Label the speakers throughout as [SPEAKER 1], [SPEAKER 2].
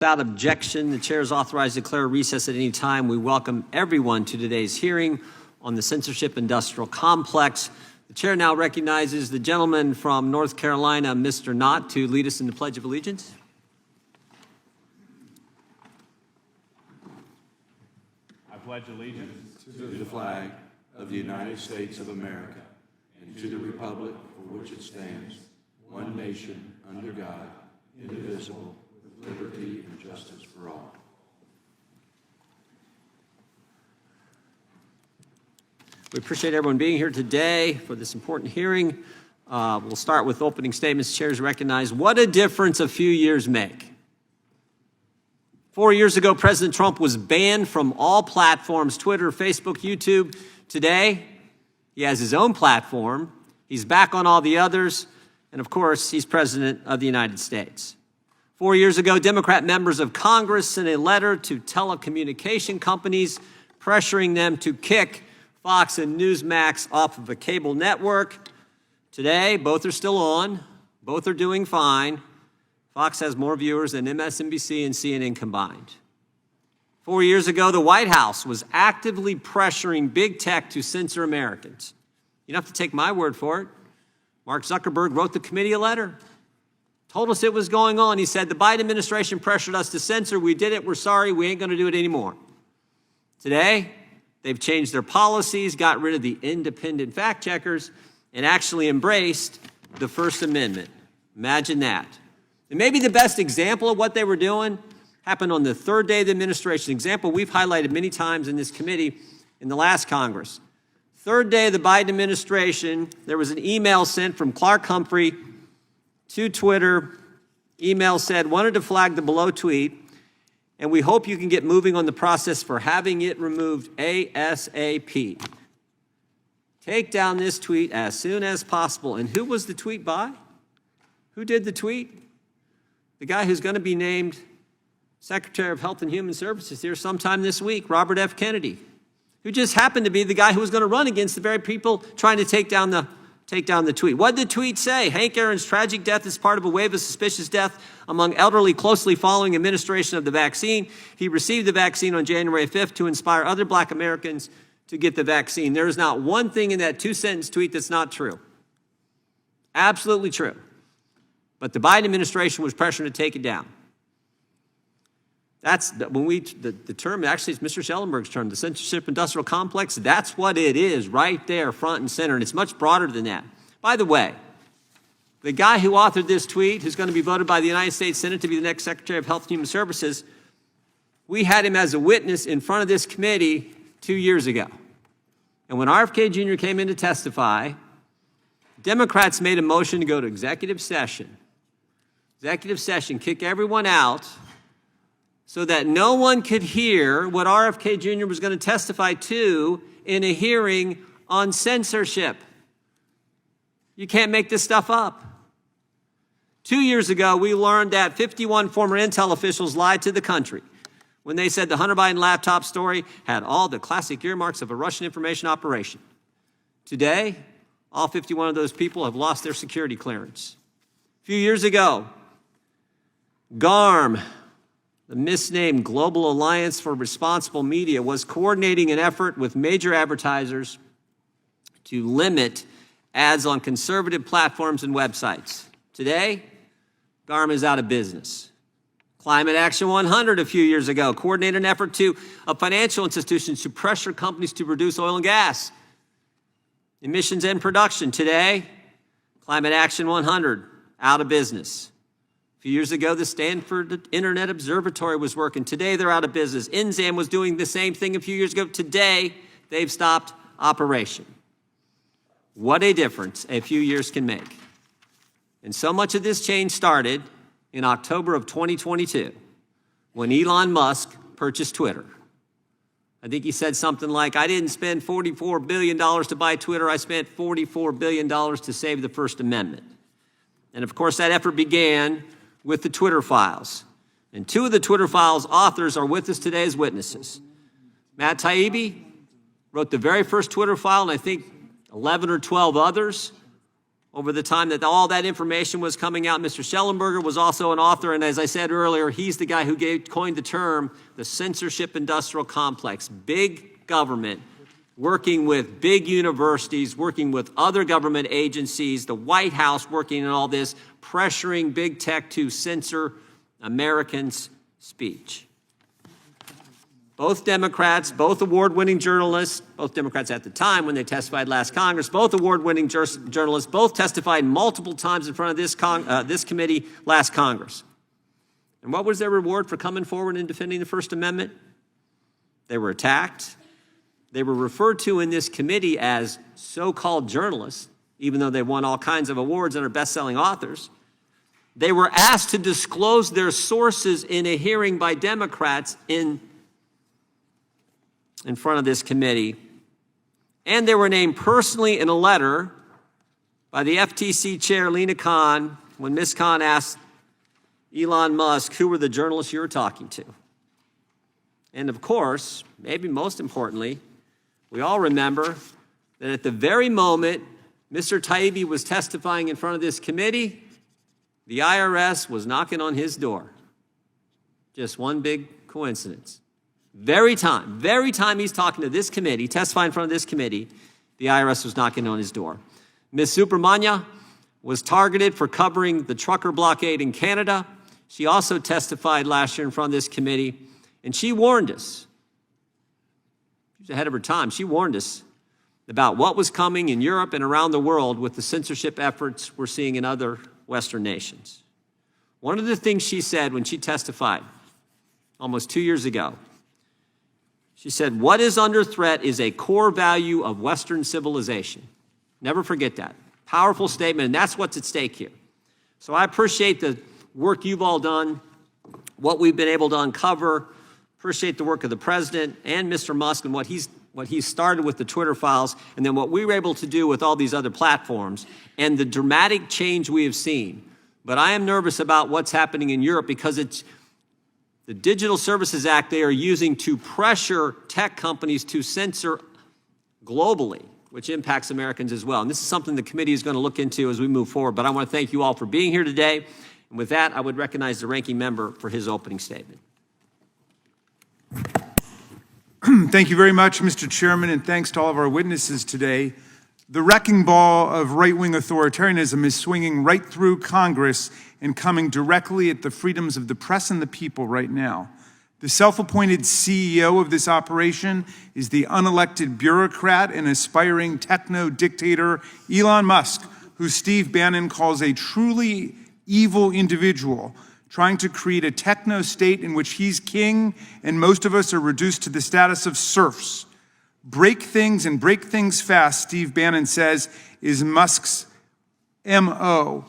[SPEAKER 1] Without objection, the chair is authorized to declare a recess at any time. We welcome everyone to today's hearing on the Censorship-Industrial Complex. The chair now recognizes the gentleman from North Carolina, Mr. Knott, to lead us in the Pledge of Allegiance.
[SPEAKER 2] I pledge allegiance to the flag of the United States of America and to the republic for which it stands, one nation, under God, indivisible, with liberty and justice for all.
[SPEAKER 1] We appreciate everyone being here today for this important hearing. We'll start with opening statements. Chairs recognize what a difference a few years make. 4 years ago, President Trump was banned from all platforms, Twitter, Facebook, YouTube. Today, he has his own platform. He's back on all the others. And of course, he's President of the United States. 4 years ago, Democrat members of Congress sent a letter to telecommunication companies pressuring them to kick Fox and Newsmax off of a cable network. Today, both are still on. Both are doing fine. Fox has more viewers than MSNBC and CNN combined. 4 years ago, the White House was actively pressuring big tech to censor Americans. You don't have to take my word for it. Mark Zuckerberg wrote the committee a letter. Told us it was going on. He said, the Biden administration pressured us to censor. We did it. We're sorry. We ain't going to do it anymore. Today, they've changed their policies, got rid of the independent fact checkers, and actually embraced the First Amendment. Imagine that. And maybe the best example of what they were doing happened on the third day of the administration. Example we've highlighted many times in this committee in the last Congress. Third day of the Biden administration, there was an email sent from Clark Humphrey to Twitter. Email said, wanted to flag the below tweet, and we hope you can get moving on the process for having it removed ASAP. Take down this tweet as soon as possible. And who was the tweet by? Who did the tweet? The guy who's going to be named Secretary of Health and Human Services here sometime this week, Robert F. Kennedy, who just happened to be the guy who was going to run against the very people trying to take down the tweet. What did the tweet say? Hank Aaron's tragic death is part of a wave of suspicious death among elderly closely following administration of the vaccine. He received the vaccine on January 5th to inspire other Black Americans to get the vaccine. There is not one thing in that two-sentence tweet that's not true. Absolutely true. But the Biden administration was pressuring to take it down. That's when the term, actually it's Mr. Schellenberg's term, the Censorship-Industrial Complex, that's what it is right there, front and center, and it's much broader than that. By the way, the guy who authored this tweet, who's going to be voted by the United States Senate to be the next Secretary of Health and Human Services, we had him as a witness in front of this committee 2 years ago. And when RFK Jr. came in to testify, Democrats made a motion to go to executive session. Executive session, kick everyone out, so that no one could hear what RFK Jr. was going to testify to in a hearing on censorship. You can't make this stuff up. 2 years ago, we learned that 51 former Intel officials lied to the country when they said the Hunter Biden laptop story had all the classic earmarks of a Russian information operation. Today, all 51 of those people have lost their security clearance. A few years ago, GARM, the misnamed Global Alliance for Responsible Media, was coordinating an effort with major advertisers to limit ads on conservative platforms and websites. Today, GARM is out of business. Climate Action 100 a few years ago coordinated an effort of financial institutions to pressure companies to reduce oil and gas emissions and production. Today, Climate Action 100 out of business. A few years ago, the Stanford Internet Observatory was working. Today, they're out of business. NZAM was doing the same thing a few years ago. Today, they've stopped operation. What a difference a few years can make. And so much of this change started in October of 2022 when Elon Musk purchased Twitter. I think he said something like, I didn't spend $44 billion to buy Twitter. I spent $44 billion to save the First Amendment. And of course, that effort began with the Twitter files. And two of the Twitter files authors are with us today as witnesses. Matt Taibbi wrote the very first Twitter file, and I think 11 or 12 others over the time that all that information was coming out. Mr. Schellenberger was also an author, and as I said earlier, he's the guy who coined the term the censorship-industrial complex. Big government working with big universities, working with other government agencies, the White House working in all this, pressuring big tech to censor Americans' speech. Both Democrats, both award-winning journalists, both Democrats at the time when they testified last Congress, both award-winning journalists, both testified multiple times in front of this committee last Congress. And what was their reward for coming forward and defending the First Amendment? They were attacked. They were referred to in this committee as so-called journalists, even though they won all kinds of awards and are best-selling authors. They were asked to disclose their sources in a hearing by Democrats in front of this committee. And they were named personally in a letter by the FTC chair, Lina Khan, when Ms. Khan asked Elon Musk, who were the journalists you were talking to? And of course, maybe most importantly, we all remember that at the very moment Mr. Taibbi was testifying in front of this committee, the IRS was knocking on his door. Just one big coincidence. Very time he's talking to this committee, testifying in front of this committee, the IRS was knocking on his door. Ms. Subramanya was targeted for covering the trucker blockade in Canada. She also testified last year in front of this committee, and she warned us. She was ahead of her time. She warned us about what was coming in Europe and around the world with the censorship efforts we're seeing in other Western nations. One of the things she said when she testified almost 2 years ago, she said, what is under threat is a core value of Western civilization. Never forget that. Powerful statement, and that's what's at stake here. So I appreciate the work you've all done, what we've been able to uncover. Appreciate the work of the president and Mr. Musk and what he's started with the Twitter files, and then what we were able to do with all these other platforms, and the dramatic change we have seen. But I am nervous about what's happening in Europe because it's the Digital Services Act they are using to pressure tech companies to censor globally, which impacts Americans as well. And this is something the committee is going to look into as we move forward. But I want to thank you all for being here today. And with that, I would recognize the ranking member for his opening statement.
[SPEAKER 3] Thank you very much, Mr. Chairman, and thanks to all of our witnesses today. The wrecking ball of right-wing authoritarianism is swinging right through Congress and coming directly at the freedoms of the press and the people right now. The self-appointed CEO of this operation is the unelected bureaucrat and aspiring techno-dictator Elon Musk, who Steve Bannon calls a truly evil individual, trying to create a techno-state in which he's king and most of us are reduced to the status of serfs. Break things and break things fast, Steve Bannon says, is Musk's M.O.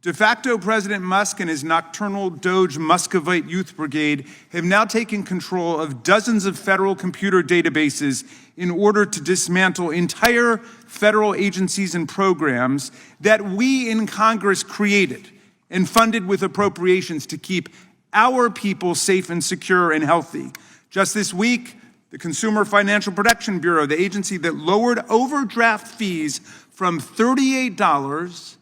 [SPEAKER 3] De facto President Musk and his nocturnal Doge Muscovite Youth Brigade have now taken control of dozens of federal computer databases in order to dismantle entire federal agencies and programs that we in Congress created and funded with appropriations to keep our people safe and secure and healthy. Just this week, the Consumer Financial Protection Bureau, the agency that lowered overdraft fees from $38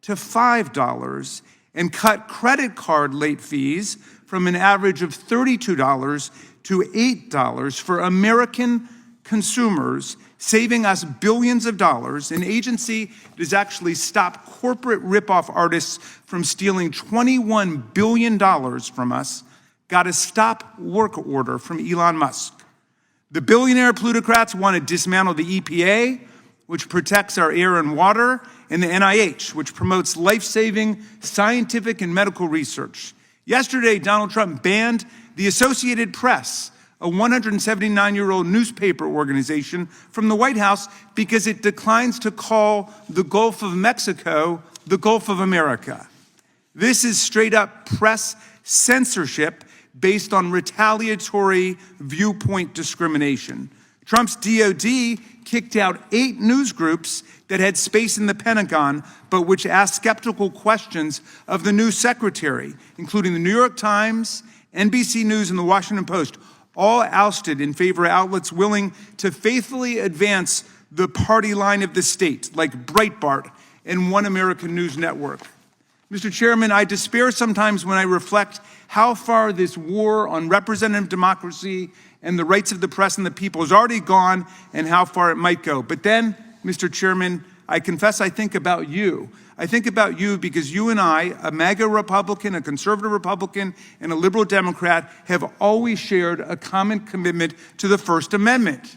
[SPEAKER 3] to $5 and cut credit card late fees from an average of $32 to $8 for American consumers, saving us billions of dollars. An agency that has actually stopped corporate ripoff artists from stealing $21 billion from us, got a stop work order from Elon Musk. The billionaire plutocrats want to dismantle the EPA, which protects our air and water, and the NIH, which promotes life-saving scientific and medical research. Yesterday, Donald Trump banned the Associated Press, a 179-year-old newspaper organization, from the White House because it declines to call the Gulf of Mexico the Gulf of America. This is straight-up press censorship based on retaliatory viewpoint discrimination. Trump's DOD kicked out 8 news groups that had space in the Pentagon, but which asked skeptical questions of the new secretary, including the New York Times, NBC News, and the Washington Post, all ousted in favor of outlets willing to faithfully advance the party line of the state, like Breitbart and One American News Network. Mr. Chairman, I despair sometimes when I reflect how far this war on representative democracy and the rights of the press and the people has already gone and how far it might go. But then, Mr. Chairman, I confess I think about you. I think about you because you and I, a MAGA Republican, a conservative Republican, and a liberal Democrat, have always shared a common commitment to the First Amendment.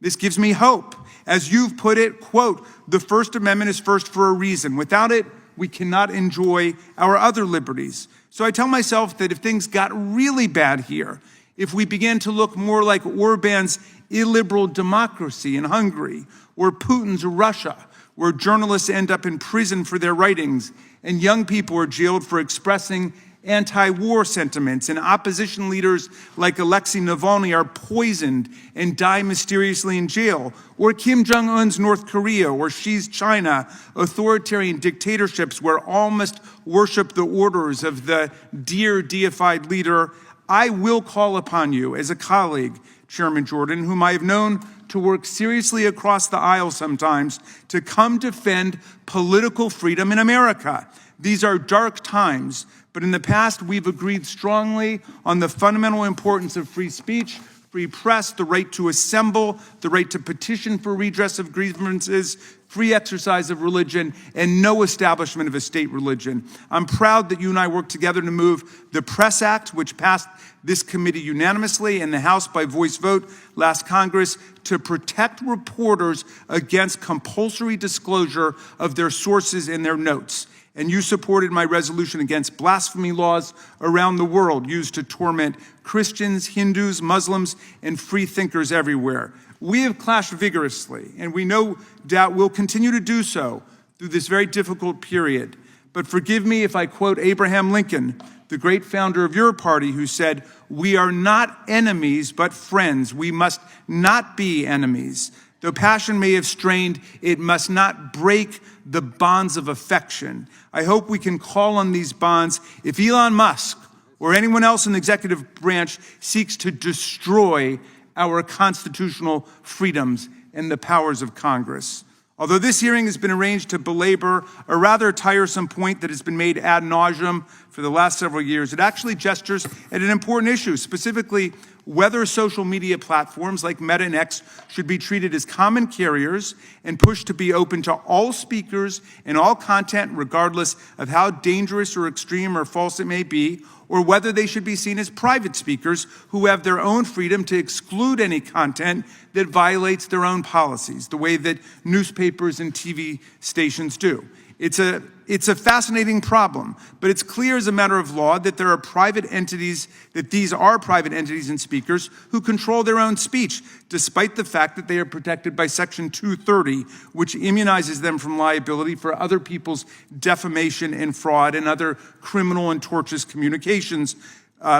[SPEAKER 3] This gives me hope. As you've put it, quote, the First Amendment is first for a reason. Without it, we cannot enjoy our other liberties. So I tell myself that if things got really bad here, if we began to look more like Orban's illiberal democracy in Hungary, or Putin's Russia, where journalists end up in prison for their writings, and young people are jailed for expressing anti-war sentiments, and opposition leaders like Alexei Navalny are poisoned and die mysteriously in jail, or Kim Jong-un's North Korea, or Xi's China, authoritarian dictatorships where all must worship the orders of the dear deified leader, I will call upon you as a colleague, Chairman Jordan, whom I have known to work seriously across the aisle sometimes, to come defend political freedom in America. These are dark times, but in the past we've agreed strongly on the fundamental importance of free speech, free press, the right to assemble, the right to petition for redress of grievances, free exercise of religion, and no establishment of a state religion. I'm proud that you and I worked together to move the Press Act, which passed this committee unanimously and the House by voice vote last Congress, to protect reporters against compulsory disclosure of their sources and their notes. And you supported my resolution against blasphemy laws around the world used to torment Christians, Hindus, Muslims, and free thinkers everywhere. We have clashed vigorously, and we no doubt will continue to do so through this very difficult period. But forgive me if I quote Abraham Lincoln, the great founder of your party, who said, "We are not enemies, but friends. We must not be enemies. Though passion may have strained, it must not break the bonds of affection." I hope we can call on these bonds if Elon Musk or anyone else in the executive branch seeks to destroy our constitutional freedoms and the powers of Congress. Although this hearing has been arranged to belabor a rather tiresome point that has been made ad nauseum for the last several years, it actually gestures at an important issue, specifically whether social media platforms like Meta and X should be treated as common carriers and pushed to be open to all speakers and all content, regardless of how dangerous or extreme or false it may be, or whether they should be seen as private speakers who have their own freedom to exclude any content that violates their own policies, the way that newspapers and TV stations do. It's a fascinating problem, but it's clear as a matter of law that there are private entities, that these are private entities and speakers who control their own speech, despite the fact that they are protected by Section 230, which immunizes them from liability for other people's defamation and fraud and other criminal and tortious communications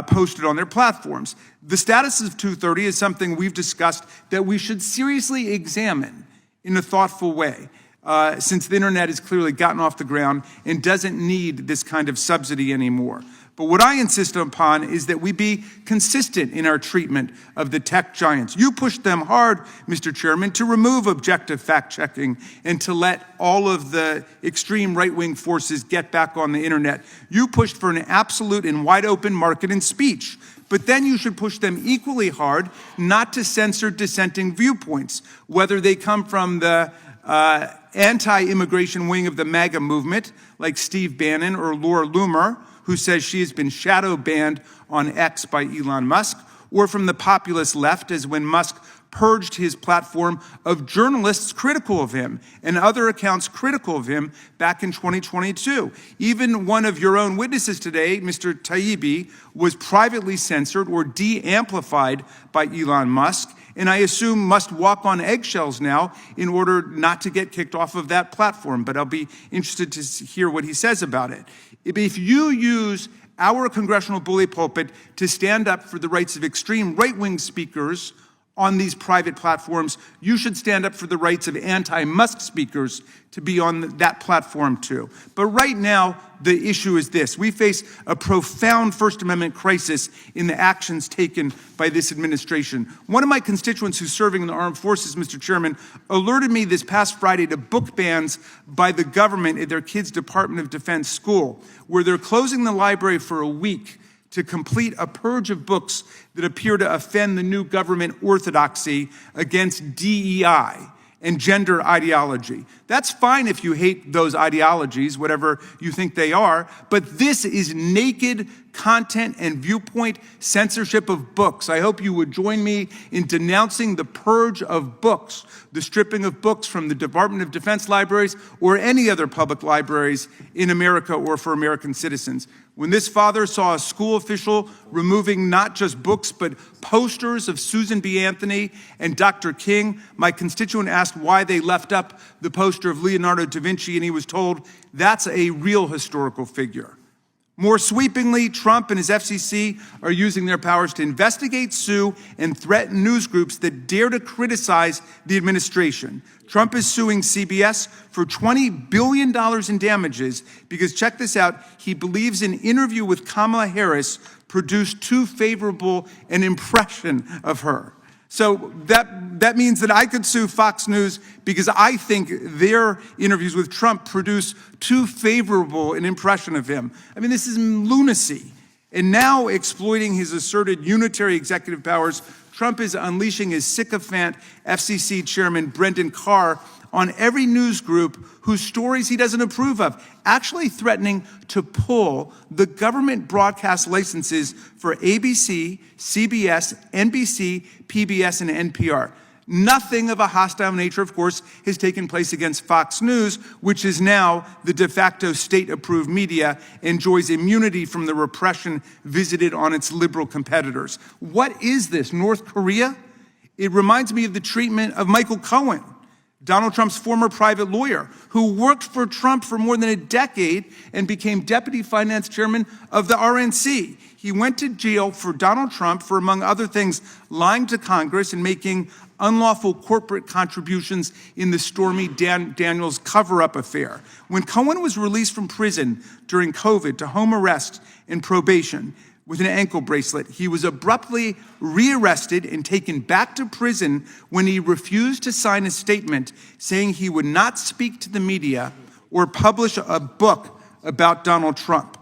[SPEAKER 3] posted on their platforms. The status of 230 is something we've discussed that we should seriously examine in a thoughtful way. Since the internet has clearly gotten off the ground and doesn't need this kind of subsidy anymore. But what I insist upon is that we be consistent in our treatment of the tech giants. You pushed them hard, Mr. Chairman, to remove objective fact-checking and to let all of the extreme right-wing forces get back on the internet. You pushed for an absolute and wide-open market in speech. But then you should push them equally hard not to censor dissenting viewpoints, whether they come from the anti-immigration wing of the MAGA movement, like Steve Bannon or Laura Loomer, who says she has been shadow banned on X by Elon Musk, or from the populist left, as when Musk purged his platform of journalists critical of him and other accounts critical of him back in 2022. Even one of your own witnesses today, Mr. Taibbi, was privately censored or de-amplified by Elon Musk, and I assume must walk on eggshells now in order not to get kicked off of that platform. But I'll be interested to hear what he says about it. If you use our congressional bully pulpit to stand up for the rights of extreme right-wing speakers, on these private platforms, you should stand up for the rights of anti-Musk speakers to be on that platform too. But right now, the issue is this. We face a profound First Amendment crisis in the actions taken by this administration. One of my constituents who's serving in the armed forces, Mr. Chairman, alerted me this past Friday to book bans by the government at their kids' Department of Defense school, where they're closing the library for a week to complete a purge of books that appear to offend the new government orthodoxy against DEI and gender ideology. That's fine if you hate those ideologies, whatever you think they are, but this is naked content and viewpoint censorship of books. I hope you would join me in denouncing the purge of books, the stripping of books from the Department of Defense libraries or any other public libraries in America or for American citizens. When this father saw a school official removing not just books, but posters of Susan B. Anthony and Dr. King, my constituent asked why they left up the poster of Leonardo da Vinci, and he was told that's a real historical figure. More sweepingly, Trump and his FCC are using their powers to investigate, sue, and threaten news groups that dare to criticize the administration. Trump is suing CBS for $20 billion in damages because, check this out, he believes an interview with Kamala Harris produced too favorable an impression of her. So that means that I could sue Fox News because I think their interviews with Trump produce too favorable an impression of him. I mean, this is lunacy. And now, exploiting his asserted unitary executive powers, Trump is unleashing his sycophant FCC chairman, Brendan Carr, on every news group whose stories he doesn't approve of, actually threatening to pull the government broadcast licenses for ABC, CBS, NBC, PBS, and NPR. Nothing of a hostile nature, of course, has taken place against Fox News, which is now the de facto state-approved media, enjoys immunity from the repression visited on its liberal competitors. What is this, North Korea? It reminds me of the treatment of Michael Cohen, Donald Trump's former private lawyer, who worked for Trump for more than a decade and became deputy finance chairman of the RNC. He went to jail for Donald Trump for, among other things, lying to Congress and making unlawful corporate contributions in the Stormy Daniels cover-up affair. When Cohen was released from prison during COVID to home arrest and probation with an ankle bracelet, he was abruptly rearrested and taken back to prison when he refused to sign a statement saying he would not speak to the media or publish a book about Donald Trump.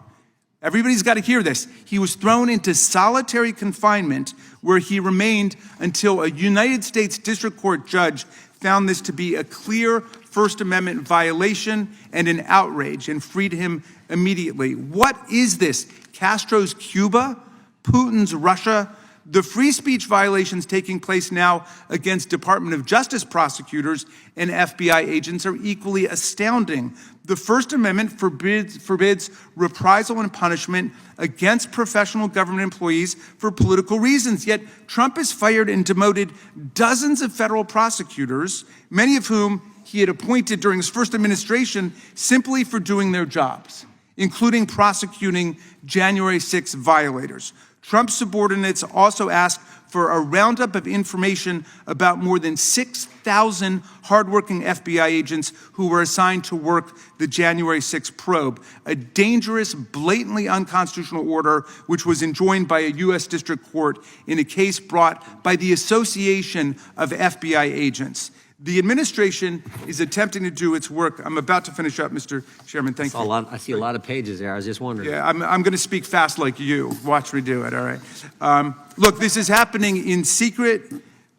[SPEAKER 3] Everybody's got to hear this. He was thrown into solitary confinement where he remained until a United States District Court judge found this to be a clear First Amendment violation and an outrage and freed him immediately. What is this? Castro's Cuba? Putin's Russia? The free speech violations taking place now against Department of Justice prosecutors and FBI agents are equally astounding. The First Amendment forbids reprisal and punishment against professional government employees for political reasons. Yet Trump has fired and demoted dozens of federal prosecutors, many of whom he had appointed during his first administration simply for doing their jobs, including prosecuting January 6 violators. Trump's subordinates also asked for a roundup of information about more than 6,000 hardworking FBI agents who were assigned to work the January 6 probe, a dangerous, blatantly unconstitutional order which was enjoined by a U.S. District Court in a case brought by the Association of FBI Agents. The administration is attempting to do its work. I'm about to finish up, Mr. Chairman. Thank you.
[SPEAKER 1] I see a lot of pages there. I was just wondering.
[SPEAKER 3] Yeah, I'm going to speak fast like you. Watch me do it, all right? Look, this is happening in secret.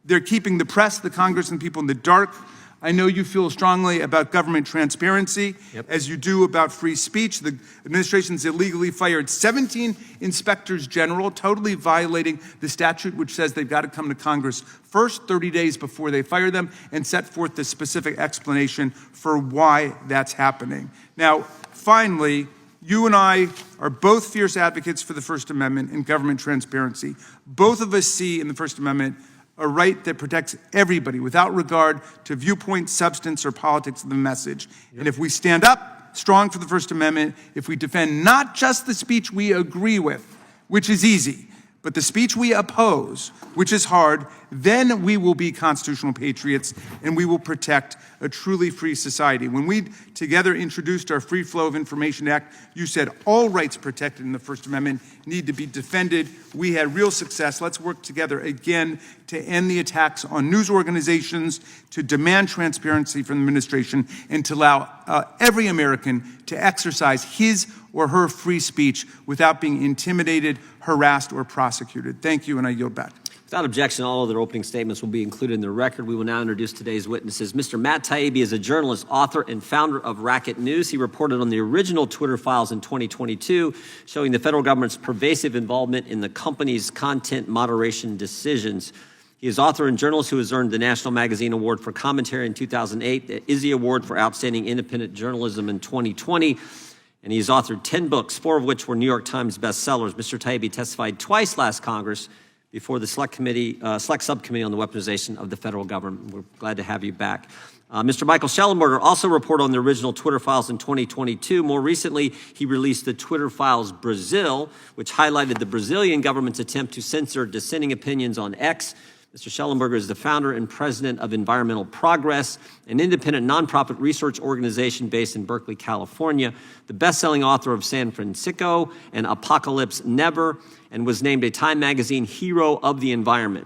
[SPEAKER 3] They're keeping the press, the Congress, and people in the dark. I know you feel strongly about government transparency, as you do about free speech. The administration's illegally fired 17 inspectors general, totally violating the statute which says they've got to come to Congress first 30 days before they fire them and set forth the specific explanation for why that's happening. Now, finally, you and I are both fierce advocates for the First Amendment and government transparency. Both of us see in the First Amendment a right that protects everybody without regard to viewpoint, substance, or politics of the message. And if we stand up strong for the First Amendment, if we defend not just the speech we agree with, which is easy, But the speech we oppose, which is hard, then we will be constitutional patriots and we will protect a truly free society. When we together introduced our Free Flow of Information Act, you said all rights protected in the First Amendment need to be defended. We had real success. Let's work together again to end the attacks on news organizations, to demand transparency from the administration, and to allow every American to exercise his or her free speech without being intimidated, harassed, or prosecuted. Thank you, and I yield back.
[SPEAKER 1] Without objection, all of their opening statements will be included in the record. We will now introduce today's witnesses. Mr. Matt Taibbi is a journalist, author, and founder of Racket News. He reported on the original Twitter files in 2022, showing the federal government's pervasive involvement in the company's content moderation decisions. He is author and journalist who has earned the National Magazine Award for Commentary in 2008, the Izzy Award for Outstanding Independent Journalism in 2020, and he has authored 10 books, 4 of which were New York Times bestsellers. Mr. Taibbi testified twice last Congress before the Select Subcommittee on the Weaponization of the Federal Government. We're glad to have you back. Mr. Michael Schellenberger also reported on the original Twitter files in 2022. More recently, he released the Twitter Files Brazil, which highlighted the Brazilian government's attempt to censor dissenting opinions on X. Mr. Schellenberger is the founder and president of Environmental Progress, an independent nonprofit research organization based in Berkeley, California, the best-selling author of San Francisco and Apocalypse Never, and was named a Time Magazine Hero of the Environment,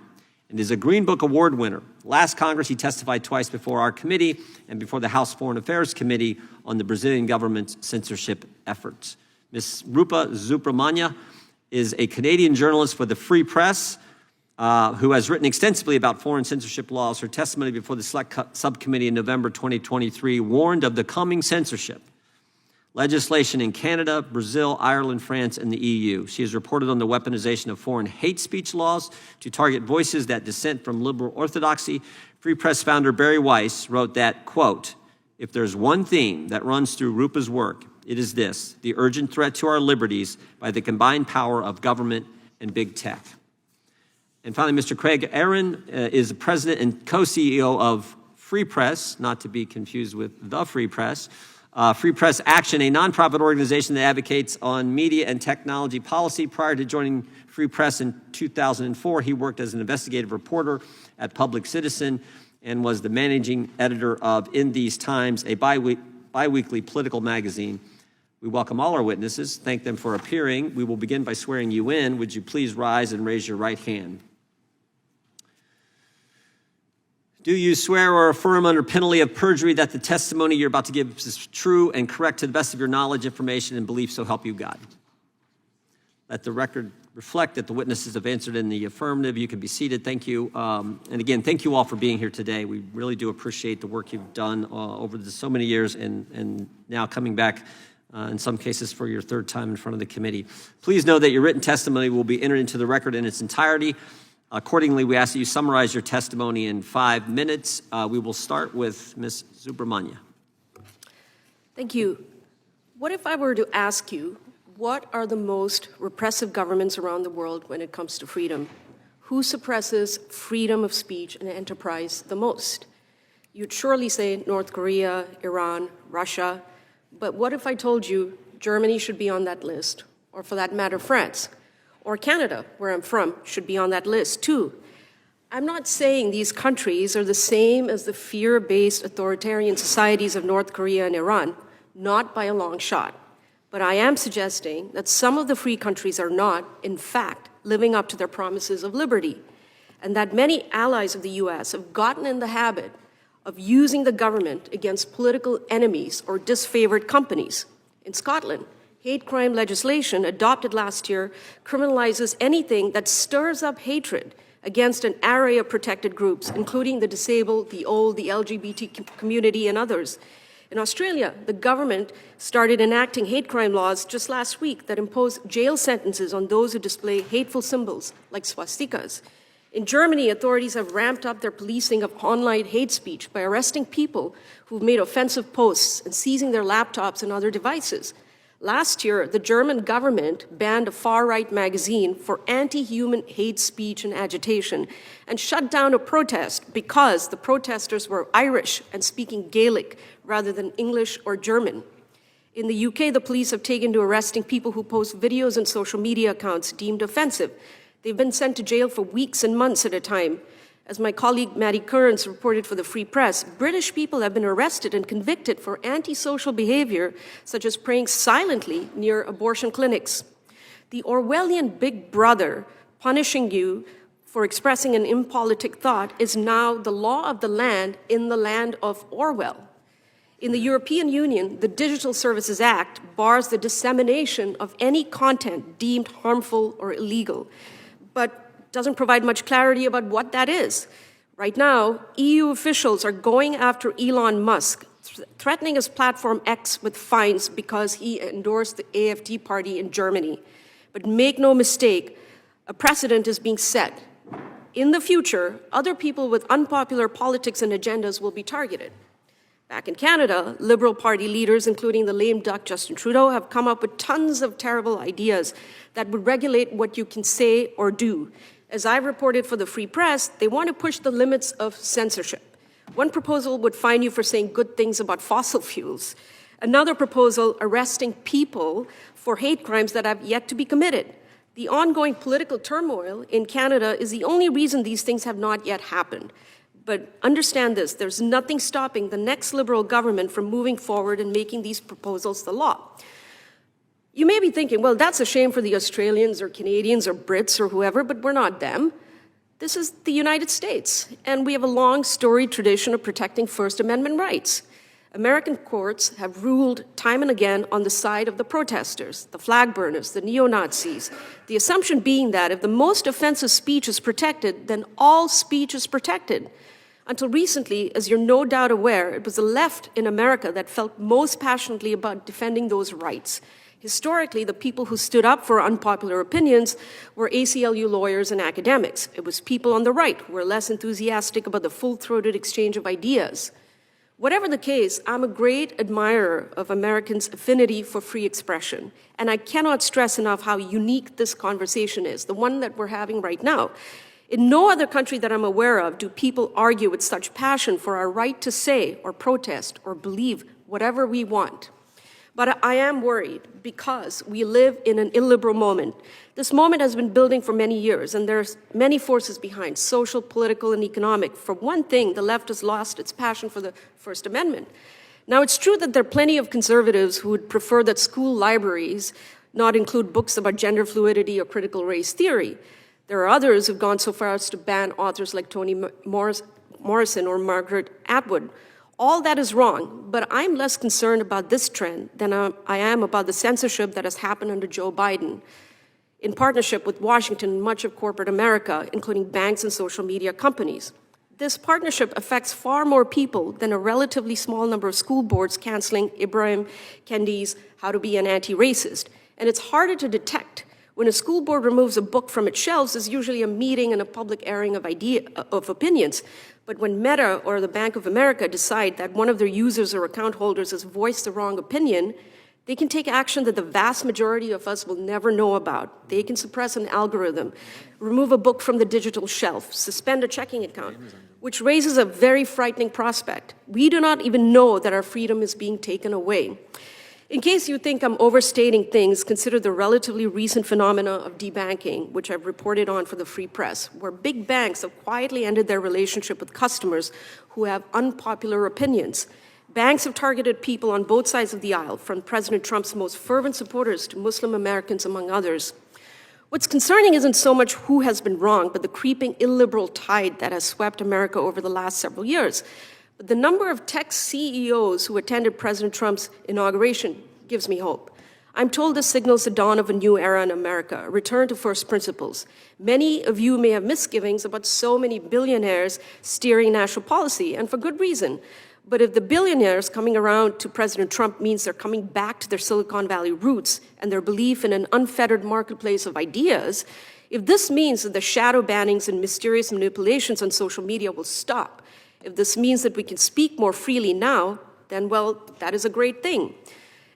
[SPEAKER 1] and is a Green Book Award winner. Last Congress, he testified twice before our committee and before the House Foreign Affairs Committee on the Brazilian government's censorship efforts. Ms. Rupa Subramanya is a Canadian journalist for the Free Press, who has written extensively about foreign censorship laws. Her testimony before the Select Subcommittee in November 2023 warned of the coming censorship legislation in Canada, Brazil, Ireland, France, and the EU. She has reported on the weaponization of foreign hate speech laws to target voices that dissent from liberal orthodoxy. Free Press founder Barry Weiss wrote that, quote, "If there's one theme that runs through Rupa's work, it is this: the urgent threat to our liberties by the combined power of government and big tech." And finally, Mr. Craig Aaron is the president and co-CEO of Free Press, not to be confused with the Free Press. Free Press Action, a nonprofit organization that advocates on media and technology policy. Prior to joining Free Press in 2004, he worked as an investigative reporter at Public Citizen and was the managing editor of In These Times, a bi-weekly political magazine. We welcome all our witnesses, thank them for appearing. We will begin by swearing you in. Would you please rise and raise your right hand? Do you swear or affirm under penalty of perjury that the testimony you're about to give is true and correct to the best of your knowledge, information, and belief, so help you God? Let the record reflect that the witnesses have answered in the affirmative. You can be seated. Thank you. And again, thank you all for being here today. We really do appreciate the work you've done over so many years and now coming back in some cases for your third time in front of the committee. Please know that your written testimony will be entered into the record in its entirety. Accordingly, we ask that you summarize your testimony in 5 minutes. We will start with Ms. Subramanya.
[SPEAKER 4] Thank you. What if I were to ask you, what are the most repressive governments around the world when it comes to freedom? Who suppresses freedom of speech and enterprise the most? You'd surely say North Korea, Iran, Russia. But what if I told you Germany should be on that list, or for that matter, France? Or Canada, where I'm from, should be on that list too. I'm not saying these countries are the same as the fear-based authoritarian societies of North Korea and Iran, not by a long shot. But I am suggesting that some of the free countries are not, in fact, living up to their promises of liberty, and that many allies of the US have gotten in the habit of using the government against political enemies or disfavored companies. In Scotland, hate crime legislation adopted last year criminalizes anything that stirs up hatred against an array of protected groups, including the disabled, the old, the LGBT community, and others. In Australia, the government started enacting hate crime laws just last week that impose jail sentences on those who display hateful symbols like swastikas. In Germany, authorities have ramped up their policing of online hate speech by arresting people who've made offensive posts and seizing their laptops and other devices. Last year, the German government banned a far-right magazine for anti-human hate speech and agitation and shut down a protest because the protesters were Irish and speaking Gaelic rather than English or German. In the UK, the police have taken to arresting people who post videos on social media accounts deemed offensive. They've been sent to jail for weeks and months at a time. As my colleague Maddie Kearns reported for the Free Press, British people have been arrested and convicted for antisocial behavior, such as praying silently near abortion clinics. The Orwellian Big Brother punishing you for expressing an impolitic thought is now the law of the land in the land of Orwell. In the European Union, the Digital Services Act bars the dissemination of any content deemed harmful or illegal, but doesn't provide much clarity about what that is. Right now, EU officials are going after Elon Musk, threatening his platform X with fines because he endorsed the AfD party in Germany. But make no mistake, a precedent is being set. In the future, other people with unpopular politics and agendas will be targeted. Back in Canada, Liberal Party leaders, including the lame duck Justin Trudeau, have come up with tons of terrible ideas that would regulate what you can say or do. As I reported for the Free Press, they want to push the limits of censorship. One proposal would fine you for saying good things about fossil fuels. Another proposal, arresting people for hate crimes that have yet to be committed. The ongoing political turmoil in Canada is the only reason these things have not yet happened. But understand this, there's nothing stopping the next Liberal government from moving forward and making these proposals the law. You may be thinking, well, that's a shame for the Australians or Canadians or Brits or whoever, but we're not them. This is the United States, and we have a long storied tradition of protecting First Amendment rights. American courts have ruled time and again on the side of the protesters, the flag burners, the neo-Nazis, the assumption being that if the most offensive speech is protected, then all speech is protected. Until recently, as you're no doubt aware, it was the left in America that felt most passionately about defending those rights. Historically, the people who stood up for unpopular opinions were ACLU lawyers and academics. It was people on the right who were less enthusiastic about the full-throated exchange of ideas. Whatever the case, I'm a great admirer of Americans' affinity for free expression, and I cannot stress enough how unique this conversation is, the one that we're having right now. In no other country that I'm aware of do people argue with such passion for our right to say or protest or believe whatever we want. But I am worried because we live in an illiberal moment. This moment has been building for many years, and there's many forces behind, social, political, and economic. For one thing, the left has lost its passion for the First Amendment. Now, it's true that there are plenty of conservatives who would prefer that school libraries not include books about gender fluidity or critical race theory. There are others who've gone so far as to ban authors like Toni Morrison or Margaret Atwood. All that is wrong, but I'm less concerned about this trend than I am about the censorship that has happened under Joe Biden in partnership with Washington and much of corporate America, including banks and social media companies. This partnership affects far more people than a relatively small number of school boards canceling Ibrahim Kendi's How to Be an Anti-Racist. And it's harder to detect. When a school board removes a book from its shelves, there's usually a meeting and a public airing of opinions. But when Meta or the Bank of America decide that one of their users or account holders has voiced the wrong opinion, they can take action that the vast majority of us will never know about. They can suppress an algorithm, remove a book from the digital shelf, suspend a checking account, which raises a very frightening prospect. We do not even know that our freedom is being taken away. In case you think I'm overstating things, consider the relatively recent phenomena of debanking, which I've reported on for the Free Press, where big banks have quietly ended their relationship with customers who have unpopular opinions. Banks have targeted people on both sides of the aisle, from President Trump's most fervent supporters to Muslim Americans, among others. What's concerning isn't so much who has been wrong, but the creeping illiberal tide that has swept America over the last several years. But the number of tech CEOs who attended President Trump's inauguration gives me hope. I'm told this signals the dawn of a new era in America, a return to first principles. Many of you may have misgivings about so many billionaires steering national policy, and for good reason. But if the billionaires coming around to President Trump means they're coming back to their Silicon Valley roots and their belief in an unfettered marketplace of ideas, if this means that the shadow bannings and mysterious manipulations on social media will stop, if this means that we can speak more freely now, then, well, that is a great thing.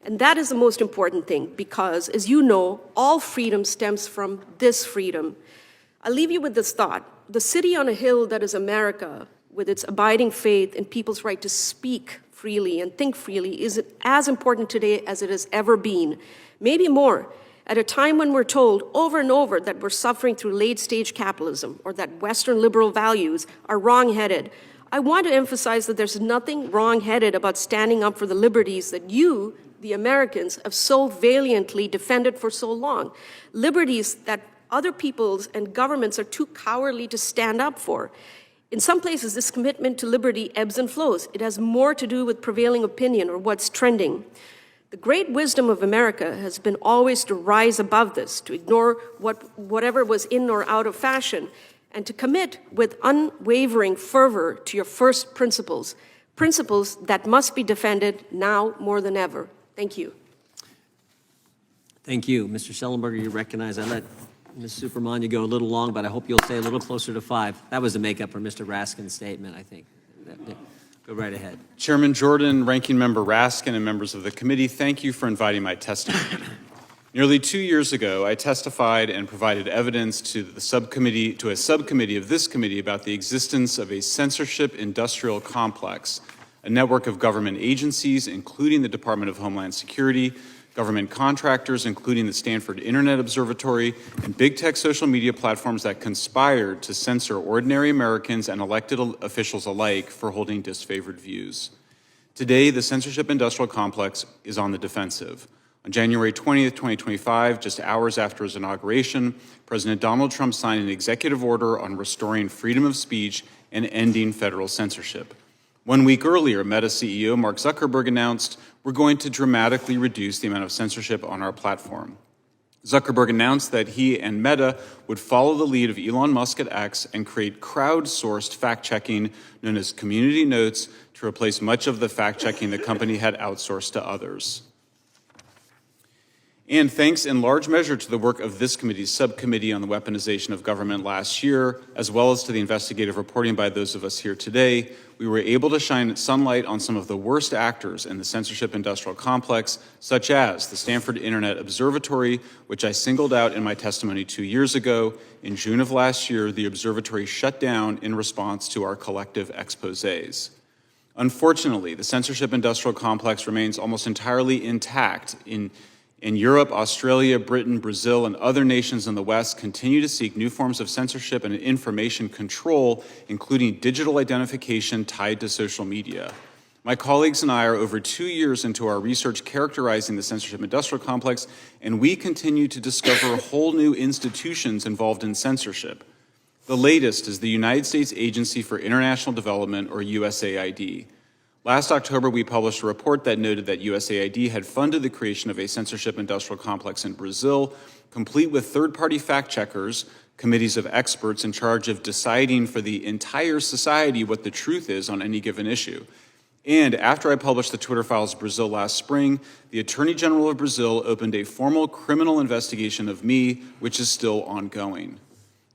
[SPEAKER 4] And that is the most important thing, because, as you know, all freedom stems from this freedom. I'll leave you with this thought. The city on a hill that is America, with its abiding faith in people's right to speak freely and think freely, is as important today as it has ever been, maybe more. At a time when we're told over and over that we're suffering through late-stage capitalism or that Western liberal values are wrong-headed, I want to emphasize that there's nothing wrong-headed about standing up for the liberties that you, the Americans, have so valiantly defended for so long. Liberties that other peoples and governments are too cowardly to stand up for. In some places, this commitment to liberty ebbs and flows. It has more to do with prevailing opinion or what's trending. The great wisdom of America has been always to rise above this, to ignore whatever was in or out of fashion, and to commit with unwavering fervor to your first principles, principles that must be defended now more than ever. Thank you.
[SPEAKER 1] Thank you. Mr. Schellenberger, you recognize I let Ms. Superman, you go a little long, but I hope you'll stay a little closer to 5. That was the makeup for Mr. Raskin's statement, I think. Go right ahead.
[SPEAKER 5] Chairman Jordan, Ranking Member Raskin, and members of the committee, thank you for inviting my testimony. Nearly 2 years ago, I testified and provided evidence to a subcommittee of this committee about the existence of a censorship-industrial complex, a network of government agencies, including the Department of Homeland Security, government contractors, including the Stanford Internet Observatory, and big tech social media platforms that conspired to censor ordinary Americans and elected officials alike for holding disfavored views. Today, the censorship-industrial complex is on the defensive. On January 20th, 2025, just hours after his inauguration, President Donald Trump signed an executive order on restoring freedom of speech and ending federal censorship. 1 week earlier, Meta CEO Mark Zuckerberg announced, "We're going to dramatically reduce the amount of censorship on our platform." Zuckerberg announced that he and Meta would follow the lead of Elon Musk at X and create crowdsourced fact-checking known as community notes to replace much of the fact-checking the company had outsourced to others. And thanks in large measure to the work of this committee's subcommittee on the weaponization of government last year, as well as to the investigative reporting by those of us here today, we were able to shine sunlight on some of the worst actors in the censorship-industrial complex, such as the Stanford Internet Observatory, which I singled out in my testimony 2 years ago. In June of last year, the observatory shut down in response to our collective exposés. Unfortunately, the censorship-industrial complex remains almost entirely intact in Europe, Australia, Britain, Brazil, and other nations in the West continue to seek new forms of censorship and information control, including digital identification tied to social media. My colleagues and I are over 2 years into our research characterizing the censorship-industrial complex, and we continue to discover whole new institutions involved in censorship. The latest is the United States Agency for International Development, or USAID. Last October, we published a report that noted that USAID had funded the creation of a censorship-industrial complex in Brazil, complete with third-party fact-checkers, committees of experts in charge of deciding for the entire society what the truth is on any given issue. And after I published the Twitter Files Brazil last spring, the Attorney General of Brazil opened a formal criminal investigation of me, which is still ongoing.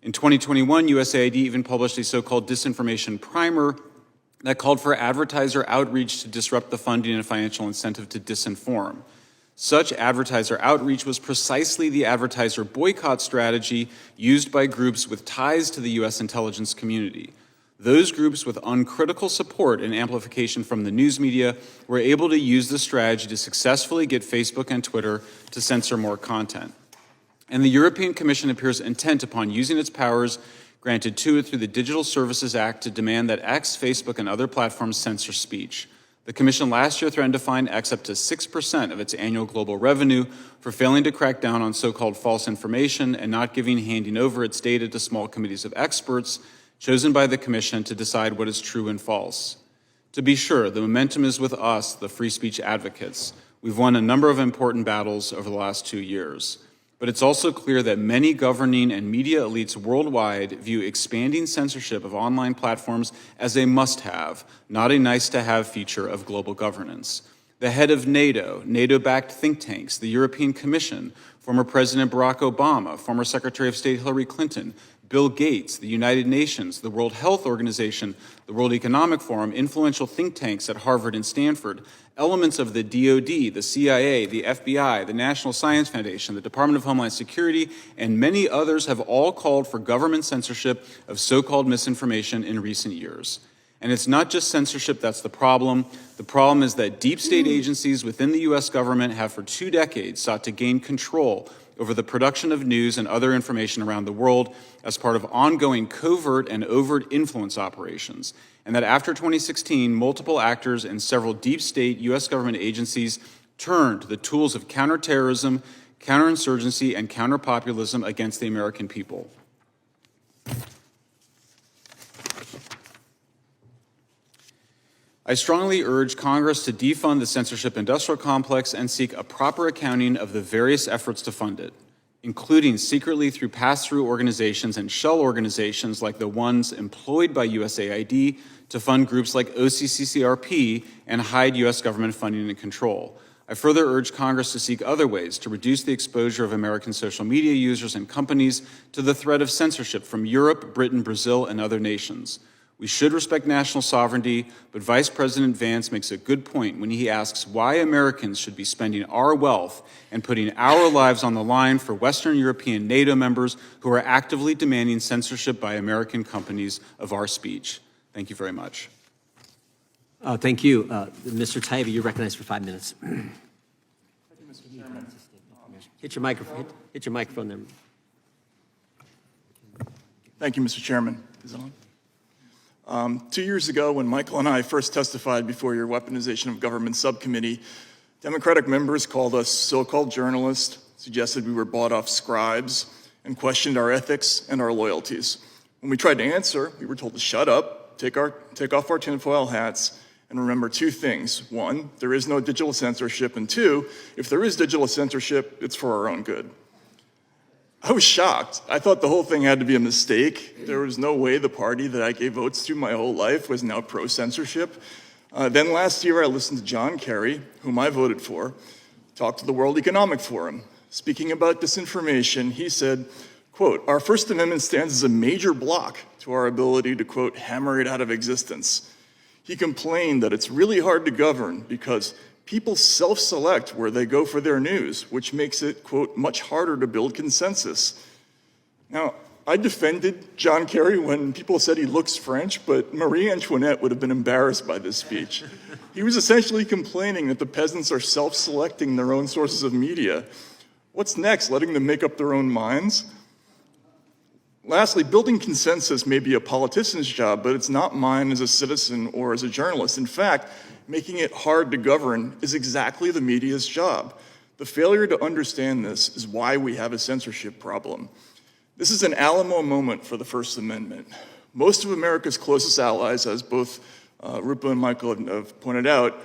[SPEAKER 5] In 2021, USAID even published a so-called disinformation primer that called for advertiser outreach to disrupt the funding and financial incentive to disinform. Such advertiser outreach was precisely the advertiser boycott strategy used by groups with ties to the U.S. intelligence community. Those groups with uncritical support and amplification from the news media were able to use this strategy to successfully get Facebook and Twitter to censor more content. And the European Commission appears intent upon using its powers granted to it through the Digital Services Act to demand that X, Facebook, and other platforms censor speech. The Commission last year threatened to fine X up to 6% of its annual global revenue for failing to crack down on so-called false information and not handing over its data to small committees of experts chosen by the Commission to decide what is true and false. To be sure, the momentum is with us, the free speech advocates. We've won a number of important battles over the last 2 years. But it's also clear that many governing and media elites worldwide view expanding censorship of online platforms as a must-have, not a nice-to-have feature of global governance. The head of NATO, NATO-backed think tanks, the European Commission, former President Barack Obama, former Secretary of State Hillary Clinton, Bill Gates, the United Nations, the World Health Organization, the World Economic Forum, influential think tanks at Harvard and Stanford, elements of the DoD, the CIA, the FBI, the National Science Foundation, the Department of Homeland Security, and many others have all called for government censorship of so-called misinformation in recent years. And it's not just censorship that's the problem. The problem is that deep state agencies within the U.S. government have for 2 decades sought to gain control over the production of news and other information around the world as part of ongoing covert and overt influence operations. And that after 2016, multiple actors in several deep state U.S. government agencies turned to the tools of counterterrorism, counterinsurgency, and counterpopulism against the American people. I strongly urge Congress to defund the censorship-industrial complex and seek a proper accounting of the various efforts to fund it, including secretly through pass-through organizations and shell organizations like the ones employed by USAID to fund groups like OCCCRP and hide U.S. government funding and control. I further urge Congress to seek other ways to reduce the exposure of American social media users and companies to the threat of censorship from Europe, Britain, Brazil, and other nations. We should respect national sovereignty, but Vice President Vance makes a good point when he asks why Americans should be spending our wealth and putting our lives on the line for Western European NATO members who are actively demanding censorship by American companies of our speech. Thank you very much.
[SPEAKER 1] Thank you. Mr. Taibbi, you're recognized for 5 minutes.
[SPEAKER 6] Thank you, Mr. Chairman.
[SPEAKER 1] Hit your microphone. Hit your microphone there.
[SPEAKER 6] Thank you, Mr. Chairman. Is it on? 2 years ago, when Michael and I first testified before your Weaponization of Government Subcommittee, Democratic members called us so-called journalists, suggested we were bought-off scribes, and questioned our ethics and our loyalties. When we tried to answer, we were told to shut up, take off our tinfoil hats, and remember 2 things. 1, there is no digital censorship, and 2, if there is digital censorship, it's for our own good. I was shocked. I thought the whole thing had to be a mistake. There was no way the party that I gave votes to my whole life was now pro-censorship. Then last year, I listened to John Kerry, whom I voted for, talk to the World Economic Forum. Speaking about disinformation, he said, quote, "Our First Amendment stands as a major block to our ability to, quote, hammer it out of existence." He complained that it's really hard to govern because people self-select where they go for their news, which makes it, quote, much harder to build consensus. Now, I defended John Kerry when people said he looks French, but Marie Antoinette would have been embarrassed by this speech. He was essentially complaining that the peasants are self-selecting their own sources of media. What's next, letting them make up their own minds? Lastly, building consensus may be a politician's job, but it's not mine as a citizen or as a journalist. In fact, making it hard to govern is exactly the media's job. The failure to understand this is why we have a censorship problem. This is an Alamo moment for the First Amendment. Most of America's closest allies, as both Rupa and Michael have pointed out,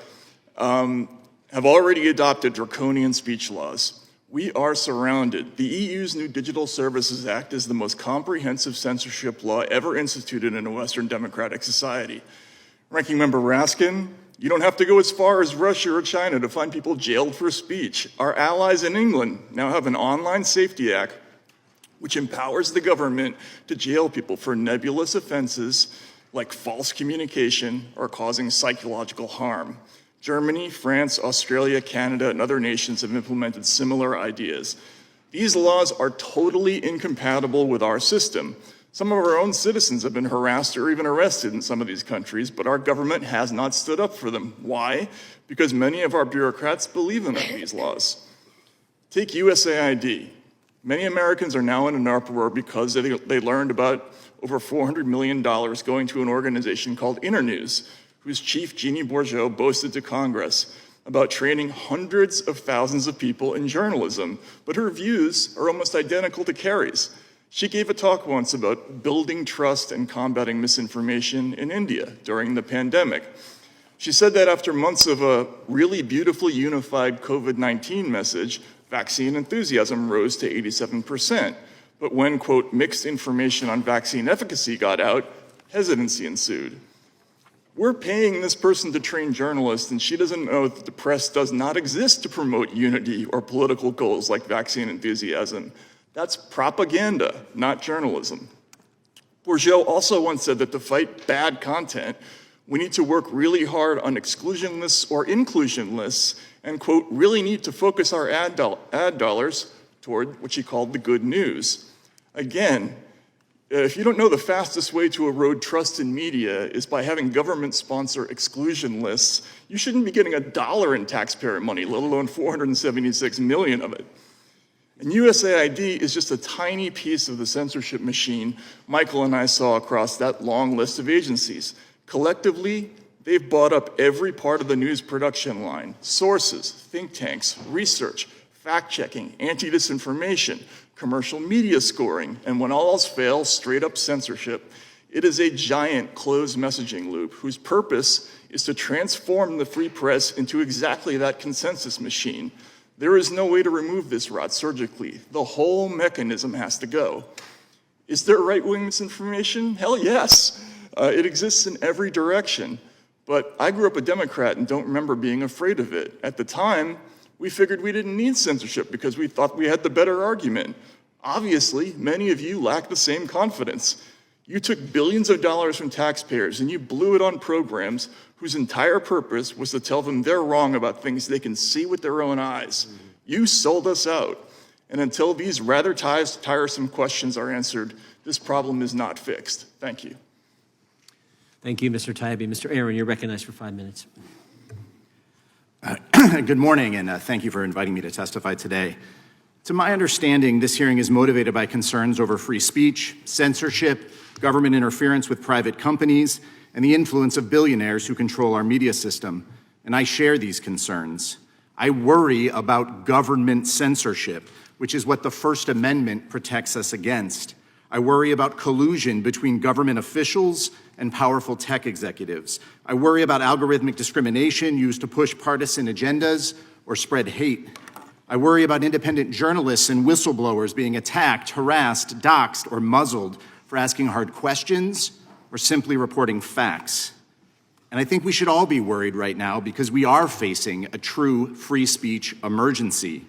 [SPEAKER 6] have already adopted draconian speech laws. We are surrounded. The EU's new Digital Services Act is the most comprehensive censorship law ever instituted in a Western democratic society. Ranking Member Raskin, you don't have to go as far as Russia or China to find people jailed for speech. Our allies in England now have an online safety act which empowers the government to jail people for nebulous offenses like false communication or causing psychological harm. Germany, France, Australia, Canada, and other nations have implemented similar ideas. These laws are totally incompatible with our system. Some of our own citizens have been harassed or even arrested in some of these countries, but our government has not stood up for them. Why? Because many of our bureaucrats believe in these laws. Take USAID. Many Americans are now in an uproar because they learned about over $400 million going to an organization called Internews, whose chief, Jeannie Bourgeau, boasted to Congress about training hundreds of thousands of people in journalism, but her views are almost identical to Kerry's. She gave a talk once about building trust and combating misinformation in India during the pandemic. She said that after months of a really beautifully unified COVID-19 message, vaccine enthusiasm rose to 87%. But when, quote, mixed information on vaccine efficacy got out, hesitancy ensued. We're paying this person to train journalists, and she doesn't know that the press does not exist to promote unity or political goals like vaccine enthusiasm. That's propaganda, not journalism. Bourgeau also once said that to fight bad content, we need to work really hard on exclusion lists or inclusion lists and, quote, really need to focus our ad dollars toward what she called the good news. Again, If you don't know, the fastest way to erode trust in media is by having government sponsor exclusion lists. You shouldn't be getting $1 in taxpayer money, let alone 476 million of it. And USAID is just a tiny piece of the censorship machine Michael and I saw across that long list of agencies. Collectively, they've bought up every part of the news production line: sources, think tanks, research, fact-checking, anti-disinformation, commercial media scoring, and when all else fails, straight-up censorship. It is a giant closed messaging loop whose purpose is to transform the free press into exactly that consensus machine. There is no way to remove this rot surgically. The whole mechanism has to go. Is there right-wing misinformation? Hell yes. It exists in every direction. But I grew up a Democrat and don't remember being afraid of it. At the time, we figured we didn't need censorship because we thought we had the better argument. Obviously, many of you lack the same confidence. You took billions of dollars from taxpayers and you blew it on programs whose entire purpose was to tell them they're wrong about things they can see with their own eyes. You sold us out. And until these rather tiresome questions are answered, this problem is not fixed. Thank you.
[SPEAKER 1] Thank you, Mr. Taibbi. Mr. Aaron, you're recognized for 5 minutes.
[SPEAKER 7] Good morning, and thank you for inviting me to testify today. To my understanding, this hearing is motivated by concerns over free speech, censorship, government interference with private companies, and the influence of billionaires who control our media system. And I share these concerns. I worry about government censorship, which is what the First Amendment protects us against. I worry about collusion between government officials and powerful tech executives. I worry about algorithmic discrimination used to push partisan agendas or spread hate. I worry about independent journalists and whistleblowers being attacked, harassed, doxxed, or muzzled for asking hard questions or simply reporting facts. And I think we should all be worried right now because we are facing a true free speech emergency.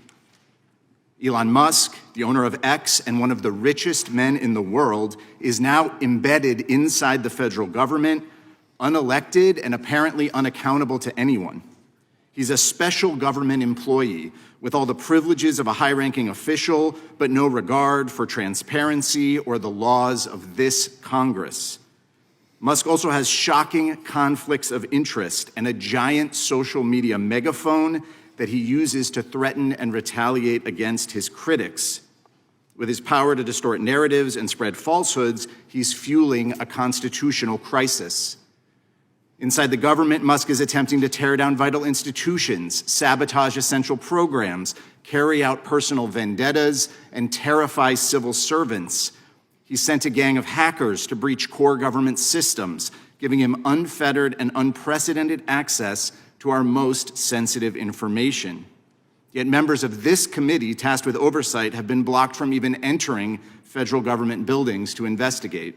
[SPEAKER 7] Elon Musk, the owner of X and one of the richest men in the world, is now embedded inside the federal government, unelected and apparently unaccountable to anyone. He's a special government employee with all the privileges of a high-ranking official, but no regard for transparency or the laws of this Congress. Musk also has shocking conflicts of interest and a giant social media megaphone that he uses to threaten and retaliate against his critics. With his power to distort narratives and spread falsehoods, he's fueling a constitutional crisis. Inside the government, Musk is attempting to tear down vital institutions, sabotage essential programs, carry out personal vendettas, and terrify civil servants. He sent a gang of hackers to breach core government systems, giving him unfettered and unprecedented access to our most sensitive information. Yet members of this committee tasked with oversight have been blocked from even entering federal government buildings to investigate.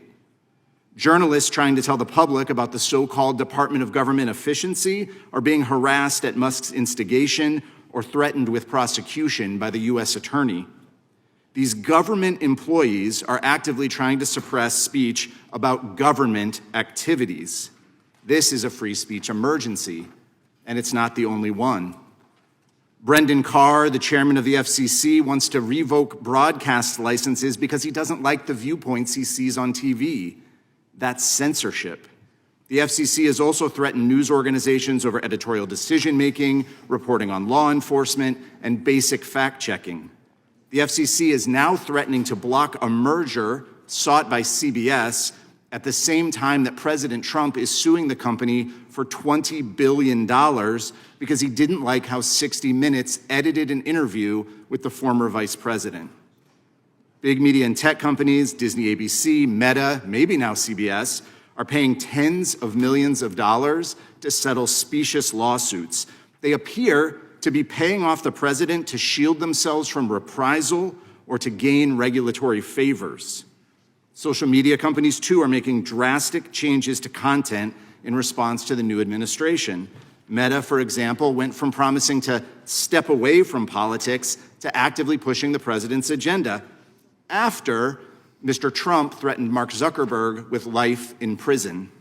[SPEAKER 7] Journalists trying to tell the public about the so-called Department of Government Efficiency are being harassed at Musk's instigation or threatened with prosecution by the U.S. Attorney. These government employees are actively trying to suppress speech about government activities. This is a free speech emergency, and it's not the only one. Brendan Carr, the chairman of the FCC, wants to revoke broadcast licenses because he doesn't like the viewpoints he sees on TV. That's censorship. The FCC has also threatened news organizations over editorial decision-making, reporting on law enforcement, and basic fact-checking. The FCC is now threatening to block a merger sought by CBS at the same time that President Trump is suing the company for $20 billion because he didn't like how 60 Minutes edited an interview with the former vice president. Big media and tech companies, Disney, ABC, Meta, maybe now CBS, are paying tens of millions of dollars to settle specious lawsuits. They appear to be paying off the president to shield themselves from reprisal or to gain regulatory favors. Social media companies, too, are making drastic changes to content in response to the new administration. Meta, for example, went from promising to step away from politics to actively pushing the president's agenda after Mr. Trump threatened Mark Zuckerberg with life in prison.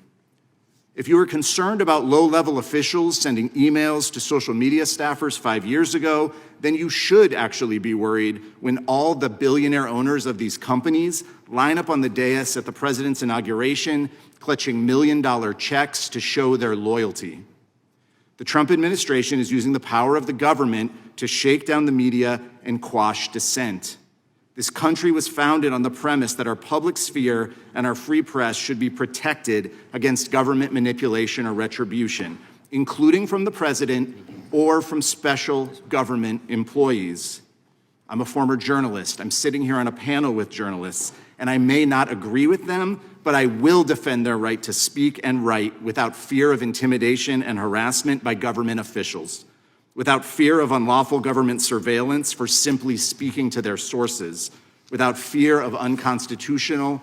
[SPEAKER 7] If you were concerned about low-level officials sending emails to social media staffers 5 years ago, then you should actually be worried when all the billionaire owners of these companies line up on the dais at the president's inauguration, clutching million-dollar checks to show their loyalty. The Trump administration is using the power of the government to shake down the media and quash dissent. This country was founded on the premise that our public sphere and our free press should be protected against government manipulation or retribution, including from the president or from special government employees. I'm a former journalist. I'm sitting here on a panel with journalists, and I may not agree with them, but I will defend their right to speak and write without fear of intimidation and harassment by government officials, without fear of unlawful government surveillance for simply speaking to their sources, without fear of unconstitutional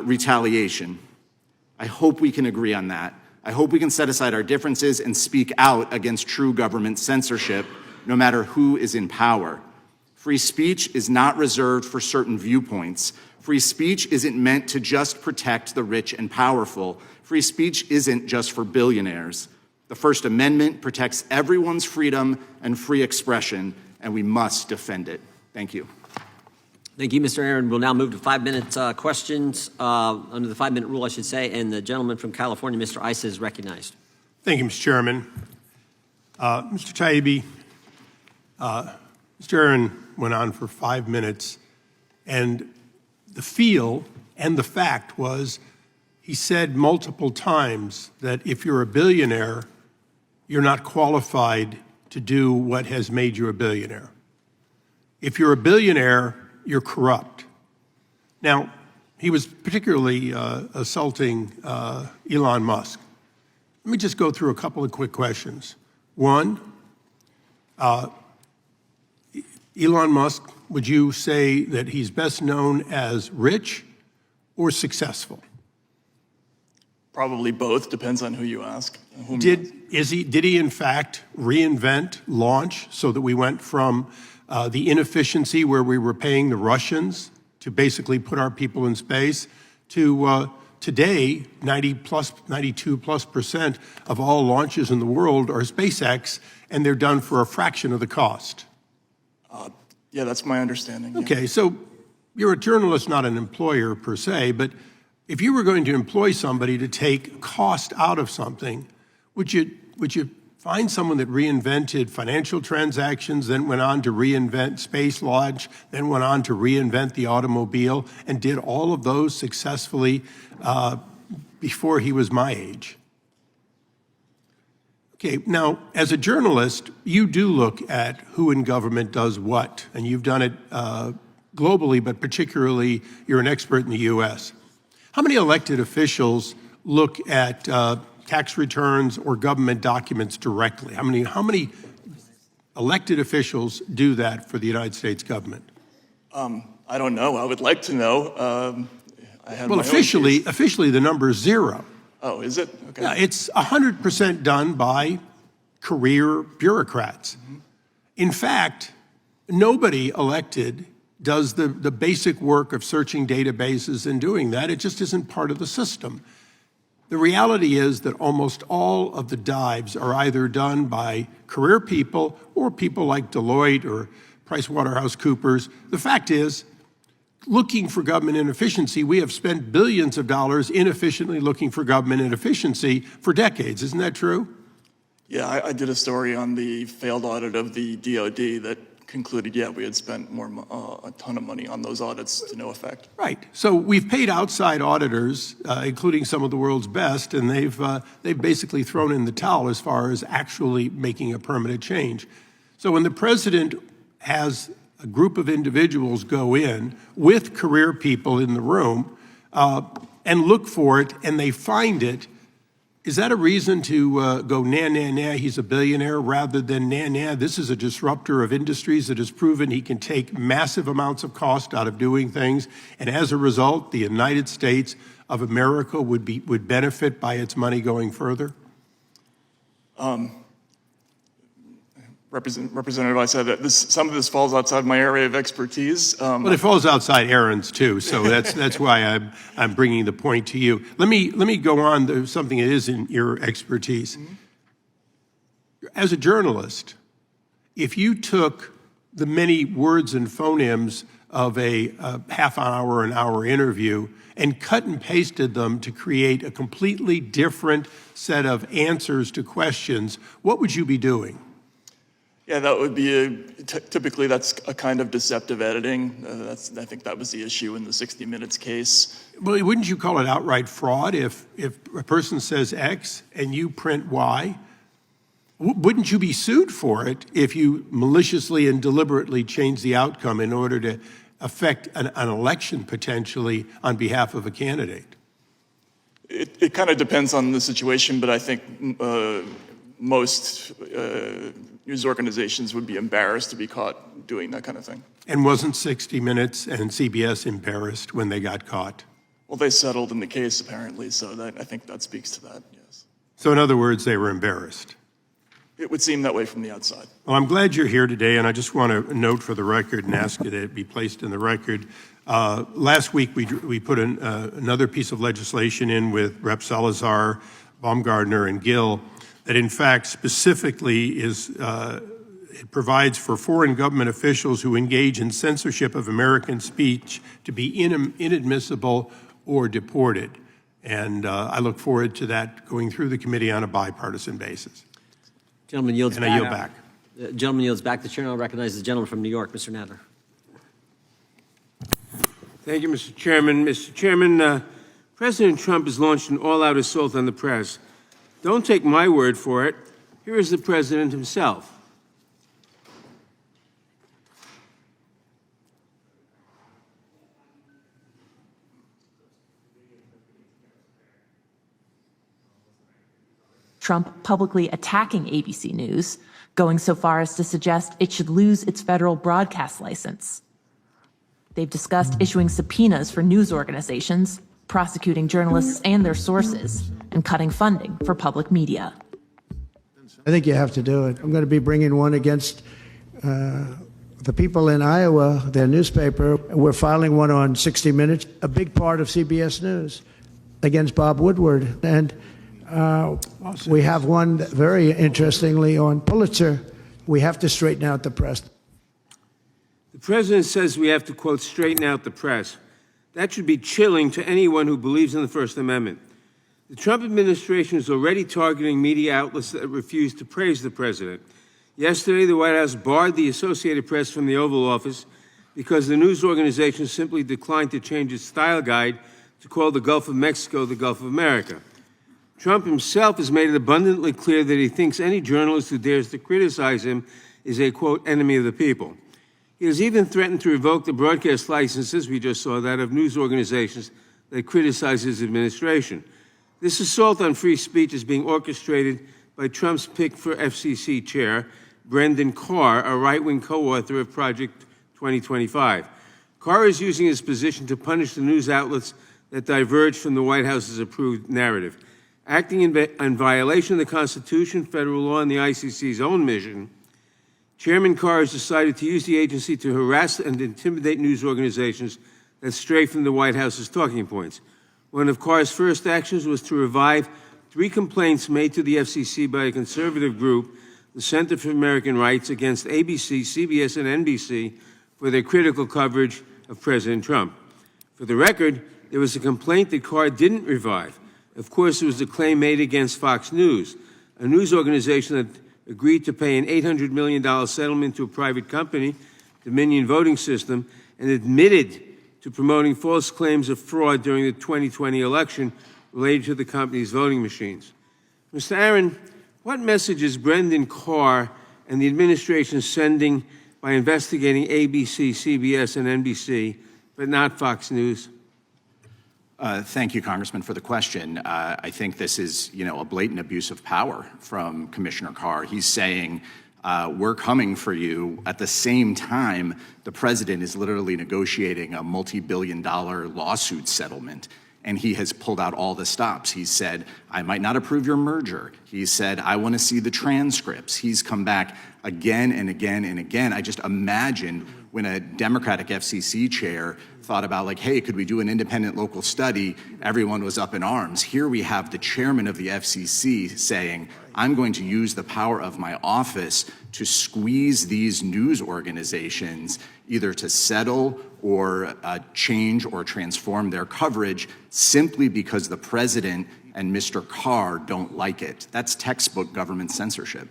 [SPEAKER 7] retaliation. I hope we can agree on that. I hope we can set aside our differences and speak out against true government censorship, no matter who is in power. Free speech is not reserved for certain viewpoints. Free speech isn't meant to just protect the rich and powerful. Free speech isn't just for billionaires. The First Amendment protects everyone's freedom and free expression, and we must defend it. Thank you.
[SPEAKER 1] Thank you, Mr. Aaron. We'll now move to 5-minute questions, under the 5-minute rule, I should say, and the gentleman from California, Mr. Issa, is recognized.
[SPEAKER 8] Thank you, Mr. Chairman. Mr. Taibbi, Mr. Aaron went on for 5 minutes, and the feel and the fact was he said multiple times that if you're a billionaire, you're not qualified to do what has made you a billionaire. If you're a billionaire, you're corrupt. Now, he was particularly assaulting Elon Musk. Let me just go through a couple of quick questions. One, Elon Musk, would you say that he's best known as rich or successful?
[SPEAKER 6] Probably both, depends on who you ask.
[SPEAKER 8] Did he in fact reinvent launch so that we went from the inefficiency where we were paying the Russians to basically put our people in space to today, 92+% of all launches in the world are SpaceX, and they're done for a fraction of the cost?
[SPEAKER 6] Yeah, that's my understanding.
[SPEAKER 8] Okay, so you're a journalist, not an employer per se, but if you were going to employ somebody to take cost out of something, would you find someone that reinvented financial transactions, then went on to reinvent space launch, then went on to reinvent the automobile, and did all of those successfully before he was my age? Okay, now, as a journalist, you do look at who in government does what, and you've done it globally, but particularly you're an expert in the U.S. How many elected officials look at tax returns or government documents directly? How many elected officials do that for the United States government?
[SPEAKER 6] I don't know. I would like to know.
[SPEAKER 8] Well, officially, the number is 0.
[SPEAKER 6] Oh, is it? Okay.
[SPEAKER 8] Yeah, it's 100% done by career bureaucrats. Mm-hmm. In fact, nobody elected does the basic work of searching databases and doing that. It just isn't part of the system. The reality is that almost all of the dives are either done by career people or people like Deloitte or PricewaterhouseCoopers. The fact is, looking for government inefficiency, we have spent billions of dollars inefficiently looking for government inefficiency for decades. Isn't that true?
[SPEAKER 6] Yeah, I did a story on the failed audit of the DOD that concluded, yeah, we had spent a ton of money on those audits to no effect.
[SPEAKER 8] Right. So we've paid outside auditors, including some of the world's best, and they've basically thrown in the towel as far as actually making a permanent change. So when the president has a group of individuals go in with career people in the room and look for it, and they find it, is that a reason to go, nah, nah, nah, he's a billionaire, rather than, nah, nah, this is a disruptor of industries that has proven he can take massive amounts of cost out of doing things, and as a result, the United States of America would benefit by its money going further?
[SPEAKER 6] Representative, I said that some of this falls outside my area of expertise.
[SPEAKER 8] Well, it falls outside Aaron's too, so that's why I'm bringing the point to you. Let me go on to something that is in your expertise. As a journalist, if you took the many words and phonemes of a half-hour, an hour interview and cut and pasted them to create a completely different set of answers to questions, what would you be doing?
[SPEAKER 6] Yeah, that would be typically that's a kind of deceptive editing. I think that was the issue in the 60 Minutes case.
[SPEAKER 8] Well, wouldn't you call it outright fraud if a person says X and you print Y? Wouldn't you be sued for it if you maliciously and deliberately change the outcome in order to affect an election potentially on behalf of a candidate?
[SPEAKER 6] It kind of depends on the situation, but I think most news organizations would be embarrassed to be caught doing that kind of thing.
[SPEAKER 8] And wasn't 60 Minutes and CBS embarrassed when they got caught?
[SPEAKER 6] Well, they settled in the case apparently, so I think that speaks to that, yes.
[SPEAKER 8] So in other words, they were embarrassed.
[SPEAKER 6] It would seem that way from the outside.
[SPEAKER 8] Well, I'm glad you're here today, and I just want to note for the record and ask it to be placed in the record. Last week, we put another piece of legislation in with Rep. Salazar, Baumgardner, and Gill that, in fact, specifically it provides for foreign government officials who engage in censorship of American speech to be inadmissible or deported. And I look forward to that going through the committee on a bipartisan basis.
[SPEAKER 1] Gentleman yields
[SPEAKER 8] and
[SPEAKER 1] back.
[SPEAKER 8] I yield back.
[SPEAKER 1] The gentleman yields back. The chair now recognizes the gentleman from New York, Mr. Nadler.
[SPEAKER 9] Thank you, Mr. Chairman. Mr. Chairman, President Trump has launched an all-out assault on the press. Don't take my word for it. Here is the president himself.
[SPEAKER 10] Trump publicly attacking ABC News, going so far as to suggest it should lose its federal broadcast license. They've discussed issuing subpoenas for news organizations, prosecuting journalists and their sources, and cutting funding for public media.
[SPEAKER 11] I think you have to do it. I'm going to be bringing one against the people in Iowa, their newspaper. We're filing one on 60 Minutes, a big part of CBS News, against Bob Woodward. And we have one, very interestingly, on Pulitzer. We have to straighten out the press.
[SPEAKER 9] The president says we have to, quote, straighten out the press. That should be chilling to anyone who believes in the First Amendment. The Trump administration is already targeting media outlets that refuse to praise the president. Yesterday, the White House barred the Associated Press from the Oval Office because the news organization simply declined to change its style guide to call the Gulf of Mexico the Gulf of America. Trump himself has made it abundantly clear that he thinks any journalist who dares to criticize him is a, quote, enemy of the people. He has even threatened to revoke the broadcast licenses, we just saw that, of news organizations that criticize his administration. This assault on free speech is being orchestrated by Trump's pick for FCC chair, Brendan Carr, a right-wing co-author of Project 2025. Carr is using his position to punish the news outlets that diverge from the White House's approved narrative. Acting in violation of the Constitution, federal law, and the ICC's own mission, Chairman Carr has decided to use the agency to harass and intimidate news organizations that stray from the White House's talking points. One of Carr's first actions was to revive 3 complaints made to the FCC by a conservative group, the Center for American Rights, against ABC, CBS, and NBC for their critical coverage of President Trump. For the record, there was a complaint that Carr didn't revive. Of course, it was a claim made against Fox News, a news organization that agreed to pay an $800 million settlement to a private company, Dominion Voting System, and admitted to promoting false claims of fraud during the 2020 election related to the company's voting machines. Mr. Aaron, what message is Brendan Carr and the administration sending by investigating ABC, CBS, and NBC, but not Fox News?
[SPEAKER 7] Thank you, Congressman, for the question. I think this is, a blatant abuse of power from Commissioner Carr. He's saying, we're coming for you. At the same time, the president is literally negotiating a multi-billion-dollar lawsuit settlement, and he has pulled out all the stops. He said, I might not approve your merger. He said, I want to see the transcripts. He's come back again and again and again. I just imagine when a Democratic FCC chair thought about, like, hey, could we do an independent local study? Everyone was up in arms. Here we have the chairman of the FCC saying, I'm going to use the power of my office to squeeze these news organizations either to settle or change or transform their coverage simply because the president and Mr. Carr don't like it. That's textbook government censorship.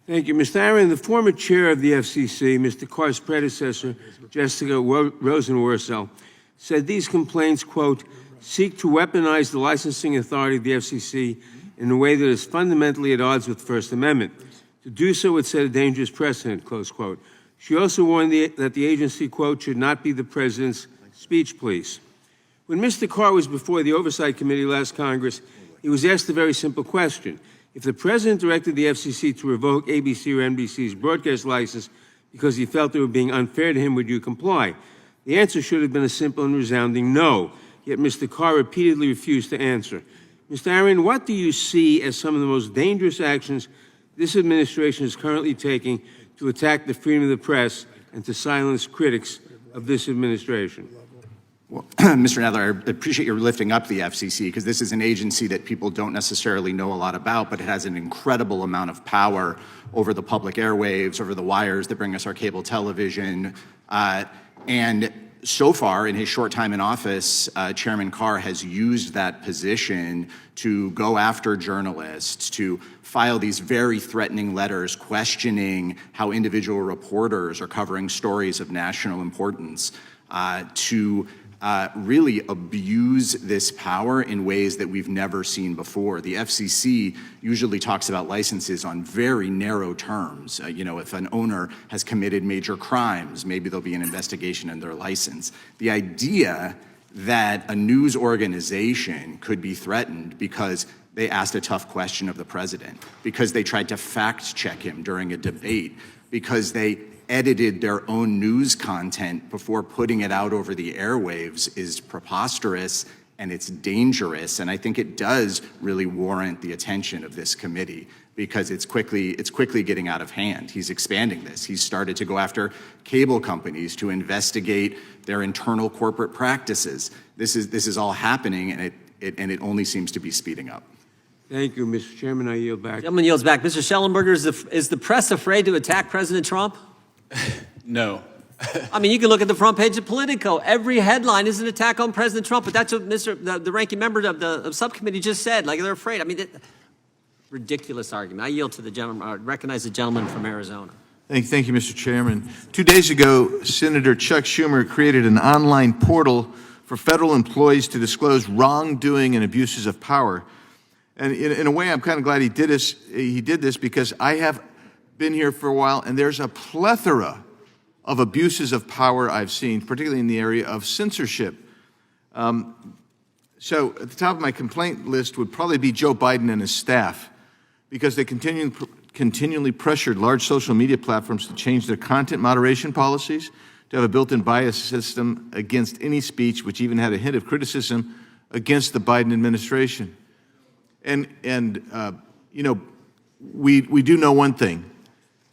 [SPEAKER 9] Thank you, Mr. Aaron. The former chair of the FCC, Mr. Carr's predecessor, Jessica Rosenworcel, said these complaints, quote, seek to weaponize the licensing authority of the FCC in a way that is fundamentally at odds with the First Amendment. To do so would set a dangerous precedent, close quote. She also warned that the agency, quote, should not be the president's speech police. When Mr. Carr was before the Oversight Committee last Congress, he was asked a very simple question. If the president directed the FCC to revoke ABC or NBC's broadcast license because he felt they were being unfair to him, would you comply? The answer should have been a simple and resounding no, yet Mr. Carr repeatedly refused to answer. Mr. Aaron, what do you see as some of the most dangerous actions this administration is currently taking to attack the freedom of the press and to silence critics of this administration?
[SPEAKER 7] Well, Mr. Nadler, I appreciate your lifting up the FCC because this is an agency that people don't necessarily know a lot about, but it has an incredible amount of power over the public airwaves, over the wires that bring us our cable television. And so far, in his short time in office, Chairman Carr has used that position to go after journalists, to file these very threatening letters questioning how individual reporters are covering stories of national importance, to really abuse this power in ways that we've never seen before. The FCC usually talks about licenses on very narrow terms. If an owner has committed major crimes, maybe there'll be an investigation in their license. The idea that a news organization could be threatened because they asked a tough question of the president, because they tried to fact check him during a debate, because they edited their own news content before putting it out over the airwaves is preposterous and it's dangerous. And I think it does really warrant the attention of this committee because it's quickly getting out of hand. He's expanding this. He's started to go after cable companies to investigate their internal corporate practices. This is all happening and it only seems to be speeding up.
[SPEAKER 9] Thank you, Mr. Chairman. I yield back.
[SPEAKER 1] Gentleman yields back. Mr. Schellenberger, is the press afraid to attack President Trump?
[SPEAKER 5] No.
[SPEAKER 1] I mean, you can look at the front page of Politico. Every headline is an attack on President Trump, but that's what the ranking member of the subcommittee just said. Like, they're afraid. I mean, ridiculous argument. I yield to the gentleman. I recognize the gentleman from Arizona.
[SPEAKER 2] Thank you, Mr. Chairman. 2 days ago, Senator Chuck Schumer created an online portal for federal employees to disclose wrongdoing and abuses of power. And in a way, I'm kind of glad he did this. He did this because I have been here for a while, and there's a plethora of abuses of power I've seen, particularly in the area of censorship. So at the top of my complaint list would probably be Joe Biden and his staff, because they continually pressured large social media platforms to change their content moderation policies, to have a built-in bias system against any speech, which even had a hint of criticism against the Biden administration. And we do know one thing.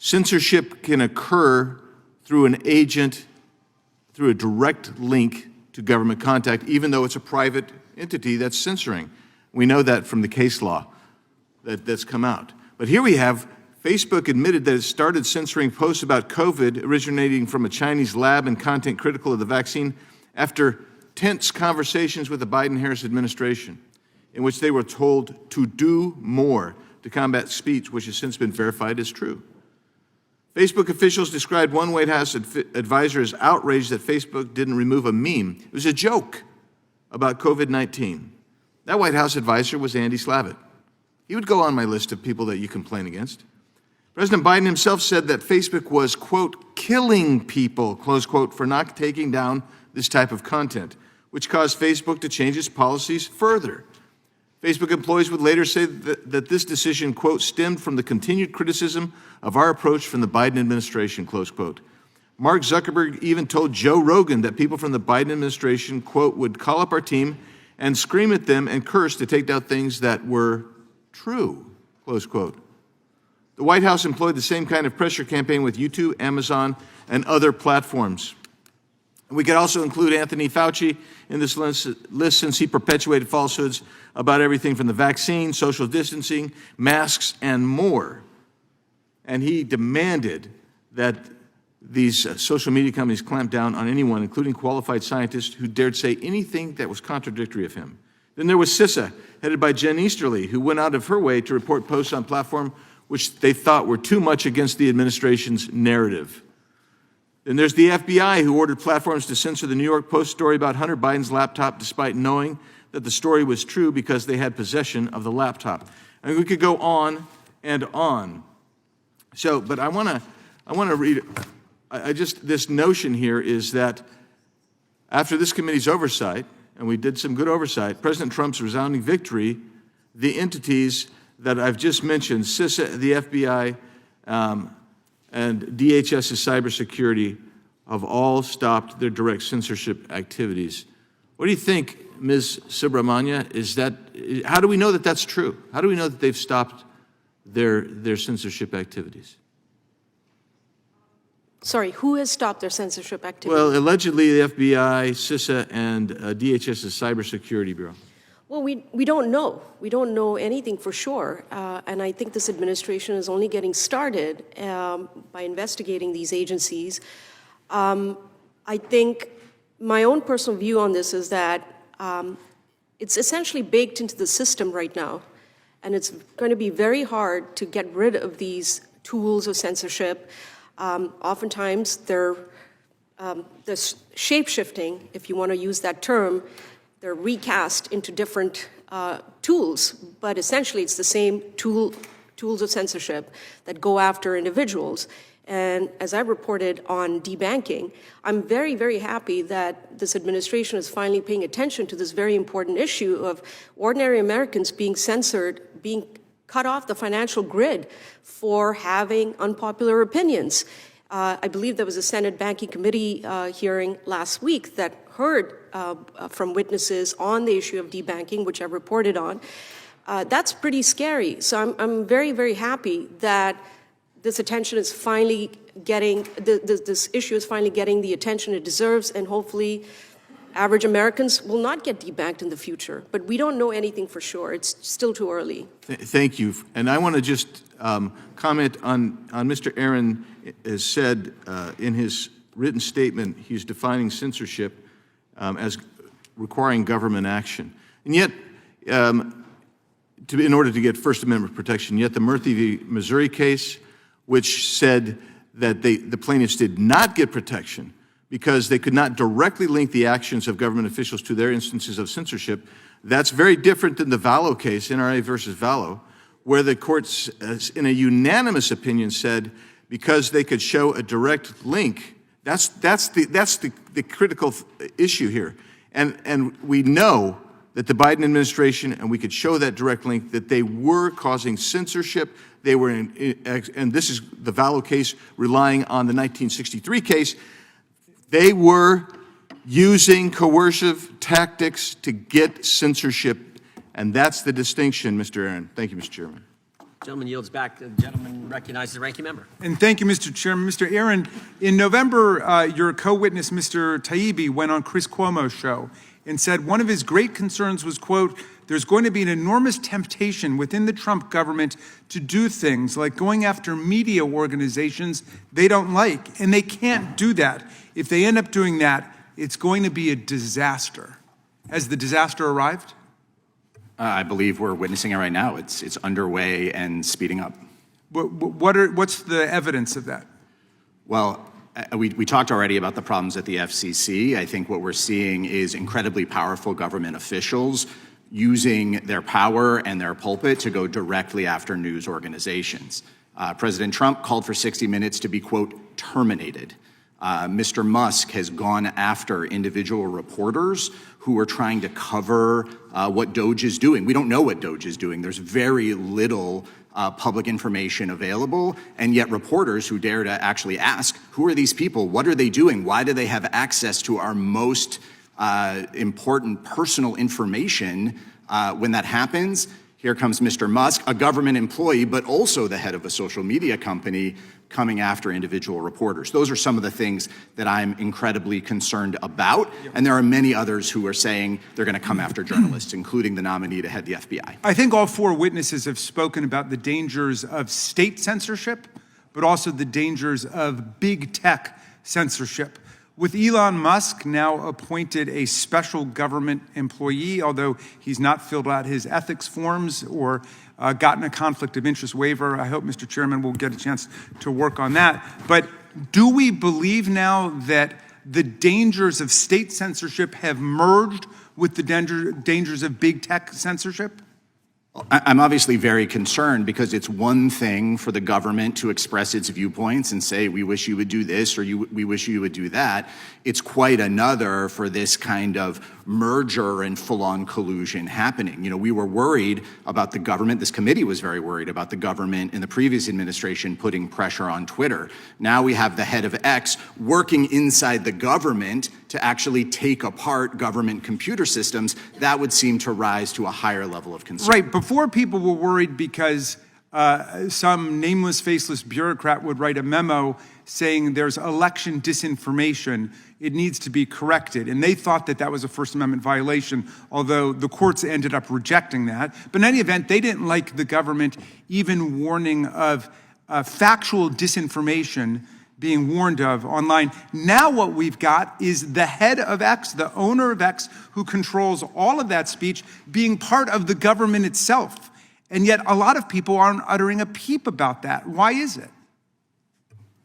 [SPEAKER 2] Censorship can occur through an agent, through a direct link to government contact, even though it's a private entity that's censoring. We know that from the case law that's come out. But here we have Facebook admitted that it started censoring posts about COVID originating from a Chinese lab and content critical of the vaccine after tense conversations with the Biden-Harris administration, in which they were told to do more to combat speech, which has since been verified as true. Facebook officials described one White House advisor as outraged that Facebook didn't remove a meme. It was a joke about COVID-19. That White House advisor was Andy Slavitt. He would go on my list of people that you complain against. President Biden himself said that Facebook was, quote, killing people, close quote, for not taking down this type of content, which caused Facebook to change its policies further. Facebook employees would later say that this decision, quote, stemmed from the continued criticism of our approach from the Biden administration, close quote. Mark Zuckerberg even told Joe Rogan that people from the Biden administration, quote, would call up our team and scream at them and curse to take down things that were true, close quote. The White House employed the same kind of pressure campaign with YouTube, Amazon, and other platforms. We could also include Anthony Fauci in this list since he perpetuated falsehoods about everything from the vaccine, social distancing, masks, and more. And he demanded that these social media companies clamp down on anyone, including qualified scientists, who dared say anything that was contradictory of him. Then there was CISA, headed by Jen Easterly, who went out of her way to report posts on platform which they thought were too much against the administration's narrative. Then there's the FBI, who ordered platforms to censor the New York Post story about Hunter Biden's laptop, despite knowing that the story was true because they had possession of the laptop. And we could go on and on. So, but I want to read. This notion here is that after this committee's oversight, and we did some good oversight, President Trump's resounding victory, the entities that I've just mentioned, CISA, the FBI, and DHS's cybersecurity, have all stopped their direct censorship activities. What do you think, Ms. Subramanya? How do we know that that's true? How do we know that they've stopped their censorship activities?
[SPEAKER 4] Sorry, who has stopped their censorship activities?
[SPEAKER 2] Well, allegedly the FBI, CISA, and DHS's Cybersecurity Bureau.
[SPEAKER 4] Well, we don't know. We don't know anything for sure. And I think this administration is only getting started by investigating these agencies. I think my own personal view on this is that it's essentially baked into the system right now. And it's going to be very hard to get rid of these tools of censorship. Oftentimes, they're shape-shifting, if you want to use that term. They're recast into different tools, but essentially it's the same tools of censorship that go after individuals. And as I reported on debanking, I'm very, very happy that this administration is finally paying attention to this very important issue of ordinary Americans being censored, being cut off the financial grid for having unpopular opinions. I believe there was a Senate Banking Committee hearing last week that heard from witnesses on the issue of debanking, which I reported on. That's pretty scary. So I'm very, very happy that this attention is finally getting, this issue is finally getting the attention it deserves, and hopefully average Americans will not get debanked in the future. But we don't know anything for sure. It's still too early.
[SPEAKER 2] Thank you. And I want to just comment on Mr. Aaron has said in his written statement, he's defining censorship as requiring government action. And yet, in order to get First Amendment protection, yet the Murphy v. Missouri case, which said that the plaintiffs did not get protection because they could not directly link the actions of government officials to their instances of censorship, that's very different than the Vallow case, NRA versus Vallow, where the courts, in a unanimous opinion, said because they could show a direct link. That's the critical issue here. And we know that the Biden administration, and we could show that direct link, that they were causing censorship. They were and this is the Vallow case relying on the 1963 case. They were using coercive tactics to get censorship, and that's the distinction, Mr. Aaron. Thank you, Mr. Chairman.
[SPEAKER 1] Gentleman yields back. The gentleman recognizes the ranking member.
[SPEAKER 3] And thank you, Mr. Chairman. Mr. Aaron, in November, your co-witness, Mr. Taibbi, went on Chris Cuomo's show and said one of his great concerns was, quote, there's going to be an enormous temptation within the Trump government to do things like going after media organizations they don't like, and they can't do that. If they end up doing that, it's going to be a disaster. Has the disaster arrived?
[SPEAKER 7] I believe we're witnessing it right now. It's underway and speeding up.
[SPEAKER 3] What's the evidence of that?
[SPEAKER 7] Well, we talked already about the problems at the FCC. I think what we're seeing is incredibly powerful government officials using their power and their pulpit to go directly after news organizations. President Trump called for 60 Minutes to be, quote, terminated. Mr. Musk has gone after individual reporters who are trying to cover what Doge is doing. We don't know what Doge is doing. There's very little public information available, and yet reporters who dare to actually ask, who are these people? What are they doing? Why do they have access to our most important personal information. When that happens, here comes Mr. Musk, a government employee, but also the head of a social media company, coming after individual reporters. Those are some of the things that I'm incredibly concerned about. And there are many others who are saying they're going to come after journalists, including the nominee to head the FBI.
[SPEAKER 3] I think all four witnesses have spoken about the dangers of state censorship, but also the dangers of big tech censorship. With Elon Musk now appointed a special government employee, although he's not filled out his ethics forms or gotten a conflict of interest waiver, I hope, Mr. Chairman, we'll get a chance to work on that. But do we believe now that the dangers of state censorship have merged with the dangers of big tech censorship?
[SPEAKER 7] I'm obviously very concerned because it's one thing for the government to express its viewpoints and say, we wish you would do this or we wish you would do that. It's quite another for this kind of merger and full-on collusion happening. You know, we were worried about the government. This committee was very worried about the government in the previous administration putting pressure on Twitter. Now we have the head of X working inside the government to actually take apart government computer systems. That would seem to rise to a higher level of concern.
[SPEAKER 3] Right. Before, people were worried because some nameless, faceless bureaucrat would write a memo saying there's election disinformation. It needs to be corrected. And they thought that that was a First Amendment violation, although the courts ended up rejecting that. But in any event, they didn't like the government even warning of factual disinformation being warned of online. Now what we've got is the head of X, the owner of X, who controls all of that speech, being part of the government itself. And yet a lot of people aren't uttering a peep about that. Why is it?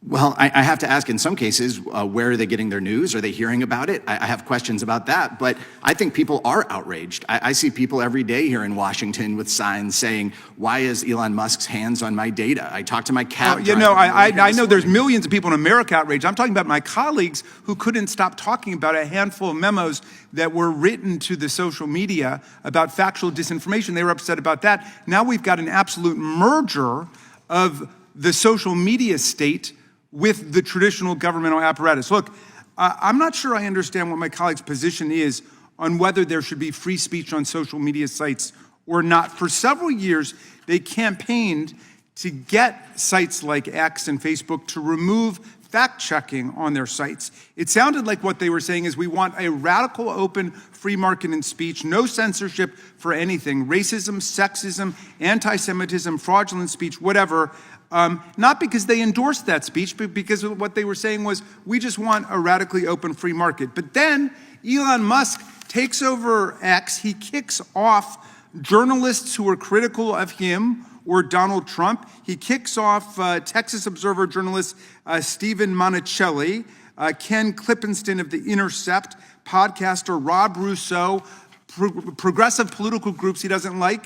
[SPEAKER 7] Well, I have to ask, in some cases, where are they getting their news? Are they hearing about it? I have questions about that, but I think people are outraged. I see people every day here in Washington with signs saying, why is Elon Musk's hands on my data? I talk to my cab driver.
[SPEAKER 3] I know there's millions of people in America outraged. I'm talking about my colleagues who couldn't stop talking about a handful of memos that were written to the social media about factual disinformation. They were upset about that. Now we've got an absolute merger of the social media state with the traditional governmental apparatus. Look, I'm not sure I understand what my colleague's position is on whether there should be free speech on social media sites or not. For several years, they campaigned to get sites like X and Facebook to remove fact-checking on their sites. It sounded like what they were saying is we want a radical, open, free market in speech, no censorship for anything, racism, sexism, anti-Semitism, fraudulent speech, whatever. Not because they endorsed that speech, but because what they were saying was, we just want a radically open free market. But then Elon Musk takes over X. He kicks off journalists who are critical of him or Donald Trump. He kicks off Texas Observer journalist Stephen Monticelli, Ken Klippenstein of The Intercept, podcaster Rob Rousseau, progressive political groups he doesn't like.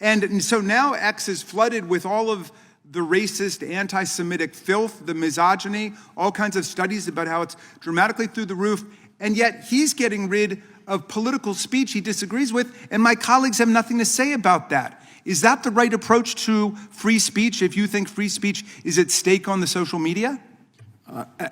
[SPEAKER 3] And so now X is flooded with all of the racist, anti-Semitic filth, the misogyny, all kinds of studies about how it's dramatically through the roof. And yet he's getting rid of political speech he disagrees with, and my colleagues have nothing to say about that. Is that the right approach to free speech if you think free speech is at stake on the social media?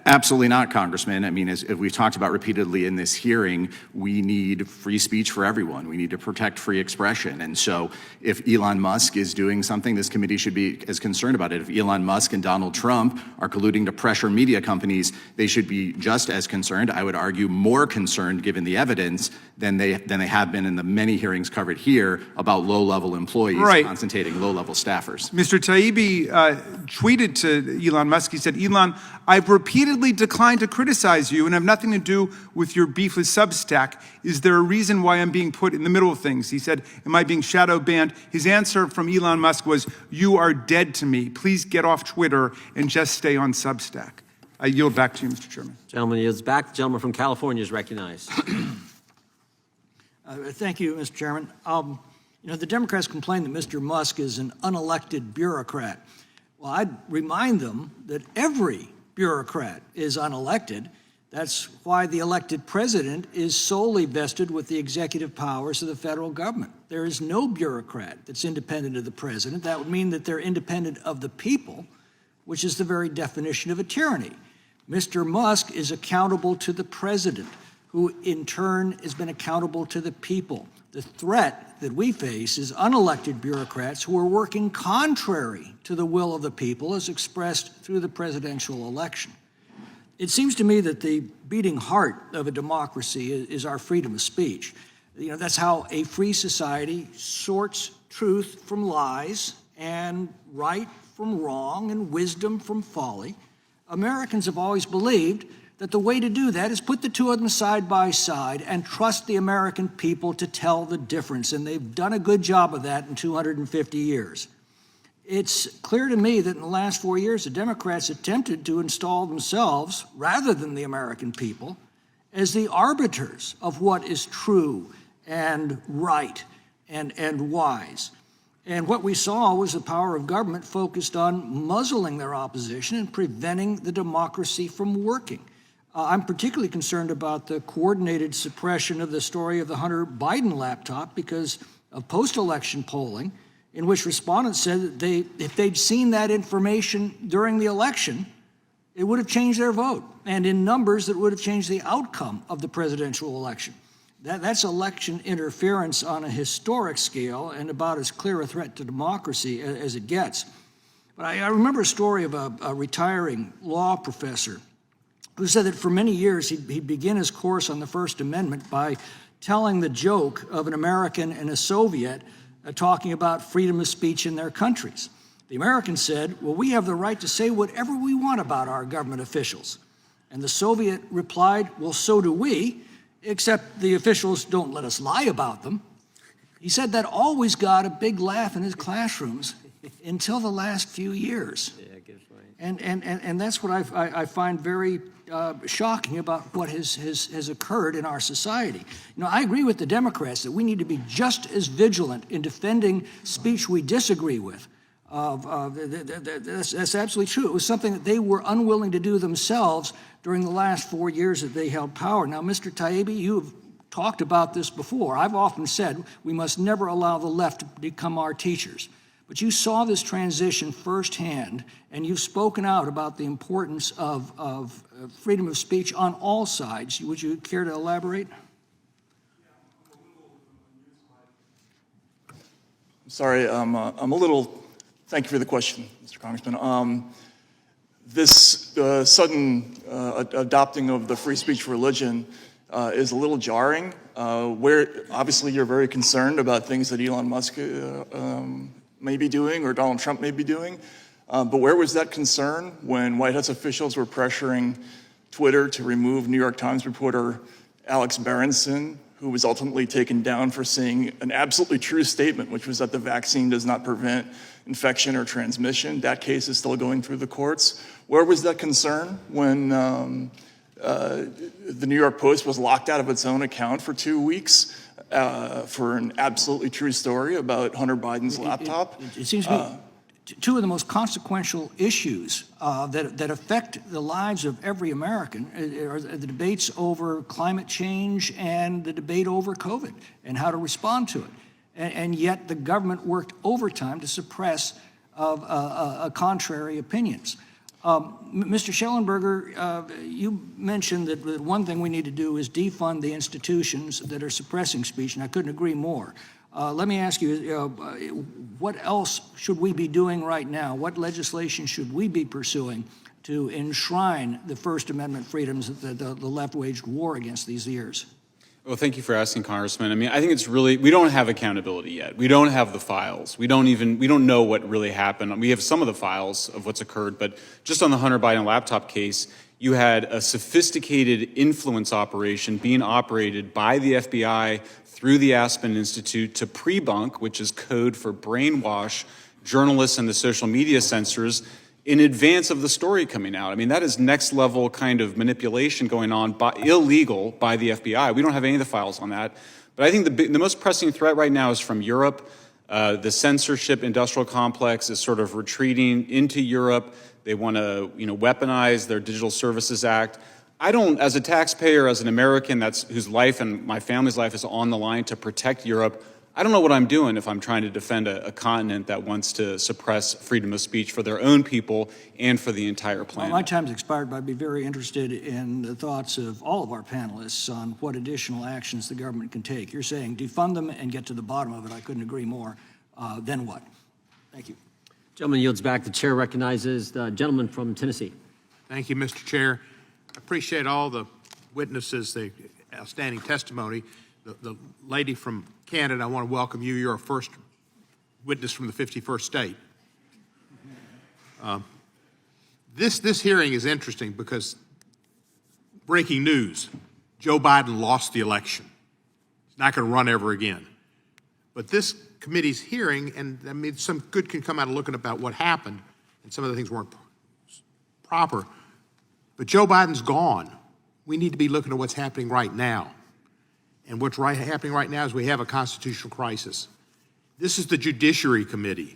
[SPEAKER 7] Absolutely not, Congressman. I mean, as we've talked about repeatedly in this hearing, we need free speech for everyone. We need to protect free expression. And so if Elon Musk is doing something, this committee should be as concerned about it. If Elon Musk and Donald Trump are colluding to pressure media companies, they should be just as concerned, I would argue more concerned given the evidence than they have been in the many hearings covered here about low-level employees concentrating low-level staffers.
[SPEAKER 3] Mr. Taibbi tweeted to Elon Musk, he said, Elon, I've repeatedly declined to criticize you and have nothing to do with your beef with Substack. Is there a reason why I'm being put in the middle of things? He said, am I being shadow banned? His answer from Elon Musk was, you are dead to me. Please get off Twitter and just stay on Substack. I yield back to you, Mr. Chairman.
[SPEAKER 1] Gentleman yields back. The gentleman from California is recognized.
[SPEAKER 12] Thank you, Mr. Chairman. You know, the Democrats complain that Mr. Musk is an unelected bureaucrat. Well, I'd remind them that every bureaucrat is unelected. That's why the elected president is solely vested with the executive powers of the federal government. There is no bureaucrat that's independent of the president. That would mean that they're independent of the people, which is the very definition of a tyranny. Mr. Musk is accountable to the president, who in turn has been accountable to the people. The threat that we face is unelected bureaucrats who are working contrary to the will of the people as expressed through the presidential election. It seems to me that the beating heart of a democracy is our freedom of speech. That's how a free society sorts truth from lies and right from wrong and wisdom from folly. Americans have always believed that the way to do that is put the two of them side by side and trust the American people to tell the difference, and they've done a good job of that in 250 years. It's clear to me that in the last 4 years, the Democrats attempted to install themselves, rather than the American people, as the arbiters of what is true and right and wise. And what we saw was the power of government focused on muzzling their opposition and preventing the democracy from working. I'm particularly concerned about the coordinated suppression of the story of the Hunter Biden laptop because of post-election polling in which respondents said that if they'd seen that information during the election, it would have changed their vote, and in numbers that would have changed the outcome of the presidential election. That's election interference on a historic scale and about as clear a threat to democracy as it gets. But I remember a story of a retiring law professor who said that for many years he'd begin his course on the First Amendment by telling the joke of an American and a Soviet talking about freedom of speech in their countries. The American said, well, we have the right to say whatever we want about our government officials. And the Soviet replied, well, so do we, except the officials don't let us lie about them. He said that always got a big laugh in his classrooms until the last few years. And that's what I find very shocking about what has occurred in our society. I agree with the Democrats that we need to be just as vigilant in defending speech we disagree with. That's absolutely true. It was something that they were unwilling to do themselves during the last 4 years that they held power. Now, Mr. Taibbi, you've talked about this before. I've often said we must never allow the left to become our teachers. But you saw this transition firsthand, and you've spoken out about the importance of freedom of speech on all sides. Would you care to elaborate?
[SPEAKER 6] Sorry, I'm a little, thank you for the question, Mr. Congressman. This sudden adopting of the free speech religion is a little jarring. Where obviously you're very concerned about things that Elon Musk may be doing or Donald Trump may be doing. But where was that concern when White House officials were pressuring Twitter to remove New York Times reporter Alex Berenson, who was ultimately taken down for saying an absolutely true statement, which was that the vaccine does not prevent infection or transmission? That case is still going through the courts. Where was that concern when the New York Post was locked out of its own account for 2 weeks for an absolutely true story about Hunter Biden's laptop?
[SPEAKER 12] It seems to me two of the most consequential issues that affect the lives of every American are the debates over climate change and the debate over COVID and how to respond to it. And yet the government worked overtime to suppress contrary opinions. Mr. Schellenberger, you mentioned that one thing we need to do is defund the institutions that are suppressing speech, and I couldn't agree more. Let me ask you, what else should we be doing right now? What legislation should we be pursuing to enshrine the First Amendment freedoms that the left waged war against these years?
[SPEAKER 5] Well, thank you for asking, Congressman. I mean, I think it's really, we don't have accountability yet. We don't have the files. We don't know what really happened. We have some of the files of what's occurred, but just on the Hunter Biden laptop case, you had a sophisticated influence operation being operated by the FBI through the Aspen Institute to pre-bunk, which is code for brainwash journalists and the social media censors in advance of the story coming out. I mean, that is next level kind of manipulation going on, illegal by the FBI. We don't have any of the files on that. But I think the most pressing threat right now is from Europe. The Censorship-Industrial Complex is sort of retreating into Europe. They want to, weaponize their Digital Services Act. I don't, as a taxpayer, as an American whose life and my family's life is on the line to protect Europe, I don't know what I'm doing if I'm trying to defend a continent that wants to suppress freedom of speech for their own people and for the entire
[SPEAKER 12] Well,
[SPEAKER 5] planet.
[SPEAKER 12] my time's expired, but I'd be very interested in the thoughts of all of our panelists on what additional actions the government can take. You're saying defund them and get to the bottom of it. I couldn't agree more. Then what? Thank you.
[SPEAKER 1] Gentleman yields back. The chair recognizes the gentleman from Tennessee.
[SPEAKER 13] Thank you, Mr. Chair. I appreciate all the witnesses, the outstanding testimony. The lady from Canada, I want to welcome you. You're our first witness from the 51st state. This hearing is interesting because breaking news, Joe Biden lost the election. He's not going to run ever again. But this committee's hearing, and I mean, some good can come out of looking about what happened, and some of the things weren't proper. But Joe Biden's gone. We need to be looking at what's happening right now. And what's happening right now is we have a constitutional crisis. This is the Judiciary Committee,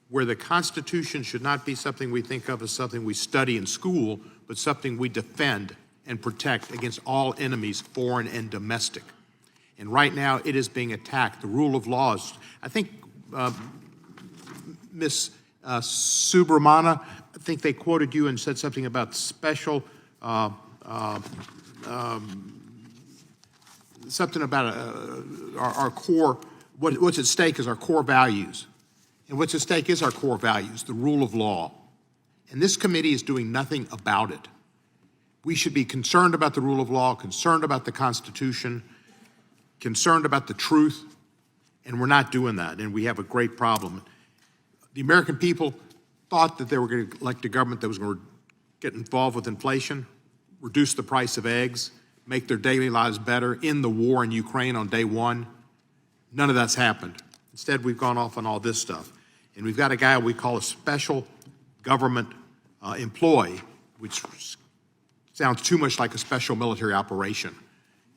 [SPEAKER 13] where the Constitution should not be something we think of as something we study in school, but something we defend and protect against all enemies, foreign and domestic. And right now, it is being attacked. The rule of law is, I think, Ms. Subramana, I think they quoted you and said something about special, something about our core, what's at stake is our core values. And what's at stake is our core values, the rule of law. And this committee is doing nothing about it. We should be concerned about the rule of law, concerned about the Constitution, concerned about the truth, and we're not doing that, and we have a great problem. The American people thought that they were going to elect a government that was going to get involved with inflation, reduce the price of eggs, make their daily lives better, end the war in Ukraine on day one. None of that's happened. Instead, we've gone off on all this stuff. And we've got a guy we call a special government employee, which sounds too much like a special military operation.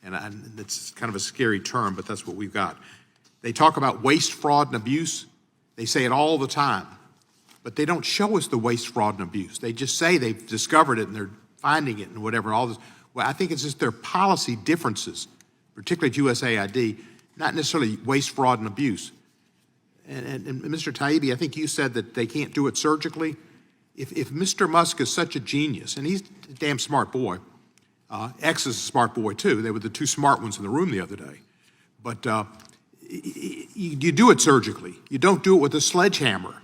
[SPEAKER 13] And it's kind of a scary term, but that's what we've got. They talk about waste, fraud, and abuse. They say it all the time. But they don't show us the waste, fraud, and abuse. They just say they've discovered it and they're finding it and whatever, all this. Well, I think it's just their policy differences, particularly at USAID, not necessarily waste, fraud, and abuse. And Mr. Taibbi, I think you said that they can't do it surgically. If Mr. Musk is such a genius, and he's a damn smart boy, X is a smart boy too. They were the two smart ones in the room the other day. But you do it surgically. You don't do it with a sledgehammer.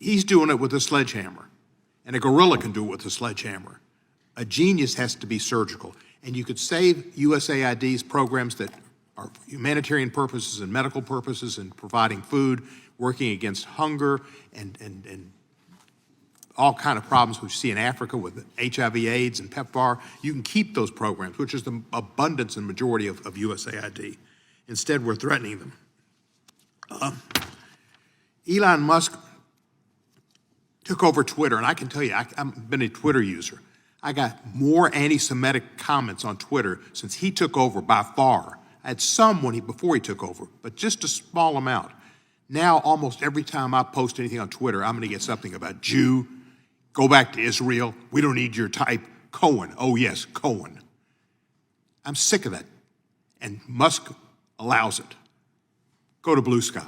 [SPEAKER 13] He's doing it with a sledgehammer. And a gorilla can do it with a sledgehammer. A genius has to be surgical. And you could save USAID's programs that are humanitarian purposes and medical purposes and providing food, working against hunger and all kind of problems we see in Africa with HIV, AIDS, and PEPFAR. You can keep those programs, which is the abundance and majority of USAID. Instead, we're threatening them. Elon Musk took over Twitter, and I can tell you, I've been a Twitter user. I got more anti-Semitic comments on Twitter since he took over by far. I had some before he took over, but just a small amount. Now, almost every time I post anything on Twitter, I'm going to get something about Jew, go back to Israel, we don't need your type, Cohen, oh yes, Cohen. I'm sick of that, and Musk allows it. Go to Blue Sky.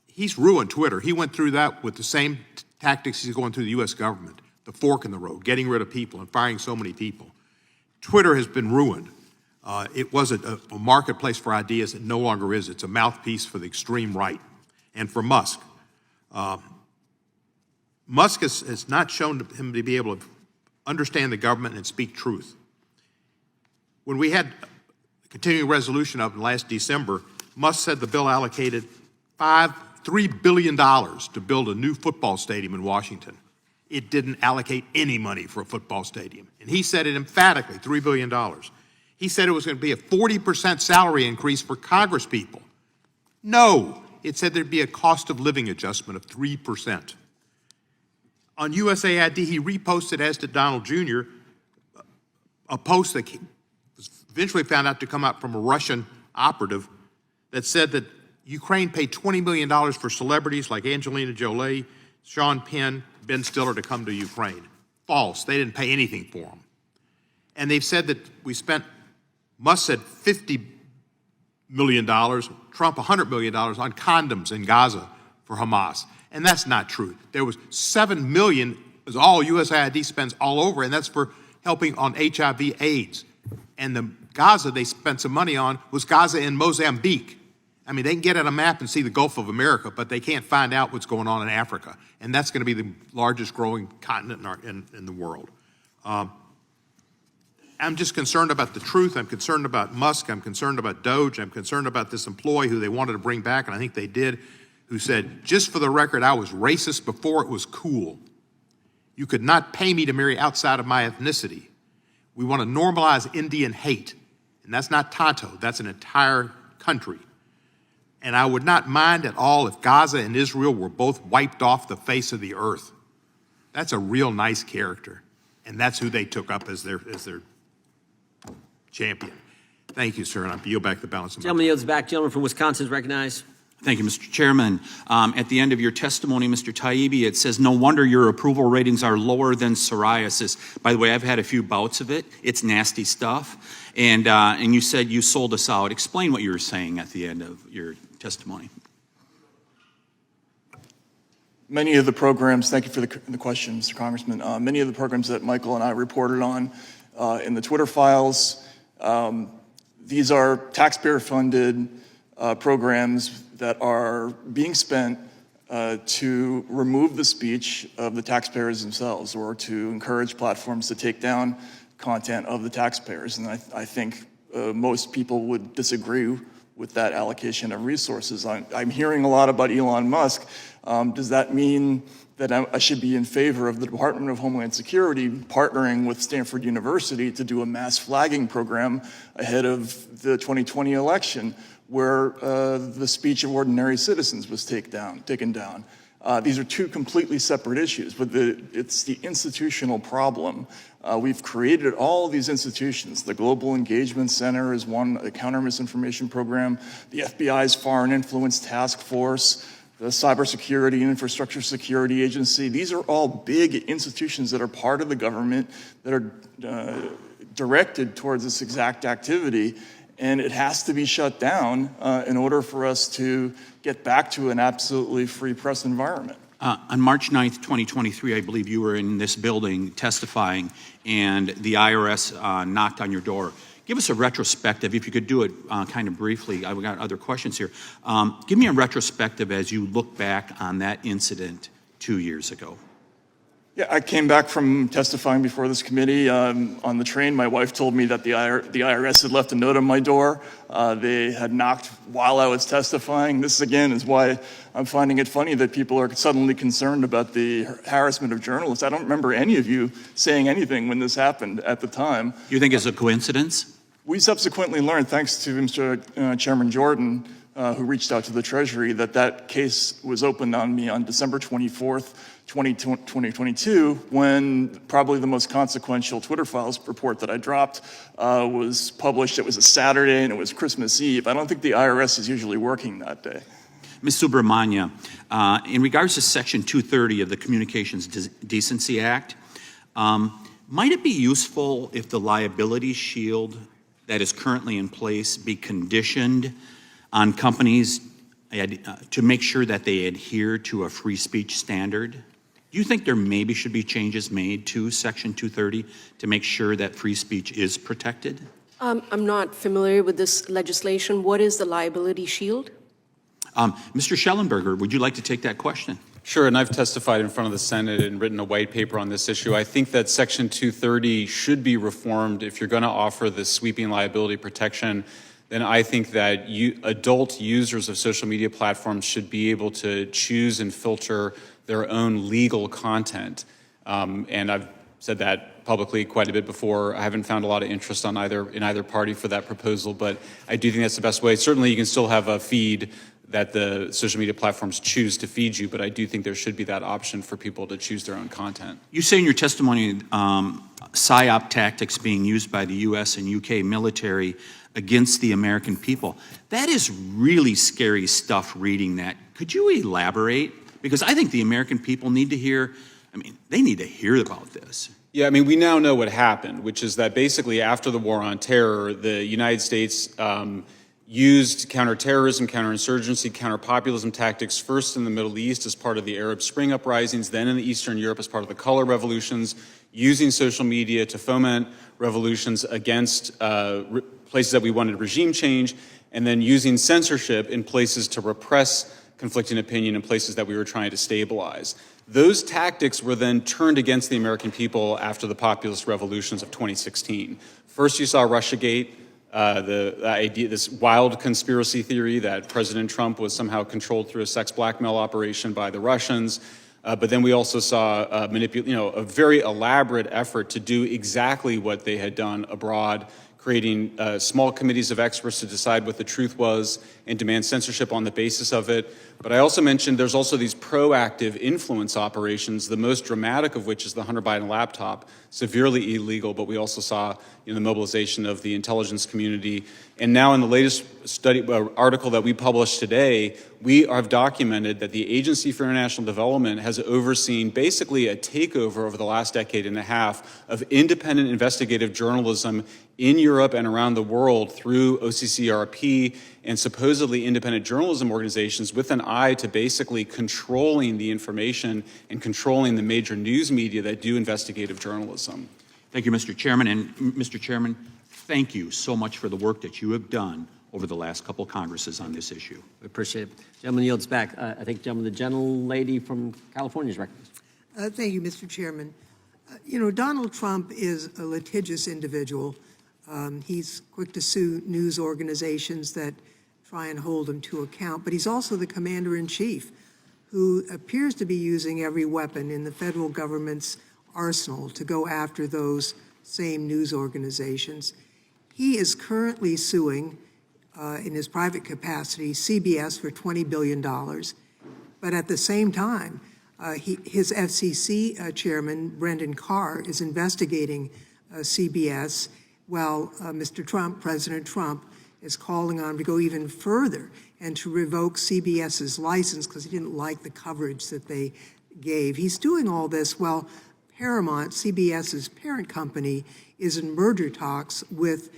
[SPEAKER 13] He's ruined Twitter. He went through that with the same tactics he's going through the U.S. government, the fork in the road, getting rid of people and firing so many people. Twitter has been ruined. It was a marketplace for ideas. It no longer is. It's a mouthpiece for the extreme right and for Musk. Musk has not shown him to be able to understand the government and speak truth. When we had a continuing resolution up last December, Musk said the bill allocated $3 billion to build a new football stadium in Washington. It didn't allocate any money for a football stadium. And he said it emphatically, $3 billion. He said it was going to be a 40% salary increase for Congress people. No, it said there'd be a cost of living adjustment of 3%. On USAID, he reposted, as did Donald Jr., a post that was eventually found out to come out from a Russian operative that said that Ukraine paid $20 million for celebrities like Angelina Jolie, Sean Penn, Ben Stiller to come to Ukraine. False. They didn't pay anything for them. And they've said that we spent, Musk said $50 million, Trump $100 million on condoms in Gaza for Hamas. And that's not true. There was $7 million, is all USAID spends all over, and that's for helping on HIV AIDS. And the Gaza they spent some money on was Gaza in Mozambique. I mean, they can get on a map and see the Gulf of America, but they can't find out what's going on in Africa. And that's going to be the largest growing continent in the world. I'm just concerned about the truth. I'm concerned about Musk. I'm concerned about Doge. I'm concerned about this employee who they wanted to bring back, and I think they did, who said, just for the record, I was racist before it was cool. You could not pay me to marry outside of my ethnicity. We want to normalize Indian hate. And that's not Tonto. That's an entire country. And I would not mind at all if Gaza and Israel were both wiped off the face of the earth. That's a real nice character. And that's who they took up as their champion. Thank you, sir. And I yield back the balance of my time.
[SPEAKER 1] Gentleman yields back. Gentleman from Wisconsin is recognized.
[SPEAKER 14] Thank you, Mr. Chairman. At the end of your testimony, Mr. Taibbi, it says, no wonder your approval ratings are lower than psoriasis. By the way, I've had a few bouts of it. It's nasty stuff. And you said you sold us out. Explain what you were saying at the end of your testimony.
[SPEAKER 6] Many of the programs, thank you for the question, Mr. Congressman. Many of the programs that Michael and I reported on in the Twitter files, these are taxpayer-funded programs that are being spent to remove the speech of the taxpayers themselves or to encourage platforms to take down content of the taxpayers. And I think most people would disagree with that allocation of resources. I'm hearing a lot about Elon Musk. Does that mean that I should be in favor of the Department of Homeland Security partnering with Stanford University to do a mass flagging program ahead of the 2020 election where the speech of ordinary citizens was taken down? These are two completely separate issues, but it's the institutional problem. We've created all these institutions. The Global Engagement Center is one, a counter-misinformation program, the FBI's Foreign Influence Task Force, the Cybersecurity and Infrastructure Security Agency. These are all big institutions that are part of the government that are directed towards this exact activity, and it has to be shut down in order for us to get back to an absolutely free press environment.
[SPEAKER 14] On March 9th, 2023, I believe you were in this building testifying, and the IRS knocked on your door. Give us a retrospective, if you could do it kind of briefly. I've got other questions here. Give me a retrospective as you look back on that incident 2 years ago.
[SPEAKER 6] Yeah, I came back from testifying before this committee on the train. My wife told me that the IRS had left a note on my door. They had knocked while I was testifying. This, again, is why I'm finding it funny that people are suddenly concerned about the harassment of journalists. I don't remember any of you saying anything when this happened at the time.
[SPEAKER 14] You think it's a coincidence?
[SPEAKER 6] We subsequently learned, thanks to Mr. Chairman Jordan, who reached out to the Treasury, that case was opened on me on December 24th, 2022, when probably the most consequential Twitter files report that I dropped was published. It was a Saturday and it was Christmas Eve. I don't think the IRS is usually working that day.
[SPEAKER 14] Ms. Subramanya, in regards to Section 230 of the Communications Decency Act, might it be useful if the liability shield that is currently in place be conditioned on companies to make sure that they adhere to a free speech standard? Do you think there maybe should be changes made to Section 230 to make sure that free speech is protected?
[SPEAKER 4] I'm not familiar with this legislation. What is the liability shield?
[SPEAKER 14] Mr. Schellenberger, would you like to take that question?
[SPEAKER 5] Sure, and I've testified in front of the Senate and written a white paper on this issue. I think that Section 230 should be reformed if you're going to offer this sweeping liability protection. Then I think that adult users of social media platforms should be able to choose and filter their own legal content. And I've said that publicly quite a bit before. I haven't found a lot of interest in either party for that proposal, but I do think that's the best way. Certainly you can still have a feed that the social media platforms choose to feed you, but I do think there should be that option for people to choose their own content.
[SPEAKER 14] You say in your testimony PSYOP tactics being used by the U.S. and UK military against the American people. That is really scary stuff reading that. Could you elaborate? Because I think the American people need to hear, they need to hear about this.
[SPEAKER 5] Yeah, we now know what happened, which is that basically after the war on terror, the United States used counterterrorism, counterinsurgency, counterpopulism tactics first in the Middle East as part of the Arab Spring uprisings, then in the Eastern Europe as part of the color revolutions, using social media to foment revolutions against places that we wanted regime change, and then using censorship in places to repress conflicting opinion in places that we were trying to stabilize. Those tactics were then turned against the American people after the populist revolutions of 2016. First, you saw Russiagate, the idea, this wild conspiracy theory that President Trump was somehow controlled through a sex blackmail operation by the Russians. But then we also saw a very elaborate effort to do exactly what they had done abroad, creating small committees of experts to decide what the truth was and demand censorship on the basis of it. But I also mentioned there's also these proactive influence operations, the most dramatic of which is the Hunter Biden laptop, severely illegal, but we also saw the mobilization of the intelligence community. And now in the latest article that we published today, we have documented that the Agency for International Development has overseen basically a takeover over the last decade and a half of independent investigative journalism in Europe and around the world through OCCRP and supposedly independent journalism organizations with an eye to basically controlling the information and controlling the major news media that do investigative journalism.
[SPEAKER 14] Thank you, Mr. Chairman. And Mr. Chairman, thank you so much for the work that you have done over the last couple Congresses on this issue.
[SPEAKER 1] We appreciate it. Gentleman yields back. I think, gentleman, the gentlelady from California is recognized.
[SPEAKER 15] Thank you, Mr. Chairman. Donald Trump is a litigious individual. He's quick to sue news organizations that try and hold him to account, but he's also the commander-in-chief who appears to be using every weapon in the federal government's arsenal to go after those same news organizations. He is currently suing, in his private capacity, CBS for $20 billion, but at the same time, his FCC chairman, Brendan Carr, is investigating CBS while Mr. Trump, President Trump, is calling on him to go even further and to revoke CBS's license because he didn't like the coverage that they gave. He's doing all this while Paramount, CBS's parent company, is in merger talks with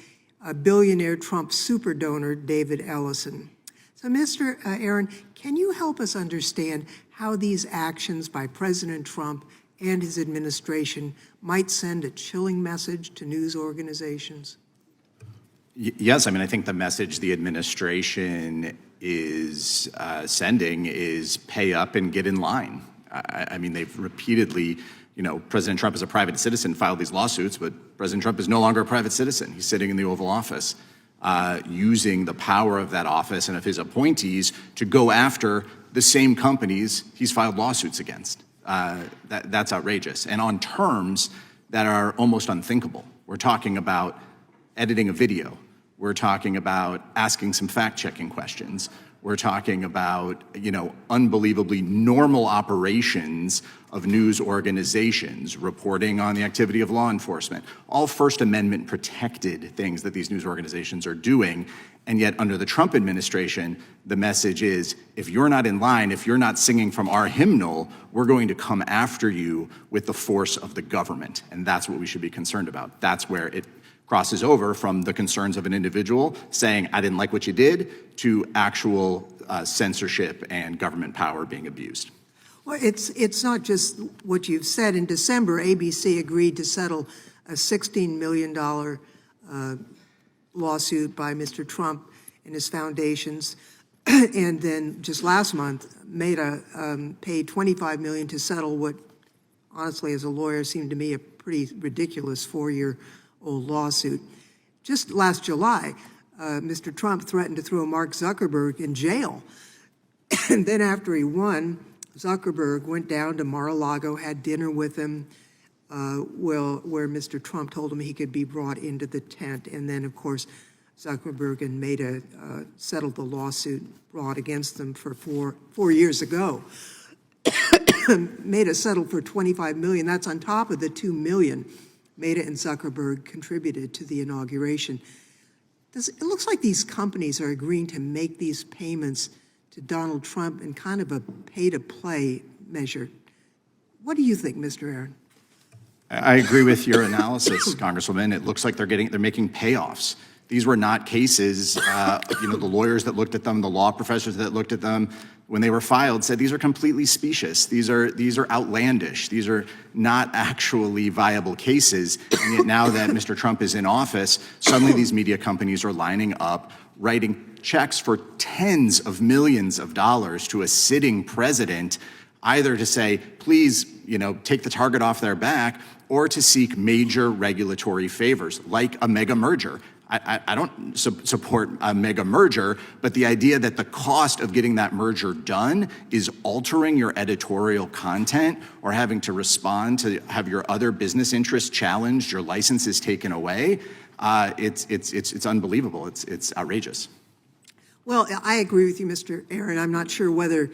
[SPEAKER 15] billionaire Trump super donor David Ellison. So, Mr. Aaron, can you help us understand how these actions by President Trump and his administration might send a chilling message to news organizations?
[SPEAKER 7] Yes, I think the message the administration is sending is pay up and get in line. They've repeatedly, President Trump is a private citizen, filed these lawsuits, but President Trump is no longer a private citizen. He's sitting in the Oval Office, using the power of that office and of his appointees to go after the same companies he's filed lawsuits against. That's outrageous. And on terms that are almost unthinkable. We're talking about editing a video. We're talking about asking some fact-checking questions. We're talking about, unbelievably normal operations of news organizations, reporting on the activity of law enforcement, all First Amendment protected things that these news organizations are doing. And yet under the Trump administration, the message is, if you're not in line, if you're not singing from our hymnal, we're going to come after you with the force of the government. And that's what we should be concerned about. That's where it crosses over from the concerns of an individual saying, I didn't like what you did, to actual censorship and government power being abused.
[SPEAKER 15] Well, it's not just what you've said. In December, ABC agreed to settle a $16 million lawsuit by Mr. Trump and his foundations. And then just last month, Meta paid $25 million to settle what, honestly, as a lawyer, seemed to me a pretty ridiculous 4-year-old lawsuit. Just last July, Mr. Trump threatened to throw Mark Zuckerberg in jail. And then after he won, Zuckerberg went down to Mar-a-Lago, had dinner with him, where Mr. Trump told him he could be brought into the tent. And then, of course, Zuckerberg and Meta settled the lawsuit brought against them for four years ago. Meta settled for $25 million. That's on top of the $2 million Meta and Zuckerberg contributed to the inauguration. It looks like these companies are agreeing to make these payments to Donald Trump in kind of a pay-to-play measure. What do you think, Mr. Aaron?
[SPEAKER 7] I agree with your analysis, Congresswoman. It looks like they're making payoffs. These were not cases, the lawyers that looked at them, the law professors that looked at them, when they were filed, said these are completely specious. These are outlandish. These are not actually viable cases. And yet now that Mr. Trump is in office, suddenly these media companies are lining up, writing checks for tens of millions of dollars to a sitting president, either to say, please, take the target off their back, or to seek major regulatory favors, like a mega merger. I don't support a mega merger, but the idea that the cost of getting that merger done is altering your editorial content or having to respond to have your other business interests challenged, your licenses taken away, it's unbelievable. It's outrageous.
[SPEAKER 15] Well, I agree with you, Mr. Aaron. I'm not sure whether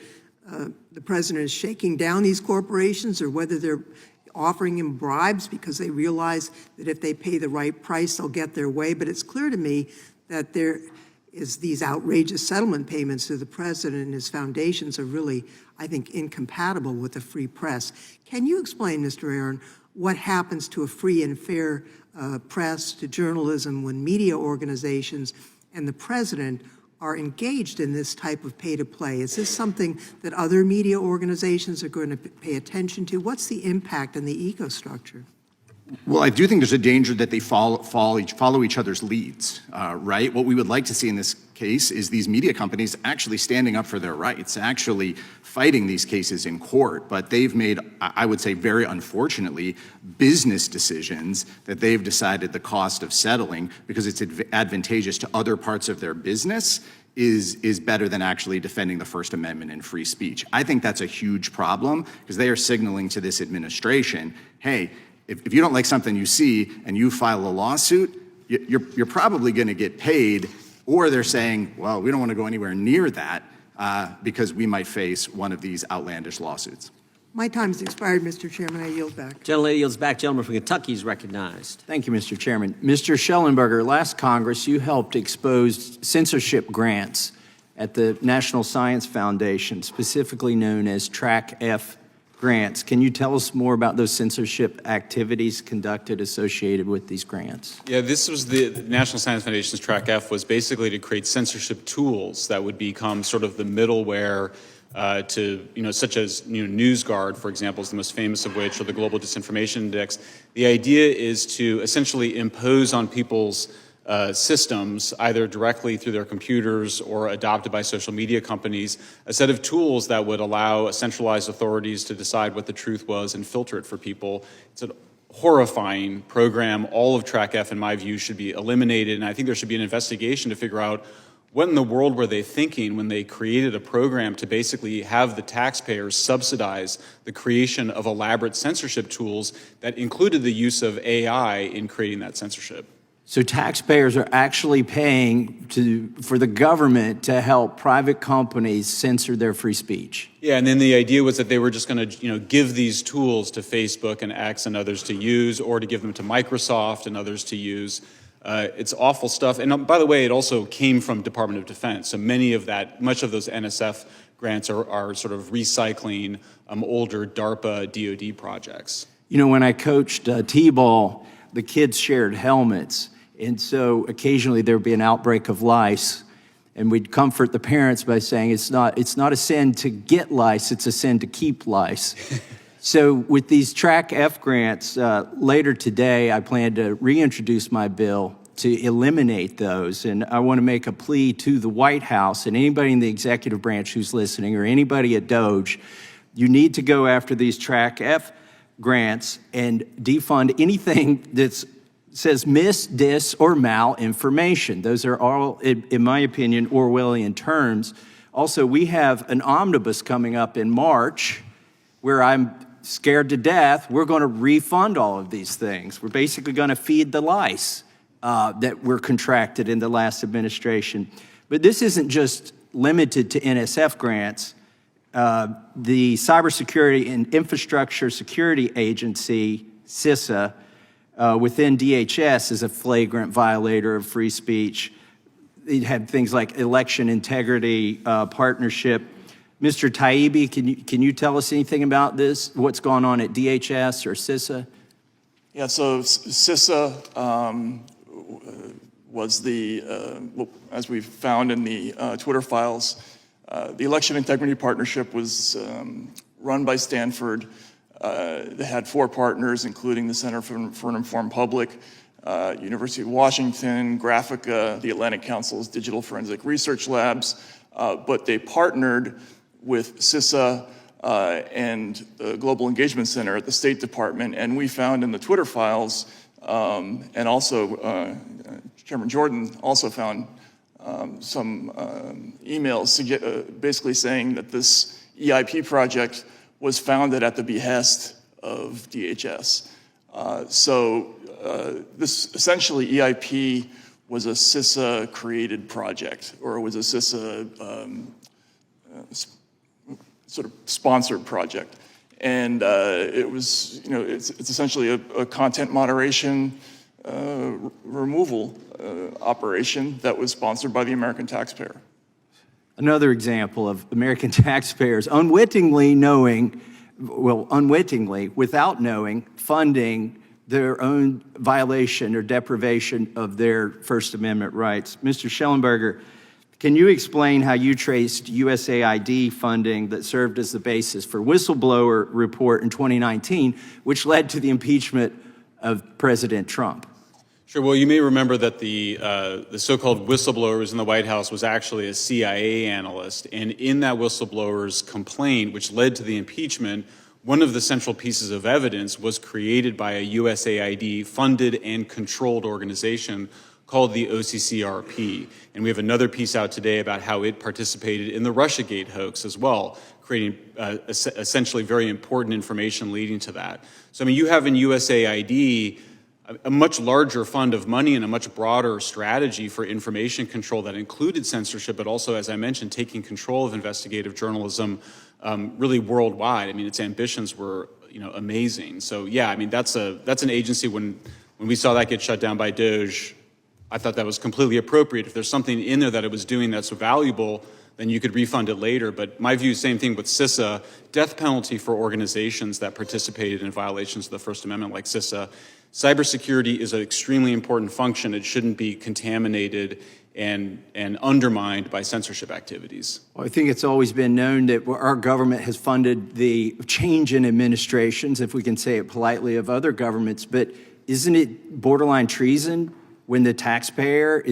[SPEAKER 15] the president is shaking down these corporations or whether they're offering him bribes because they realize that if they pay the right price, they'll get their way. But it's clear to me that there is these outrageous settlement payments to the president and his foundations are really, I think, incompatible with the free press. Can you explain, Mr. Aaron, what happens to a free and fair press, to journalism, when media organizations and the president are engaged in this type of pay-to-play? Is this something that other media organizations are going to pay attention to? What's the impact on the eco-structure?
[SPEAKER 7] Well, I do think there's a danger that they follow each other's leads, right? What we would like to see in this case is these media companies actually standing up for their rights, actually fighting these cases in court. But they've made, I would say very unfortunately, business decisions that they've decided the cost of settling, because it's advantageous to other parts of their business, is better than actually defending the First Amendment and free speech. I think that's a huge problem, because they are signaling to this administration, hey, if you don't like something you see and you file a lawsuit, you're probably going to get paid. Or they're saying, well, we don't want to go anywhere near that because we might face one of these outlandish lawsuits.
[SPEAKER 15] My time's expired, Mr. Chairman. I yield back.
[SPEAKER 1] Gentlelady yields back. Gentleman from Kentucky is recognized.
[SPEAKER 16] Thank you, Mr. Chairman. Mr. Schellenberger, last Congress, you helped expose censorship grants at the National Science Foundation, specifically known as Track F grants. Can you tell us more about those censorship activities conducted associated with these grants?
[SPEAKER 5] Yeah, this was the National Science Foundation's Track F was basically to create censorship tools that would become sort of the middleware to, such as NewsGuard, for example, is the most famous of which, or the Global Disinformation Index. The idea is to essentially impose on people's systems, either directly through their computers or adopted by social media companies, a set of tools that would allow centralized authorities to decide what the truth was and filter it for people. It's a horrifying program. All of Track F, in my view, should be eliminated, and I think there should be an investigation to figure out what in the world were they thinking when they created a program to basically have the taxpayers subsidize the creation of elaborate censorship tools that included the use of AI in creating that censorship.
[SPEAKER 16] So taxpayers are actually paying for the government to help private companies censor their free speech.
[SPEAKER 5] Yeah, and then the idea was that they were just going to, give these tools to Facebook and X and others to use, or to give them to Microsoft and others to use. It's awful stuff. And by the way, it also came from Department of Defense. So much of those NSF grants are sort of recycling older DARPA DoD projects.
[SPEAKER 16] When I coached T-ball, the kids shared helmets. And so occasionally there would be an outbreak of lice, and we'd comfort the parents by saying it's not a sin to get lice, it's a sin to keep lice. So with these Track F grants, later today I plan to reintroduce my bill to eliminate those. And I want to make a plea to the White House and anybody in the executive branch who's listening, or anybody at DOJ, you need to go after these Track F grants and defund anything that says mis, dis, or malinformation. Those are all, in my opinion, Orwellian terms. Also, we have an omnibus coming up in March where I'm scared to death we're going to refund all of these things. We're basically going to feed the lice that were contracted in the last administration. But this isn't just limited to NSF grants. The Cybersecurity and Infrastructure Security Agency, CISA, within DHS is a flagrant violator of free speech. It had things like election integrity partnership. Mr. Taibbi, can you tell us anything about this? What's going on at DHS or CISA?
[SPEAKER 6] Yeah, so CISA was as we've found in the Twitter files, the Election Integrity Partnership was run by Stanford. They had 4 partners, including the Center for an Informed Public, University of Washington, Graphica, the Atlantic Council's Digital Forensic Research Labs, but they partnered with CISA and the Global Engagement Center at the State Department, and we found in the Twitter files, and also Chairman Jordan also found some emails basically saying that this EIP project was founded at the behest of DHS. This essentially EIP was a CISA-created project, or it was a CISA sort of sponsored project. And it was, it's essentially a content moderation removal operation that was sponsored by the American taxpayer.
[SPEAKER 16] Another example of American taxpayers unwittingly, without knowing, funding their own violation or deprivation of their First Amendment rights. Mr. Schellenberger, can you explain how you traced USAID funding that served as the basis for whistleblower report in 2019, which led to the impeachment of President Trump?
[SPEAKER 5] Sure. Well, you may remember that the so-called whistleblowers in the White House was actually a CIA analyst. And in that whistleblower's complaint, which led to the impeachment, one of the central pieces of evidence was created by a USAID funded and controlled organization called the OCCRP. And we have another piece out today about how it participated in the Russiagate hoax as well, creating essentially very important information leading to that. So, I mean, you have in USAID a much larger fund of money and a much broader strategy for information control that included censorship, but also, as I mentioned, taking control of investigative journalism really worldwide. I mean, its ambitions were, amazing. So, yeah, I mean, that's an agency. When we saw that get shut down by DOJ, I thought that was completely appropriate. If there's something in there that it was doing that's valuable, then you could refund it later. But my view, same thing with CISA, death penalty for organizations that participated in violations of the First Amendment like CISA. Cybersecurity is an extremely important function. It shouldn't be contaminated and undermined by censorship activities.
[SPEAKER 16] Well, I think it's always been known that our government has funded the change in administrations, if we can say it politely, of other governments. But isn't it borderline treason when the taxpayer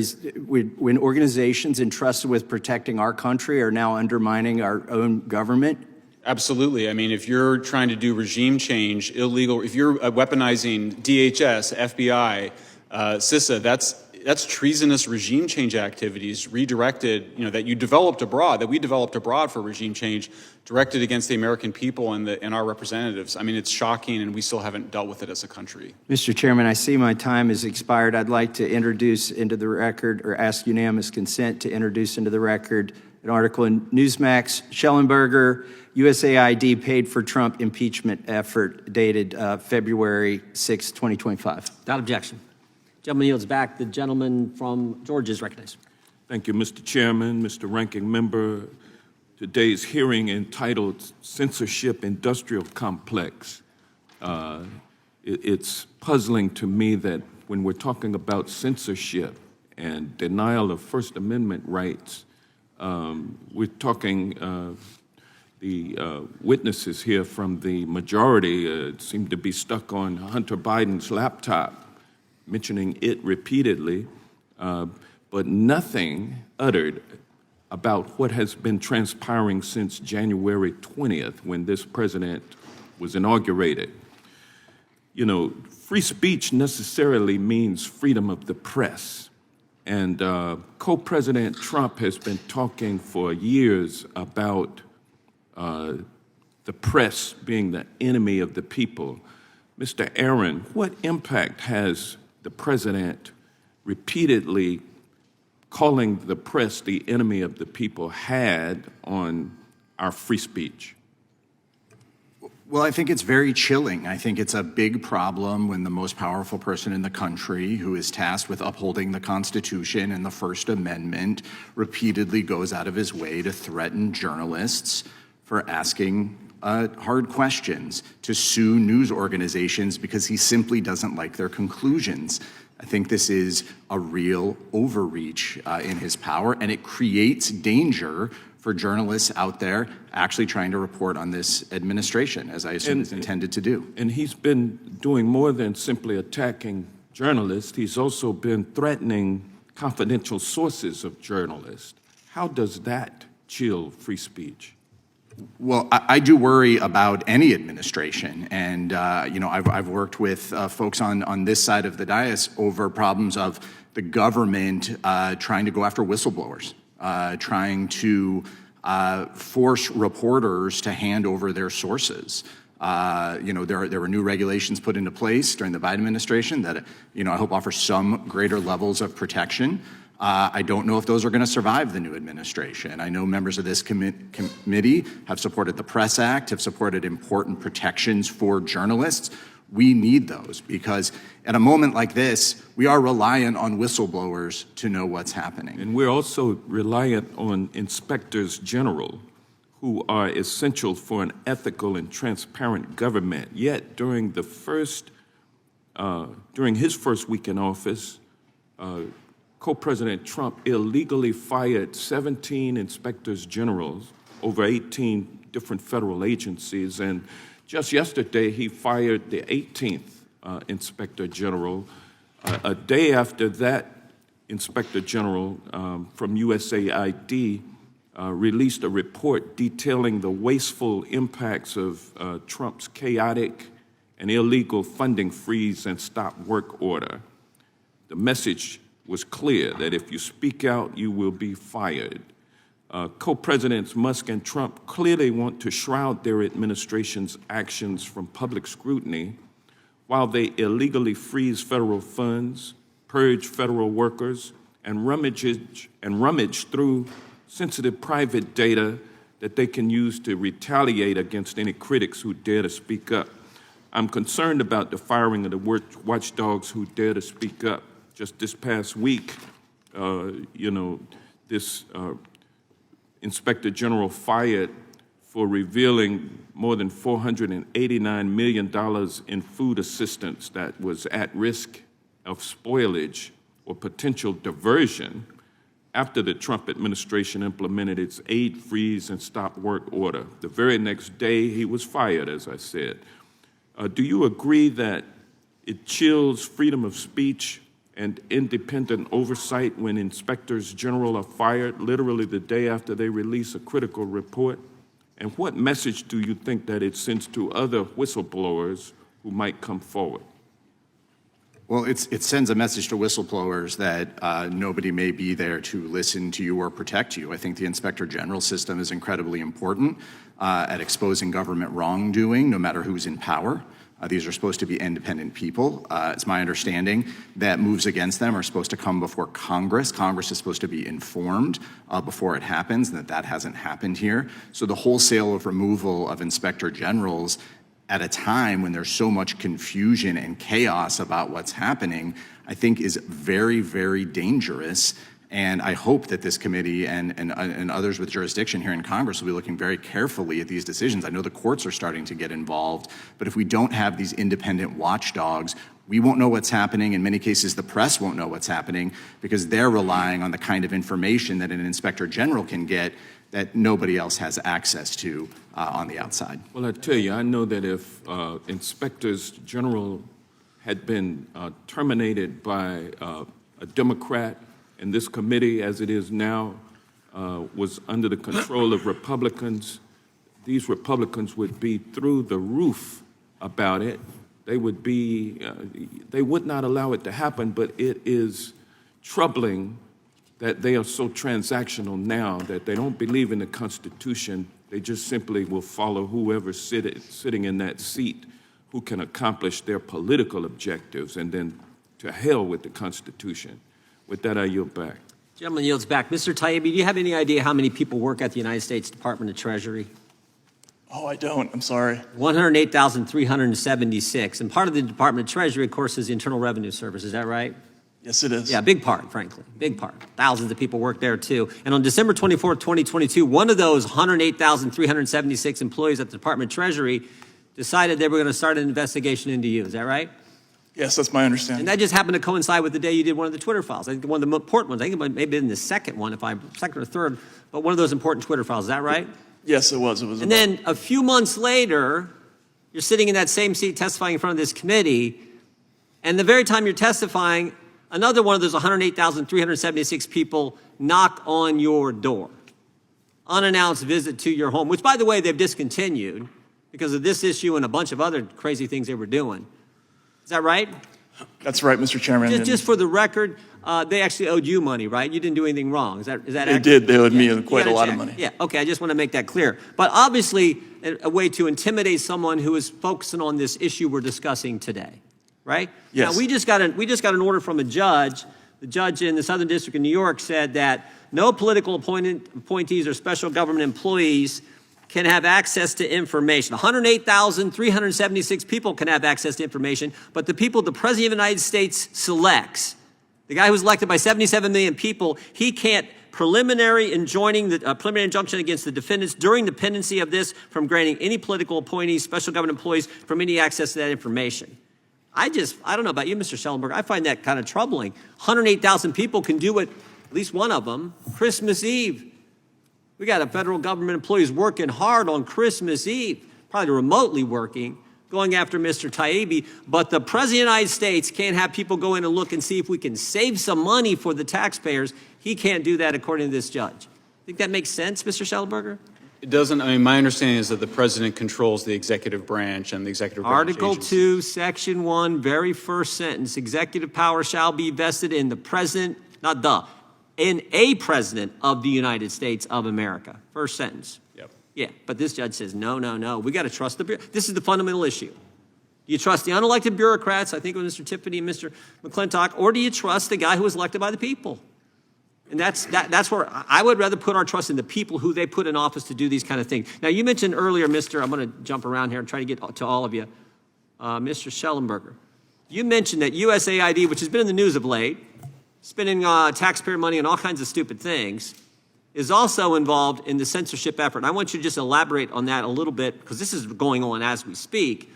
[SPEAKER 16] when organizations entrusted with protecting our country are now undermining our own government?
[SPEAKER 5] Absolutely. I mean, if you're trying to do regime change, illegal, if you're weaponizing DHS, FBI, CISA, that's treasonous regime change activities redirected, that you developed abroad, that we developed abroad for regime change, directed against the American people and our representatives. I mean, it's shocking, and we still haven't dealt with it as a country.
[SPEAKER 16] Mr. Chairman, I see my time has expired. I'd like to introduce into the record, or ask unanimous consent to introduce into the record, an article in Newsmax, Schellenberger, USAID paid for Trump impeachment effort, dated February 6, 2025.
[SPEAKER 1] Without objection. Gentleman yields back. The gentleman from Georgia is recognized.
[SPEAKER 17] Thank you, Mr. Chairman, Mr. Ranking Member. Today's hearing entitled Censorship-Industrial Complex. It's puzzling to me that when we're talking about censorship and denial of First Amendment rights, we're talking, the witnesses here from the majority seem to be stuck on Hunter Biden's laptop, mentioning it repeatedly, but nothing uttered about what has been transpiring since January 20th, when this president was inaugurated. Free speech necessarily means freedom of the press. And co-President Trump has been talking for years about the press being the enemy of the people. Mr. Aaron, what impact has the president repeatedly calling the press the enemy of the people had on our free speech?
[SPEAKER 7] Well, I think it's very chilling. I think it's a big problem when the most powerful person in the country, who is tasked with upholding the Constitution and the First Amendment, repeatedly goes out of his way to threaten journalists for asking hard questions, to sue news organizations because he simply doesn't like their conclusions. I think this is a real overreach in his power, and it creates danger for journalists out there actually trying to report on this administration, as I assume it's intended to do.
[SPEAKER 17] And he's been doing more than simply attacking journalists. He's also been threatening confidential sources of journalists. How does that chill free speech?
[SPEAKER 7] Well, I do worry about any administration, and I've worked with folks on this side of the dais over problems of the government trying to go after whistleblowers, trying to force reporters to hand over their sources. There were new regulations put into place during the Biden administration that I hope offer some greater levels of protection. I don't know if those are going to survive the new administration. I know members of this committee have supported the Press Act, have supported important protections for journalists. We need those because at a moment like this, we are reliant on whistleblowers to know what's happening.
[SPEAKER 17] And we're also reliant on inspectors general who are essential for an ethical and transparent government. Yet during his first week in office, Co-President Trump illegally fired 17 inspectors generals over 18 different federal agencies, and just yesterday he fired the 18th inspector general. A day after that inspector general from USAID released a report detailing the wasteful impacts of Trump's chaotic and illegal funding freeze and stop work order. The message was clear that if you speak out, you will be fired. Co-presidents Musk and Trump clearly want to shroud their administration's actions from public scrutiny while they illegally freeze federal funds, purge federal workers, and rummage through sensitive private data that they can use to retaliate against any critics who dare to speak up. I'm concerned about the firing of the watchdogs who dare to speak up. Just this past week, this Inspector General fired for revealing more than $489 million in food assistance that was at risk of spoilage or potential diversion after the Trump administration implemented its aid freeze and stop work order. The very next day, he was fired, as I said. Do you agree that it chills freedom of speech and independent oversight when inspectors general are fired literally the day after they release a critical report? And what message do you think that it sends to other whistleblowers who might come forward?
[SPEAKER 7] Well, it sends a message to whistleblowers that nobody may be there to listen to you or protect you. I think the Inspector General system is incredibly important at exposing government wrongdoing, no matter who's in power. These are supposed to be independent people. It's my understanding that moves against them are supposed to come before Congress. Congress is supposed to be informed before it happens, and that hasn't happened here. So the wholesale of removal of inspector generals at a time when there's so much confusion and chaos about what's happening, I think is very, very dangerous. And I hope that this committee and others with jurisdiction here in Congress will be looking very carefully at these decisions. I know the courts are starting to get involved, but if we don't have these independent watchdogs, we won't know what's happening. In many cases, the press won't know what's happening because they're relying on the kind of information that an inspector general can get that nobody else has access to on the outside.
[SPEAKER 17] Well, I tell you, I know that if inspectors general had been terminated by a Democrat, and this committee, as it is now, was under the control of Republicans, these Republicans would be through the roof about it. They would not allow it to happen, but it is troubling that they are so transactional now that they don't believe in the Constitution. They just simply will follow whoever's sitting in that seat who can accomplish their political objectives, and then to hell with the Constitution. With that, I yield back.
[SPEAKER 1] Gentleman yields back. Mr. Taibbi, do you have any idea how many people work at the United States Department of Treasury?
[SPEAKER 6] Oh, I don't. I'm sorry.
[SPEAKER 1] 108,376. And part of the Department of Treasury, of course, is the Internal Revenue Service. Is that right?
[SPEAKER 6] Yes, it is.
[SPEAKER 1] Yeah, big part, frankly. Big part. Thousands of people work there, too. And on December 24th, 2022, one of those 108,376 employees at the Department of Treasury decided they were going to start an investigation into you. Is that right?
[SPEAKER 6] Yes, that's my understanding.
[SPEAKER 1] And that just happened to coincide with the day you did one of the Twitter files. I think one of the important ones. I think it maybe in the second one, second or third, but one of those important Twitter files. Is that right?
[SPEAKER 6] Yes, it was. It was.
[SPEAKER 1] And then a few months later, you're sitting in that same seat testifying in front of this committee, and the very time you're testifying, another one of those 108,376 people knock on your door. Unannounced visit to your home, which, by the way, they've discontinued because of this issue and a bunch of other crazy things they were doing. Is that right?
[SPEAKER 6] That's right, Mr. Chairman.
[SPEAKER 1] Just for the record, they actually owed you money, right? You didn't do anything wrong. Is that
[SPEAKER 6] They
[SPEAKER 1] accurate?
[SPEAKER 6] did. They owed me
[SPEAKER 1] You
[SPEAKER 6] quite
[SPEAKER 1] got
[SPEAKER 6] a lot of
[SPEAKER 1] check.
[SPEAKER 6] money.
[SPEAKER 1] Yeah, okay, I just want to make that clear. But obviously, a way to intimidate someone who is focusing on this issue we're discussing today, right?
[SPEAKER 6] Yes.
[SPEAKER 1] Now, we just got an order from a judge. The judge in the Southern District of New York said that no political appointees or special government employees can have access to information. 108,376 people can have access to information, but the people the President of the United States selects, the guy who's elected by 77 million people, he can't preliminary injunction against the defendants during the pendency of this from granting any political appointees, special government employees from any access to that information. I don't know about you, Mr. Schellenberg, I find that kind of troubling. 108,000 people can do it, at least one of them, Christmas Eve. We got a federal government employees working hard on Christmas Eve, probably remotely working, going after Mr. Taibbi, but the President of the United States can't have people go in and look and see if we can save some money for the taxpayers. He can't do that according to this judge. Think that makes sense, Mr. Schellenberger?
[SPEAKER 5] It doesn't. I mean, my understanding is that the president controls the executive branch and the executive branch
[SPEAKER 1] Article
[SPEAKER 5] agencies.
[SPEAKER 1] 2, Section 1, very first sentence, executive power shall be vested in the president, in a president of the United States of America. First sentence.
[SPEAKER 5] Yep.
[SPEAKER 1] Yeah, but this judge says, no. We got to trust the bureau. This is the fundamental issue. Do you trust the unelected bureaucrats, I think it was Mr. Tiffany and Mr. McClintock, or do you trust the guy who was elected by the people? And that's where I would rather put our trust in the people who they put in office to do these kind of things. Now, you mentioned earlier, I'm going to jump around here and try to get to all of you, Mr. Schellenberger. You mentioned that USAID, which has been in the news of late, spending taxpayer money on all kinds of stupid things, is also involved in the censorship effort. And I want you to just elaborate on that a little bit, because this is going on as we speak.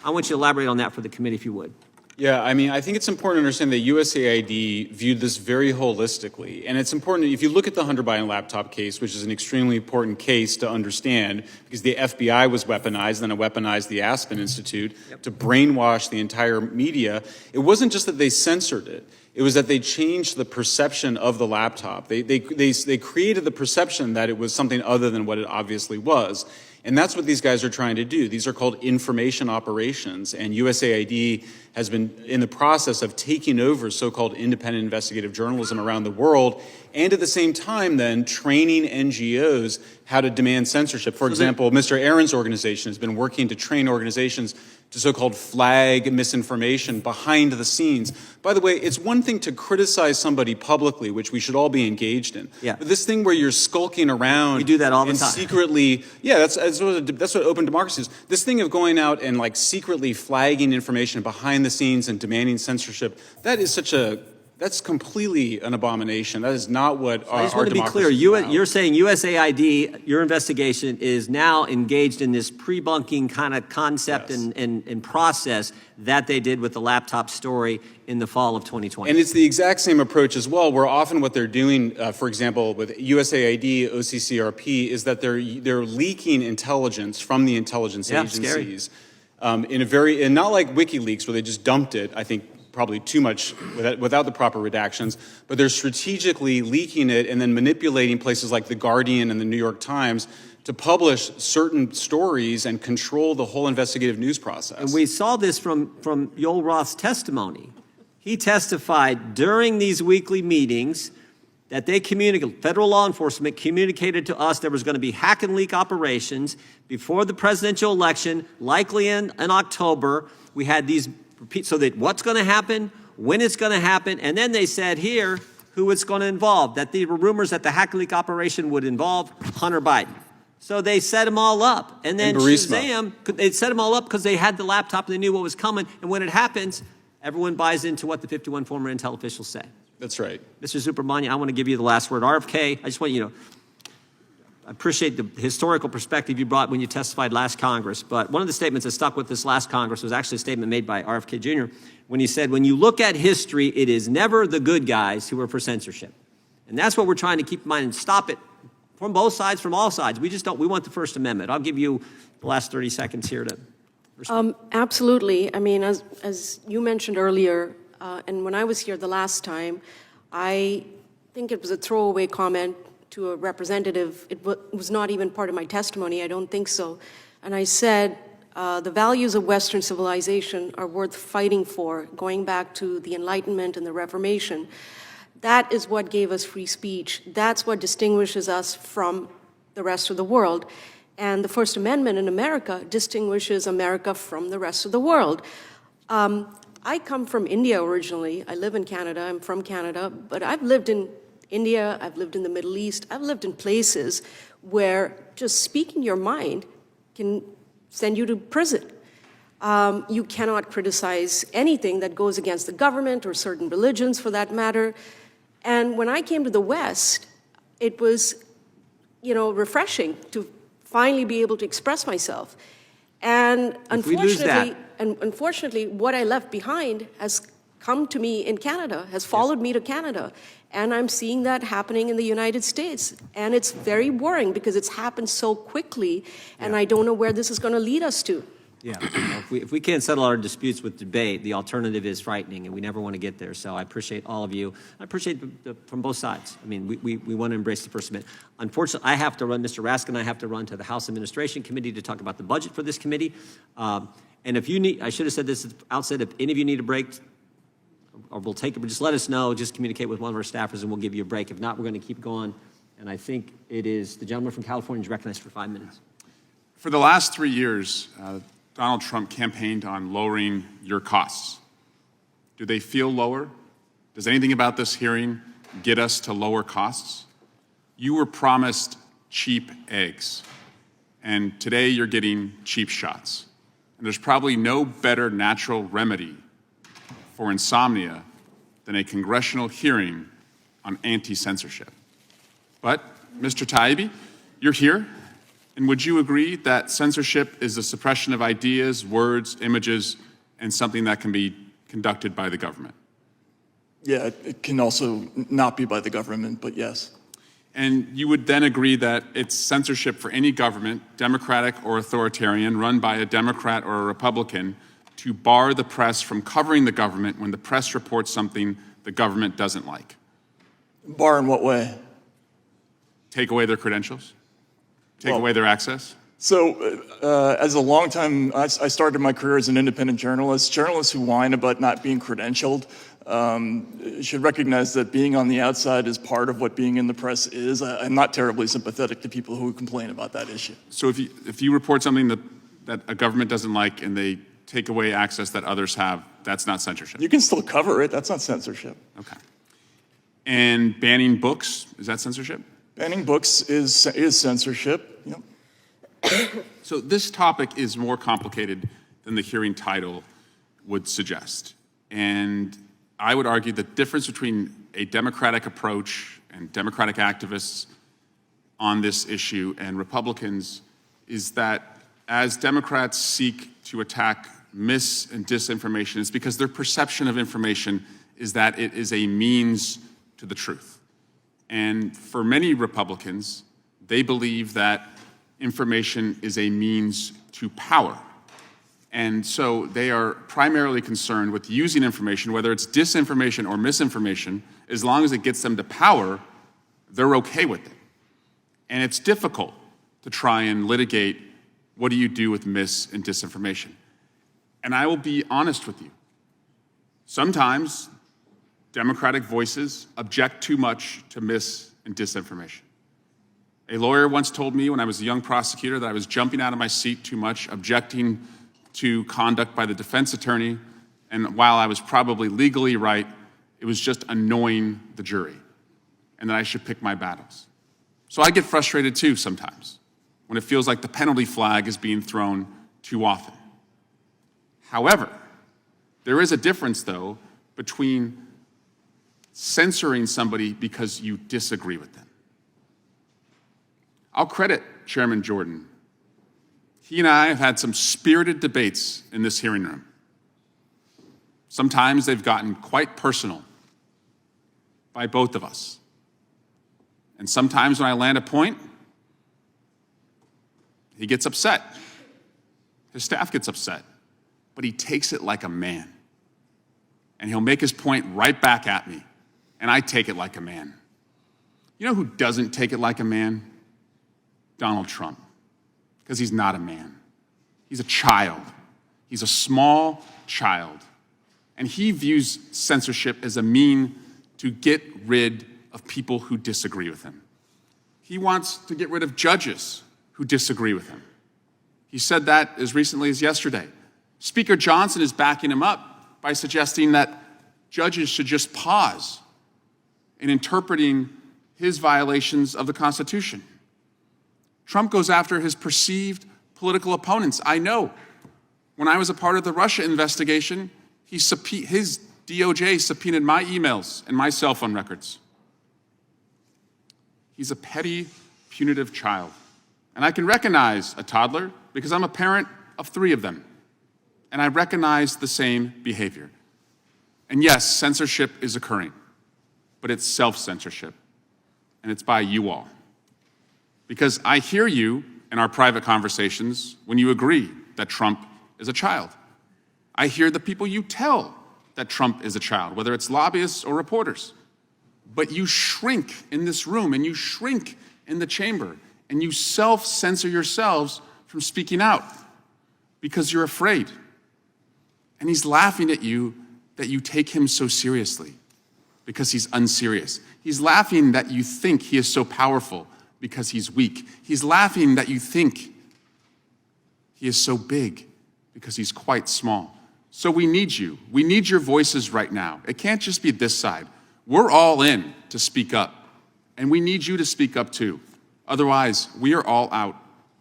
[SPEAKER 1] I want you to elaborate on that for the committee, if you would.
[SPEAKER 5] Yeah, I mean, I think it's important to understand that USAID viewed this very holistically. And it's important, if you look at the Hunter Biden laptop case, which is an extremely important case to understand, because the FBI was weaponized, then it weaponized the Aspen Institute to brainwash the entire media. It wasn't just that they censored it. It was that they changed the perception of the laptop. They created the perception that it was something other than what it obviously was. And that's what these guys are trying to do. These are called information operations, and USAID has been in the process of taking over so-called independent investigative journalism around the world, and at the same time then training NGOs how to demand censorship. For example, Mr. Aaron's organization has been working to train organizations to so-called flag misinformation behind the scenes. By the way, it's one thing to criticize somebody publicly, which we should all be engaged in.
[SPEAKER 1] Yeah.
[SPEAKER 5] But this thing where you're skulking around,
[SPEAKER 1] We do that all the
[SPEAKER 5] and
[SPEAKER 1] time.
[SPEAKER 5] secretly, yeah, that's what open democracy is. This thing of going out and like secretly flagging information behind the scenes and demanding censorship, that's completely an abomination. That is not what
[SPEAKER 1] I just
[SPEAKER 5] our
[SPEAKER 1] want to be clear.
[SPEAKER 5] democracy is about.
[SPEAKER 1] You're saying USAID, your investigation is now engaged in this pre-bunking kind of concept and process that they did with the laptop story in the fall of 2020.
[SPEAKER 5] And it's the exact same approach as well, where often what they're doing, for example, with USAID, OCCRP, is that they're leaking intelligence from the intelligence agencies and not like WikiLeaks, where they just dumped it, I think, probably too much without the proper redactions, but they're strategically leaking it and then manipulating places like The Guardian and the New York Times to publish certain stories and control the whole investigative news process.
[SPEAKER 1] And we saw this from Yoel Roth's testimony. He testified during these weekly meetings that federal law enforcement communicated to us there was going to be hack and leak operations before the presidential election, likely in October. We had these so that what's going to happen, when it's going to happen, and then they said here who it's going to involve, that there were rumors that the hack and leak operation would involve Hunter Biden. So they set them all up. And then Shazam, they set them all up because they had the laptop and they knew what was coming. And when it happens, everyone buys into what the 51 former intel officials say.
[SPEAKER 5] That's right.
[SPEAKER 1] Mr. Subramanian, I want to give you the last word. RFK, I just want you to appreciate the historical perspective you brought when you testified last Congress, but one of the statements that stuck with this last Congress was actually a statement made by RFK Jr. when he said, when you look at history, it is never the good guys who are for censorship. And that's what we're trying to keep in mind and stop it from both sides, from all sides. We want the First Amendment. I'll give you the last 30 seconds here to respond.
[SPEAKER 4] Absolutely. I mean, as you mentioned earlier, and when I was here the last time, I think it was a throwaway comment to a representative. It was not even part of my testimony. I don't think so. And I said, the values of Western civilization are worth fighting for, going back to the Enlightenment and the Reformation. That is what gave us free speech. That's what distinguishes us from the rest of the world. And the First Amendment in America distinguishes America from the rest of the world. I come from India originally. I live in Canada. I'm from Canada. But I've lived in India. I've lived in the Middle East. I've lived in places where just speaking your mind can send you to prison. You cannot criticize anything that goes against the government or certain religions for that matter. And when I came to the West, it was, refreshing to finally be able to express myself. And unfortunately, what I left behind has come to me in Canada, has followed me to Canada. And I'm seeing that happening in the United States. And it's very worrying because it's happened so quickly, and I don't know where this is going to lead us to.
[SPEAKER 1] Yeah, if we can't settle our disputes with debate, the alternative is frightening, and we never want to get there. So I appreciate all of you. I appreciate from both sides. I mean, we want to embrace the First Amendment. Unfortunately, I have to run, Mr. Raskin and I have to run to the House Administration Committee to talk about the budget for this committee. And if you need, I should have said this at the outset, if any of you need a break, or we'll take it, but just let us know, just communicate with one of our staffers and we'll give you a break. If not, we're going to keep going. And I think it is the gentleman from California is recognized for 5 minutes.
[SPEAKER 18] For the last 3 years, Donald Trump campaigned on lowering your costs. Do they feel lower? Does anything about this hearing get us to lower costs? You were promised cheap eggs, and today you're getting cheap shots. And there's probably no better natural remedy for insomnia than a congressional hearing on anti-censorship. But, Mr. Taibbi, you're here. And would you agree that censorship is the suppression of ideas, words, images, and something that can be conducted by the government?
[SPEAKER 6] Yeah, it can also not be by the government, but yes.
[SPEAKER 18] And you would then agree that it's censorship for any government, democratic or authoritarian, run by a Democrat or a Republican, to bar the press from covering the government when the press reports something the government doesn't like?
[SPEAKER 6] Bar in what way?
[SPEAKER 18] Take away their credentials? Take away their access?
[SPEAKER 6] So, as a long time, I started my career as an independent journalist. Journalists who whine about not being credentialed should recognize that being on the outside is part of what being in the press is. I'm not terribly sympathetic to people who complain about that issue.
[SPEAKER 18] So if you report something that a government doesn't like and they take away access that others have, that's not censorship?
[SPEAKER 6] You can still cover it. That's not censorship.
[SPEAKER 18] Okay. And banning books, is that censorship?
[SPEAKER 6] Banning books is censorship. Yep.
[SPEAKER 18] So this topic is more complicated than the hearing title would suggest. And I would argue the difference between a democratic approach and democratic activists on this issue and Republicans is that as Democrats seek to attack mis- and disinformation, it's because their perception of information is that it is a means to the truth. And for many Republicans, they believe that information is a means to power. And so they are primarily concerned with using information, whether it's disinformation or misinformation, as long as it gets them to power, they're okay with it. And it's difficult to try and litigate what do you do with mis- and disinformation. And I will be honest with you. Sometimes Democratic voices object too much to mis- and disinformation. A lawyer once told me when I was a young prosecutor that I was jumping out of my seat too much, objecting to conduct by the defense attorney, and while I was probably legally right, it was just annoying the jury, and that I should pick my battles. So I get frustrated too sometimes when it feels like the penalty flag is being thrown too often. However, there is a difference, though, between censoring somebody because you disagree with them. I'll credit Chairman Jordan. He and I have had some spirited debates in this hearing room. Sometimes they've gotten quite personal by both of us. And sometimes when I land a point, he gets upset. His staff gets upset. But he takes it like a man. And he'll make his point right back at me. And I take it like a man. You know who doesn't take it like a man? Donald Trump. Because he's not a man. He's a child. He's a small child. And he views censorship as a mean to get rid of people who disagree with him. He wants to get rid of judges who disagree with him. He said that as recently as yesterday. Speaker Johnson is backing him up by suggesting that judges should just pause in interpreting his violations of the Constitution. Trump goes after his perceived political opponents. I know. When I was a part of the Russia investigation, his DOJ subpoenaed my emails and my cell phone records. He's a petty, punitive child. And I can recognize a toddler because I'm a parent of 3 of them. And I recognize the same behavior. And yes, censorship is occurring, but it's self-censorship. And it's by you all. Because I hear you in our private conversations when you agree that Trump is a child. I hear the people you tell that Trump is a child, whether it's lobbyists or reporters. But you shrink in this room and you shrink in the chamber and you self-censor yourselves from speaking out because you're afraid. And he's laughing at you that you take him so seriously because he's unserious. He's laughing that you think he is so powerful because he's weak. He's laughing that you think he is so big because he's quite small. So we need you. We need your voices right now. It can't just be this side. We're all in to speak up, and we need you to speak up too. Otherwise, we are all out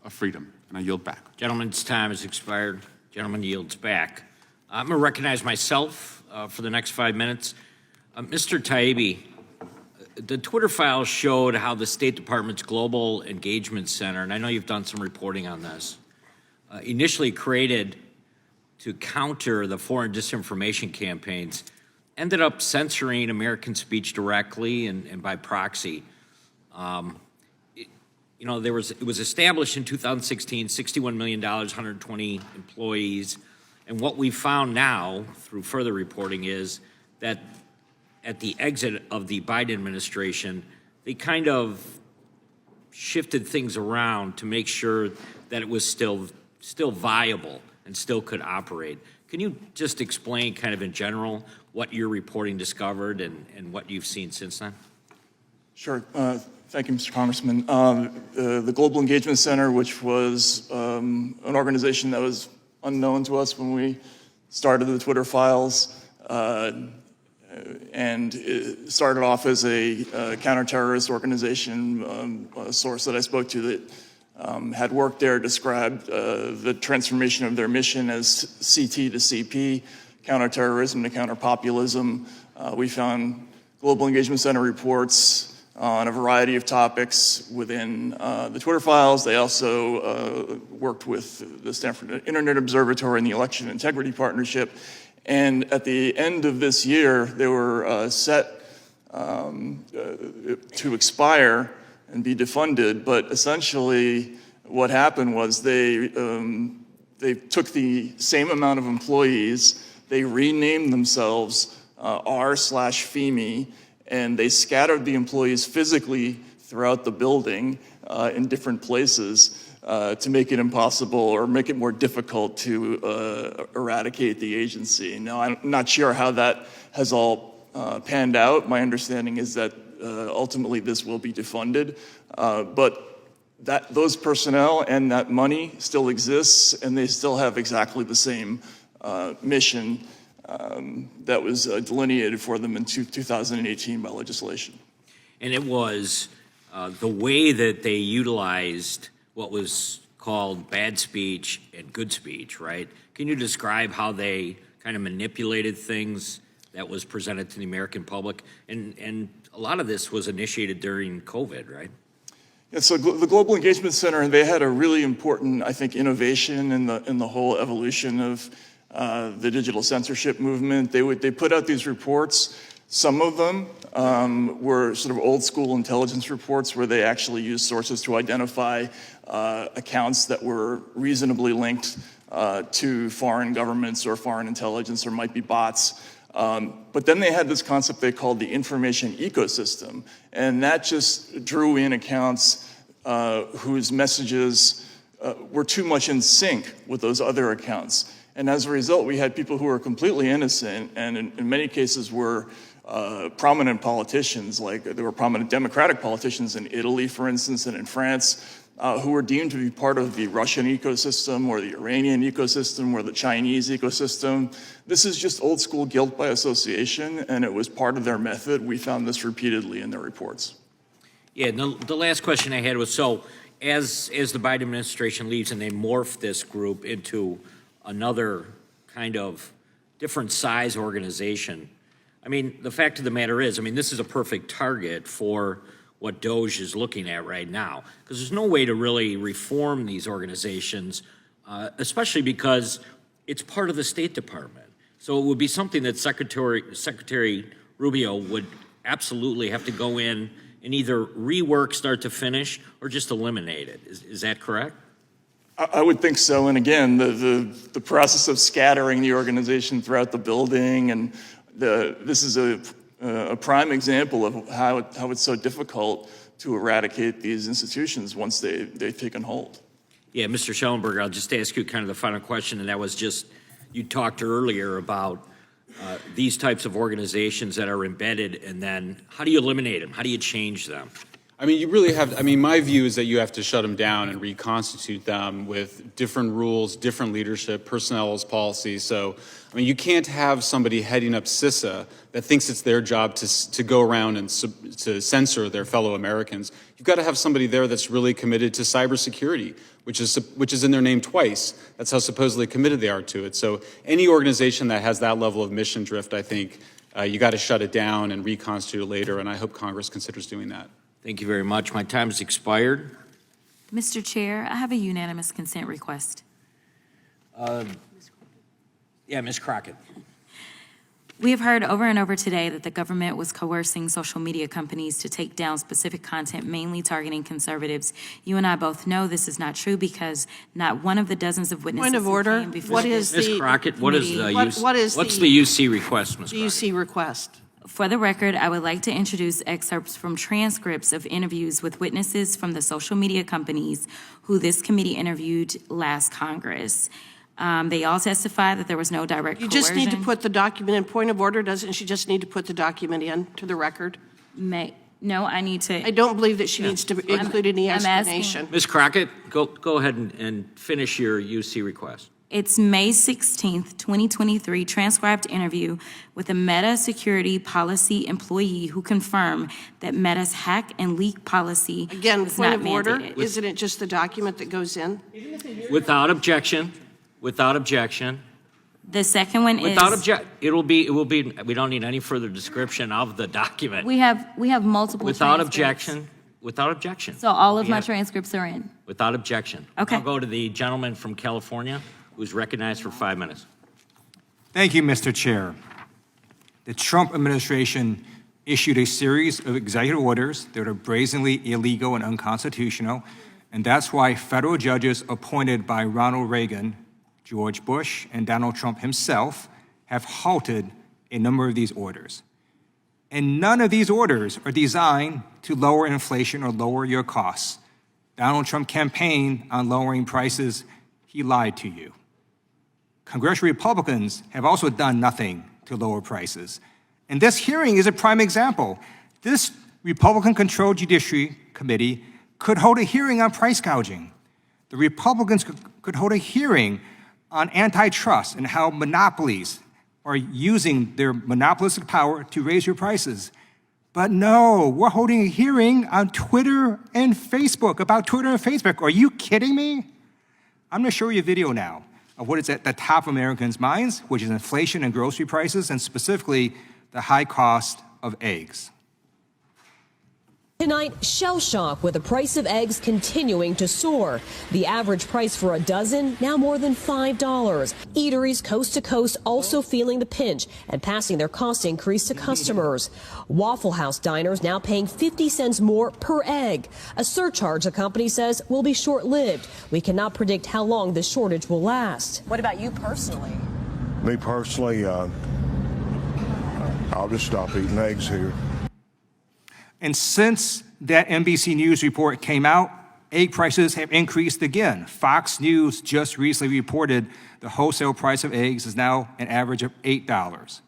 [SPEAKER 18] of freedom. And I yield back.
[SPEAKER 19] Gentleman's time has expired. Gentleman yields back. I'm going to recognize myself for the next 5 minutes. Mr. Taibbi, the Twitter files showed how the State Department's Global Engagement Center, and I know you've done some reporting on this, initially created to counter the foreign disinformation campaigns, ended up censoring American speech directly and by proxy. You know, it was established in 2016, $61 million, 120 employees. And what we found now through further reporting is that at the exit of the Biden administration, they kind of shifted things around to make sure that it was still viable and still could operate. Can you just explain kind of in general what your reporting discovered and what you've seen since then?
[SPEAKER 6] Sure. Thank you, Mr. Congressman. The Global Engagement Center, which was an organization that was unknown to us when we started the Twitter files, and it started off as a counterterrorist organization. A source that I spoke to that had worked there described the transformation of their mission as CT to CP, counterterrorism to counterpopulism. We found Global Engagement Center reports on a variety of topics within the Twitter files. They also worked with the Stanford Internet Observatory and the Election Integrity Partnership. And at the end of this year, they were set to expire and be defunded. But essentially, what happened was they took the same amount of employees, they renamed themselves R/FEME, and they scattered the employees physically throughout the building in different places to make it impossible or make it more difficult to eradicate the agency. Now, I'm not sure how that has all panned out. My understanding is that ultimately this will be defunded, but those personnel and that money still exists, and they still have exactly the same mission that was delineated for them in 2018 by legislation.
[SPEAKER 19] And it was the way that they utilized what was called bad speech and good speech, right? Can you describe how they kind of manipulated things that was presented to the American public? And a lot of this was initiated during COVID, right?
[SPEAKER 6] Yeah, so the Global Engagement Center, they had a really important, I think, innovation in the whole evolution of the digital censorship movement. They put out these reports. Some of them were sort of old school intelligence reports where they actually used sources to identify accounts that were reasonably linked to foreign governments or foreign intelligence or might be bots. But then they had this concept they called the information ecosystem, and that just drew in accounts whose messages were too much in sync with those other accounts. And as a result, we had people who were completely innocent and in many cases were prominent politicians, like there were prominent Democratic politicians in Italy, for instance, and in France, who were deemed to be part of the Russian ecosystem or the Iranian ecosystem or the Chinese ecosystem. This is just old school guilt by association, and it was part of their method. We found this repeatedly in their reports.
[SPEAKER 19] Yeah, the last question I had was, so as the Biden administration leaves and they morph this group into another kind of different size organization, I mean, the fact of the matter is, I mean, this is a perfect target for what DOGE is looking at right now, because there's no way to really reform these organizations, especially because it's part of the State Department. So it would be something that Secretary Rubio would absolutely have to go in and either rework start to finish or just eliminate it. Is that correct?
[SPEAKER 6] I would think so. And again, the process of scattering the organization throughout the building, and this is a prime example of how it's so difficult to eradicate these institutions once they've taken hold.
[SPEAKER 19] Yeah, Mr. Schellenberger, I'll just ask you kind of the final question, and that was just, you talked earlier about these types of organizations that are embedded, and then how do you eliminate them? How do you change them?
[SPEAKER 5] I mean, you really have, I mean, my view is that you have to shut them down and reconstitute them with different rules, different leadership, personnel as policy. So, I mean, you can't have somebody heading up CISA that thinks it's their job to go around and to censor their fellow Americans. You've got to have somebody there that's really committed to cybersecurity, which is in their name twice. That's how supposedly committed they are to it. So any organization that has that level of mission drift, I think you got to shut it down and reconstitute it later, and I hope Congress considers doing that.
[SPEAKER 19] Thank you very much. My time has expired.
[SPEAKER 10] Mr. Chair, I have a unanimous consent request.
[SPEAKER 19] Yeah, Ms. Crockett.
[SPEAKER 10] We have heard over and over today that the government was coercing social media companies to take down specific content, mainly targeting conservatives. You and I both know this is not true because not one of the dozens of witnesses.
[SPEAKER 20] Point of order. What is the
[SPEAKER 19] Ms. Crockett, what is the what's the UC request, Ms. Crockett?
[SPEAKER 20] UC request?
[SPEAKER 10] For the record, I would like to introduce excerpts from transcripts of interviews with witnesses from the social media companies who this committee interviewed last Congress. They all testified that there was no direct coercion.
[SPEAKER 20] You just need to put the document in. Point of order, doesn't she just need to put the document in to the record?
[SPEAKER 10] No, I need to.
[SPEAKER 20] I don't believe that she needs to include any explanation.
[SPEAKER 19] Ms. Crockett, go ahead and finish your UC request.
[SPEAKER 10] It's May 16th, 2023, transcribed interview with a Meta security policy employee who confirmed that Meta's hack and leak policy
[SPEAKER 20] Again,
[SPEAKER 10] was
[SPEAKER 20] point
[SPEAKER 10] not
[SPEAKER 20] of order,
[SPEAKER 10] mandated.
[SPEAKER 20] isn't it just the document that goes in?
[SPEAKER 19] Without objection. Without objection.
[SPEAKER 10] The second one
[SPEAKER 19] Without
[SPEAKER 10] is.
[SPEAKER 19] it will be, we don't need any further description of the document.
[SPEAKER 10] We have multiple
[SPEAKER 19] Without
[SPEAKER 10] transcripts.
[SPEAKER 19] objection. Without objection.
[SPEAKER 10] So all of
[SPEAKER 19] We
[SPEAKER 10] my
[SPEAKER 19] have-
[SPEAKER 10] transcripts are in.
[SPEAKER 19] Without objection.
[SPEAKER 10] Okay.
[SPEAKER 19] I'll go to the gentleman from California who's recognized for 5 minutes.
[SPEAKER 21] Thank you, Mr. Chair. The Trump administration issued a series of executive orders that are brazenly illegal and unconstitutional, and that's why federal judges appointed by Ronald Reagan, George Bush, and Donald Trump himself have halted a number of these orders. And none of these orders are designed to lower inflation or lower your costs. Donald Trump campaigned on lowering prices. He lied to you. Congressional Republicans have also done nothing to lower prices. And this hearing is a prime example. This Republican-controlled Judiciary Committee could hold a hearing on price gouging. The Republicans could hold a hearing on antitrust and how monopolies are using their monopolistic power to raise your prices. But no, we're holding a hearing on Twitter and Facebook, about Twitter and Facebook. Are you kidding me? I'm going to show you a video now of what is at the top of Americans' minds, which is inflation and grocery prices, and specifically the high cost of eggs.
[SPEAKER 8] Tonight, shell shock with the price of eggs continuing to soar. The average price for a dozen now more than $5. Eateries coast to coast also feeling the pinch and passing their cost increase to customers. Waffle House diners now paying 50 cents more per egg, a surcharge the company says will be short-lived. We cannot predict how long this shortage will last. What about you personally?
[SPEAKER 22] Me personally, I'll just stop eating eggs here.
[SPEAKER 21] And since that NBC News report came out, egg prices have increased again. Fox News just recently reported the wholesale price of eggs is now an average of $8.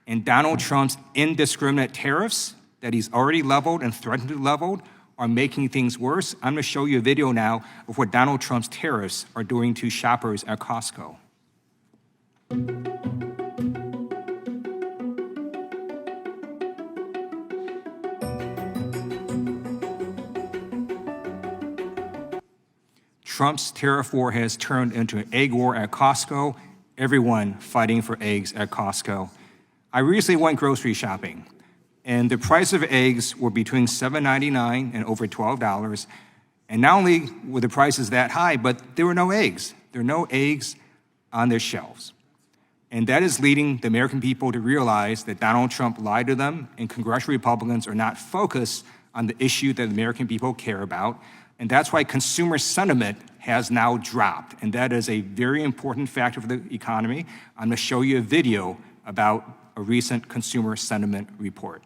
[SPEAKER 21] And Donald Trump's indiscriminate tariffs that he's already leveled and threatened to level are making things worse. I'm going to show you a video now of what Donald Trump's tariffs are doing to shoppers at Costco. Trump's tariff war has turned into an egg war at Costco, everyone fighting for eggs at Costco. I recently went grocery shopping, and the price of eggs were between $7.99 and over $12. And not only were the prices that high, but there were no eggs. There are no eggs on their shelves. And that is leading the American people to realize that Donald Trump lied to them, and congressional Republicans are not focused on the issue that the American people care about. And that's why consumer sentiment has now dropped. And that is a very important factor for the economy. I'm going to show you a video about a recent consumer sentiment report.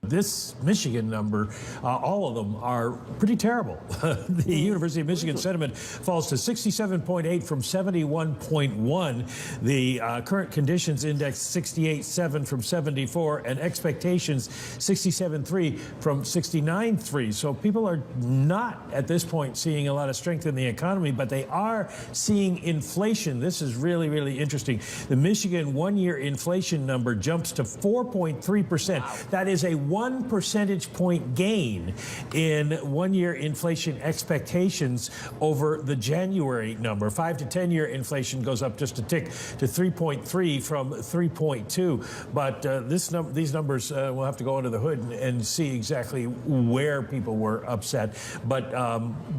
[SPEAKER 23] This Michigan number, all of them are pretty terrible. The University of Michigan sentiment falls to 67.8 from 71.1. The current conditions index 68.7 from 74, and expectations 67.3 from 69.3. So people are not at this point seeing a lot of strength in the economy, but they are seeing inflation. This is really, really interesting. The Michigan one-year inflation number jumps to 4.3%. Wow. That is a 1 percentage point gain in one-year inflation expectations over the January number. 5 to 10-year inflation goes up just a tick to 3.3 from 3.2. But these numbers, we'll have to go under the hood and see exactly where people were upset. But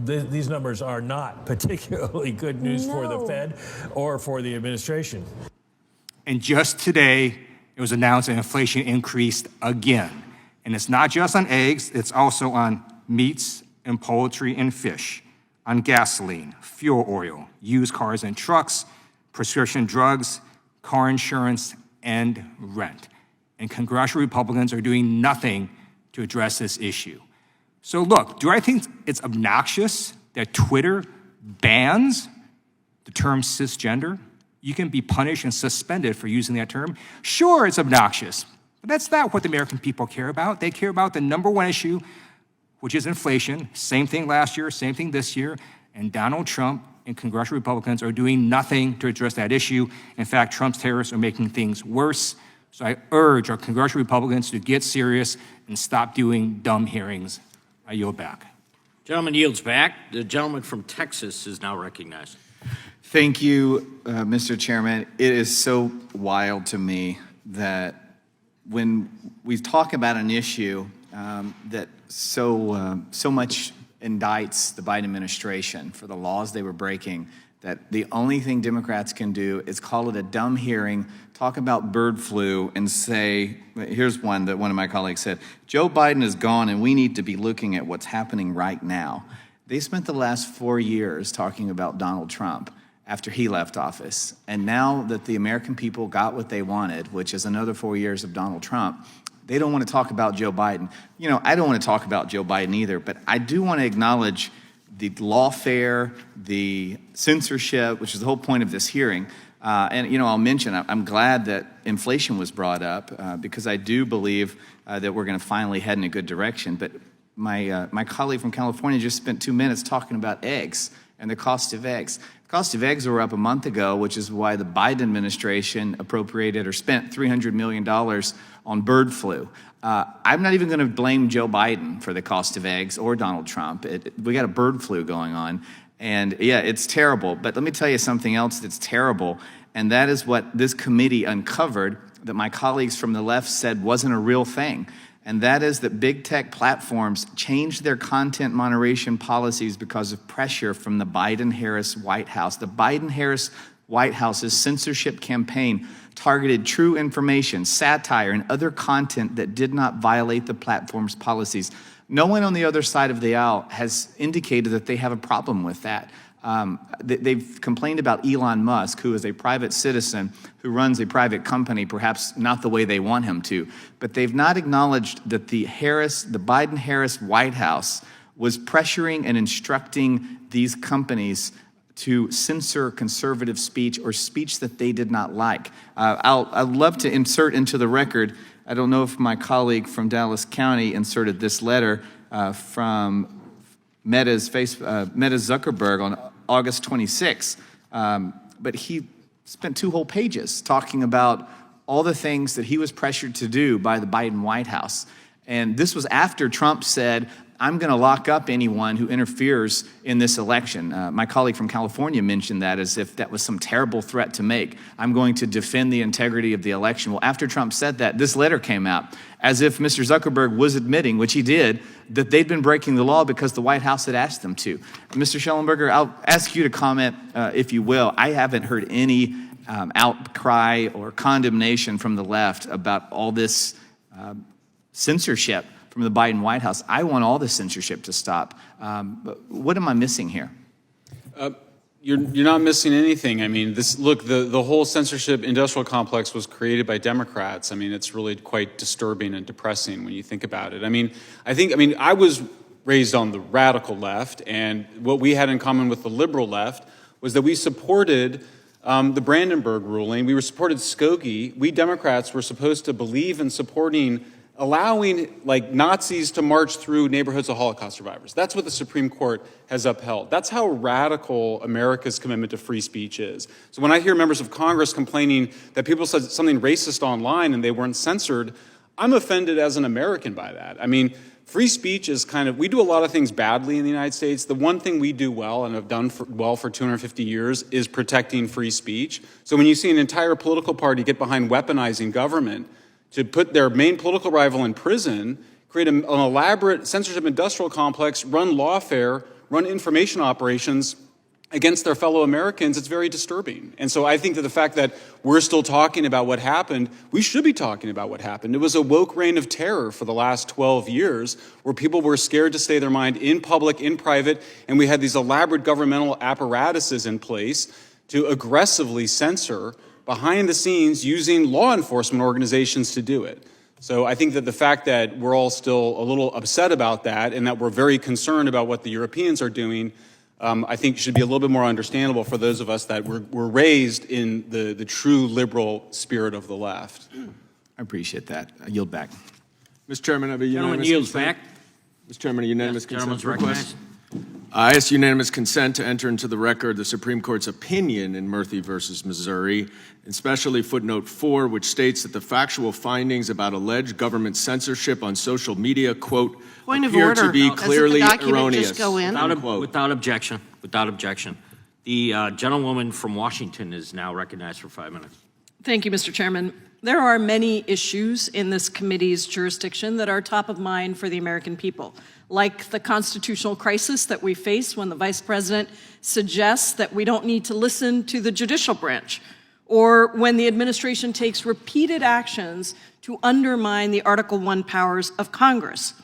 [SPEAKER 23] these numbers are not particularly good news for the Fed or for the administration.
[SPEAKER 21] And just today, it was announced that inflation increased again. And it's not just on eggs, it's also on meats and poultry and fish, on gasoline, fuel oil, used cars and trucks, prescription drugs, car insurance, and rent. And congressional Republicans are doing nothing to address this issue. So look, do I think it's obnoxious that Twitter bans the term cisgender? You can be punished and suspended for using that term. Sure, it's obnoxious. But that's not what the American people care about. They care about the number one issue, which is inflation. Same thing last year, same thing this year. And Donald Trump and congressional Republicans are doing nothing to address that issue. In fact, Trump's tariffs are making things worse. So I urge our congressional Republicans to get serious and stop doing dumb hearings. I yield back.
[SPEAKER 19] Gentleman yields back. The gentleman from Texas is now recognized.
[SPEAKER 24] Thank you, Mr. Chairman. It is so wild to me that when we talk about an issue that so much indicts the Biden administration for the laws they were breaking, that the only thing Democrats can do is call it a dumb hearing, talk about bird flu, and say, here's one that one of my colleagues said, Joe Biden is gone and we need to be looking at what's happening right now. They spent the last 4 years talking about Donald Trump after he left office. And now that the American people got what they wanted, which is another 4 years of Donald Trump, they don't want to talk about Joe Biden. You know, I don't want to talk about Joe Biden either, but I do want to acknowledge the lawfare, the censorship, which is the whole point of this hearing. And, you know, I'll mention, I'm glad that inflation was brought up because I do believe that we're going to finally head in a good direction. But my colleague from California just spent 2 minutes talking about eggs and the cost of eggs. The cost of eggs were up a month ago, which is why the Biden administration appropriated or spent $300 million on bird flu. I'm not even going to blame Joe Biden for the cost of eggs or Donald Trump. We got a bird flu going on. And yeah, it's terrible. But let me tell you something else that's terrible. And that is what this committee uncovered that my colleagues from the left said wasn't a real thing. and that is that big tech platforms changed their content moderation policies because of pressure from the Biden-Harris White House. The Biden-Harris White House's censorship campaign targeted true information, satire, and other content that did not violate the platform's policies. No one on the other side of the aisle has indicated that they have a problem with that. They've complained about Elon Musk, who is a private citizen who runs a private company, perhaps not the way they want him to. But they've not acknowledged that the Biden-Harris White House was pressuring and instructing these companies to censor conservative speech or speech that they did not like. I'd love to insert into the record, I don't know if my colleague from Dallas County inserted this letter from Meta's Zuckerberg on August 26, but he spent 2 whole pages talking about all the things that he was pressured to do by the Biden White House. And this was after Trump said, I'm going to lock up anyone who interferes in this election. My colleague from California mentioned that as if that was some terrible threat to make. I'm going to defend the integrity of the election. Well, after Trump said that, this letter came out as if Mr. Zuckerberg was admitting, which he did, that they'd been breaking the law because the White House had asked them to. Mr. Schellenberger, I'll ask you to comment, if you will. I haven't heard any outcry or condemnation from the left about all this censorship from the Biden White House. I want all the censorship to stop. But what am I missing here?
[SPEAKER 5] You're not missing anything. I mean, look, the whole censorship-industrial complex was created by Democrats. I mean, it's really quite disturbing and depressing when you think about it. I mean, I was raised on the radical left, and what we had in common with the liberal left was that we supported the Brandenburg ruling. We supported Skokie. We Democrats were supposed to believe in supporting allowing Nazis to march through neighborhoods of Holocaust survivors. That's what the Supreme Court has upheld. That's how radical America's commitment to free speech is. So when I hear members of Congress complaining that people said something racist online and they weren't censored, I'm offended as an American by that. I mean, free speech is we do a lot of things badly in the United States. The one thing we do well and have done well for 250 years is protecting free speech. So when you see an entire political party get behind weaponizing government to put their main political rival in prison, create an elaborate censorship industrial complex, run lawfare, run information operations against their fellow Americans, it's very disturbing. And so I think that the fact that we're still talking about what happened, we should be talking about what happened. It was a woke reign of terror for the last 12 years where people were scared to say their mind in public, in private, and we had these elaborate governmental apparatuses in place to aggressively censor behind the scenes using law enforcement organizations to do it. So I think that the fact that we're all still a little upset about that and that we're very concerned about what the Europeans are doing, I think should be a little bit more understandable for those of us that were raised in the true liberal spirit of the left.
[SPEAKER 24] I appreciate that. I yield back.
[SPEAKER 2] Mr. Chairman, I have a unanimous
[SPEAKER 19] yields
[SPEAKER 2] consent.
[SPEAKER 19] back.
[SPEAKER 2] Mr. Chairman, a unanimous consent
[SPEAKER 19] Gentleman's
[SPEAKER 2] request.
[SPEAKER 19] recognized.
[SPEAKER 2] I ask unanimous consent to enter into the record the Supreme Court's opinion in Murphy versus Missouri, especially footnote 4, which states that the factual findings about alleged government censorship on social media, quote,
[SPEAKER 20] Point of
[SPEAKER 2] appear
[SPEAKER 20] order.
[SPEAKER 2] to be
[SPEAKER 20] Doesn't the
[SPEAKER 2] clearly
[SPEAKER 20] document
[SPEAKER 2] erroneous.
[SPEAKER 20] just go in?
[SPEAKER 19] Without objection. Without objection. The gentlewoman from Washington is now recognized for 5 minutes.
[SPEAKER 3] Thank you, Mr. Chairman. There are many issues in this committee's jurisdiction that are top of mind for the American people, like the constitutional crisis that we face when the Vice President suggests that we don't need to listen to the judicial branch, or when the administration takes repeated actions to undermine the Article I powers of Congress.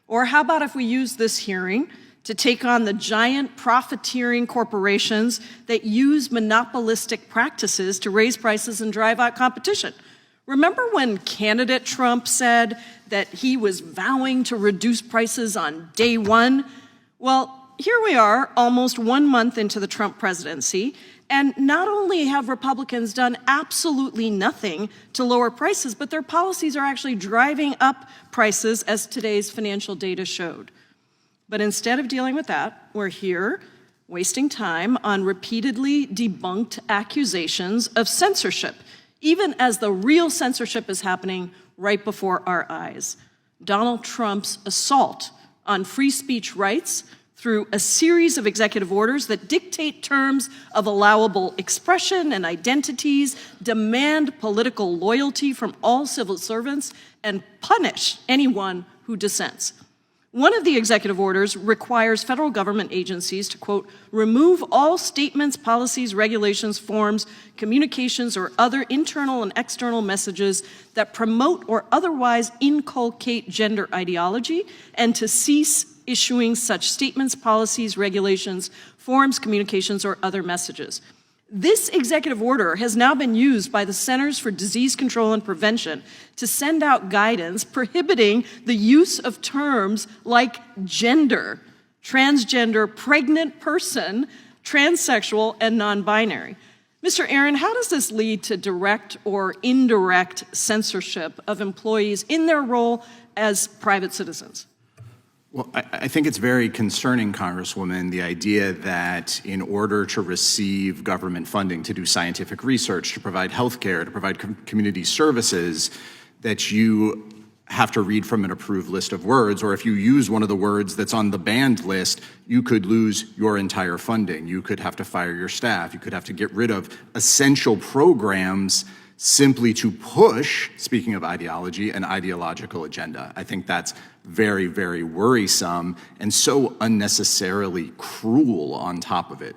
[SPEAKER 3] Or how about if we use this hearing to take on the giant profiteering corporations that use monopolistic practices to raise prices and drive out competition? Remember when candidate Trump said that he was vowing to reduce prices on day one? Well, here we are, almost 1 month into the Trump presidency, and not only have Republicans done absolutely nothing to lower prices, but their policies are actually driving up prices, as today's financial data showed. But instead of dealing with that, we're here wasting time on repeatedly debunked accusations of censorship, even as the real censorship is happening right before our eyes. Donald Trump's assault on free speech rights through a series of executive orders that dictate terms of allowable expression and identities, demand political loyalty from all civil servants, and punish anyone who dissents. One of the executive orders requires federal government agencies to, quote, remove all statements, policies, regulations, forms, communications, or other internal and external messages that promote or otherwise inculcate gender ideology, and to cease issuing such statements, policies, regulations, forms, communications, or other messages. This executive order has now been used by the Centers for Disease Control and Prevention to send out guidance prohibiting the use of terms like gender, transgender, pregnant person, transsexual, and non-binary. Mr. Aaron, how does this lead to direct or indirect censorship of employees in their role as private citizens?
[SPEAKER 7] Well, I think it's very concerning, Congresswoman, the idea that in order to receive government funding to do scientific research, to provide health care, to provide community services, that you have to read from an approved list of words, or if you use one of the words that's on the banned list, you could lose your entire funding. You could have to fire your staff. You could have to get rid of essential programs simply to push, speaking of ideology, an ideological agenda. I think that's very, very worrisome and so unnecessarily cruel on top of it.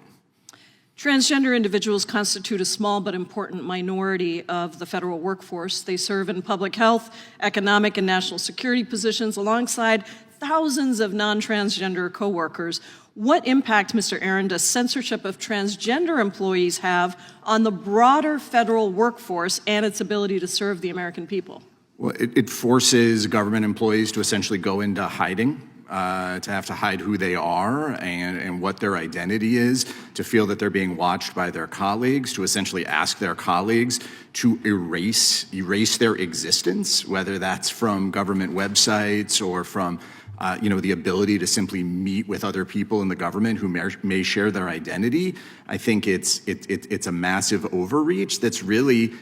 [SPEAKER 3] Transgender individuals constitute a small but important minority of the federal workforce. They serve in public health, economic, and national security positions alongside thousands of non-transgender coworkers. What impact, Mr. Aaron, does censorship of transgender employees have on the broader federal workforce and its ability to serve the American people?
[SPEAKER 7] Well, it forces government employees to essentially go into hiding, to have to hide who they are and what their identity is, to feel that they're being watched by their colleagues, to essentially ask their colleagues to erase their existence, whether that's from government websites or from the ability to simply meet with other people in the government who may share their identity. I think it's a massive overreach that's really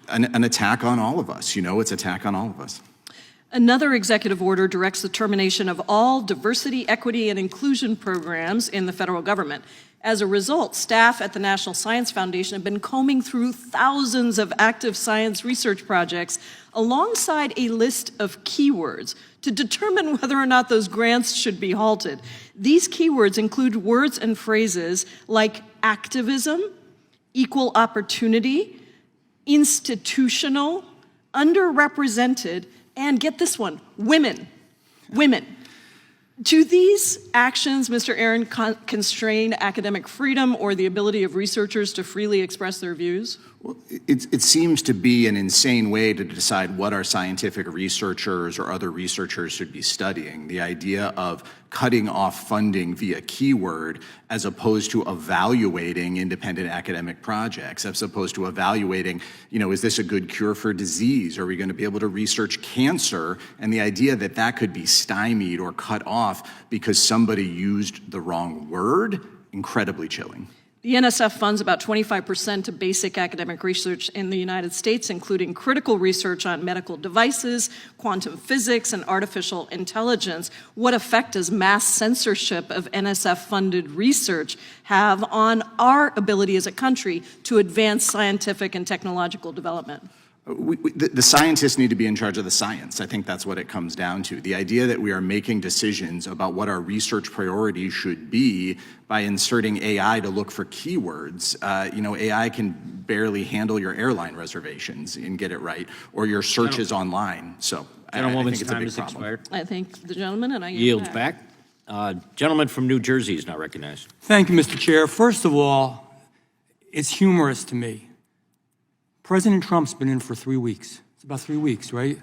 [SPEAKER 7] an attack on all of us. It's an attack on all of us.
[SPEAKER 3] Another executive order directs the termination of all diversity, equity, and inclusion programs in the federal government. As a result, staff at the National Science Foundation have been combing through thousands of active science research projects alongside a list of keywords to determine whether or not those grants should be halted. These keywords include words and phrases like activism, equal opportunity, institutional, underrepresented, and get this one, women. Do these actions, Mr. Aaron, constrain academic freedom or the ability of researchers to freely express their views?
[SPEAKER 7] Well, it seems to be an insane way to decide what our scientific researchers or other researchers should be studying. The idea of cutting off funding via keyword as opposed to evaluating independent academic projects, as opposed to evaluating, is this a good cure for disease? Are we going to be able to research cancer? And the idea that that could be stymied or cut off because somebody used the wrong word, incredibly chilling.
[SPEAKER 3] The NSF funds about 25% of basic academic research in the United States, including critical research on medical devices, quantum physics, and artificial intelligence. What effect does mass censorship of NSF-funded research have on our ability as a country to advance scientific and technological development?
[SPEAKER 7] The scientists need to be in charge of the science. I think that's what it comes down to. The idea that we are making decisions about what our research priorities should be by inserting AI to look for keywords. AI can barely handle your airline reservations and get it right, or your searches online. So I think it's a big problem.
[SPEAKER 3] I thank the gentleman, and I
[SPEAKER 19] yield back. Gentleman from New Jersey is now recognized.
[SPEAKER 9] Thank you, Mr. Chair. First of all, it's humorous to me. President Trump's been in for 3 weeks. It's about 3 weeks, right?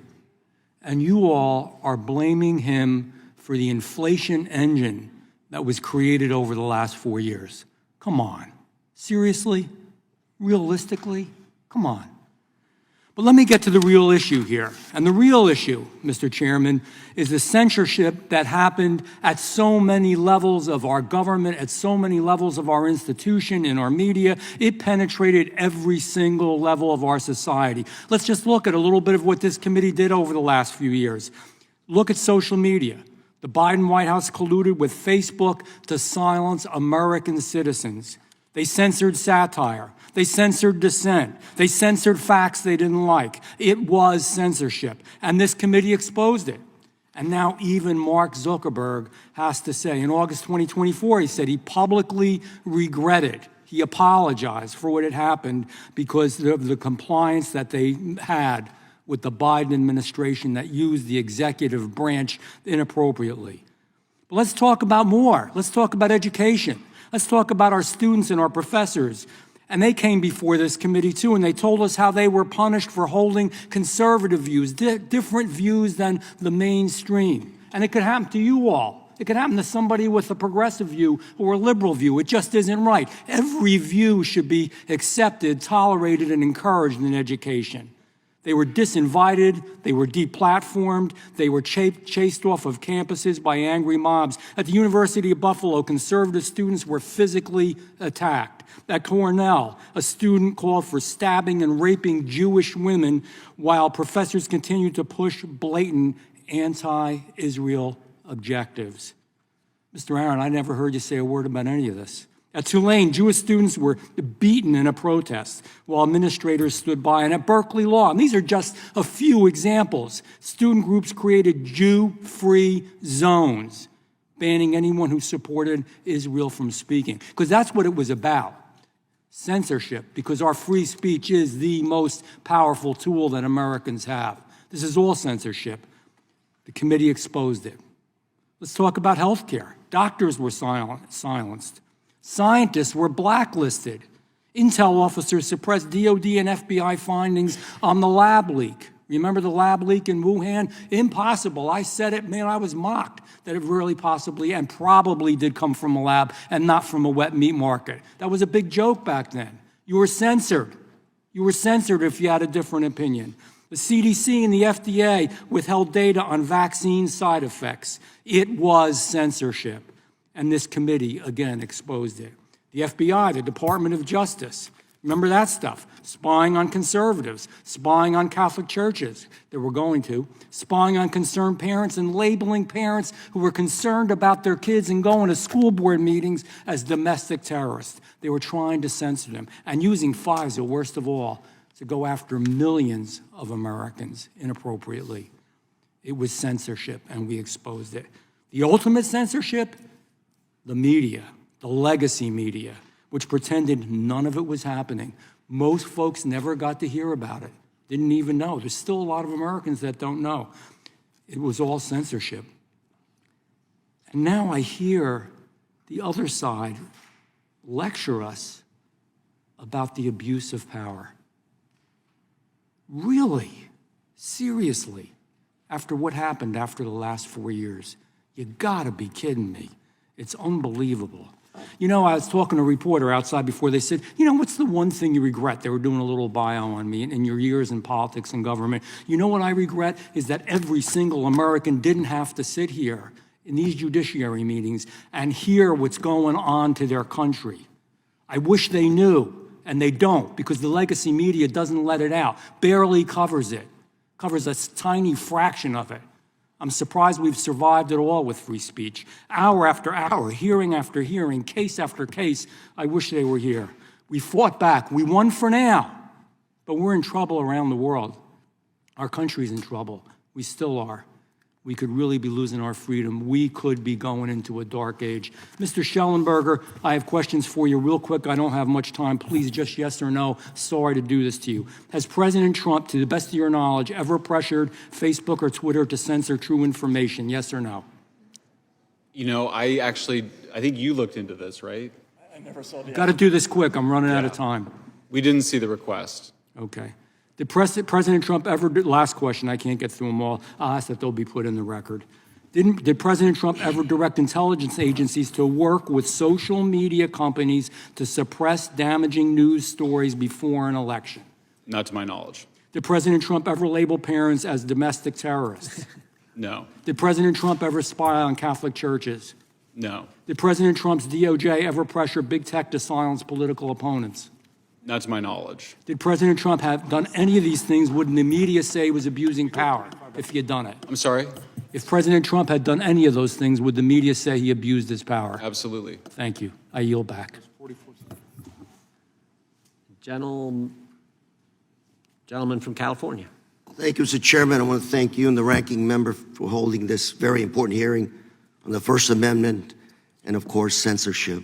[SPEAKER 9] And you all are blaming him for the inflation engine that was created over the last 4 years. Come on. Seriously? Realistically? Come on. But let me get to the real issue here. And the real issue, Mr. Chairman, is the censorship that happened at so many levels of our government, at so many levels of our institution, in our media. It penetrated every single level of our society. Let's just look at a little bit of what this committee did over the last few years. Look at social media. The Biden White House colluded with Facebook to silence American citizens. They censored satire. They censored dissent. They censored facts they didn't like. It was censorship, and this committee exposed it. And now even Mark Zuckerberg has to say, in August 2024, he said he publicly regretted, he apologized for what had happened because of the compliance that they had with the Biden administration that used the executive branch inappropriately. But let's talk about more. Let's talk about education. Let's talk about our students and our professors. And they came before this committee too, and they told us how they were punished for holding conservative views, different views than the mainstream. And it could happen to you all. It could happen to somebody with a progressive view or a liberal view. It just isn't right. Every view should be accepted, tolerated, and encouraged in education. They were disinvited, they were deplatformed, they were chased off of campuses by angry mobs. At the University of Buffalo, conservative students were physically attacked. At Cornell, a student called for stabbing and raping Jewish women while professors continued to push blatant anti-Israel objectives. Mr. Aaron, I never heard you say a word about any of this. At Tulane, Jewish students were beaten in a protest while administrators stood by. And at Berkeley Law, and these are just a few examples, student groups created Jew-free zones, banning anyone who supported Israel from speaking. Because that's what it was about, censorship, because our free speech is the most powerful tool that Americans have. This is all censorship. The committee exposed it. Let's talk about health care. Doctors were silenced. Scientists were blacklisted. Intel officers suppressed DOD and FBI findings on the lab leak. Remember the lab leak in Wuhan? Impossible. I said it, man, I was mocked that it really possibly and probably did come from a lab and not from a wet meat market. That was a big joke back then. You were censored. You were censored if you had a different opinion. The CDC and the FDA withheld data on vaccine side effects. It was censorship. And this committee, again, exposed it. The FBI, the Department of Justice, remember that stuff? Spying on conservatives, spying on Catholic churches that were going to, spying on concerned parents and labeling parents who were concerned about their kids and going to school board meetings as domestic terrorists. They were trying to censor them and using FISA, worst of all, to go after millions of Americans inappropriately. It was censorship, and we exposed it. The ultimate censorship? The media, the legacy media, which pretended none of it was happening. Most folks never got to hear about it, didn't even know. There's still a lot of Americans that don't know. It was all censorship. And now I hear the other side lecture us about the abuse of power. Really? Seriously? After what happened after the last 4 years? You gotta be kidding me. It's unbelievable. You know, I was talking to a reporter outside before. They said, you know, what's the one thing you regret? They were doing a little bio on me in your years in politics and government. You know what I regret is that every single American didn't have to sit here in these judiciary meetings and hear what's going on to their country. I wish they knew, and they don't, because the legacy media doesn't let it out, barely covers it, covers a tiny fraction of it. I'm surprised we've survived it all with free speech. Hour after hour, hearing after hearing, case after case. I wish they were here. We fought back. We won for now, but we're in trouble around the world. Our country's in trouble. We still are. We could really be losing our freedom. We could be going into a dark age. Mr. Schellenberger, I have questions for you real quick. I don't have much time. Please, just yes or no. Sorry to do this to you. Has President Trump, to the best of your knowledge, ever pressured Facebook or Twitter to censor true information? Yes or no?
[SPEAKER 5] You know, I think you looked into this, right?
[SPEAKER 6] I never saw the.
[SPEAKER 9] Got to do this quick. I'm running out of time.
[SPEAKER 5] We didn't see the request.
[SPEAKER 9] Okay. Did President Trump ever, last question, I can't get through them all, I'll ask that they'll be put in the record. Did President Trump ever direct intelligence agencies to work with social media companies to suppress damaging news stories before an election?
[SPEAKER 5] Not to my knowledge.
[SPEAKER 9] Did President Trump ever label parents as domestic terrorists?
[SPEAKER 5] No.
[SPEAKER 9] Did President Trump ever spy on Catholic churches?
[SPEAKER 5] No.
[SPEAKER 9] Did President Trump's DOJ ever pressure big tech to silence political opponents?
[SPEAKER 5] Not to my knowledge.
[SPEAKER 9] Did President Trump have done any of these things? Wouldn't the media say he was abusing power if he had done it?
[SPEAKER 5] I'm sorry?
[SPEAKER 9] If President Trump had done any of those things, would the media say he abused his power?
[SPEAKER 5] Absolutely.
[SPEAKER 9] Thank you. I yield back.
[SPEAKER 1] Gentleman from California.
[SPEAKER 11] Thank you, Mr. Chairman. I want to thank you and the ranking member for holding this very important hearing on the First Amendment and, of course, censorship.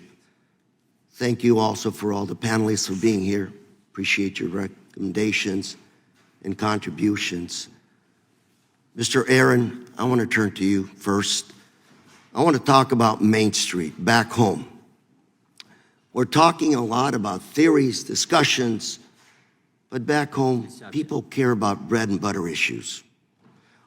[SPEAKER 11] Thank you also for all the panelists for being here. Appreciate your recommendations and contributions. Mr. Aaron, I want to turn to you first. I want to talk about Main Street, back home. We're talking a lot about theories, discussions, but back home, people care about bread and butter issues.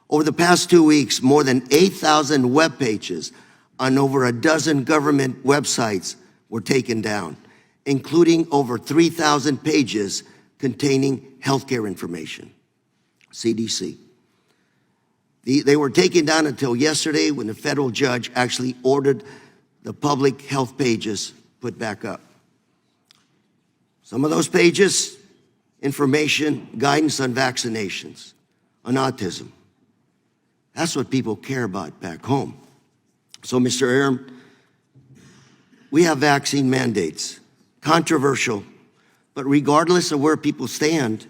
[SPEAKER 11] Over the past 2 weeks, more than 8,000 web pages on over a dozen government websites were taken down, including over 3,000 pages containing healthcare information, CDC. They were taken down until yesterday when the federal judge actually ordered the public health pages put back up. Some of those pages, information, guidance on vaccinations, on autism. That's what people care about back home. So, Mr. Aaron, we have vaccine mandates, controversial, but regardless of where people stand,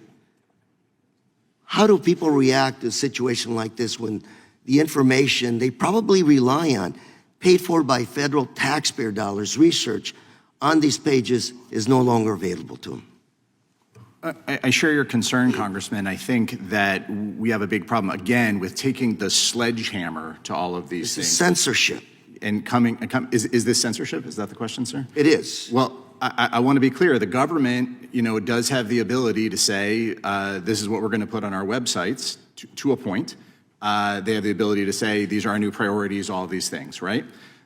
[SPEAKER 11] how do people react to a situation like this when the information they probably rely on, paid for by federal taxpayer dollars, research on these pages is no longer available to them?
[SPEAKER 7] I share your concern, Congressman. I think that we have a big problem, again, with taking the sledgehammer to all of these things.
[SPEAKER 11] Censorship.
[SPEAKER 7] And is this censorship? Is that the question, sir?
[SPEAKER 11] It is.
[SPEAKER 7] Well, I want to be clear. The government, does have the ability to say, this is what we're going to put on our websites to a point. They have the ability to say, these are our new priorities, all of these things, right?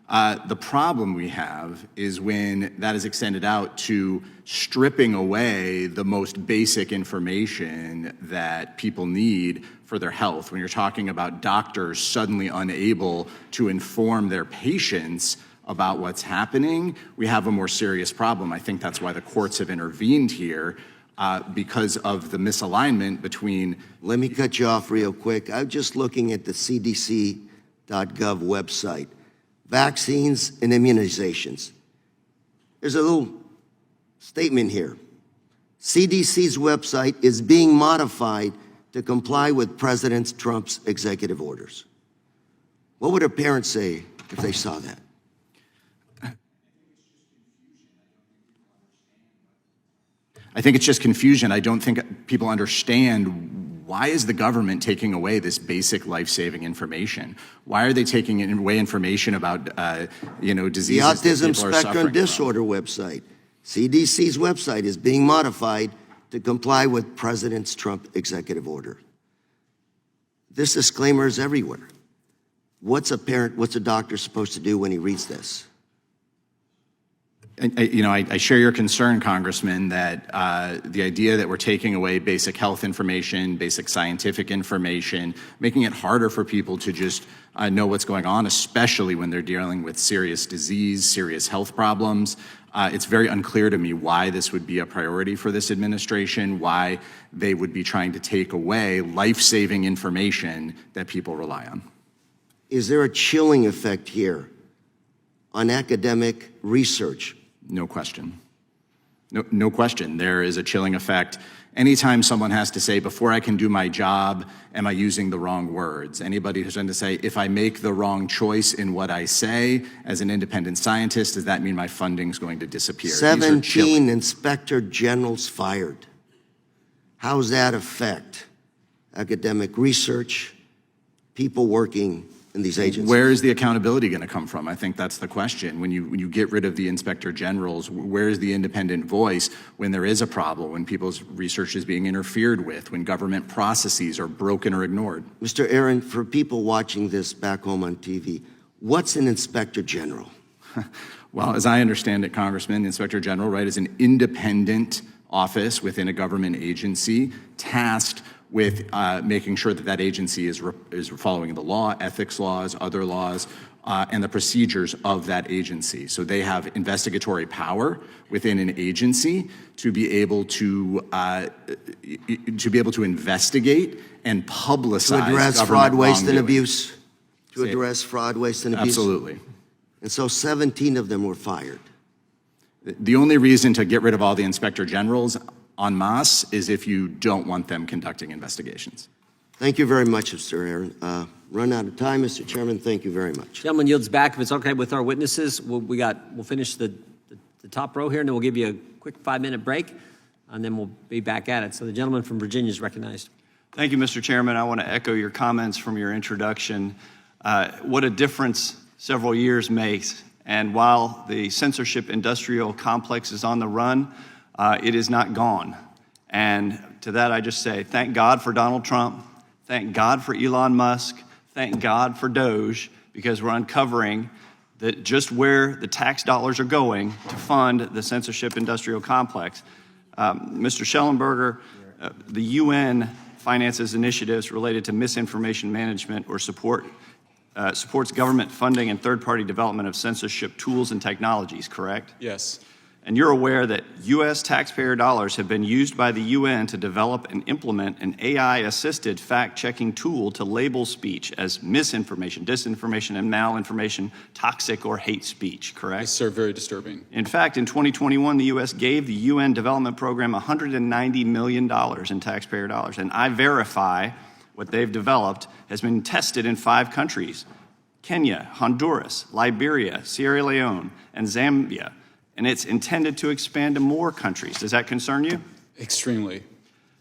[SPEAKER 7] The problem we have is when that is extended out to stripping away the most basic information that people need for their health. When you're talking about doctors suddenly unable to inform their patients about what's happening, we have a more serious problem. I think that's why the courts have intervened here, because of the misalignment between...
[SPEAKER 11] Let me cut you off real quick. I'm just looking at the cdc.gov website. Vaccines and immunizations. There's a little statement here. CDC's website is being modified to comply with President Trump's executive orders. What would a parent say if they saw that?
[SPEAKER 7] I think it's just confusion. I don't think people understand, why is the government taking away this basic life-saving information? Why are they taking away information about, diseases
[SPEAKER 11] The Autism
[SPEAKER 7] that people are
[SPEAKER 11] Spectrum
[SPEAKER 7] suffering
[SPEAKER 11] Disorder website. CDC's website is being modified to comply with President Trump's executive order. This disclaimer is everywhere. What's a doctor supposed to do when he reads this?
[SPEAKER 7] I share your concern, Congressman, that the idea that we're taking away basic health information, basic scientific information, making it harder for people to just know what's going on, especially when they're dealing with serious disease, serious health problems. It's very unclear to me why this would be a priority for this administration, why they would be trying to take away life-saving information that people rely on.
[SPEAKER 11] Is there a chilling effect here on academic research?
[SPEAKER 7] No question. No question. There is a chilling effect. Anytime someone has to say, before I can do my job, am I using the wrong words? Anybody who's going to say, if I make the wrong choice in what I say as an independent scientist, does that mean my funding's going to disappear?
[SPEAKER 11] 17 inspector generals fired. How does that affect academic research, people working in these agencies?
[SPEAKER 7] Where is the accountability going to come from? I think that's the question. When you get rid of the inspector generals, where is the independent voice when there is a problem, when people's research is being interfered with, when government processes are broken or ignored?
[SPEAKER 11] Mr. Aaron, for people watching this back home on TV, what's an inspector general?
[SPEAKER 7] Well, as I understand it, Congressman, the inspector general, right, is an independent office within a government agency tasked with making sure that that agency is following the law, ethics laws, other laws, and the procedures of that agency. So they have investigatory power within an agency to be able to investigate and publicize
[SPEAKER 11] to address fraud, waste, and abuse. to address fraud, waste, and abuse?
[SPEAKER 7] Absolutely.
[SPEAKER 11] And so 17 of them were fired.
[SPEAKER 7] The only reason to get rid of all the inspector generals en masse is if you don't want them conducting investigations.
[SPEAKER 11] Thank you very much, Mr. Aaron. Run out of time, Mr. Chairman. Thank you very much.
[SPEAKER 1] Gentleman yields back. If it's okay with our witnesses, we'll finish the top row here, and then we'll give you a quick 5-minute break, and then we'll be back at it. So the gentleman from Virginia is recognized.
[SPEAKER 12] Thank you, Mr. Chairman. I want to echo your comments from your introduction. What a difference several years makes. And while the censorship-industrial complex is on the run, it is not gone. And to that, I just say, thank God for Donald Trump. Thank God for Elon Musk. Thank God for Doge, because we're uncovering that just where the tax dollars are going to fund the censorship-industrial complex. Mr. Schellenberger, the UN finances initiatives related to misinformation management or supports government funding and third-party development of censorship tools and technologies, correct?
[SPEAKER 5] Yes.
[SPEAKER 12] And you're aware that U.S. taxpayer dollars have been used by the UN to develop and implement an AI-assisted fact-checking tool to label speech as misinformation, disinformation, and malinformation, toxic or hate speech, correct?
[SPEAKER 5] Yes, sir. Very disturbing.
[SPEAKER 12] In fact, in 2021, the U.S. gave the UN Development Program $190 million in taxpayer dollars. And I-Verify, what they've developed, has been tested in 5 countries: Kenya, Honduras, Liberia, Sierra Leone, and Zambia. And it's intended to expand to more countries. Does that concern you?
[SPEAKER 5] Extremely.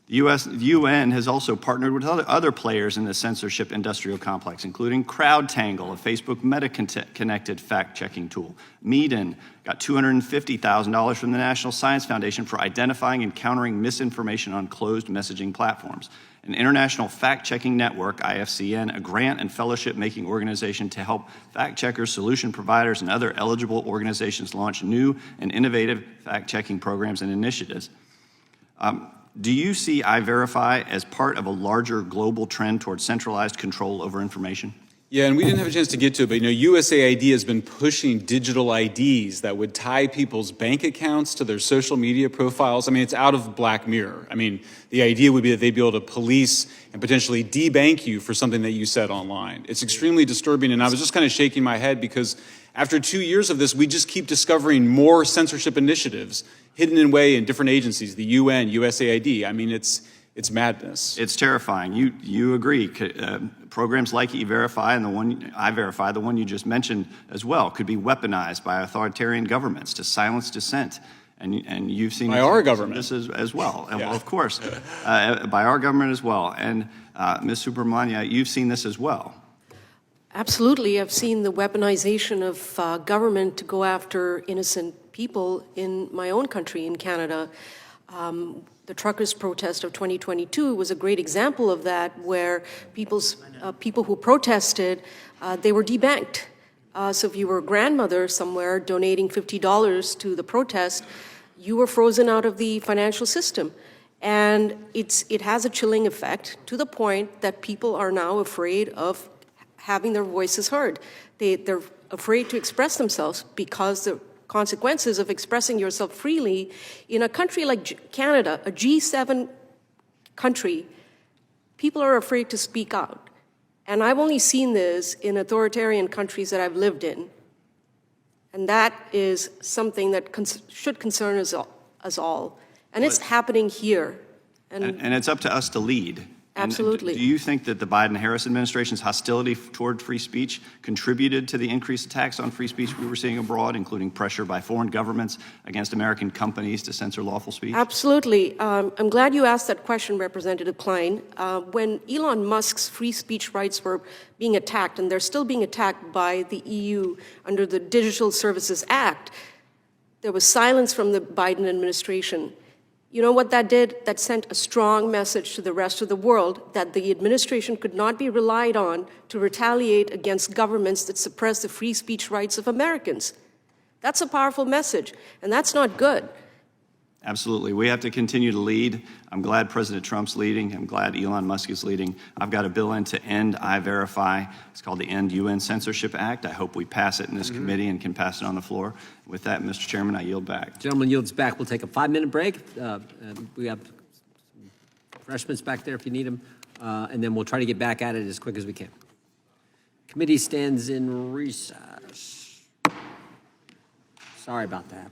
[SPEAKER 12] The UN has also partnered with other players in the censorship industrial complex, including CrowdTangle, a Facebook meta-connected fact-checking tool. Meaden got $250,000 from the National Science Foundation for identifying and countering misinformation on closed messaging platforms. An international fact-checking network, IFCN, a grant and fellowship-making organization to help fact-checkers, solution providers, and other eligible organizations launch new and innovative fact-checking programs and initiatives. Do you see I-Verify as part of a larger global trend towards centralized control over information?
[SPEAKER 5] Yeah, and we didn't have a chance to get to it, but USAID has been pushing digital IDs that would tie people's bank accounts to their social media profiles. I mean, it's out of Black Mirror. I mean, the idea would be that they'd be able to police and potentially debank you for something that you said online. It's extremely disturbing, and I was just kind of shaking my head because after 2 years of this, we just keep discovering more censorship initiatives hidden away in different agencies, the UN, USAID. I mean, it's madness.
[SPEAKER 12] It's terrifying. You agree. Programs like E-Verify and the one I-Verify, the one you just mentioned as well, could be weaponized by authoritarian governments to silence dissent. And you've seen
[SPEAKER 5] by our government
[SPEAKER 12] this as well. And
[SPEAKER 5] yeah.
[SPEAKER 12] well, of course, by our government as well. And Ms. Subramania, you've seen this as well.
[SPEAKER 4] Absolutely. I've seen the weaponization of government to go after innocent people in my own country, in Canada. The truckers' protest of 2022 was a great example of that, where people who protested, they were debanked. So if you were a grandmother somewhere donating $50 to the protest, you were frozen out of the financial system. And it has a chilling effect to the point that people are now afraid of having their voices heard. They're afraid to express themselves because the consequences of expressing yourself freely in a country like Canada, a G7 country, people are afraid to speak out. And I've only seen this in authoritarian countries that I've lived in. And that is something that should concern us all. And it's happening here.
[SPEAKER 12] And it's up to us to lead.
[SPEAKER 4] Absolutely.
[SPEAKER 12] And do you think that the Biden-Harris administration's hostility toward free speech contributed to the increased attacks on free speech we were seeing abroad, including pressure by foreign governments against American companies to censor lawful speech?
[SPEAKER 4] Absolutely. I'm glad you asked that question, Representative Klein. When Elon Musk's free speech rights were being attacked, and they're still being attacked by the EU under the Digital Services Act, there was silence from the Biden administration. You know what that did? That sent a strong message to the rest of the world that the administration could not be relied on to retaliate against governments that suppress the free speech rights of Americans. That's a powerful message, and that's not good.
[SPEAKER 12] Absolutely. We have to continue to lead. I'm glad President Trump's leading. I'm glad Elon Musk is leading. I've got a bill in to end I-Verify. It's called the End UN Censorship Act. I hope we pass it in this committee and can pass it on the floor. With that, Mr. Chairman, I yield back.
[SPEAKER 1] Gentleman yields back. We'll take a 5-minute break. We have refreshments back there if you need them. And then we'll try to get back at it as quick as we can. Committee stands in recess. Sorry about that.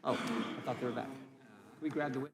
[SPEAKER 1] Oh, I thought they were back. Can we grab the witness?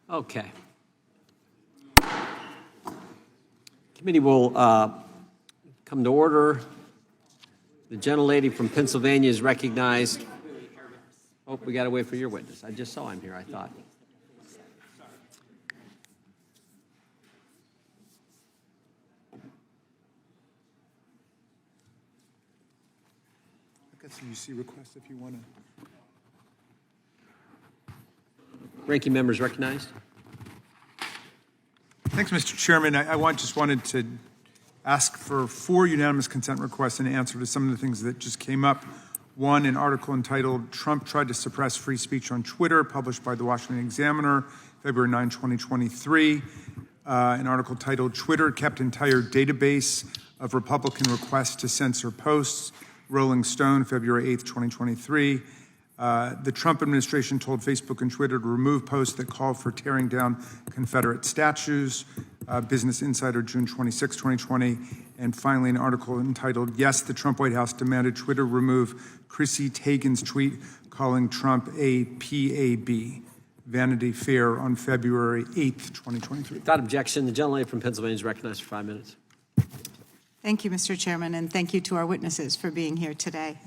[SPEAKER 1] Okay. Committee will come to order. The gentlelady from Pennsylvania is recognized. Oh, we got to wait for your witness. I just saw him here, I thought.
[SPEAKER 13] I've got some UC requests if you want to.
[SPEAKER 1] Ranking member is recognized.
[SPEAKER 13] Thanks, Mr. Chairman. I just wanted to ask for 4 unanimous consent requests in answer to some of the things that just came up. One, an article entitled "Trump Tried to Suppress Free Speech on Twitter," published by the Washington Examiner, February 9, 2023. An article titled "Twitter Kept Entire Database of Republican Requests to Censor Posts," Rolling Stone, February 8, 2023. The Trump administration told Facebook and Twitter to remove posts that called for tearing down Confederate statues, Business Insider, June 26, 2020. And finally, an article entitled, "Yes, the Trump White House demanded Twitter remove Chrissy Teigen's tweet calling Trump a PAB," Vanity Fair, on February 8th, 2023.
[SPEAKER 1] Without objection, the gentlelady from Pennsylvania is recognized for 5 minutes.
[SPEAKER 14] Thank you, Mr. Chairman, and thank you to our witnesses for being here today.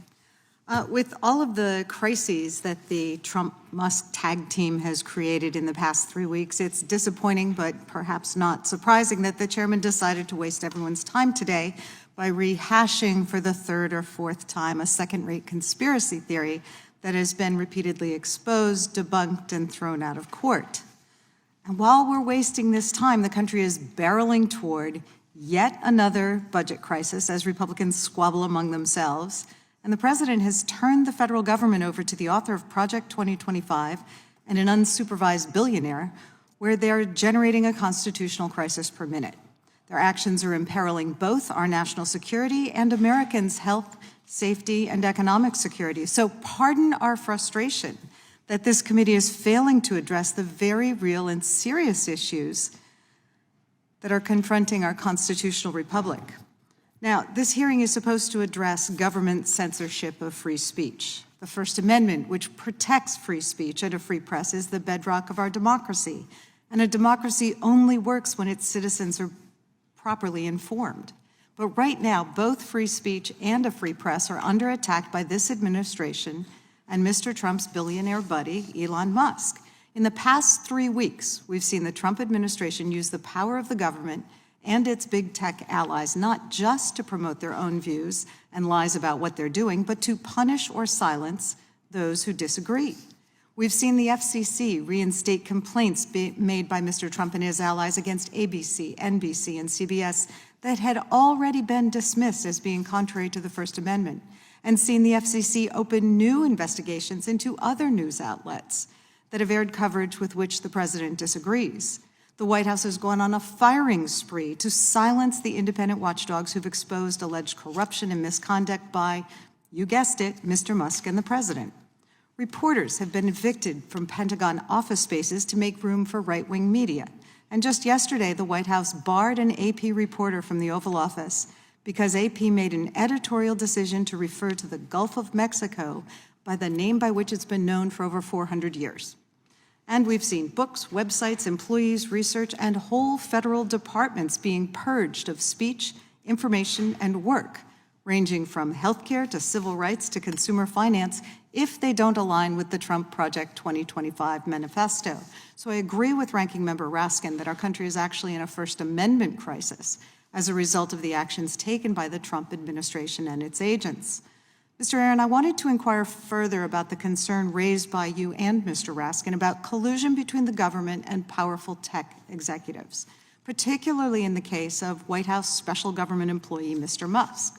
[SPEAKER 14] With all of the crises that the Trump-Musk tag team has created in the past 3 weeks, it's disappointing, but perhaps not surprising, that the chairman decided to waste everyone's time today by rehashing for the 3rd or 4th time a second-rate conspiracy theory that has been repeatedly exposed, debunked, and thrown out of court. And while we're wasting this time, the country is barreling toward yet another budget crisis as Republicans squabble among themselves. And the president has turned the federal government over to the author of Project 2025 and an unsupervised billionaire, where they're generating a constitutional crisis per minute. Their actions are imperiling both our national security and Americans' health, safety, and economic security. So pardon our frustration, that this committee is failing to address the very real and serious issues that are confronting our constitutional republic. Now, this hearing is supposed to address government censorship of free speech. The First Amendment, which protects free speech and a free press, is the bedrock of our democracy. And a democracy only works when its citizens are properly informed. But right now, both free speech and a free press are under attack by this administration and Mr. Trump's billionaire buddy, Elon Musk. In the past 3 weeks, we've seen the Trump administration use the power of the government and its big tech allies not just to promote their own views and lies about what they're doing, but to punish or silence those who disagree. We've seen the FCC reinstate complaints made by Mr. Trump and his allies against ABC, NBC, and CBS that had already been dismissed as being contrary to the First Amendment, and seen the FCC open new investigations into other news outlets that have aired coverage with which the president disagrees. The White House has gone on a firing spree to silence the independent watchdogs who've exposed alleged corruption and misconduct by, you guessed it, Mr. Musk and the president. Reporters have been evicted from Pentagon office spaces to make room for right-wing media. And just yesterday, the White House barred an AP reporter from the Oval Office because AP made an editorial decision to refer to the Gulf of Mexico by the name by which it's been known for over 400 years. And we've seen books, websites, employees, research, and whole federal departments being purged of speech, information, and work, ranging from healthcare to civil rights to consumer finance, if they don't align with the Trump Project 2025 manifesto. So I agree with Ranking Member Raskin that our country is actually in a First Amendment crisis as a result of the actions taken by the Trump administration and its agents. Mr. Aaron, I wanted to inquire further about the concern raised by you and Mr. Raskin about collusion between the government and powerful tech executives, particularly in the case of White House special government employee Mr. Musk.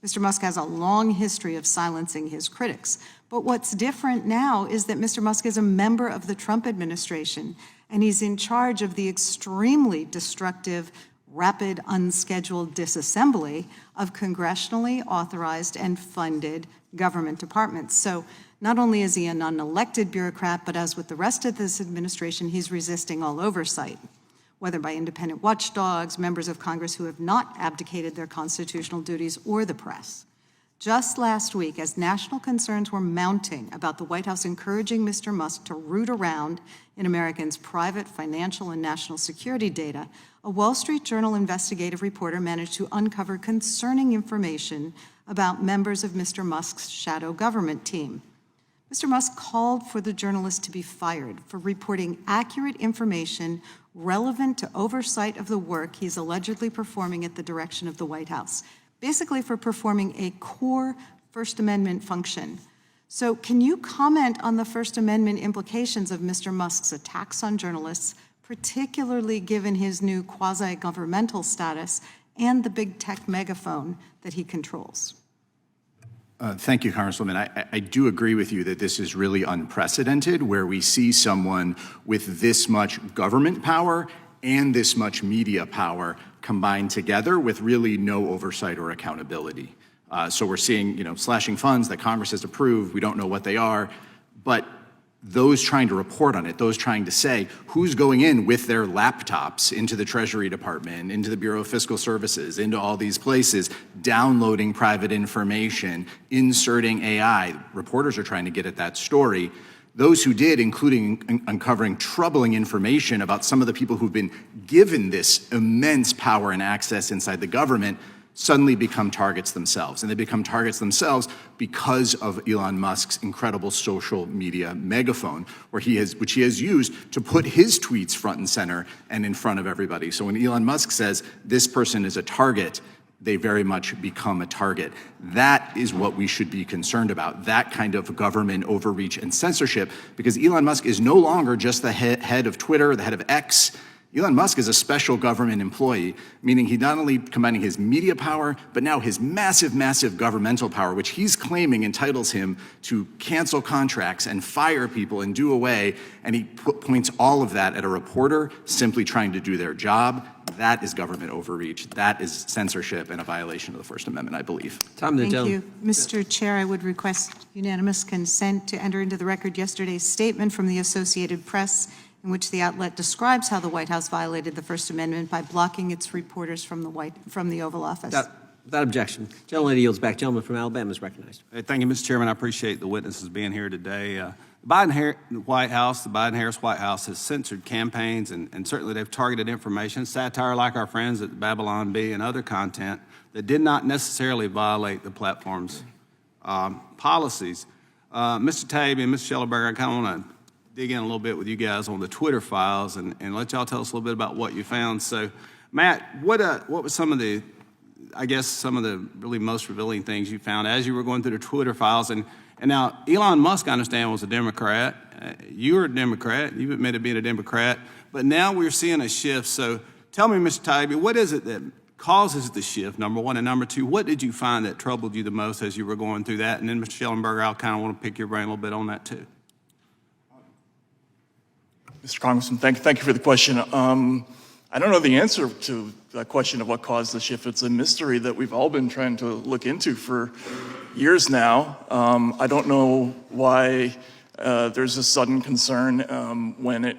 [SPEAKER 14] Mr. Musk has a long history of silencing his critics, but what's different now is that Mr. Musk is a member of the Trump administration, and he's in charge of the extremely destructive rapid, unscheduled disassembly of congressionally authorized and funded government departments. So not only is he an unelected bureaucrat, but as with the rest of this administration, he's resisting all oversight, whether by independent watchdogs, members of Congress who have not abdicated their constitutional duties, or the press. Just last week, as national concerns were mounting about the White House encouraging Mr. Musk to root around in Americans' private, financial, and national security data, a Wall Street Journal investigative reporter managed to uncover concerning information about members of Mr. Musk's shadow government team. Mr. Musk called for the journalist to be fired for reporting accurate information relevant to oversight of the work he's allegedly performing at the direction of the White House, basically for performing a core First Amendment function. So can you comment on the First Amendment implications of Mr. Musk's attacks on journalists, particularly given his new quasi-governmental status and the big tech megaphone that he controls?
[SPEAKER 7] Thank you, Congresswoman. I do agree with you that this is really unprecedented, where we see someone with this much government power and this much media power combined together with really no oversight or accountability. So we're seeing, slashing funds that Congress has approved. We don't know what they are, but those trying to report on it, those trying to say who's going in with their laptops into the Treasury Department, into the Bureau of Fiscal Services, into all these places, downloading private information, inserting AI. Reporters are trying to get at that story. Those who did, including uncovering troubling information about some of the people who've been given this immense power and access inside the government, suddenly become targets themselves. And they become targets themselves because of Elon Musk's incredible social media megaphone, which he has used to put his tweets front and center and in front of everybody. So when Elon Musk says this person is a target, they very much become a target. That is what we should be concerned about, that kind of government overreach and censorship, because Elon Musk is no longer just the head of Twitter, the head of X. Elon Musk is a special government employee, meaning he not only combining his media power, but now his massive, massive governmental power, which he's claiming entitles him to cancel contracts and fire people and do away. And he points all of that at a reporter simply trying to do their job. That is government overreach. That is censorship and a violation of the First Amendment, I believe.
[SPEAKER 14] Thank you. Mr. Chair, I would request unanimous consent to enter into the record yesterday's statement from the Associated Press, in which the outlet describes how the White House violated the First Amendment by blocking its reporters from the Oval Office.
[SPEAKER 1] Without objection. Gentlelady yields back. Gentleman from Alabama is recognized.
[SPEAKER 15] Thank you, Mr. Chairman. I appreciate the witnesses being here today. The Biden-Harris White House has censored campaigns, and certainly they've targeted information, satire like our friends at Babylon Bee and other content that did not necessarily violate the platform's policies. Mr. Taibbi and Mr. Schellenberger, I kind of want to dig in a little bit with you guys on the Twitter files and let y'all tell us a little bit about what you found. So, Matt, what was some of the really most revealing things you found as you were going through the Twitter files? And now, Elon Musk, I understand, was a Democrat. You're a Democrat. You've admitted being a Democrat. But now we're seeing a shift. So tell me, Mr. Taibbi, what is it that causes the shift, number one? And number two, what did you find that troubled you the most as you were going through that? And then, Mr. Schellenberger, I'll kind of want to pick your brain a little bit on that, too.
[SPEAKER 6] Mr. Congressman, thank you for the question. I don't know the answer to that question of what caused the shift. It's a mystery that we've all been trying to look into for years now. I don't know why there's a sudden concern when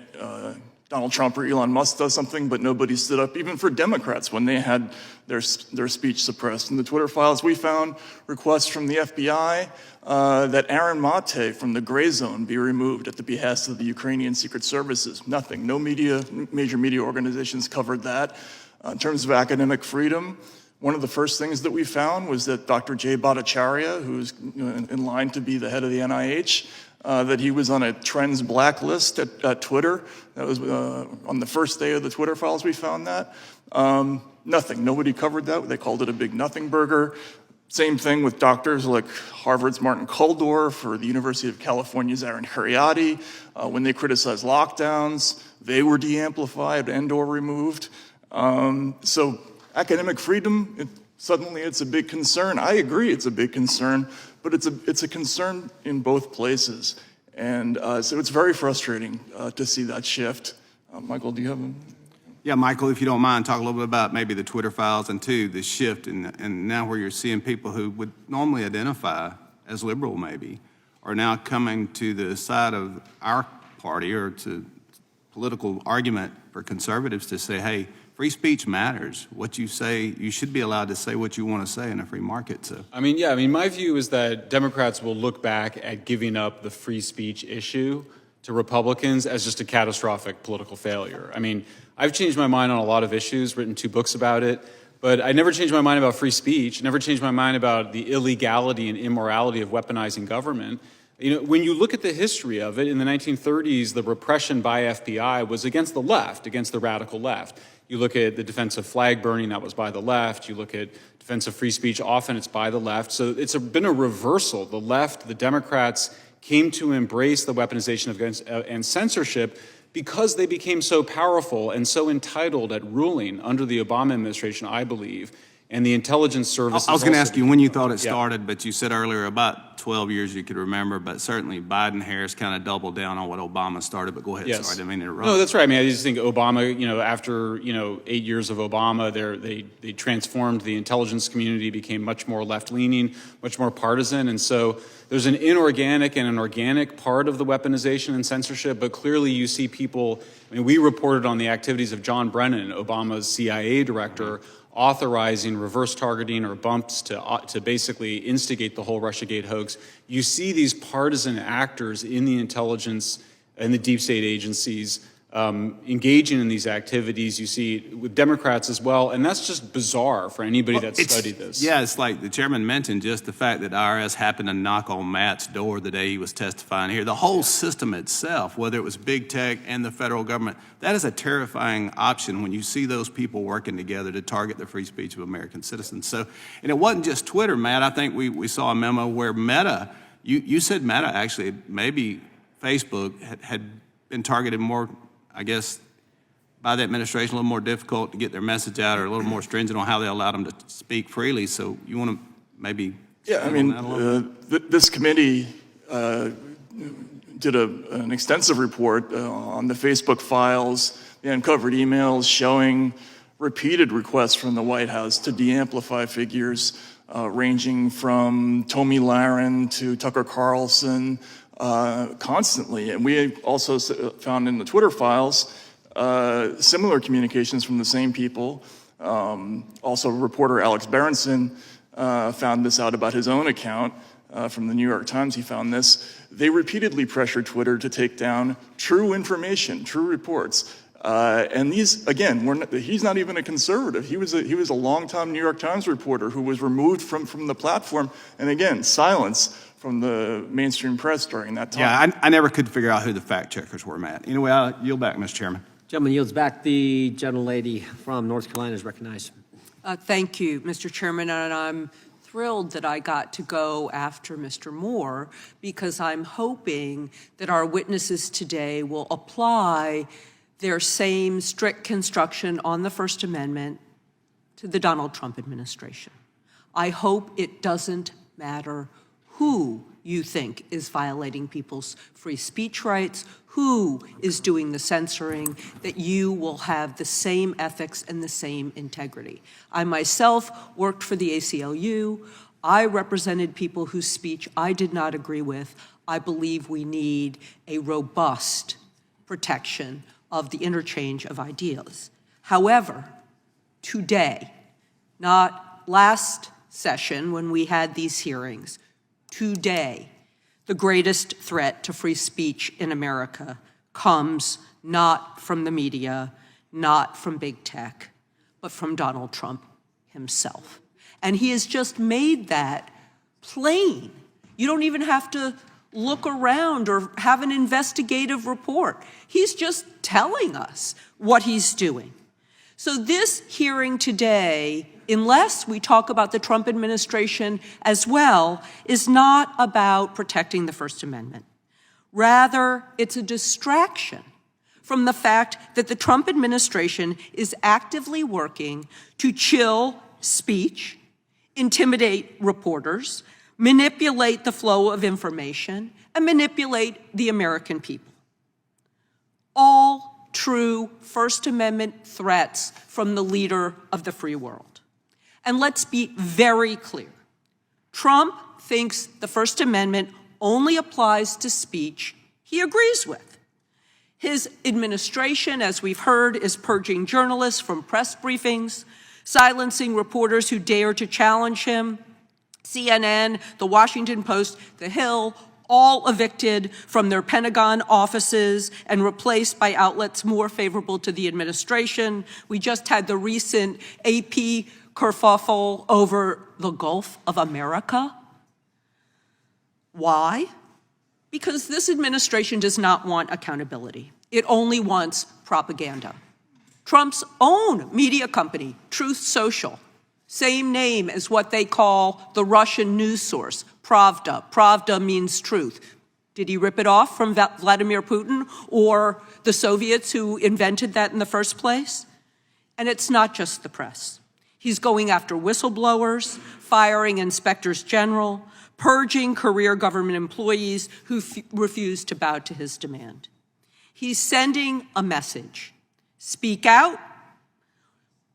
[SPEAKER 6] Donald Trump or Elon Musk does something, but nobody stood up, even for Democrats, when they had their speech suppressed. In the Twitter files, we found requests from the FBI that Aaron Mate from the Gray Zone be removed at the behest of the Ukrainian Secret Services. Nothing. No major media organizations covered that. In terms of academic freedom, one of the first things that we found was that Dr. Jay Bhattacharya, who's in line to be the head of the NIH, that he was on a trends blacklist at Twitter. That was on the first day of the Twitter files we found that. Nothing. Nobody covered that. They called it a big nothing burger. Same thing with doctors like Harvard's Martin Kulldorff or the University of California's Aaron Kheriaty. When they criticized lockdowns, they were de-amplified and or removed. So academic freedom, suddenly it's a big concern. I agree it's a big concern, but it's a concern in both places. And so it's very frustrating to see that shift. Michael, do you have a...
[SPEAKER 15] Yeah, Michael, if you don't mind, talk a little bit about maybe the Twitter files and, too, the shift and now where you're seeing people who would normally identify as liberal maybe are now coming to the side of our party or to political argument for conservatives to say, hey, free speech matters. What you say, you should be allowed to say what you want to say in a free market. So,
[SPEAKER 5] my view is that Democrats will look back at giving up the free speech issue to Republicans as just a catastrophic political failure. I've changed my mind on a lot of issues, written 2 books about it, but I never changed my mind about free speech, never changed my mind about the illegality and immorality of weaponizing government. When you look at the history of it, in the 1930s, the repression by FBI was against the left, against the radical left. You look at the defense of flag burning, that was by the left. You look at defense of free speech, often it's by the left. So it's been a reversal. The left, the Democrats, came to embrace the weaponization of and censorship because they became so powerful and so entitled at ruling under the Obama administration, I believe, and the intelligence services.
[SPEAKER 15] I was going to ask you when you thought it started, but you said earlier about 12 years you could remember, but certainly Biden-Harris kind of doubled down on what Obama started, but go ahead.
[SPEAKER 5] Yes.
[SPEAKER 15] Sorry, I didn't mean to interrupt.
[SPEAKER 5] No, that's right. I just think Obama, after, 8 years of Obama, they transformed the intelligence community, became much more left-leaning, much more partisan, and so there's an inorganic and an organic part of the weaponization and censorship, but clearly you see people, we reported on the activities of John Brennan, Obama's CIA director, authorizing reverse targeting or bumps to basically instigate the whole Russiagate hoax. You see these partisan actors in the intelligence and the deep state agencies engaging in these activities. You see it with Democrats as well, and that's just bizarre for anybody that's studied this.
[SPEAKER 15] Yeah, it's like the chairman mentioned, just the fact that IRS happened to knock on Matt's door the day he was testifying here. The whole system itself, whether it was big tech and the federal government, that is a terrifying option when you see those people working together to target the free speech of American citizens. So, and it wasn't just Twitter, Matt. I think we saw a memo where Meta, you said Meta actually, maybe Facebook had been targeted more, I guess, by the administration, a little more difficult to get their message out, or a little more stringent on how they allow them to speak freely. So you want to maybe...
[SPEAKER 6] Yeah, I mean, this committee did an extensive report on the Facebook files. They uncovered emails showing repeated requests from the White House to de-amplify figures ranging from Tomi Lahren to Tucker Carlson constantly. And we also found in the Twitter files similar communications from the same people. Also, reporter Alex Berenson found this out about his own account from the New York Times. He found this. They repeatedly pressured Twitter to take down true information, true reports. And these, again, he's not even a conservative. He was a longtime New York Times reporter who was removed from the platform, and again, silence from the mainstream press during that time.
[SPEAKER 15] Yeah, I never could figure out who the fact checkers were, Matt. Anyway, I'll yield back, Mr. Chairman.
[SPEAKER 1] Gentleman yields back. The gentlelady from North Carolina is recognized.
[SPEAKER 10] Thank you, Mr. Chairman, and I'm thrilled that I got to go after Mr. Moore, because I'm hoping that our witnesses today will apply their same strict construction on the First Amendment to the Donald Trump administration. I hope it doesn't matter who you think is violating people's free speech rights, who is doing the censoring, that you will have the same ethics and the same integrity. I myself worked for the ACLU. I represented people whose speech I did not agree with. I believe we need a robust protection of the interchange of ideas. However, today, not last session when we had these hearings, today, the greatest threat to free speech in America comes not from the media, not from big tech, but from Donald Trump himself. And he has just made that plain. You don't even have to look around or have an investigative report. He's just telling us what he's doing. So this hearing today, unless we talk about the Trump administration as well, is not about protecting the First Amendment. Rather, it's a distraction from the fact that the Trump administration is actively working to chill speech, intimidate reporters, manipulate the flow of information, and manipulate the American people. All true First Amendment threats from the leader of the free world. And let's be very clear. Trump thinks the First Amendment only applies to speech he agrees with. His administration, as we've heard, is purging journalists from press briefings, silencing reporters who dare to challenge him. CNN, The Washington Post, The Hill, all evicted from their Pentagon offices and replaced by outlets more favorable to the administration. We just had the recent AP kerfuffle over the Gulf of America. Why? Because this administration does not want accountability. It only wants propaganda. Trump's own media company, Truth Social, same name as what they call the Russian news source, Pravda. Pravda means truth. Did he rip it off from Vladimir Putin or the Soviets who invented that in the first place? And it's not just the press. He's going after whistleblowers, firing inspectors general, purging career government employees who refuse to bow to his demand. He's sending a message. Speak out,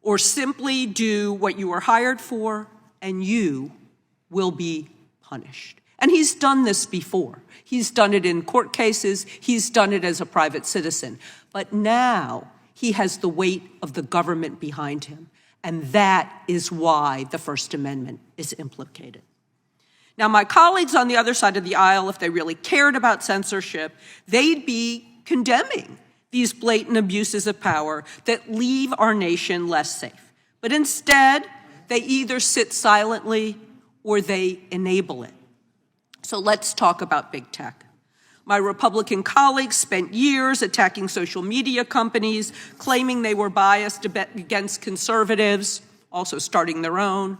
[SPEAKER 10] or simply do what you were hired for, and you will be punished. And he's done this before. He's done it in court cases. He's done it as a private citizen. But now he has the weight of the government behind him. And that is why the First Amendment is implicated. Now, my colleagues on the other side of the aisle, if they really cared about censorship, they'd be condemning these blatant abuses of power that leave our nation less safe. But instead, they either sit silently or they enable it. So let's talk about big tech. My Republican colleagues spent years attacking social media companies, claiming they were biased against conservatives, also starting their own,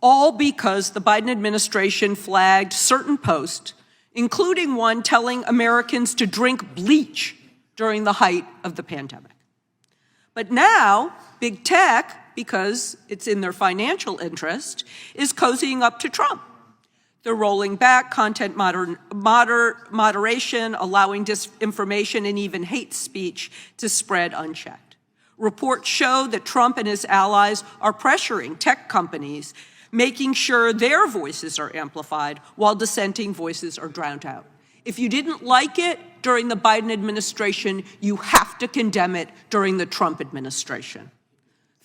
[SPEAKER 10] all because the Biden administration flagged certain posts, including one telling Americans to drink bleach during the height of the pandemic. But now, big tech, because it's in their financial interest, is cozying up to Trump. They're rolling back content moderation, allowing disinformation and even hate speech to spread unchecked. Reports show that Trump and his allies are pressuring tech companies, making sure their voices are amplified while dissenting voices are drowned out. If you didn't like it during the Biden administration, you have to condemn it during the Trump administration.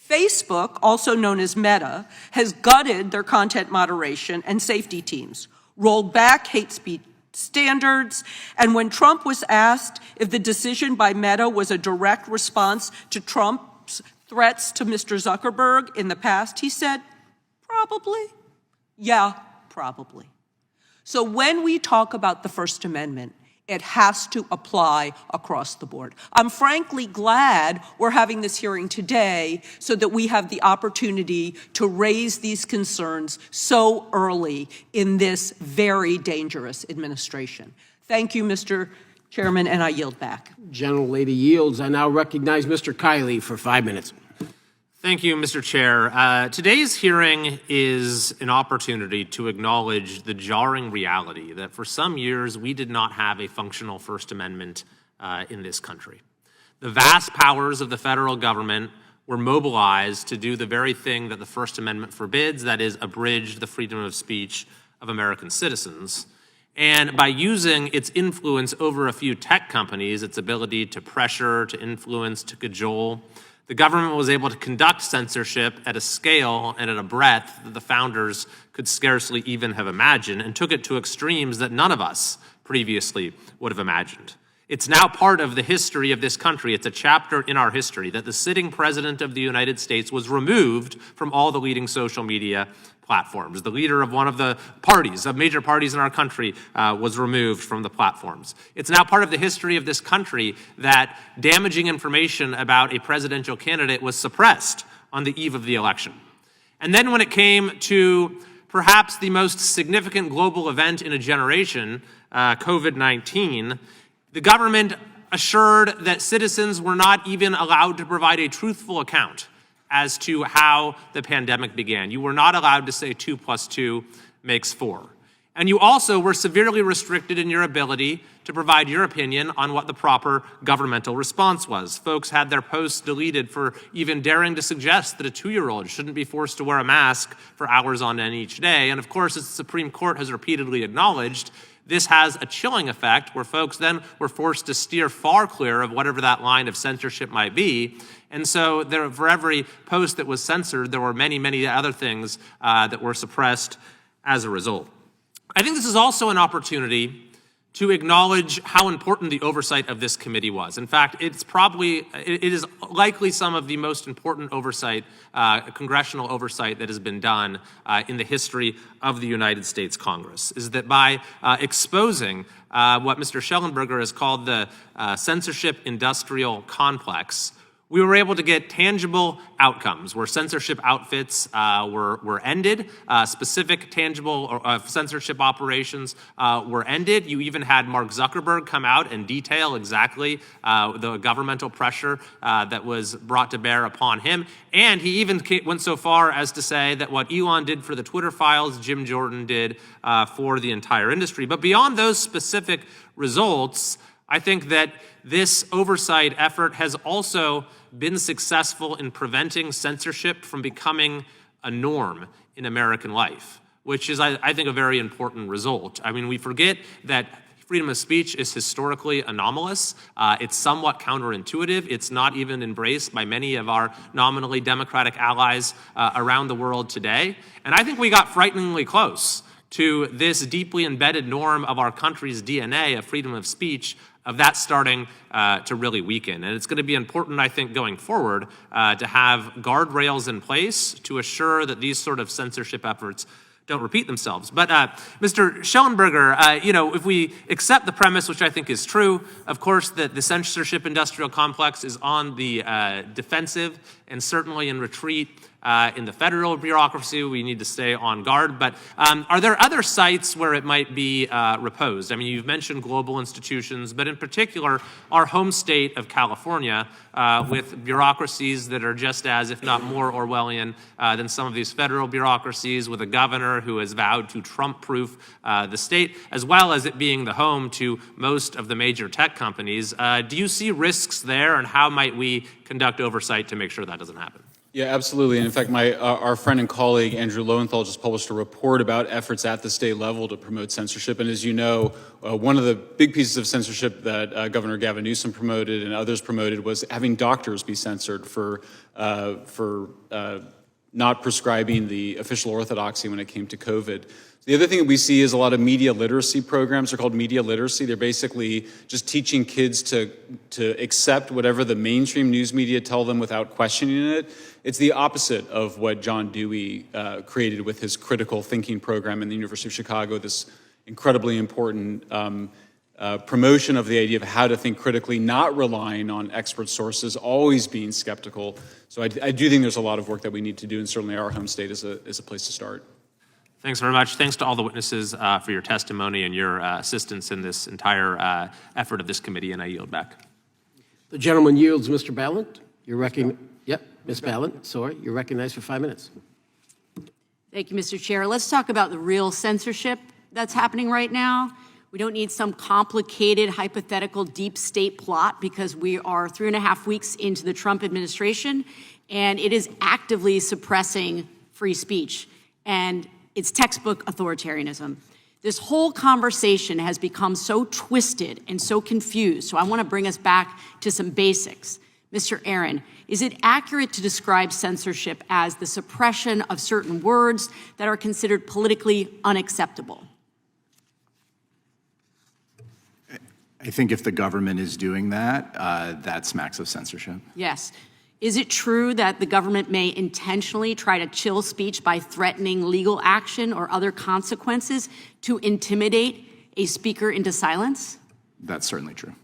[SPEAKER 10] Facebook, also known as Meta, has gutted their content moderation and safety teams, rolled back hate speech standards, and when Trump was asked if the decision by Meta was a direct response to Trump's threats to Mr. Zuckerberg in the past, he said, probably. Yeah, probably. So when we talk about the First Amendment, it has to apply across the board. I'm frankly glad we're having this hearing today so that we have the opportunity to raise these concerns so early in this very dangerous administration. Thank you, Mr. Chairman, and I yield back.
[SPEAKER 8] Gentlelady yields. I now recognize Mr. Kiley for 5 minutes.
[SPEAKER 16] Thank you, Mr. Chair. Today's hearing is an opportunity to acknowledge the jarring reality that for some years we did not have a functional First Amendment in this country. The vast powers of the federal government were mobilized to do the very thing that the First Amendment forbids, that is, abridge the freedom of speech of American citizens. And by using its influence over a few tech companies, its ability to pressure, to influence, to cajole, the government was able to conduct censorship at a scale and at a breadth that the founders could scarcely even have imagined, and took it to extremes that none of us previously would have imagined. It's now part of the history of this country. It's a chapter in our history that the sitting president of the United States was removed from all the leading social media platforms. The leader of one of the parties, of major parties in our country, was removed from the platforms. It's now part of the history of this country that damaging information about a presidential candidate was suppressed on the eve of the election. And then when it came to perhaps the most significant global event in a generation, COVID-19, the government assured that citizens were not even allowed to provide a truthful account as to how the pandemic began. You were not allowed to say 2 + 2 makes 4. And you also were severely restricted in your ability to provide your opinion on what the proper governmental response was. Folks had their posts deleted for even daring to suggest that a 2-year-old shouldn't be forced to wear a mask for hours on end each day. And of course, as the Supreme Court has repeatedly acknowledged, this has a chilling effect where folks then were forced to steer far clear of whatever that line of censorship might be. And so for every post that was censored, there were many, many other things that were suppressed as a result. I think this is also an opportunity to acknowledge how important the oversight of this committee was. In fact, it is likely some of the most important oversight, congressional oversight that has been done in the history of the United States Congress, is that by exposing what Mr. Schellenberger has called the Censorship-Industrial Complex, we were able to get tangible outcomes where censorship outfits were ended, specific tangible censorship operations were ended. You even had Mark Zuckerberg come out and detail exactly the governmental pressure that was brought to bear upon him. And he even went so far as to say that what Elon did for the Twitter files, Jim Jordan did for the entire industry. But beyond those specific results, I think that this oversight effort has also been successful in preventing censorship from becoming a norm in American life, which is, I think, a very important result. I mean, we forget that freedom of speech is historically anomalous. It's somewhat counterintuitive. It's not even embraced by many of our nominally democratic allies around the world today. And I think we got frighteningly close to this deeply embedded norm of our country's DNA of freedom of speech, of that starting to really weaken. And it's going to be important, I think, going forward to have guardrails in place to assure that these sort of censorship efforts don't repeat themselves. But Mr. Schellenberger, if we accept the premise, which I think is true, of course, that the censorship industrial complex is on the defensive and certainly in retreat in the federal bureaucracy. We need to stay on guard. But are there other sites where it might be reposed? I mean, you've mentioned global institutions, but in particular, our home state of California, with bureaucracies that are just as, if not more, Orwellian than some of these federal bureaucracies, with a governor who has vowed to Trump-proof the state, as well as it being the home to most of the major tech companies. Do you see risks there, and how might we conduct oversight to make sure that doesn't happen?
[SPEAKER 5] Yeah, absolutely. And in fact, our friend and colleague Andrew Lowenthal just published a report about efforts at the state level to promote censorship. And as you know, one of the big pieces of censorship that Governor Gavin Newsom promoted and others promoted was having doctors be censored for not prescribing the official orthodoxy when it came to COVID. The other thing that we see is a lot of media literacy programs. They're called media literacy. They're basically just teaching kids to accept whatever the mainstream news media tell them without questioning it. It's the opposite of what John Dewey created with his critical thinking program in the University of Chicago, this incredibly important promotion of the idea of how to think critically, not relying on expert sources, always being skeptical. So I do think there's a lot of work that we need to do, and certainly our home state is a place to start.
[SPEAKER 16] Thanks very much. Thanks to all the witnesses for your testimony and your assistance in this entire effort of this committee, and I yield back.
[SPEAKER 8] The gentleman yields. Mr. Ballant, you're recognized. Yep, Ms. Ballant, sorry, you're recognized for 5 minutes.
[SPEAKER 17] Thank you, Mr. Chair. Let's talk about the real censorship that's happening right now. We don't need some complicated, hypothetical, deep state plot, because we are 3.5 weeks into the Trump administration, and it is actively suppressing free speech. And it's textbook authoritarianism. This whole conversation has become so twisted and so confused, so I want to bring us back to some basics. Mr. Aaron, is it accurate to describe censorship as the suppression of certain words that are considered politically unacceptable?
[SPEAKER 7] I think if the government is doing that, that smacks of censorship.
[SPEAKER 17] Yes. Is it true that the government may intentionally try to chill speech by threatening legal action or other consequences to intimidate a speaker into silence?
[SPEAKER 7] That's certainly true.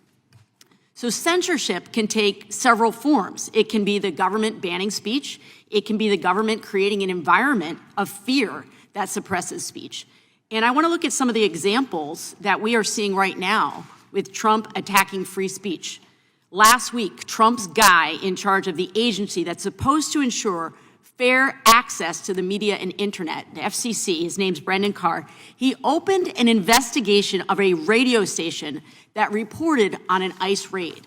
[SPEAKER 17] So censorship can take several forms. It can be the government banning speech. It can be the government creating an environment of fear that suppresses speech. And I want to look at some of the examples that we are seeing right now with Trump attacking free speech. Last week, Trump's guy in charge of the agency that's supposed to ensure fair access to the media and internet, the FCC, his name's Brendan Carr, he opened an investigation of a radio station that reported on an ICE raid.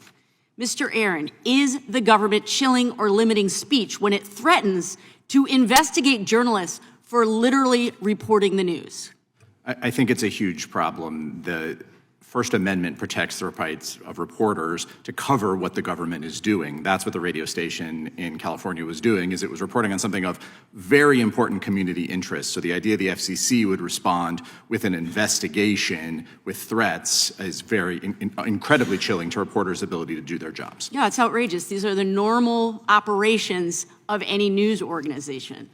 [SPEAKER 17] Mr. Aaron, is the government chilling or limiting speech when it threatens to investigate journalists for literally reporting the news?
[SPEAKER 7] I think it's a huge problem. The First Amendment protects the rights of reporters to cover what the government is doing. That's what the radio station in California was doing, is it was reporting on something of very important community interest. So the idea the FCC would respond with an investigation with threats is very incredibly chilling to reporters' ability to do their jobs.
[SPEAKER 17] Yeah, it's outrageous. These are the normal operations of any news organization.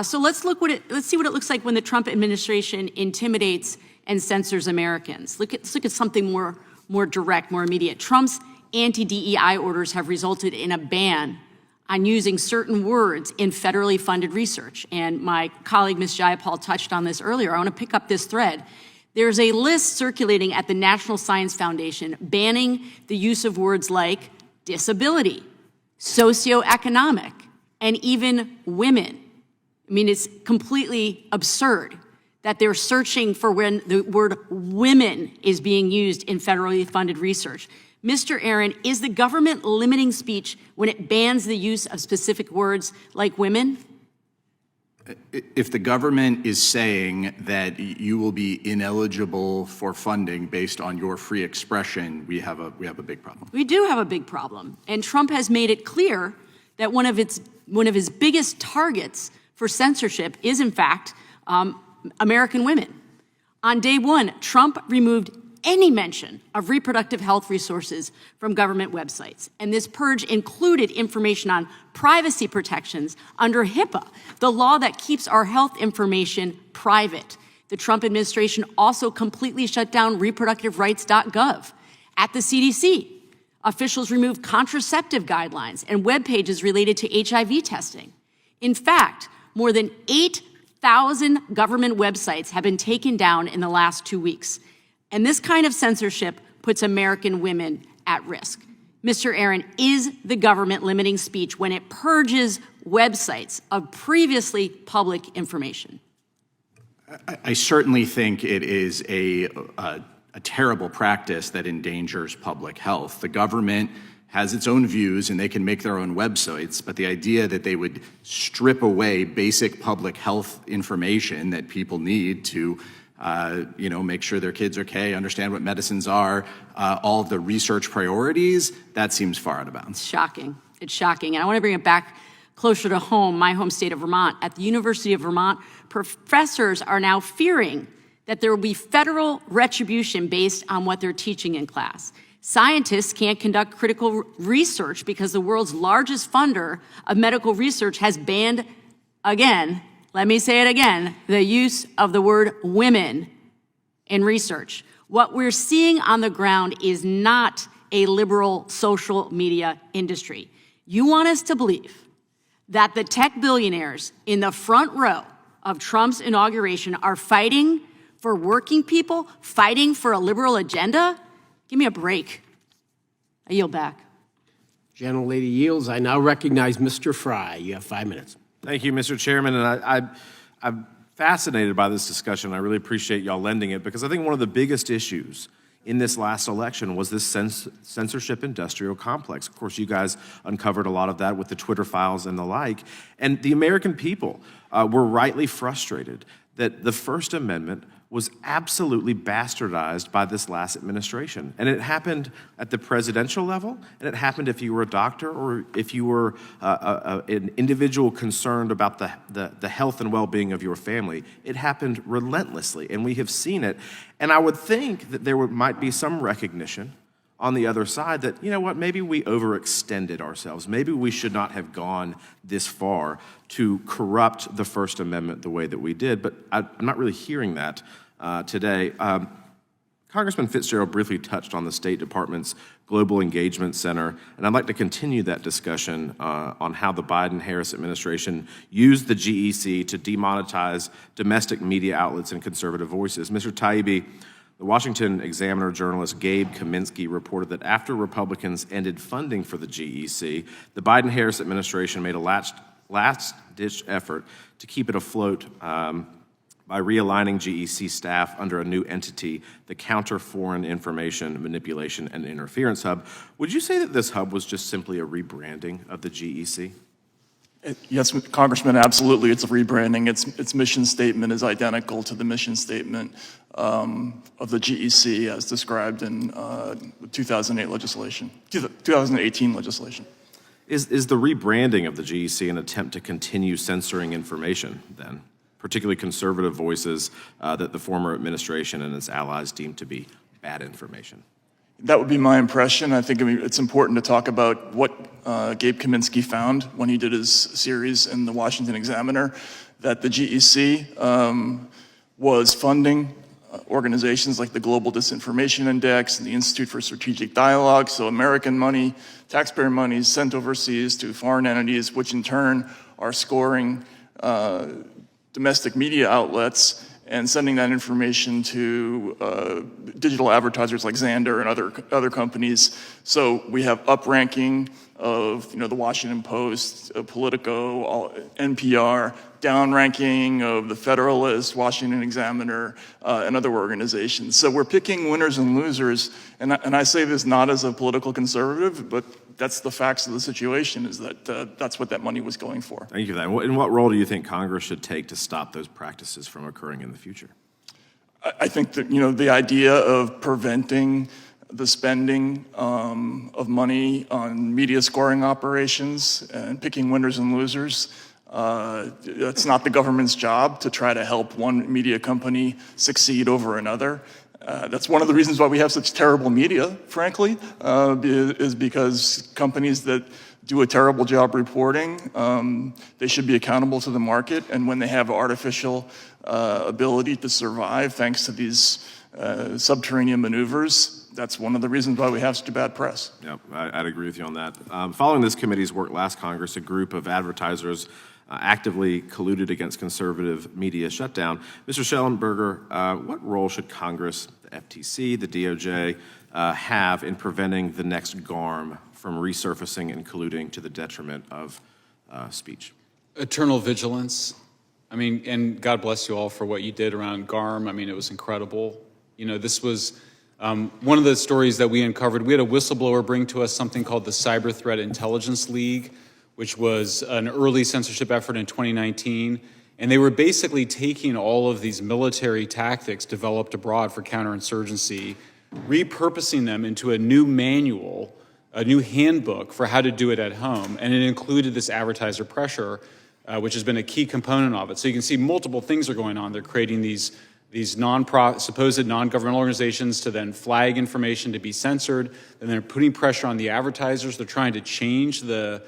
[SPEAKER 17] So let's see what it looks like when the Trump administration intimidates and censors Americans. Let's look at something more direct, more immediate. Trump's anti-DEI orders have resulted in a ban on using certain words in federally funded research. And my colleague, Ms. Jayapal, touched on this earlier. I want to pick up this thread. There's a list circulating at the National Science Foundation banning the use of words like disability, socioeconomic, and even women. I mean, it's completely absurd that they're searching for when the word women is being used in federally funded research. Mr. Aaron, is the government limiting speech when it bans the use of specific words like women?
[SPEAKER 7] If the government is saying that you will be ineligible for funding based on your free expression, we have a big problem.
[SPEAKER 17] We do have a big problem. And Trump has made it clear that one of his biggest targets for censorship is, in fact, American women. On day one, Trump removed any mention of reproductive health resources from government websites. And this purge included information on privacy protections under HIPAA, the law that keeps our health information private. The Trump administration also completely shut down reproductiverights.gov. At the CDC, officials removed contraceptive guidelines and web pages related to HIV testing. In fact, more than 8,000 government websites have been taken down in the last 2 weeks. And this kind of censorship puts American women at risk. Mr. Aaron, is the government limiting speech when it purges websites of previously public information?
[SPEAKER 7] I certainly think it is a terrible practice that endangers public health. The government has its own views and they can make their own websites, but the idea that they would strip away basic public health information that people need to make sure their kids are okay, understand what medicines are, all of the research priorities, that seems far out of bounds.
[SPEAKER 17] It's shocking. It's shocking. And I want to bring it back closer to home, my home state of Vermont. At the University of Vermont, professors are now fearing that there will be federal retribution based on what they're teaching in class. Scientists can't conduct critical research because the world's largest funder of medical research has banned, again, let me say it again, the use of the word women in research. What we're seeing on the ground is not a liberal social media industry. You want us to believe that the tech billionaires in the front row of Trump's inauguration are fighting for working people, fighting for a liberal agenda? Give me a break. I yield back.
[SPEAKER 8] Gentlelady yields. I now recognize Mr. Fry. You have 5 minutes.
[SPEAKER 2] Thank you, Mr. Chairman. And I'm fascinated by this discussion. I really appreciate y'all lending it because I think one of the biggest issues in this last election was this censorship-industrial complex. Of course, you guys uncovered a lot of that with the Twitter files and the like. And the American people were rightly frustrated that the First Amendment was absolutely bastardized by this last administration. And it happened at the presidential level, and it happened if you were a doctor or if you were an individual concerned about the health and well-being of your family. It happened relentlessly, and we have seen it. And I would think that there might be some recognition on the other side that, you know what, maybe we overextended ourselves. Maybe we should not have gone this far to corrupt the First Amendment the way that we did. But I'm not really hearing that today. Congressman Fitzgerald briefly touched on the State Department's Global Engagement Center, and I'd like to continue that discussion on how the Biden-Harris administration used the GEC to demonetize domestic media outlets and conservative voices. Mr. Taibbi, the Washington Examiner journalist Gabe Kaminsky reported that after Republicans ended funding for the GEC, the Biden-Harris administration made a last-ditch effort to keep it afloat by realigning GEC staff under a new entity, the Counter Foreign Information Manipulation and Interference Hub. Would you say that this hub was just simply a rebranding of the GEC?
[SPEAKER 6] Yes, Congressman, absolutely. It's a rebranding. Its mission statement is identical to the mission statement of the GEC as described in 2018 legislation.
[SPEAKER 2] Is the rebranding of the GEC an attempt to continue censoring information then, particularly conservative voices that the former administration and its allies deemed to be bad information?
[SPEAKER 6] That would be my impression. I think it's important to talk about what Gabe Kaminsky found when he did his series in the Washington Examiner, that the GEC was funding organizations like the Global Disinformation Index and the Institute for Strategic Dialogue, so American money, taxpayer money is sent overseas to foreign entities, which in turn are scoring domestic media outlets and sending that information to digital advertisers like Xandr and other companies. So we have upranking of the Washington Post, Politico, NPR, downranking of the Federalist, Washington Examiner, and other organizations. So we're picking winners and losers, and I say this not as a political conservative, but that's the facts of the situation, is that that's what that money was going for.
[SPEAKER 2] Thank you for that. And what role do you think Congress should take to stop those practices from occurring in the future?
[SPEAKER 6] I think that, the idea of preventing the spending of money on media scoring operations and picking winners and losers, it's not the government's job to try to help one media company succeed over another. That's one of the reasons why we have such terrible media, frankly, is because companies that do a terrible job reporting, they should be accountable to the market, and when they have artificial ability to survive thanks to these subterranean maneuvers, that's one of the reasons why we have such a bad press.
[SPEAKER 2] Yeah, I'd agree with you on that. Following this committee's work last Congress, a group of advertisers
[SPEAKER 18] actively colluded against conservative media shutdown. Mr. Schellenberger, what role should Congress, the FTC, the DOJ have in preventing the next GARM from resurfacing and colluding to the detriment of speech?
[SPEAKER 5] Eternal vigilance. I mean, and God bless you all for what you did around GARM. I mean, it was incredible. You know, this was one of the stories that we uncovered. We had a whistleblower bring to us something called the Cyber Threat Intelligence League, which was an early censorship effort in 2019. And they were basically taking all of these military tactics developed abroad for counterinsurgency, repurposing them into a new manual, a new handbook for how to do it at home. And it included this advertiser pressure, which has been a key component of it. So you can see multiple things are going on. They're creating these supposed non-governmental organizations to then flag information to be censored, and they're putting pressure on the advertisers. They're trying to change the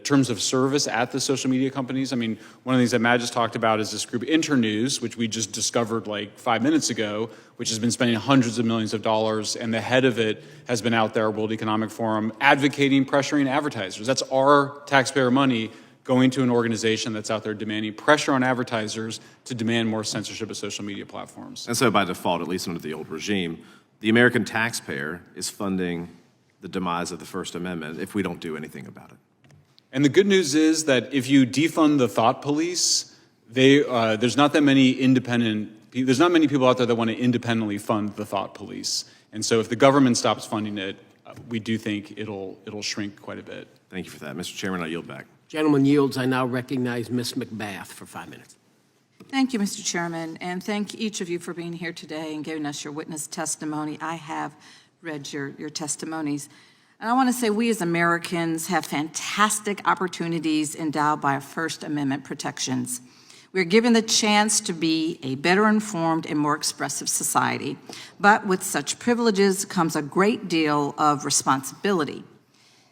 [SPEAKER 5] terms of service at the social media companies. I mean, one of the things that Matt just talked about is this group Internews, which we just discovered like 5 minutes ago, which has been spending hundreds of millions of dollars, and the head of it has been out there, World Economic Forum, advocating, pressuring advertisers. That's our taxpayer money going to an organization that's out there demanding pressure on advertisers to demand more censorship of social media platforms.
[SPEAKER 18] And so by default, at least under the old regime, the American taxpayer is funding the demise of the First Amendment if we don't do anything about it.
[SPEAKER 5] And the good news is that if you defund the thought police, there's not that many there's not many people out there that want to independently fund the thought police. And so if the government stops funding it, we do think it'll shrink quite a bit.
[SPEAKER 18] Thank you for that. Mr. Chairman, I yield back.
[SPEAKER 8] Gentleman yields. I now recognize Ms. McBath for 5 minutes.
[SPEAKER 21] Thank you, Mr. Chairman, and thank each of you for being here today and giving us your witness testimony. I have read your testimonies. And I want to say we as Americans have fantastic opportunities endowed by our First Amendment protections. We're given the chance to be a better informed and more expressive society. But with such privileges comes a great deal of responsibility.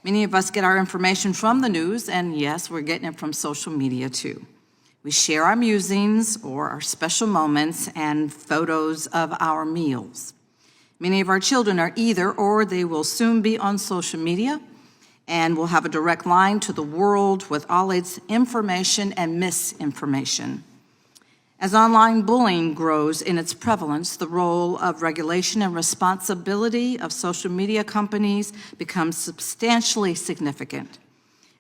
[SPEAKER 21] Many of us get our information from the news, and yes, we're getting it from social media too. We share our musings or our special moments and photos of our meals. Many of our children are either or they will soon be on social media and will have a direct line to the world with all its information and misinformation. As online bullying grows in its prevalence, the role of regulation and responsibility of social media companies becomes substantially significant.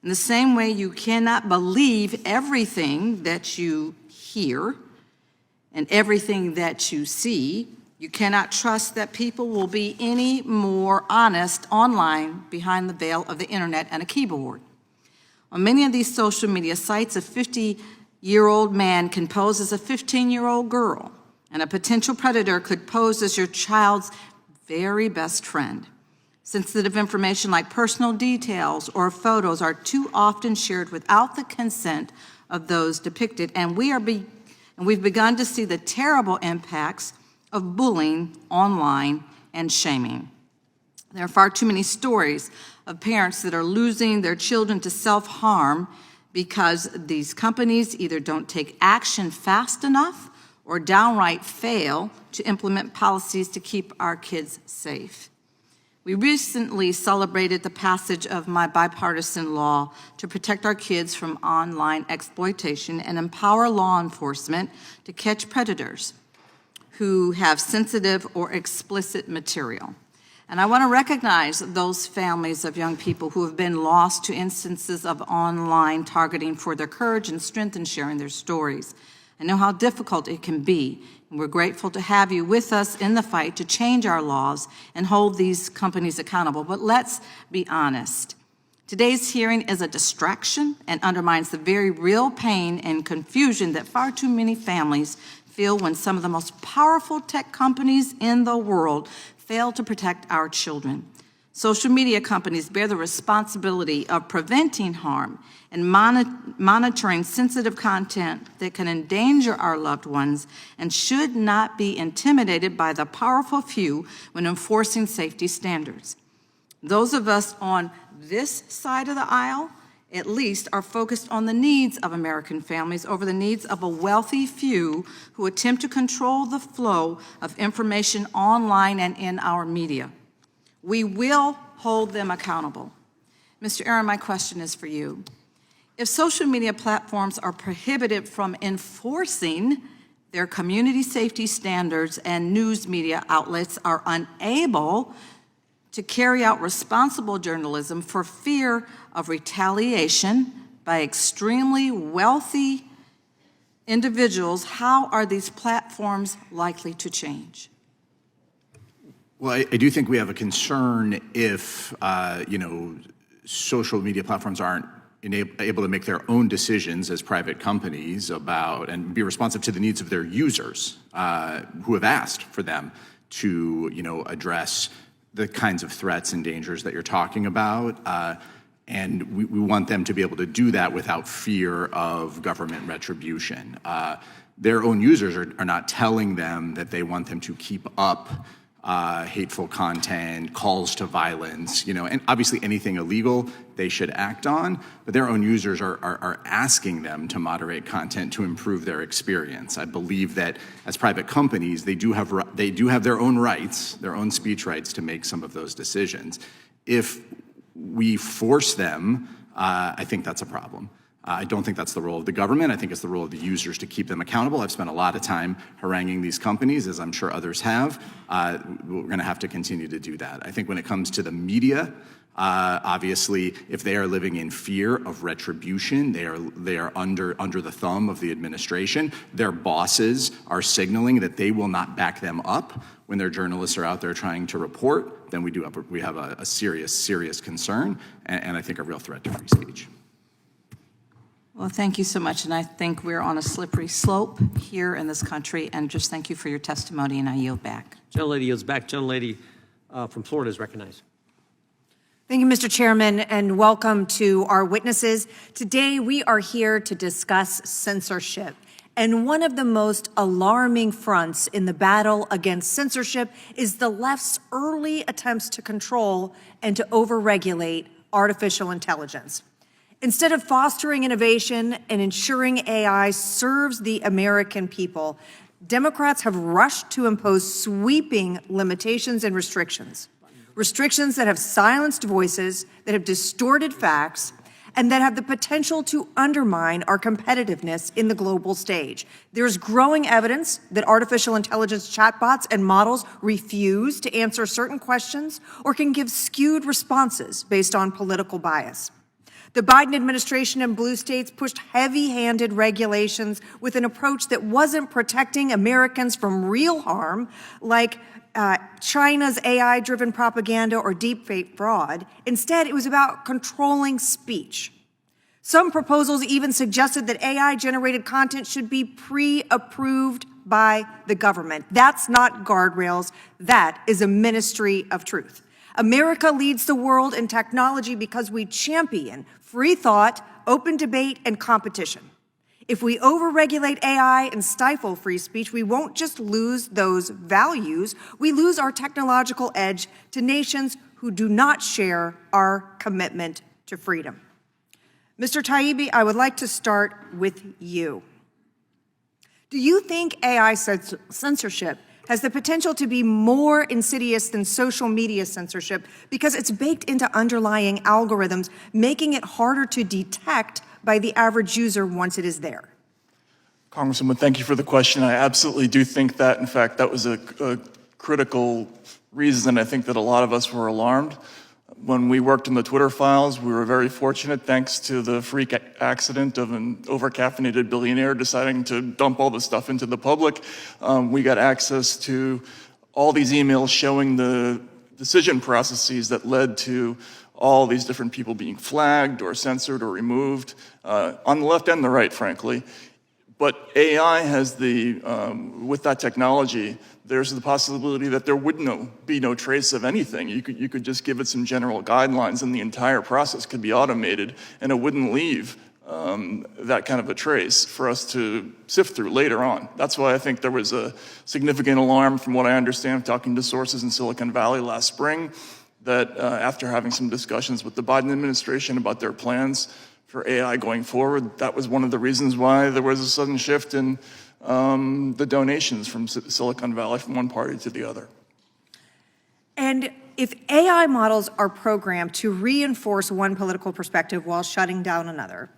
[SPEAKER 21] In the same way you cannot believe everything that you hear and everything that you see, you cannot trust that people will be any more honest online behind the veil of the internet and a keyboard. On many of these social media sites, a 50-year-old man can pose as a 15-year-old girl, and a potential predator could pose as your child's very best friend. Sensitive information like personal details or photos are too often shared without the consent of those depicted, and we've begun to see the terrible impacts of bullying online and shaming. There are far too many stories of parents that are losing their children to self-harm because these companies either don't take action fast enough or downright fail to implement policies to keep our kids safe. We recently celebrated the passage of my bipartisan law to protect our kids from online exploitation and empower law enforcement to catch predators who have sensitive or explicit material. And I want to recognize those families of young people who have been lost to instances of online targeting for their courage and strength in sharing their stories. I know how difficult it can be, and we're grateful to have you with us in the fight to change our laws and hold these companies accountable. But let's be honest. Today's hearing is a distraction and undermines the very real pain and confusion that far too many families feel when some of the most powerful tech companies in the world fail to protect our children. Social media companies bear the responsibility of preventing harm and monitoring sensitive content that can endanger our loved ones and should not be intimidated by the powerful few when enforcing safety standards. Those of us on this side of the aisle, at least, are focused on the needs of American families over the needs of a wealthy few who attempt to control the flow of information online and in our media. We will hold them accountable. Mr. Aaron, my question is for you. If social media platforms are prohibited from enforcing their community safety standards and news media outlets are unable to carry out responsible journalism for fear of retaliation by extremely wealthy individuals, how are these platforms likely to change?
[SPEAKER 7] Well, I do think we have a concern if, social media platforms aren't able to make their own decisions as private companies about and be responsive to the needs of their users who have asked for them to, address the kinds of threats and dangers that you're talking about. And we want them to be able to do that without fear of government retribution. Their own users are not telling them that they want them to keep up hateful content, calls to violence, and obviously anything illegal they should act on, but their own users are asking them to moderate content to improve their experience. I believe that as private companies, they do have their own rights, their own speech rights to make some of those decisions. If we force them, I think that's a problem. I don't think that's the role of the government. I think it's the role of the users to keep them accountable. I've spent a lot of time haranguing these companies, as I'm sure others have. We're going to have to continue to do that. I think when it comes to the media, obviously, if they are living in fear of retribution, they are under the thumb of the administration. Their bosses are signaling that they will not back them up when their journalists are out there trying to report. Then we have a serious concern, and I think a real threat to free speech.
[SPEAKER 21] Well, thank you so much, and I think we're on a slippery slope here in this country, and just thank you for your testimony, and I yield back.
[SPEAKER 1] Gentlelady yields back. Gentlelady from Florida is recognized.
[SPEAKER 20] Thank you, Mr. Chairman, and welcome to our witnesses. Today, we are here to discuss censorship. And one of the most alarming fronts in the battle against censorship is the left's early attempts to control and to overregulate artificial intelligence. Instead of fostering innovation and ensuring AI serves the American people, Democrats have rushed to impose sweeping limitations and restrictions. Restrictions that have silenced voices, that have distorted facts, and that have the potential to undermine our competitiveness in the global stage. There's growing evidence that artificial intelligence chatbots and models refuse to answer certain questions or can give skewed responses based on political bias. The Biden administration and blue states pushed heavy-handed regulations with an approach that wasn't protecting Americans from real harm, like China's AI-driven propaganda or deepfake fraud. Instead, it was about controlling speech. Some proposals even suggested that AI-generated content should be pre-approved by the government. That's not guardrails. That is a ministry of truth. America leads the world in technology because we champion free thought, open debate, and competition. If we overregulate AI and stifle free speech, we won't just lose those values, we lose our technological edge to nations who do not share our commitment to freedom. Mr. Taibbi, I would like to start with you. Do you think AI censorship has the potential to be more insidious than social media censorship because it's baked into underlying algorithms, making it harder to detect by the average user once it is there?
[SPEAKER 6] Congresswoman, thank you for the question. I absolutely do think that. In fact, that was a critical reason I think that a lot of us were alarmed. When we worked on the Twitter files, we were very fortunate, thanks to the freak accident of an overcaffeinated billionaire deciding to dump all the stuff into the public. We got access to all these emails showing the decision processes that led to all these different people being flagged or censored or removed, on the left and the right, frankly. But AI has with that technology, there's the possibility that there would be no trace of anything. You could just give it some general guidelines and the entire process could be automated and it wouldn't leave that kind of a trace for us to sift through later on. That's why I think there was a significant alarm, from what I understand, talking to sources in Silicon Valley last spring, that after having some discussions with the Biden administration about their plans for AI going forward, that was one of the reasons why there was a sudden shift in the donations from Silicon Valley from one party to the other.
[SPEAKER 20] And if AI models are programmed to reinforce one political perspective while shutting down another,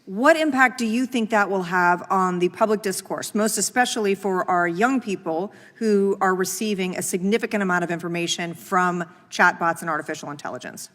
[SPEAKER 20] What impact do you think that will have on the public discourse, most especially for our young people who are receiving a significant amount of information from chatbots and artificial intelligence?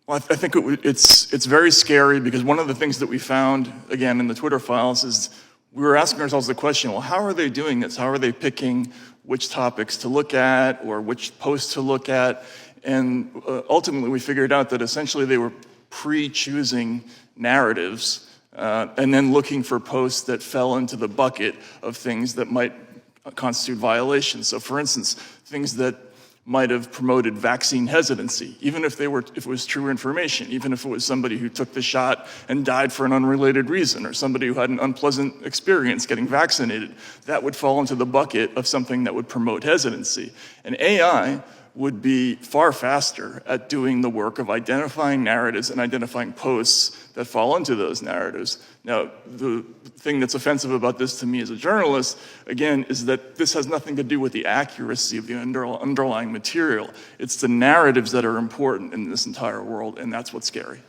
[SPEAKER 6] Well, I think it's very scary, because one of the things that we found, again, in the Twitter files is we were asking ourselves the question, well, how are they doing this? How are they picking which topics to look at or which posts to look at? And ultimately, we figured out that essentially they were pre-choosing narratives and then looking for posts that fell into the bucket of things that might constitute violations. So for instance, things that might have promoted vaccine hesitancy, even if it was true information, even if it was somebody who took the shot and died for an unrelated reason, or somebody who had an unpleasant experience getting vaccinated, that would fall into the bucket of something that would promote hesitancy. And AI would be far faster at doing the work of identifying narratives and identifying posts that fall into those narratives. Now, the thing that's offensive about this to me as a journalist, again, is that this has nothing to do with the accuracy of the underlying material. It's the narratives that are important in this entire world, and that's what's scary.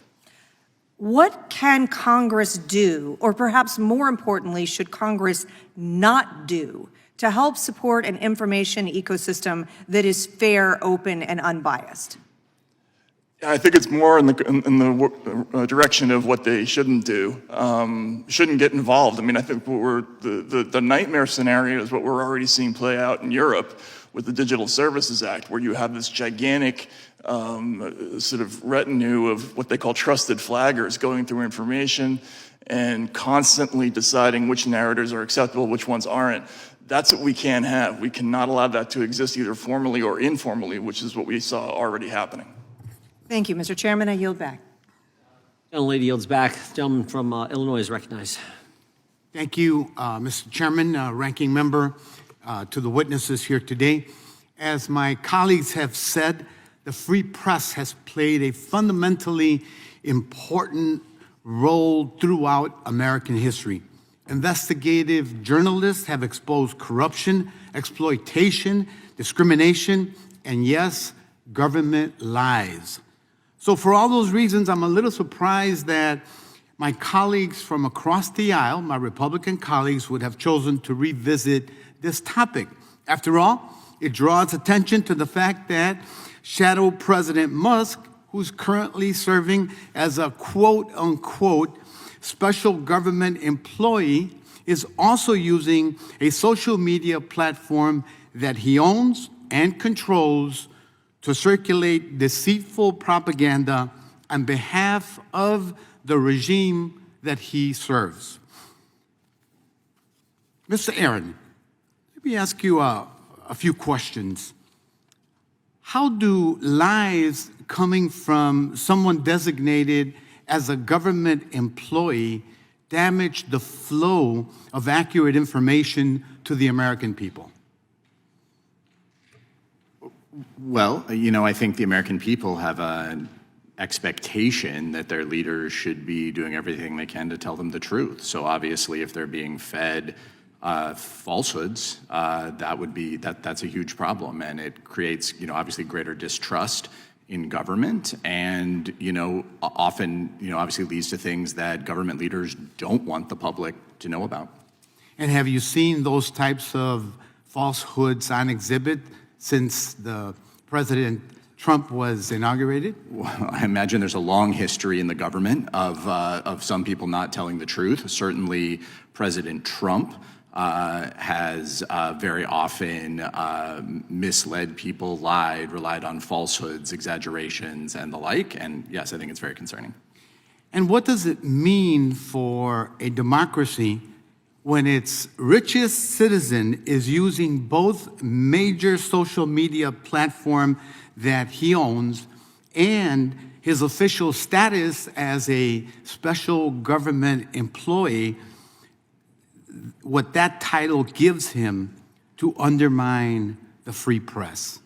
[SPEAKER 20] What can Congress do, or perhaps more importantly, should Congress not do, to help support an information ecosystem that is fair, open, and unbiased?
[SPEAKER 6] I think it's more in the direction of what they shouldn't do. Shouldn't get involved. I mean, I think the nightmare scenario is what we're already seeing play out in Europe with the Digital Services Act, where you have this gigantic sort of retinue of what they call trusted flaggers going through information and constantly deciding which narratives are acceptable, which ones aren't. That's what we can't have. We cannot allow that to exist either formally or informally, which is what we saw already happening.
[SPEAKER 20] Thank you, Mr. Chairman. I yield back.
[SPEAKER 1] Gentlelady yields back. Gentleman from Illinois is recognized.
[SPEAKER 3] Thank you, Mr. Chairman, ranking member, to the witnesses here today. As my colleagues have said, the free press has played a fundamentally important role throughout American history. Investigative journalists have exposed corruption, exploitation, discrimination, and yes, government lies. So for all those reasons, I'm a little surprised that my colleagues from across the aisle, my Republican colleagues, would have chosen to revisit this topic. After all, it draws attention to the fact that Shadow President Musk, who's currently serving as a quote-unquote special government employee, is also using a social media platform that he owns and controls to circulate deceitful propaganda on behalf of the regime that he serves. Mr. Aaron, let me ask you a few questions. How do lies coming from someone designated as a government employee damage the flow of accurate information to the American people?
[SPEAKER 7] Well, I think the American people have an expectation that their leaders should be doing everything they can to tell them the truth. So obviously, if they're being fed falsehoods, that's a huge problem, and it creates, obviously greater distrust in government, and often, obviously leads to things that government leaders don't want the public to know about.
[SPEAKER 3] And have you seen those types of falsehoods on exhibit since the President Trump was inaugurated?
[SPEAKER 7] Well, I imagine there's a long history in the government of some people not telling the truth. Certainly, President Trump has very often misled people, relied on falsehoods, exaggerations, and the like. And yes, I think it's very concerning.
[SPEAKER 3] And what does it mean for a democracy when its richest citizen is using both major social media platform that he owns and his official status as a special government employee, what that title gives him to undermine the free press?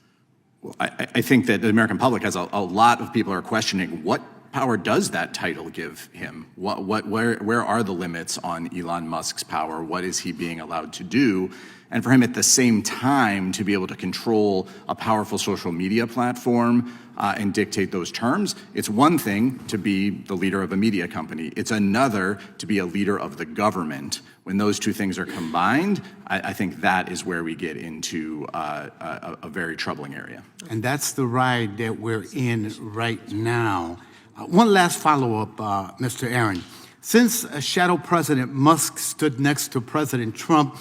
[SPEAKER 7] Well, I think that the American public has a lot of people are questioning what power does that title give him? Where are the limits on Elon Musk's power? What is he being allowed to do? And for him at the same time to be able to control a powerful social media platform and dictate those terms, it's one thing to be the leader of a media company. It's another to be a leader of the government. When those two things are combined, I think that is where we get into a very troubling area.
[SPEAKER 3] And that's the ride that we're in right now. One last follow-up, Mr. Aaron. Since Shadow President Musk stood next to President Trump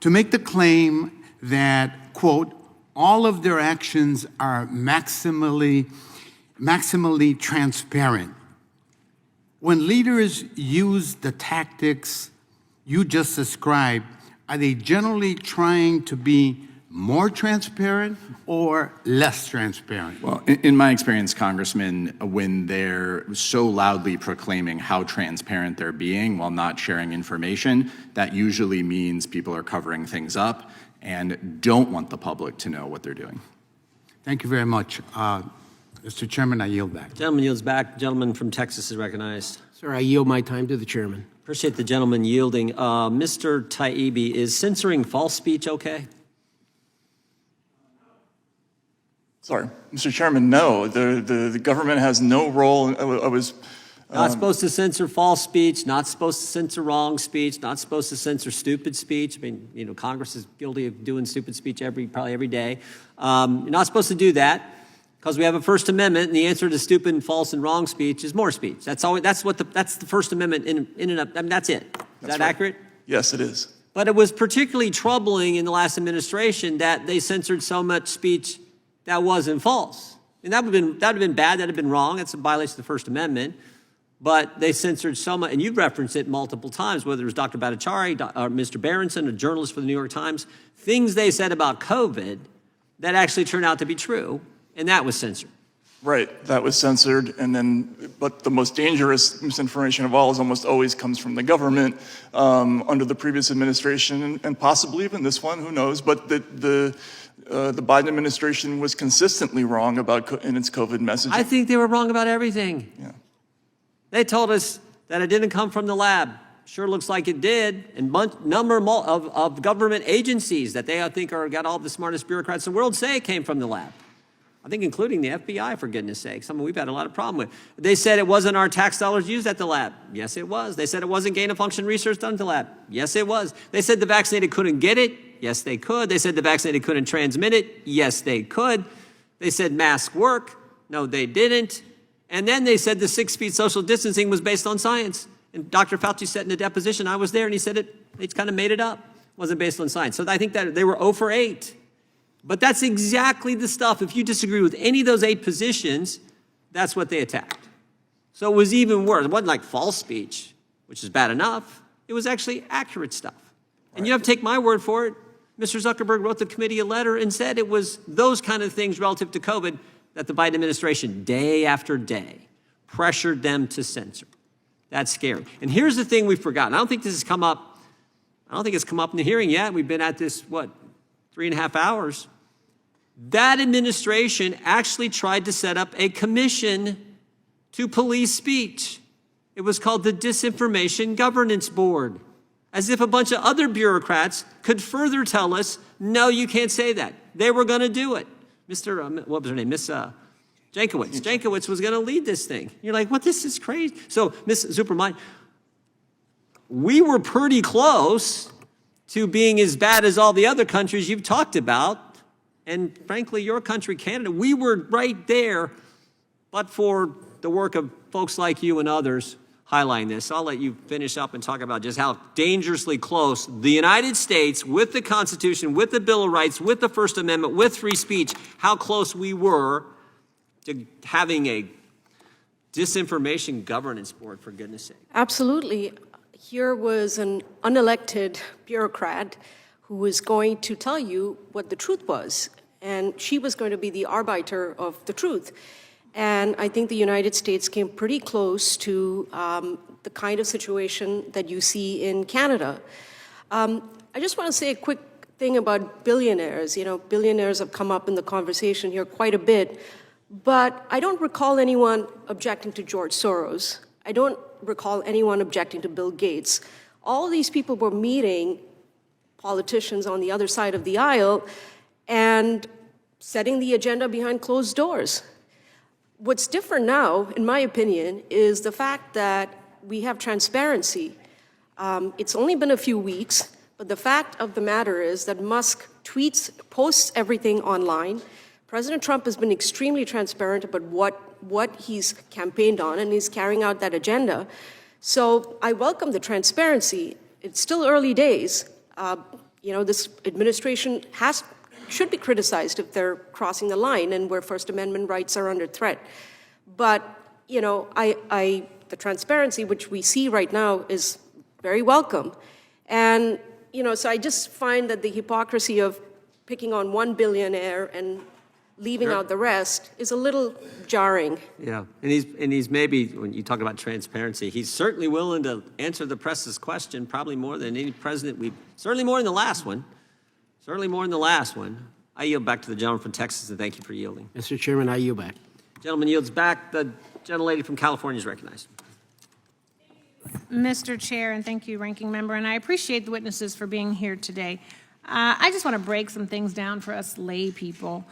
[SPEAKER 3] to make the claim that, quote, all of their actions are maximally transparent. When leaders use the tactics you just described, are they generally trying to be more transparent or less transparent?
[SPEAKER 7] Well, in my experience, Congressman, when they're so loudly proclaiming how transparent they're being while not sharing information, that usually means people are covering things up and don't want the public to know what they're doing.
[SPEAKER 3] Thank you very much. Mr. Chairman, I yield back.
[SPEAKER 1] Gentleman yields back. Gentleman from Texas is recognized.
[SPEAKER 8] Sir, I yield my time to the chairman.
[SPEAKER 1] Appreciate the gentleman yielding. Mr. Taibbi, is censoring false speech okay?
[SPEAKER 6] Sorry, Mr. Chairman, no. The government has no role. I was
[SPEAKER 1] Not supposed to censor false speech, not supposed to censor wrong speech, not supposed to censor stupid speech. I mean, you know, Congress is guilty of doing stupid speech probably every day. You're not supposed to do that because we have a First Amendment, and the answer to stupid and false and wrong speech is more speech. That's the First Amendment in and of. I mean, that's it. Is that accurate?
[SPEAKER 6] Yes, it is.
[SPEAKER 1] But it was particularly troubling in the last administration that they censored so much speech that wasn't false. And that would have been bad. That would have been wrong. That's a violation of the First Amendment. But they censored so much, and you've referenced it multiple times, whether it was Dr. Bhattacharya or Mr. Berenson, a journalist for the New York Times, things they said about COVID that actually turned out to be true, and that was censored.
[SPEAKER 6] Right, that was censored, but the most dangerous misinformation of all is almost always comes from the government under the previous administration, and possibly even this one, who knows, but the Biden administration was consistently wrong in its COVID messaging.
[SPEAKER 1] I think they were wrong about everything.
[SPEAKER 6] Yeah.
[SPEAKER 1] They told us that it didn't come from the lab. Sure looks like it did. And number of government agencies that they, I think, got all the smartest bureaucrats in the world say it came from the lab. I think including the FBI, for goodness sake, something we've had a lot of problem with. They said it wasn't our tax dollars used at the lab. Yes, it was. They said it wasn't gain-of-function research done at the lab. Yes, it was. They said the vaccinated couldn't get it. Yes, they could. They said the vaccinated couldn't transmit it. Yes, they could. They said masks work. No, they didn't. And then they said the 6 feet social distancing was based on science. And Dr. Fauci said in a deposition, I was there, and he said it's kind of made it up. It wasn't based on science. So I think that they were 0 for 8. But that's exactly the stuff. If you disagree with any of those 8 positions, that's what they attacked. So it was even worse. It wasn't like false speech, which is bad enough. It was actually accurate stuff. And you have to take my word for it. Mr. Zuckerberg wrote the committee a letter and said it was those kind of things relative to COVID that the Biden administration, day after day, pressured them to censor. That's scary. And here's the thing we've forgotten. I don't think this has come up. I don't think it's come up in the hearing yet. We've been at this, 3.5 hours. That administration actually tried to set up a commission to police speech. It was called the Disinformation Governance Board, as if a bunch of other bureaucrats could further tell us, no, you can't say that. They were going to do it. What was her name? Miss Jankowicz. Jankowicz was going to lead this thing. You're like, what? This is crazy. So, Miss Zuperman, we were pretty close to being as bad as all the other countries you've talked about. And frankly, your country, Canada, we were right there, but for the work of folks like you and others highlighting this. I'll let you finish up and talk about just how dangerously close the United States, with the Constitution, with the Bill of Rights, with the First Amendment, with free speech, how close we were to having a disinformation governance board, for goodness sake.
[SPEAKER 4] Absolutely. Here was an unelected bureaucrat who was going to tell you what the truth was, and she was going to be the arbiter of the truth. And I think the United States came pretty close to the kind of situation that you see in Canada. I just want to say a quick thing about billionaires. You know, billionaires have come up in the conversation here quite a bit. But I don't recall anyone objecting to George Soros. I don't recall anyone objecting to Bill Gates. All these people were meeting politicians on the other side of the aisle and setting the agenda behind closed doors. What's different now, in my opinion, is the fact that we have transparency. It's only been a few weeks, but the fact of the matter is that Musk posts everything online. President Trump has been extremely transparent about what he's campaigned on, and he's carrying out that agenda. So I welcome the transparency. It's still early days. This administration should be criticized if they're crossing the line and where First Amendment rights are under threat. But, the transparency which we see right now is very welcome. And, so I just find that the hypocrisy of picking on one billionaire and leaving out the rest is a little jarring.
[SPEAKER 1] Yeah, and he's maybe, when you talk about transparency, he's certainly willing to answer the press's question, probably more than any president certainly more than the last one. Certainly more than the last one. I yield back to the gentleman from Texas, and thank you for yielding.
[SPEAKER 8] Mr. Chairman, I yield back.
[SPEAKER 1] Gentleman yields back. The gentlelady from California is recognized.
[SPEAKER 19] Mr. Chair, and thank you, Ranking Member, and I appreciate the witnesses for being here today. I just want to break some things down for us lay people.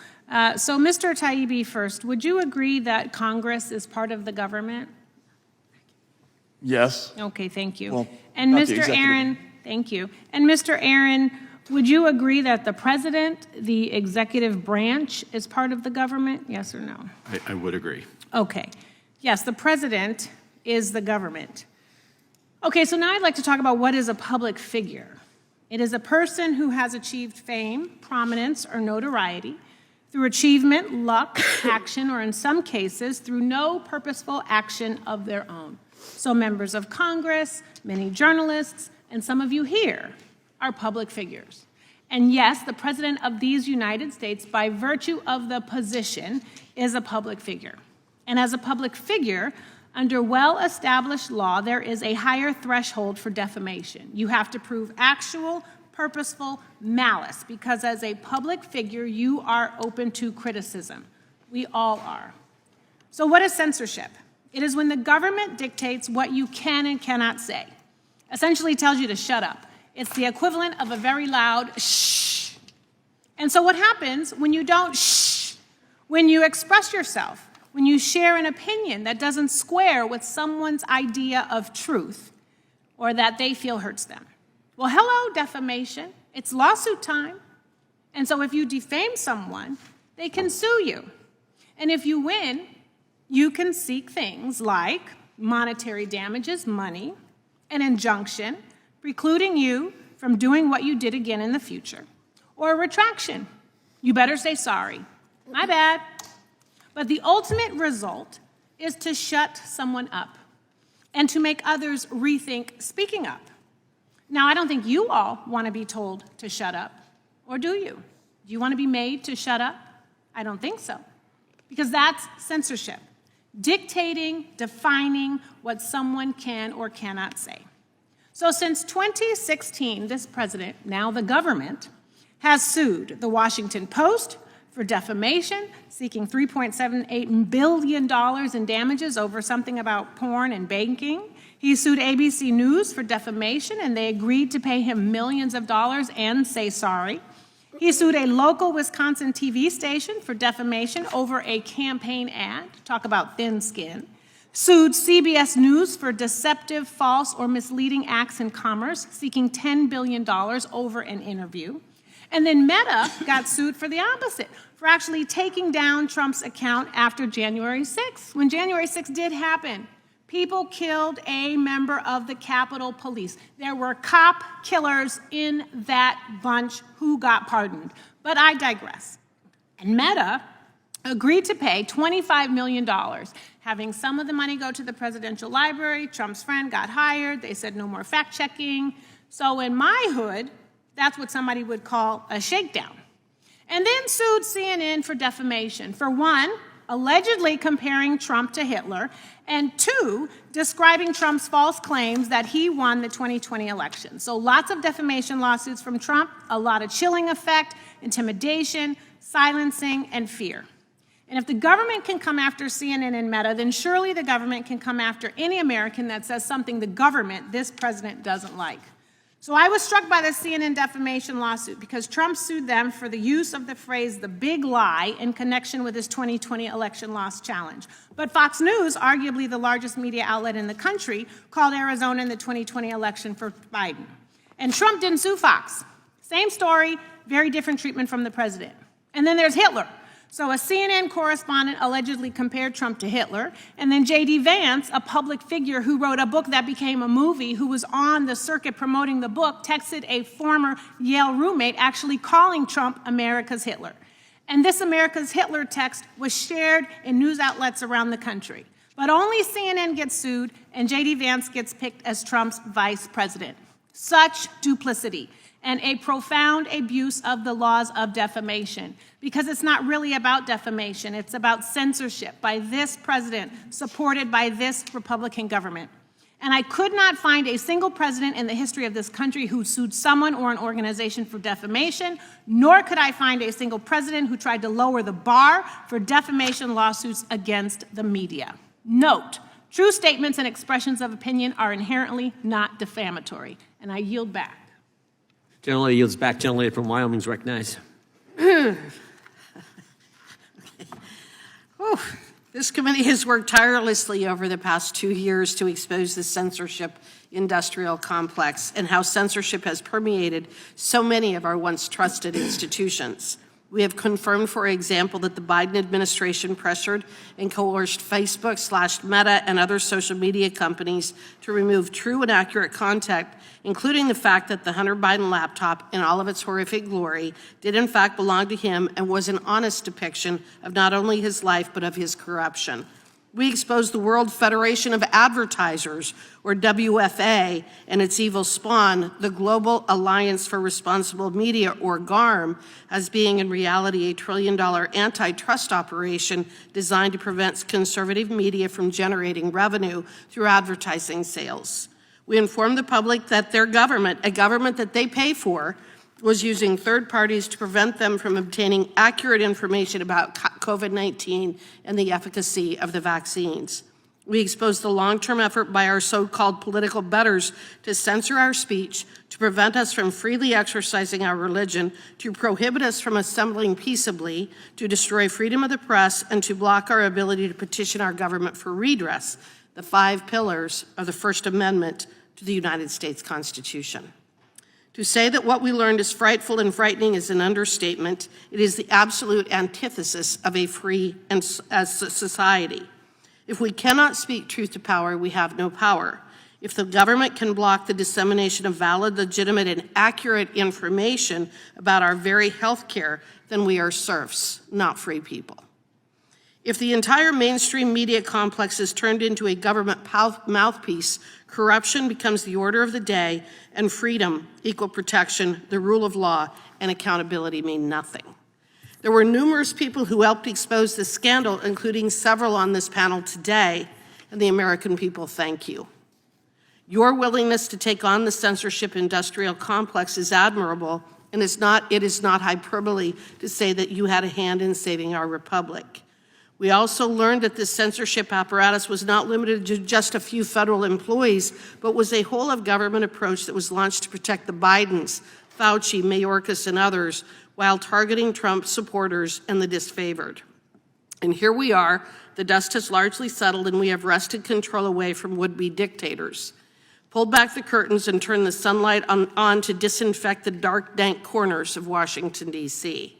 [SPEAKER 19] So, Mr. Taibbi, first, would you agree that Congress is part of the government?
[SPEAKER 6] Yes.
[SPEAKER 19] Okay, thank you.
[SPEAKER 6] Well,
[SPEAKER 19] and
[SPEAKER 6] not the
[SPEAKER 19] Mr.
[SPEAKER 6] executive.
[SPEAKER 19] Aaron, thank you. And Mr. Aaron, would you agree that the president, the executive branch, is part of the government? Yes or no?
[SPEAKER 7] I would agree.
[SPEAKER 19] Okay. Yes, the president is the government. Okay, so now I'd like to talk about what is a public figure. It is a person who has achieved fame, prominence, or notoriety through achievement, luck, action, or in some cases, through no purposeful action of their own. So members of Congress, many journalists, and some of you here are public figures. And yes, the President of these United States, by virtue of the position, is a public figure. And as a public figure, under well-established law, there is a higher threshold for defamation. You have to prove actual, purposeful malice, because as a public figure, you are open to criticism. We all are. So what is censorship? It is when the government dictates what you can and cannot say. Essentially tells you to shut up. It's the equivalent of a very loud shh. And so what happens when you don't shh? When you express yourself, when you share an opinion that doesn't square with someone's idea of truth or that they feel hurts them. Well, hello, defamation. It's lawsuit time. And so if you defame someone, they can sue you. And if you win, you can seek things like monetary damages, money, an injunction, precluding you from doing what you did again in the future, or a retraction. You better say sorry. My bad. But the ultimate result is to shut someone up and to make others rethink speaking up. Now, I don't think you all want to be told to shut up, or do you? Do you want to be made to shut up? I don't think so, because that's censorship, dictating, defining what someone can or cannot say. So since 2016, this president, now the government, has sued the Washington Post for defamation, seeking $3.78 billion in damages over something about porn and banking. He sued ABC News for defamation, and they agreed to pay him millions of dollars and say sorry. He sued a local Wisconsin TV station for defamation over a campaign ad. Talk about thin skin. Sued CBS News for deceptive, false, or misleading acts in commerce, seeking $10 billion over an interview. And then Meta got sued for the opposite, for actually taking down Trump's account after January 6th. When January 6th did happen, people killed a member of the Capitol Police. There were cop killers in that bunch who got pardoned. But I digress. And Meta agreed to pay $25 million, having some of the money go to the presidential library. Trump's friend got hired. They said no more fact-checking. So in my hood, that's what somebody would call a shakedown. And then sued CNN for defamation. For one, allegedly comparing Trump to Hitler, and two, describing Trump's false claims that he won the 2020 election. So lots of defamation lawsuits from Trump, a lot of chilling effect, intimidation, silencing, and fear. And if the government can come after CNN and Meta, then surely the government can come after any American that says something the government, this president, doesn't like. So I was struck by the CNN defamation lawsuit because Trump sued them for the use of the phrase "the big lie" in connection with his 2020 election loss challenge. But Fox News, arguably the largest media outlet in the country, called Arizona in the 2020 election for Biden. And Trump didn't sue Fox. Same story, very different treatment from the president. And then there's Hitler. So a CNN correspondent allegedly compared Trump to Hitler, and then J.D. Vance, a public figure who wrote a book that became a movie, who was on the circuit promoting the book, texted a former Yale roommate actually calling Trump America's Hitler. And this America's Hitler text was shared in news outlets around the country. But only CNN gets sued, and J.D. Vance gets picked as Trump's vice president. Such duplicity and a profound abuse of the laws of defamation, because it's not really about defamation, it's about censorship by this president, supported by this Republican government. And I could not find a single president in the history of this country who sued someone or an organization for defamation, nor could I find a single president who tried to lower the bar for defamation lawsuits against the media. Note, true statements and expressions of opinion are inherently not defamatory. And I yield back.
[SPEAKER 1] Gentlelady yields back. Gentlelady from Wyoming is recognized.
[SPEAKER 9] This committee has worked tirelessly over the past 2 years to expose the censorship-industrial complex and how censorship has permeated so many of our once trusted institutions. We have confirmed, for example, that the Biden administration pressured and coerced Facebook, Meta, and other social media companies to remove true and accurate content, including the fact that the Hunter Biden laptop, in all of its horrific glory, did in fact belong to him and was an honest depiction of not only his life, but of his corruption. We exposed the World Federation of Advertisers, or WFA, and its evil spawn, the Global Alliance for Responsible Media, or GARM, as being in reality a $1 trillion antitrust operation designed to prevent conservative media from generating revenue through advertising sales. We informed the public that their government, a government that they pay for, was using third parties to prevent them from obtaining accurate information about COVID-19 and the efficacy of the vaccines. We exposed the long-term effort by our so-called political betters to censor our speech, to prevent us from freely exercising our religion, to prohibit us from assembling peaceably, to destroy freedom of the press, and to block our ability to petition our government for redress, the 5 pillars of the First Amendment to the United States Constitution. To say that what we learned is frightful and frightening is an understatement. It is the absolute antithesis of a free society. If we cannot speak truth to power, we have no power. If the government can block the dissemination of valid, legitimate, and accurate information about our very health care, then we are serfs, not free people. If the entire mainstream media complex is turned into a government mouthpiece, corruption becomes the order of the day, and freedom, equal protection, the rule of law, and accountability mean nothing. There were numerous people who helped expose this scandal, including several on this panel today, and the American people thank you. Your willingness to take on the censorship-industrial complex is admirable, and it is not hyperbole to say that you had a hand in saving our republic. We also learned that this censorship apparatus was not limited to just a few federal employees, but was a whole-of-government approach that was launched to protect the Bidens, Fauci, Mayorkas, and others, while targeting Trump supporters and the disfavored. And here we are, the dust has largely settled, and we have wrested control away from would-be dictators. Pulled back the curtains and turned the sunlight on to disinfect the dark, dank corners of Washington, D.C.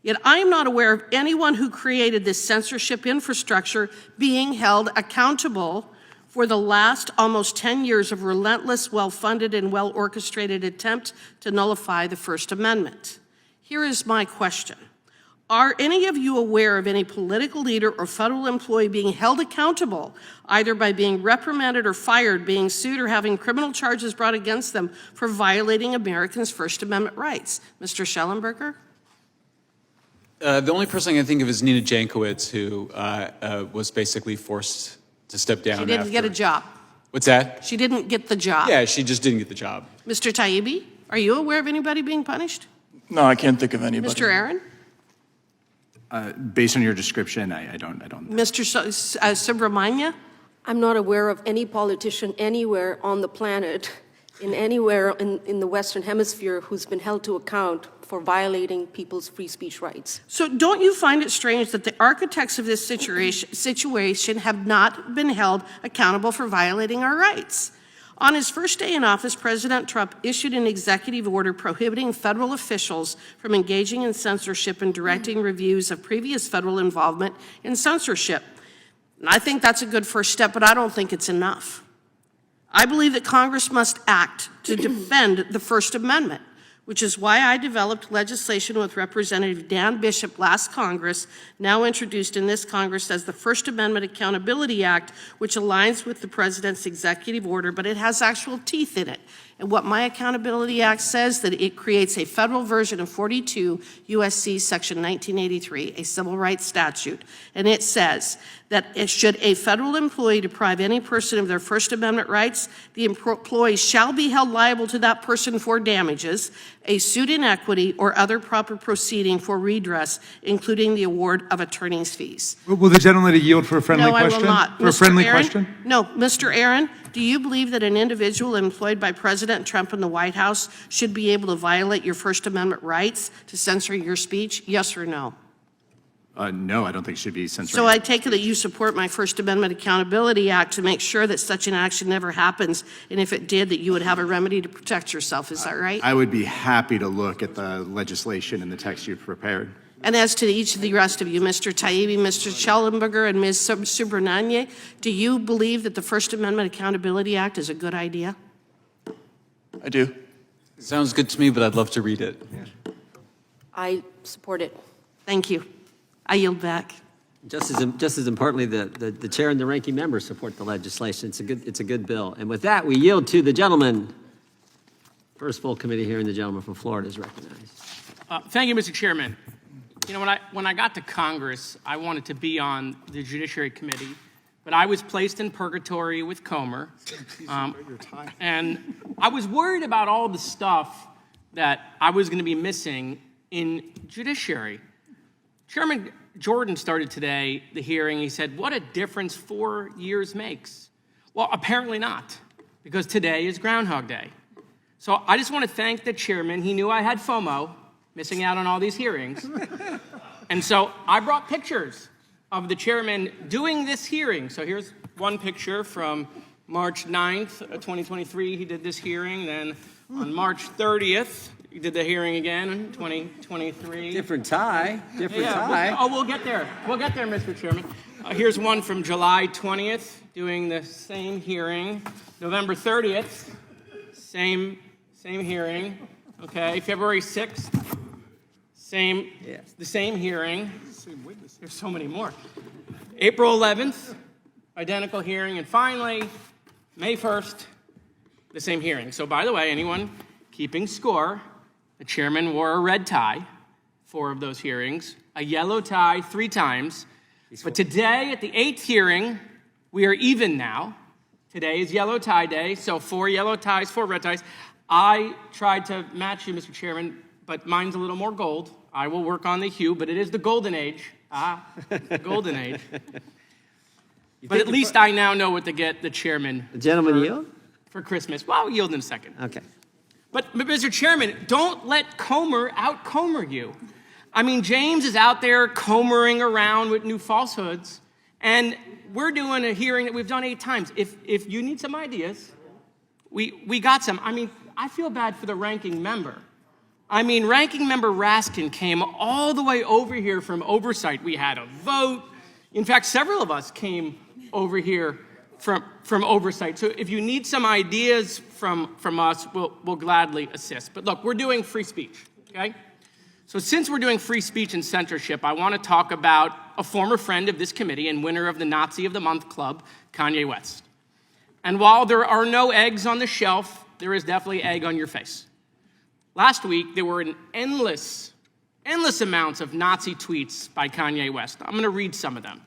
[SPEAKER 9] Yet I am not aware of anyone who created this censorship infrastructure being held accountable for the last almost 10 years of relentless, well-funded, and well-orchestrated attempt to nullify the First Amendment. Here is my question. Are any of you aware of any political leader or federal employee being held accountable, either by being reprimanded or fired, being sued, or having criminal charges brought against them for violating Americans' First Amendment rights? Mr. Schellenberger?
[SPEAKER 5] The only person I can think of is Nina Jankowicz, who was basically forced to step down.
[SPEAKER 9] She didn't get a job.
[SPEAKER 5] What's that?
[SPEAKER 9] She didn't get the job.
[SPEAKER 5] Yeah, she just didn't get the job.
[SPEAKER 9] Mr. Taibbi, are you aware of anybody being punished?
[SPEAKER 6] No, I can't think of anybody.
[SPEAKER 9] Mr. Aaron?
[SPEAKER 7] Based on your description, I don't.
[SPEAKER 9] Mr. Subramanya?
[SPEAKER 4] I'm not aware of any politician anywhere on the planet, anywhere in the Western Hemisphere, who's been held to account for violating people's free speech rights.
[SPEAKER 9] So don't you find it strange that the architects of this situation have not been held accountable for violating our rights? On his first day in office, President Trump issued an executive order prohibiting federal officials from engaging in censorship and directing reviews of previous federal involvement in censorship. And I think that's a good first step, but I don't think it's enough. I believe that Congress must act to defend the First Amendment, which is why I developed legislation with Representative Dan Bishop last Congress, now introduced in this Congress as the First Amendment Accountability Act, which aligns with the President's executive order, but it has actual teeth in it. And what my Accountability Act says, that it creates a federal version of 42 U.S.C. Section 1983, a civil rights statute. And it says that should a federal employee deprive any person of their First Amendment rights, the employee shall be held liable to that person for damages, a suit in equity, or other proper proceeding for redress, including the award of attorney's fees.
[SPEAKER 13] Will the gentleman yield for a friendly question?
[SPEAKER 9] No, I will not.
[SPEAKER 13] For a friendly
[SPEAKER 9] Aaron?
[SPEAKER 13] question?
[SPEAKER 9] No, Mr. Aaron, do you believe that an individual employed by President Trump in the White House should be able to violate your First Amendment rights to censor your speech? Yes or no?
[SPEAKER 7] No, I don't think it should be censored.
[SPEAKER 9] So I take it that you support my First Amendment Accountability Act to make sure that such an action never happens, and if it did, that you would have a remedy to protect yourself. Is that right?
[SPEAKER 7] I would be happy to look at the legislation and the text you've prepared.
[SPEAKER 9] And as to each of the rest of you, Mr. Taibbi, Mr. Schellenberger, and Ms. Subramanya, do you believe that the First Amendment Accountability Act is a good idea?
[SPEAKER 5] I do. Sounds good to me, but I'd love to read it.
[SPEAKER 4] I support it.
[SPEAKER 9] Thank you. I yield back.
[SPEAKER 1] Just as importantly, the chair and the ranking member support the legislation. It's a good bill. And with that, we yield to the gentleman. First full committee hearing, the gentleman from Florida is recognized.
[SPEAKER 11] Thank you, Mr. Chairman. You know, when I got to Congress, I wanted to be on the Judiciary Committee, but I was placed in purgatory with Comer. And I was worried about all the stuff that I was going to be missing in judiciary. Chairman Jordan started today the hearing. He said, what a difference 4 years makes. Well, apparently not, because today is Groundhog Day. So I just want to thank the chairman. He knew I had FOMO, missing out on all these hearings. And so I brought pictures of the chairman doing this hearing. So here's one picture from March 9th, 2023. He did this hearing. Then on March 30th, he did the hearing again in 2023.
[SPEAKER 1] Different tie. Different tie.
[SPEAKER 11] Oh, we'll get there. We'll get there, Mr. Chairman. Here's one from July 20th, doing the same hearing. November 30th, same hearing. Okay, February 6th, the same hearing. There's so many more. April 11th, identical hearing. And finally, May 1st, the same hearing. So by the way, anyone keeping score, the chairman wore a red tie, 4 of those hearings, a yellow tie 3 times. But today, at the 8th hearing, we are even now. Today is yellow tie day, so 4 yellow ties, 4 red ties. I tried to match you, Mr. Chairman, but mine's a little more gold. I will work on the hue, but it is the golden age. The golden age. But at least I now know what to get the chairman.
[SPEAKER 1] The gentleman yield?
[SPEAKER 11] For Christmas. Well, I'll yield in a second.
[SPEAKER 1] Okay.
[SPEAKER 11] But Mr. Chairman, don't let Comer out-Comer you. I mean, James is out there comering around with new falsehoods, and we're doing a hearing that we've done 8 times. If you need some ideas, we got some. I mean, I feel bad for the ranking member. I mean, ranking member Raskin came all the way over here from oversight. We had a vote. In fact, several of us came over here from oversight. So if you need some ideas from us, we'll gladly assist. But look, we're doing free speech, okay? So since we're doing free speech and censorship, I want to talk about a former friend of this committee and winner of the Nazi of the Month Club, Kanye West. And while there are no eggs on the shelf, there is definitely egg on your face. Last week, there were an endless amounts of Nazi tweets by Kanye West. I'm going to read some of them.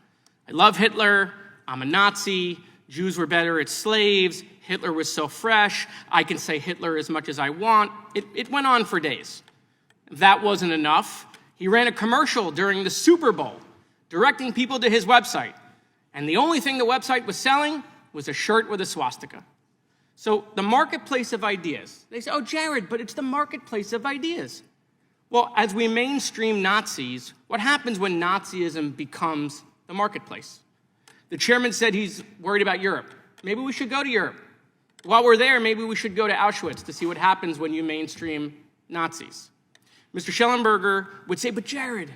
[SPEAKER 11] I love Hitler. I'm a Nazi. Jews were better as slaves. Hitler was so fresh. I can say Hitler as much as I want. It went on for days. If that wasn't enough, He ran a commercial during the Super Bowl, directing people to his website. And the only thing the website was selling was a shirt with a swastika. So the marketplace of ideas. They say, oh, Jared, but it's the marketplace of ideas. Well, as we mainstream Nazis, what happens when Nazism becomes the marketplace? The chairman said he's worried about Europe. Maybe we should go to Europe. While we're there, maybe we should go to Auschwitz to see what happens when you mainstream Nazis. Mr. Schellenberger would say, but Jared,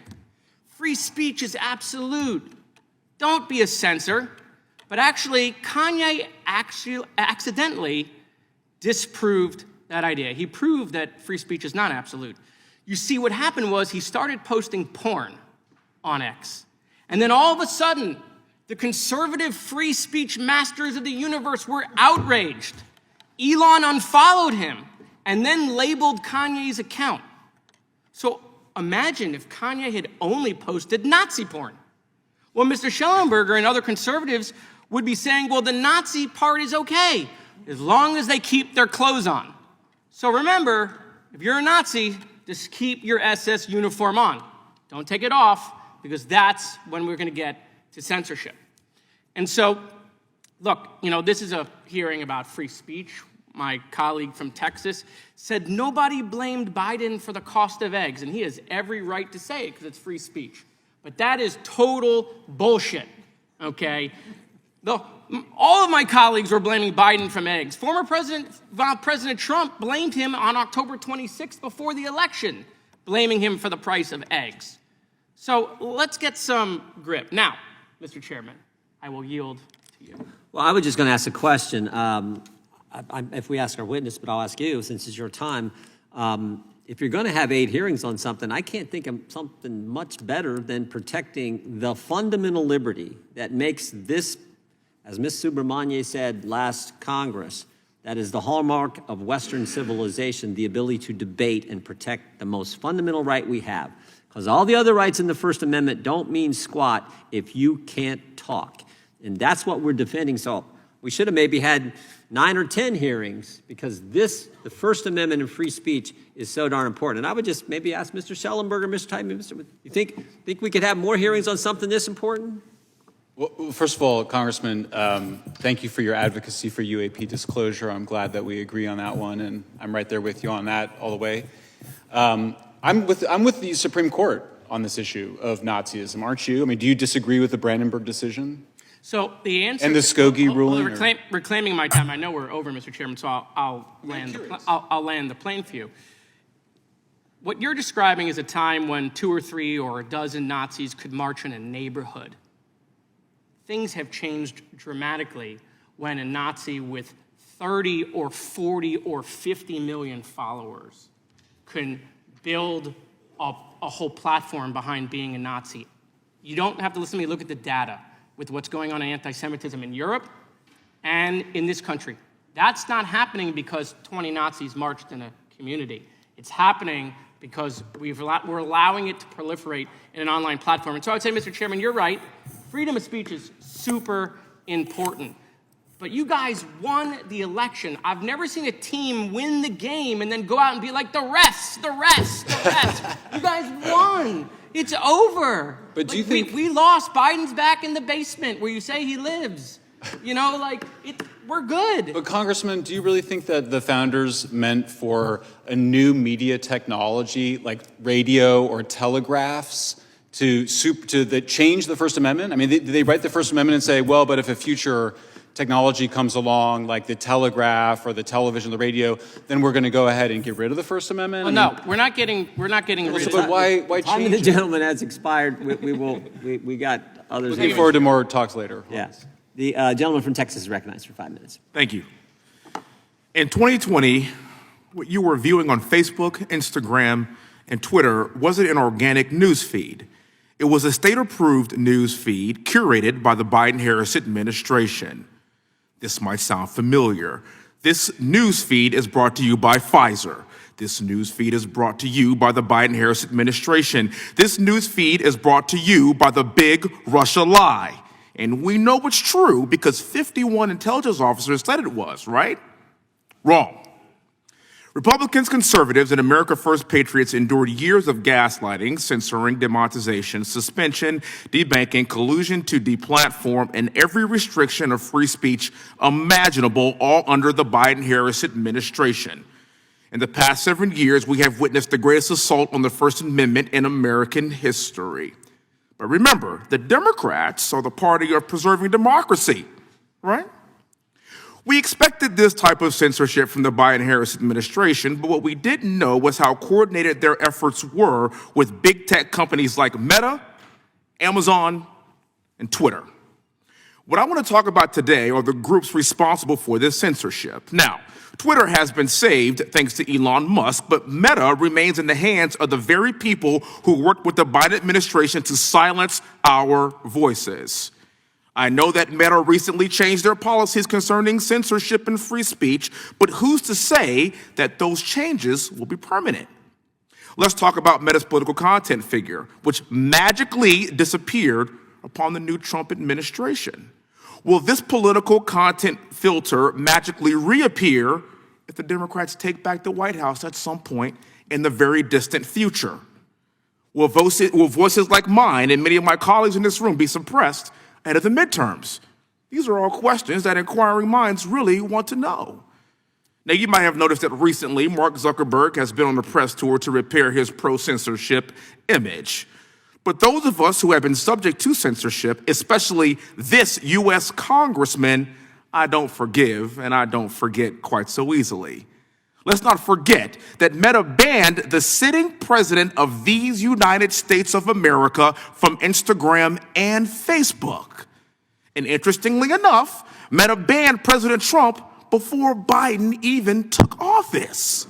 [SPEAKER 11] free speech is absolute. Don't be a censor. But actually, Kanye accidentally disproved that idea. He proved that free speech is not absolute. You see, what happened was he started posting porn on X. And then all of a sudden, the conservative free speech masters of the universe were outraged. Elon unfollowed him and then labeled Kanye's account. So imagine if Kanye had only posted Nazi porn. Well, Mr. Schellenberger and other conservatives would be saying, well, the Nazi part is okay, as long as they keep their clothes on. So remember, if you're a Nazi, just keep your SS uniform on. Don't take it off, because that's when we're going to get to censorship. And so, look, this is a hearing about free speech. My colleague from Texas said nobody blamed Biden for the cost of eggs, and he has every right to say it because it's free speech. But that is total bullshit, okay? All of my colleagues were blaming Biden from eggs. Former President Trump blamed him on October 26th before the election, blaming him for the price of eggs. So let's get some grip. Now, Mr. Chairman, I will yield to you.
[SPEAKER 1] Well, I was just going to ask a question. If we ask our witness, but I'll ask you since it's your time. If you're going to have 8 hearings on something, I can't think of something much better than protecting the fundamental liberty that makes this, as Ms. Subramanian said last Congress, that is the hallmark of Western civilization, the ability to debate and protect the most fundamental right we have. Because all the other rights in the First Amendment don't mean squat if you can't talk. And that's what we're defending. So we should have maybe had 9 or 10 hearings, because the First Amendment and free speech is so darn important. And I would just maybe ask Mr. Schellenberger, Mr. Taibbi, you think we could have more hearings on something this important?
[SPEAKER 5] Well, first of all, Congressman, thank you for your advocacy for UAP disclosure. I'm glad that we agree on that one, and I'm right there with you on that all the way. I'm with the Supreme Court on this issue of Nazism, aren't you? I mean, do you disagree with the Brandenburg decision?
[SPEAKER 11] So the answer...
[SPEAKER 5] And the Skokie ruling?
[SPEAKER 11] Reclaiming my time, I know we're over, Mr. Chairman, so I'll land the plane for you. What you're describing is a time when 2 or 3 or a dozen Nazis could march in a neighborhood. Things have changed dramatically when a Nazi with 30 or 40 or 50 million followers can build a whole platform behind being a Nazi. You don't have to listen to me, look at the data with what's going on in anti-Semitism in Europe and in this country. That's not happening because 20 Nazis marched in a community. It's happening because we're allowing it to proliferate in an online platform. And so I would say, Mr. Chairman, you're right. Freedom of speech is super important. But you guys won the election. I've never seen a team win the game and then go out and be like, the refs. You guys won. It's over.
[SPEAKER 5] But do you think...
[SPEAKER 11] We lost. Biden's back in the basement where you say he lives. We're good.
[SPEAKER 5] But Congressman, do you really think that the founders meant for a new media technology like radio or telegraphs to change the First Amendment? I mean, did they write the First Amendment and say, well, but if a future technology comes along like the telegraph or the television, the radio, then we're going to go ahead and get rid of the First Amendment?
[SPEAKER 11] Well, no, we're not getting rid of it.
[SPEAKER 5] But why change
[SPEAKER 1] time of the gentleman has expired. We got others.
[SPEAKER 5] Looking forward to more talks later.
[SPEAKER 1] Yes. The gentleman from Texas is recognized for 5 minutes.
[SPEAKER 12] Thank you. In 2020, what you were viewing on Facebook, Instagram, and Twitter wasn't an organic news feed. It was a state-approved news feed curated by the Biden-Harris administration. This might sound familiar. This news feed is brought to you by Pfizer. This news feed is brought to you by the Biden-Harris administration. This news feed is brought to you by the big Russia lie. And we know it's true because 51 intelligence officers said it was, right? Wrong. Republicans, conservatives, and America First patriots endured years of gaslighting, censoring, demonetization, suspension, debanking, collusion to deplatform, and every restriction of free speech imaginable, all under the Biden-Harris administration. In the past 7 years, we have witnessed the greatest assault on the First Amendment in American history. But remember, the Democrats are the party of preserving democracy, right? We expected this type of censorship from the Biden-Harris administration, but what we didn't know was how coordinated their efforts were with big tech companies like Meta, Amazon, and Twitter. What I want to talk about today are the groups responsible for this censorship. Now, Twitter has been saved thanks to Elon Musk, but Meta remains in the hands of the very people who worked with the Biden administration to silence our voices. I know that Meta recently changed their policies concerning censorship and free speech, but who's to say that those changes will be permanent? Let's talk about Meta's political content figure, which magically disappeared upon the new Trump administration. Will this political content filter magically reappear if the Democrats take back the White House at some point in the very distant future? Will voices like mine and many of my colleagues in this room be suppressed ahead of the midterms? These are all questions that inquiring minds really want to know. Now, you might have noticed that recently Mark Zuckerberg has been on the press tour to repair his pro-censorship image. But those of us who have been subject to censorship, especially this U.S. congressman, I don't forgive and I don't forget quite so easily. Let's not forget that Meta banned the sitting president of these United States of America from Instagram and Facebook. And interestingly enough, Meta banned President Trump before Biden even took office.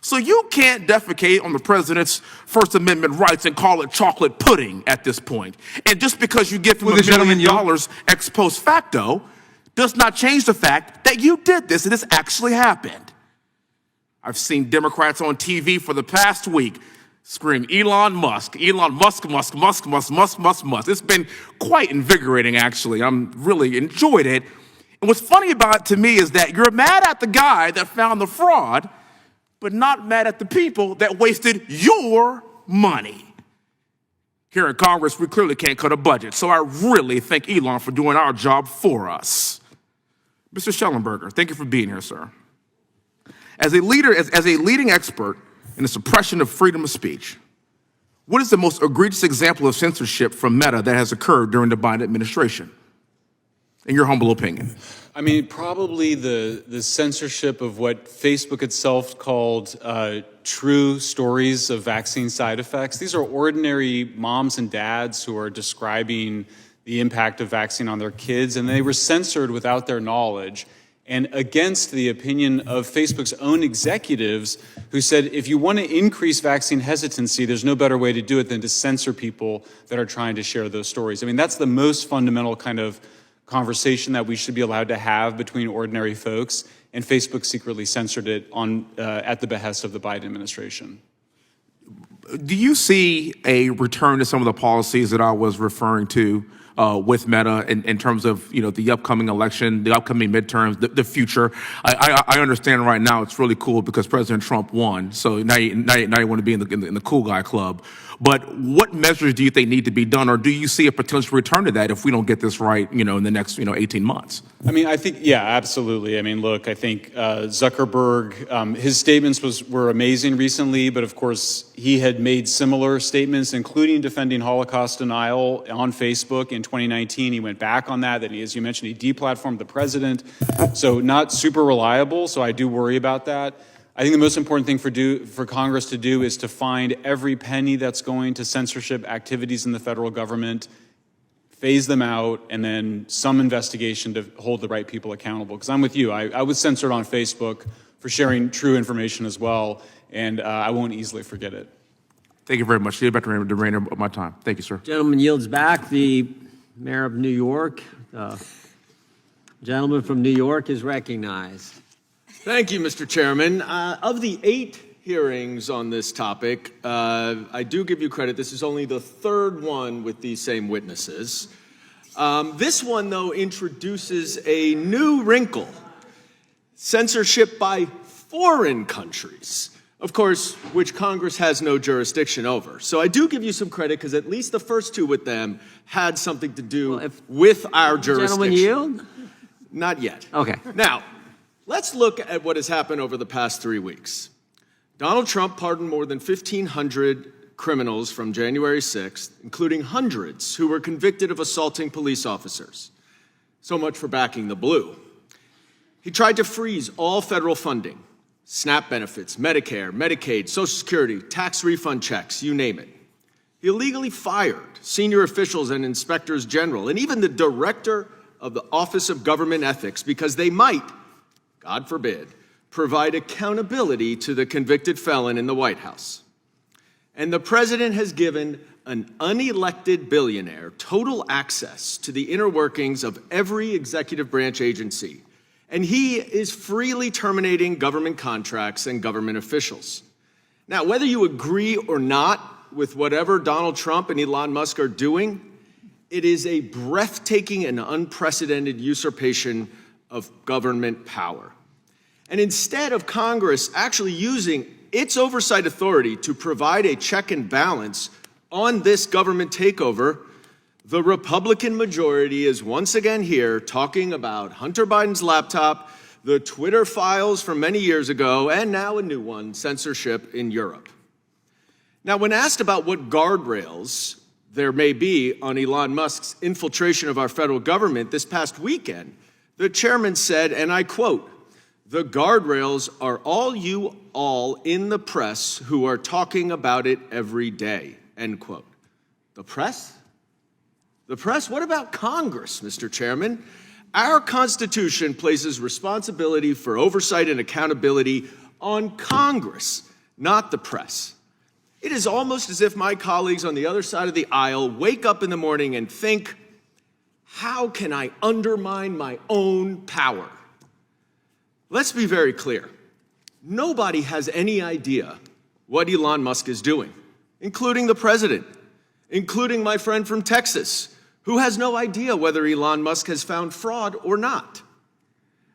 [SPEAKER 12] So you can't defecate on the president's First Amendment rights and call it chocolate pudding at this point. And just because you give him $1 million ex post facto does not change the fact that you did this and this actually happened. I've seen Democrats on TV for the past week scream, Elon Musk, Musk. It's been quite invigorating, actually. I'm really enjoyed it. And what's funny about it to me is that you're mad at the guy that found the fraud, but not mad at the people that wasted your money. Here in Congress, we clearly can't cut a budget, so I really thank Elon for doing our job for us. Mr. Schellenberger, thank you for being here, sir. As a leading expert in the suppression of freedom of speech, what is the most egregious example of censorship from Meta that has occurred during the Biden administration, in your humble opinion?
[SPEAKER 5] I mean, probably the censorship of what Facebook itself called true stories of vaccine side effects. These are ordinary moms and dads who are describing the impact of vaccine on their kids, and they were censored without their knowledge and against the opinion of Facebook's own executives who said, if you want to increase vaccine hesitancy, there's no better way to do it than to censor people that are trying to share those stories. I mean, that's the most fundamental kind of conversation that we should be allowed to have between ordinary folks, and Facebook secretly censored it at the behest of the Biden administration.
[SPEAKER 12] Do you see a return to some of the policies that I was referring to with Meta in terms of the upcoming election, the upcoming midterms, the future? I understand right now it's really cool because President Trump won, so now you want to be in the cool guy club. But what measures do you think need to be done, or do you see a potential return to that if we don't get this right, in the next 18 months?
[SPEAKER 5] I mean, I think, yeah, absolutely. I mean, look, I think Zuckerberg, his statements were amazing recently, but of course he had made similar statements, including defending Holocaust denial on Facebook in 2019. He went back on that, as you mentioned, he deplatformed the president. So not super reliable, so I do worry about that. I think the most important thing for Congress to do is to find every penny that's going to censorship activities in the federal government, phase them out, and then some investigation to hold the right people accountable. Because I'm with you. I was censored on Facebook for sharing true information as well, and I won't easily forget it.
[SPEAKER 12] Thank you very much. See you back to the remainder of my time. Thank you, sir.
[SPEAKER 1] Gentleman yields back. The mayor of New York, gentleman from New York is recognized.
[SPEAKER 2] Thank you, Mr. Chairman. Of the 8 hearings on this topic, I do give you credit. This is only the 3rd one with these same witnesses. This one, though, introduces a new wrinkle: censorship by foreign countries, of course, which Congress has no jurisdiction over. So I do give you some credit because at least the first two with them had something to do with our jurisdiction.
[SPEAKER 1] Gentlemen yield?
[SPEAKER 2] Not yet.
[SPEAKER 1] Okay.
[SPEAKER 2] Now, let's look at what has happened over the past 3 weeks. Donald Trump pardoned more than 1,500 criminals from January 6th, including hundreds who were convicted of assaulting police officers. So much for backing the blue. He tried to freeze all federal funding, SNAP benefits, Medicare, Medicaid, Social Security, tax refund checks, you name it. He illegally fired senior officials and inspectors general, and even the director of the Office of Government Ethics, because they might, God forbid, provide accountability to the convicted felon in the White House. And the president has given an unelected billionaire total access to the inner workings of every executive branch agency. And he is freely terminating government contracts and government officials. Now, whether you agree or not with whatever Donald Trump and Elon Musk are doing, it is a breathtaking and unprecedented usurpation of government power. And instead of Congress actually using its oversight authority to provide a check and balance on this government takeover, the Republican majority is once again here talking about Hunter Biden's laptop, the Twitter files from many years ago, and now a new one, censorship in Europe. Now, when asked about what guardrails there may be on Elon Musk's infiltration of our federal government this past weekend, the chairman said, and I quote, "The guardrails are all you all in the press who are talking about it every day," end quote. The press? The press? What about Congress, Mr. Chairman? Our Constitution places responsibility for oversight and accountability on Congress, not the press. It is almost as if my colleagues on the other side of the aisle wake up in the morning and think, how can I undermine my own power? Let's be very clear. Nobody has any idea what Elon Musk is doing, including the president, including my friend from Texas, who has no idea whether Elon Musk has found fraud or not.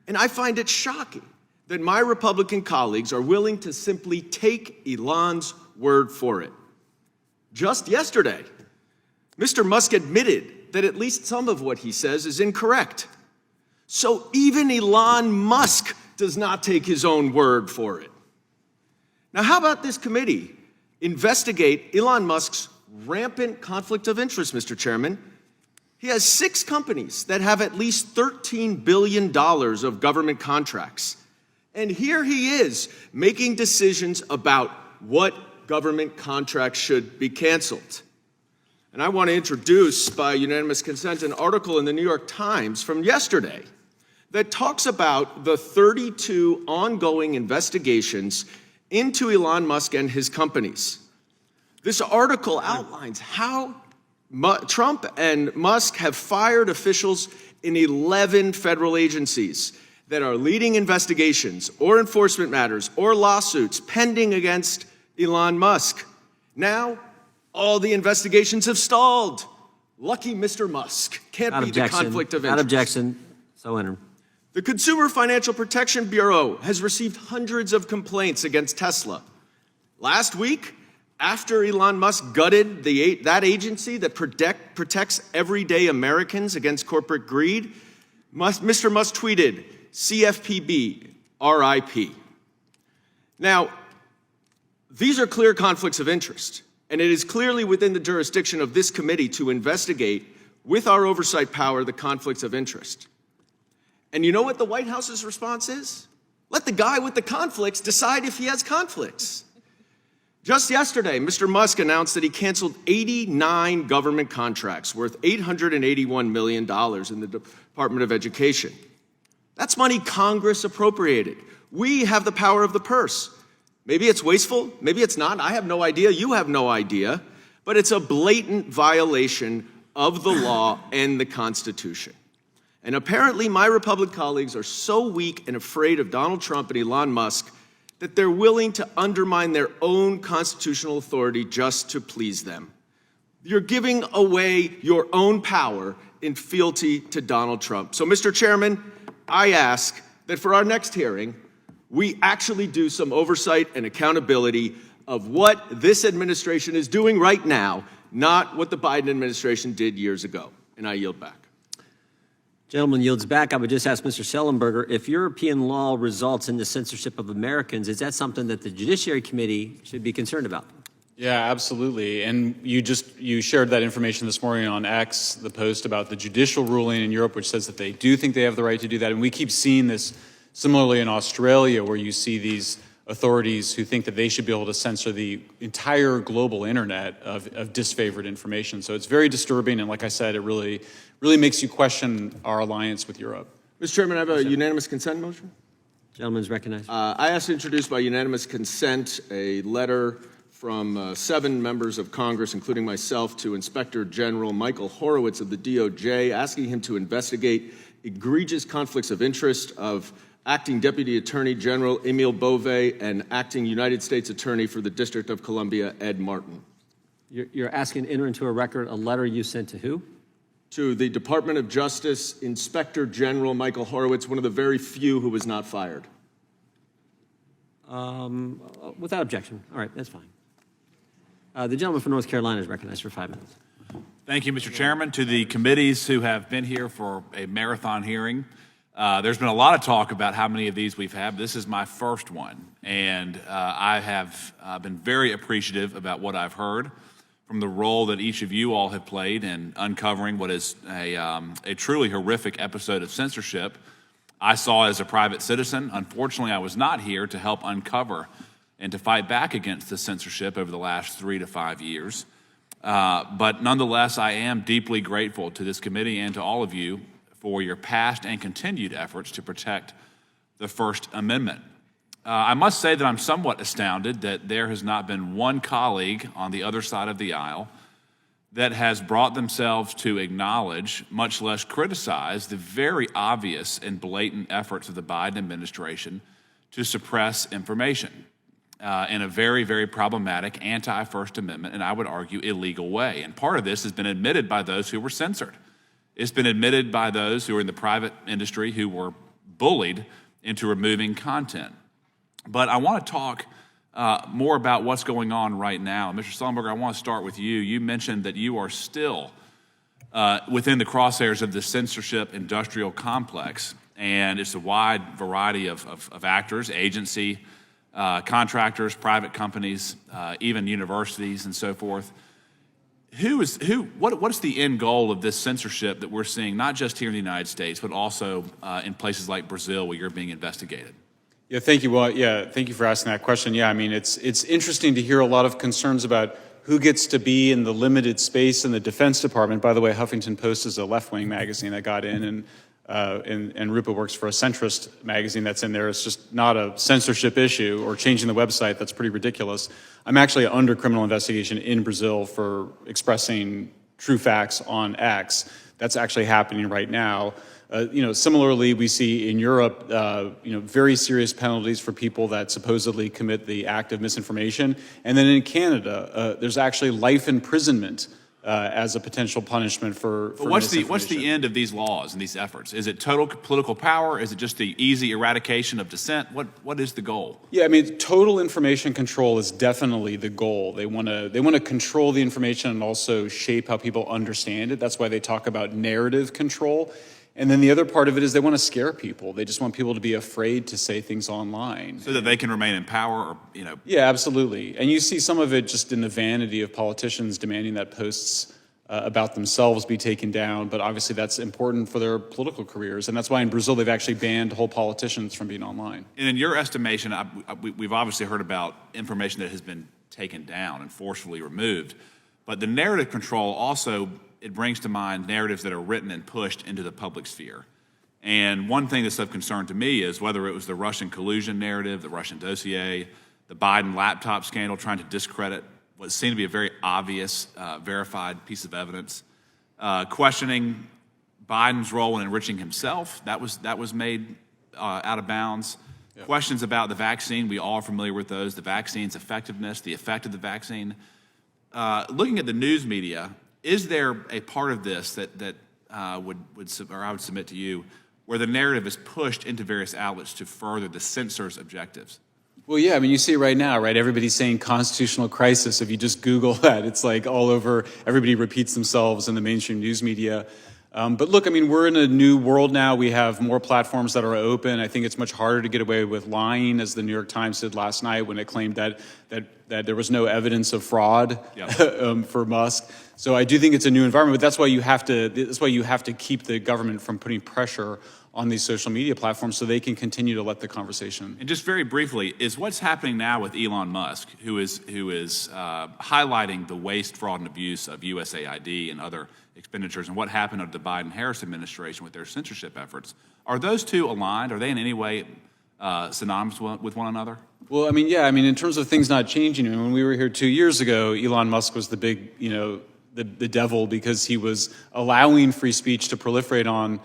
[SPEAKER 2] And I find it shocking that my Republican colleagues are willing to simply take Elon's word for it. Just yesterday, Mr. Musk admitted that at least some of what he says is incorrect. So even Elon Musk does not take his own word for it. Now, how about this committee investigate Elon Musk's rampant conflict of interest, Mr. Chairman? He has 6 companies that have at least $13 billion of government contracts. And here he is making decisions about what government contracts should be canceled. And I want to introduce, by unanimous consent, an article in the New York Times from yesterday that talks about the 32 ongoing investigations into Elon Musk and his companies. This article outlines how Trump and Musk have fired officials in 11 federal agencies that are leading investigations or enforcement matters or lawsuits pending against Elon Musk. Now, all the investigations have stalled. Lucky Mr. Musk. Can't be the conflict of interest.
[SPEAKER 1] Not objection. So enter.
[SPEAKER 2] The Consumer Financial Protection Bureau has received hundreds of complaints against Tesla. Last week, after Elon Musk gutted that agency that protects everyday Americans against corporate greed, Mr. Musk tweeted, "CFPB, RIP." Now, these are clear conflicts of interest, and it is clearly within the jurisdiction of this committee to investigate, with our oversight power, the conflicts of interest. And you know what the White House's response is? Let the guy with the conflicts decide if he has conflicts. Just yesterday, Mr. Musk announced that he canceled 89 government contracts worth $881 million in the Department of Education. That's money Congress appropriated. We have the power of the purse. Maybe it's wasteful, maybe it's not. I have no idea, you have no idea. But it's a blatant violation of the law and the Constitution. And apparently my Republican colleagues are so weak and afraid of Donald Trump and Elon Musk that they're willing to undermine their own constitutional authority just to please them. You're giving away your own power in fealty to Donald Trump. So, Mr. Chairman, I ask that for our next hearing, we actually do some oversight and accountability of what this administration is doing right now, not what the Biden administration did years ago. And I yield back.
[SPEAKER 1] Gentleman yields back. I would just ask Mr. Schellenberger, if European law results in the censorship of Americans, is that something that the Judiciary Committee should be concerned about?
[SPEAKER 5] Yeah, absolutely. And you shared that information this morning on X, the post about the judicial ruling in Europe, which says that they do think they have the right to do that. And we keep seeing this similarly in Australia, where you see these authorities who think that they should be able to censor the entire global internet of disfavored information. So it's very disturbing. And like I said, it really makes you question our alliance with Europe.
[SPEAKER 2] Mr. Chairman, I have a unanimous consent motion.
[SPEAKER 1] Gentleman's recognized.
[SPEAKER 2] I ask to introduce by unanimous consent a letter from 7 members of Congress, including myself, to Inspector General Michael Horowitz of the DOJ, asking him to investigate egregious conflicts of interest of Acting Deputy Attorney General Emile Beauvais and Acting United States Attorney for the District of Columbia, Ed Martin.
[SPEAKER 1] You're asking to enter into a record a letter you sent to who?
[SPEAKER 2] To the Department of Justice Inspector General Michael Horowitz, one of the very few who was not fired.
[SPEAKER 1] Without objection. All right, that's fine. The gentleman from North Carolina is recognized for 5 minutes.
[SPEAKER 14] Thank you, Mr. Chairman. To the committees who have been here for a marathon hearing, there's been a lot of talk about how many of these we've had. This is my first one, and I have been very appreciative about what I've heard from the role that each of you all have played in uncovering what is a truly horrific episode of censorship I saw as a private citizen. Unfortunately, I was not here to help uncover and to fight back against the censorship over the last 3 to 5 years. But nonetheless, I am deeply grateful to this committee and to all of you for your past and continued efforts to protect the First Amendment. I must say that I'm somewhat astounded that there has not been one colleague on the other side of the aisle that has brought themselves to acknowledge, much less criticize, the very obvious and blatant efforts of the Biden administration to suppress information in a very, very problematic anti-First Amendment, and I would argue illegal way. And part of this has been admitted by those who were censored. It's been admitted by those who are in the private industry who were bullied into removing content. But I want to talk more about what's going on right now. Mr. Schellenberger, I want to start with you. You mentioned that you are still within the crosshairs of the censorship-industrial complex, and it's a wide variety of actors, agency, contractors, private companies, even universities and so forth. What's the end goal of this censorship that we're seeing, not just here in the United States, but also in places like Brazil where you're being investigated?
[SPEAKER 5] Yeah, thank you. Well, yeah, thank you for asking that question. Yeah, I mean, it's interesting to hear a lot of concerns about who gets to be in the limited space in the Defense Department. By the way, Huffington Post is a left-wing magazine that got in, and Rupa works for a centrist magazine that's in there. It's just not a censorship issue or changing the website. That's pretty ridiculous. I'm actually under criminal investigation in Brazil for expressing true facts on X. That's actually happening right now. Similarly, we see in Europe, very serious penalties for people that supposedly commit the act of misinformation. And then in Canada, there's actually life imprisonment as a potential punishment for
[SPEAKER 14] what's the end of these laws and these efforts? Is it total political power? Is it just the easy eradication of dissent? What is the goal?
[SPEAKER 5] Yeah, I mean, total information control is definitely the goal. They want to control the information and also shape how people understand it. That's why they talk about narrative control. And then the other part of it is they want to scare people. They just want people to be afraid to say things online.
[SPEAKER 14] So that they can remain in power,
[SPEAKER 5] Yeah, absolutely. And you see some of it just in the vanity of politicians demanding that posts about themselves be taken down. But obviously that's important for their political careers. And that's why in Brazil they've actually banned whole politicians from being online.
[SPEAKER 14] And in your estimation, we've obviously heard about information that has been taken down and forcefully removed. But the narrative control also, it brings to mind narratives that are written and pushed into the public sphere. And one thing that's of concern to me is whether it was the Russian collusion narrative, the Russian dossier, the Biden laptop scandal trying to discredit what seemed to be a very obvious, verified piece of evidence, questioning Biden's role in enriching himself, that was made out of bounds. Yep. Questions about the vaccine, we all are familiar with those, the vaccine's effectiveness, the effect of the vaccine. Looking at the news media, is there a part of this that I would submit to you, where the narrative is pushed into various outlets to further the censor's objectives?
[SPEAKER 5] Well, yeah, I mean, you see it right now, right? Everybody's saying constitutional crisis. If you just Google that, it's like all over, everybody repeats themselves in the mainstream news media. But look, I mean, we're in a new world now. We have more platforms that are open. I think it's much harder to get away with lying, as the New York Times did last night when it claimed that there was no evidence of fraud for Musk. So I do think it's a new environment, but that's why you have to keep the government from putting pressure on these social media platforms so they can continue to let the conversation.
[SPEAKER 14] And just very briefly, is what's happening now with Elon Musk, who is highlighting the waste, fraud, and abuse of USAID and other expenditures, and what happened under the Biden-Harris administration with their censorship efforts, are those two aligned? Are they in any way synonymous with one another?
[SPEAKER 5] Well, I mean, yeah, I mean, in terms of things not changing, I mean, when we were here 2 years ago, Elon Musk was the big, the devil, because he was allowing free speech to proliferate on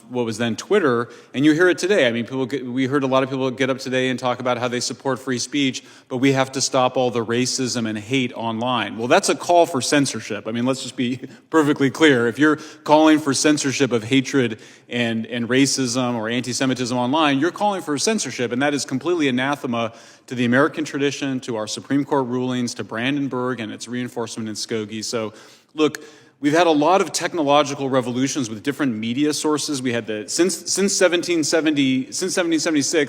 [SPEAKER 5] what was then Twitter, and you hear it today. I mean, we heard a lot of people get up today and talk about how they support free speech, but we have to stop all the racism and hate online. Well, that's a call for censorship. I mean, let's just be perfectly clear. If you're calling for censorship of hatred and racism or anti-Semitism online, you're calling for censorship, and that is completely anathema to the American tradition, to our Supreme Court rulings, to Brandenburg and its reinforcement in Skokie. So, look, we've had a lot of technological revolutions with different media sources. We had since 1776,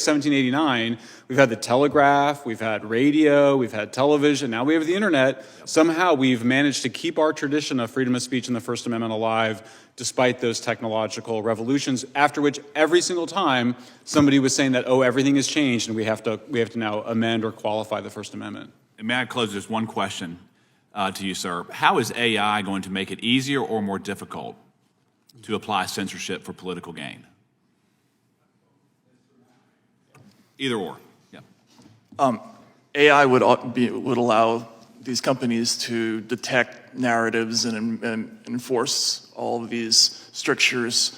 [SPEAKER 5] 1789, we've had the telegraph, we've had radio, we've had television, now we have the internet. Somehow we've managed to keep our tradition of freedom of speech and the First Amendment alive despite those technological revolutions, after which every single time somebody was saying that, oh, everything has changed and we have to now amend or qualify the First Amendment.
[SPEAKER 14] And may I close with just one question to you, sir. How is AI going to make it easier or more difficult to apply censorship for political gain? Either or. Yeah.
[SPEAKER 6] AI would allow these companies to detect narratives and enforce all of these strictures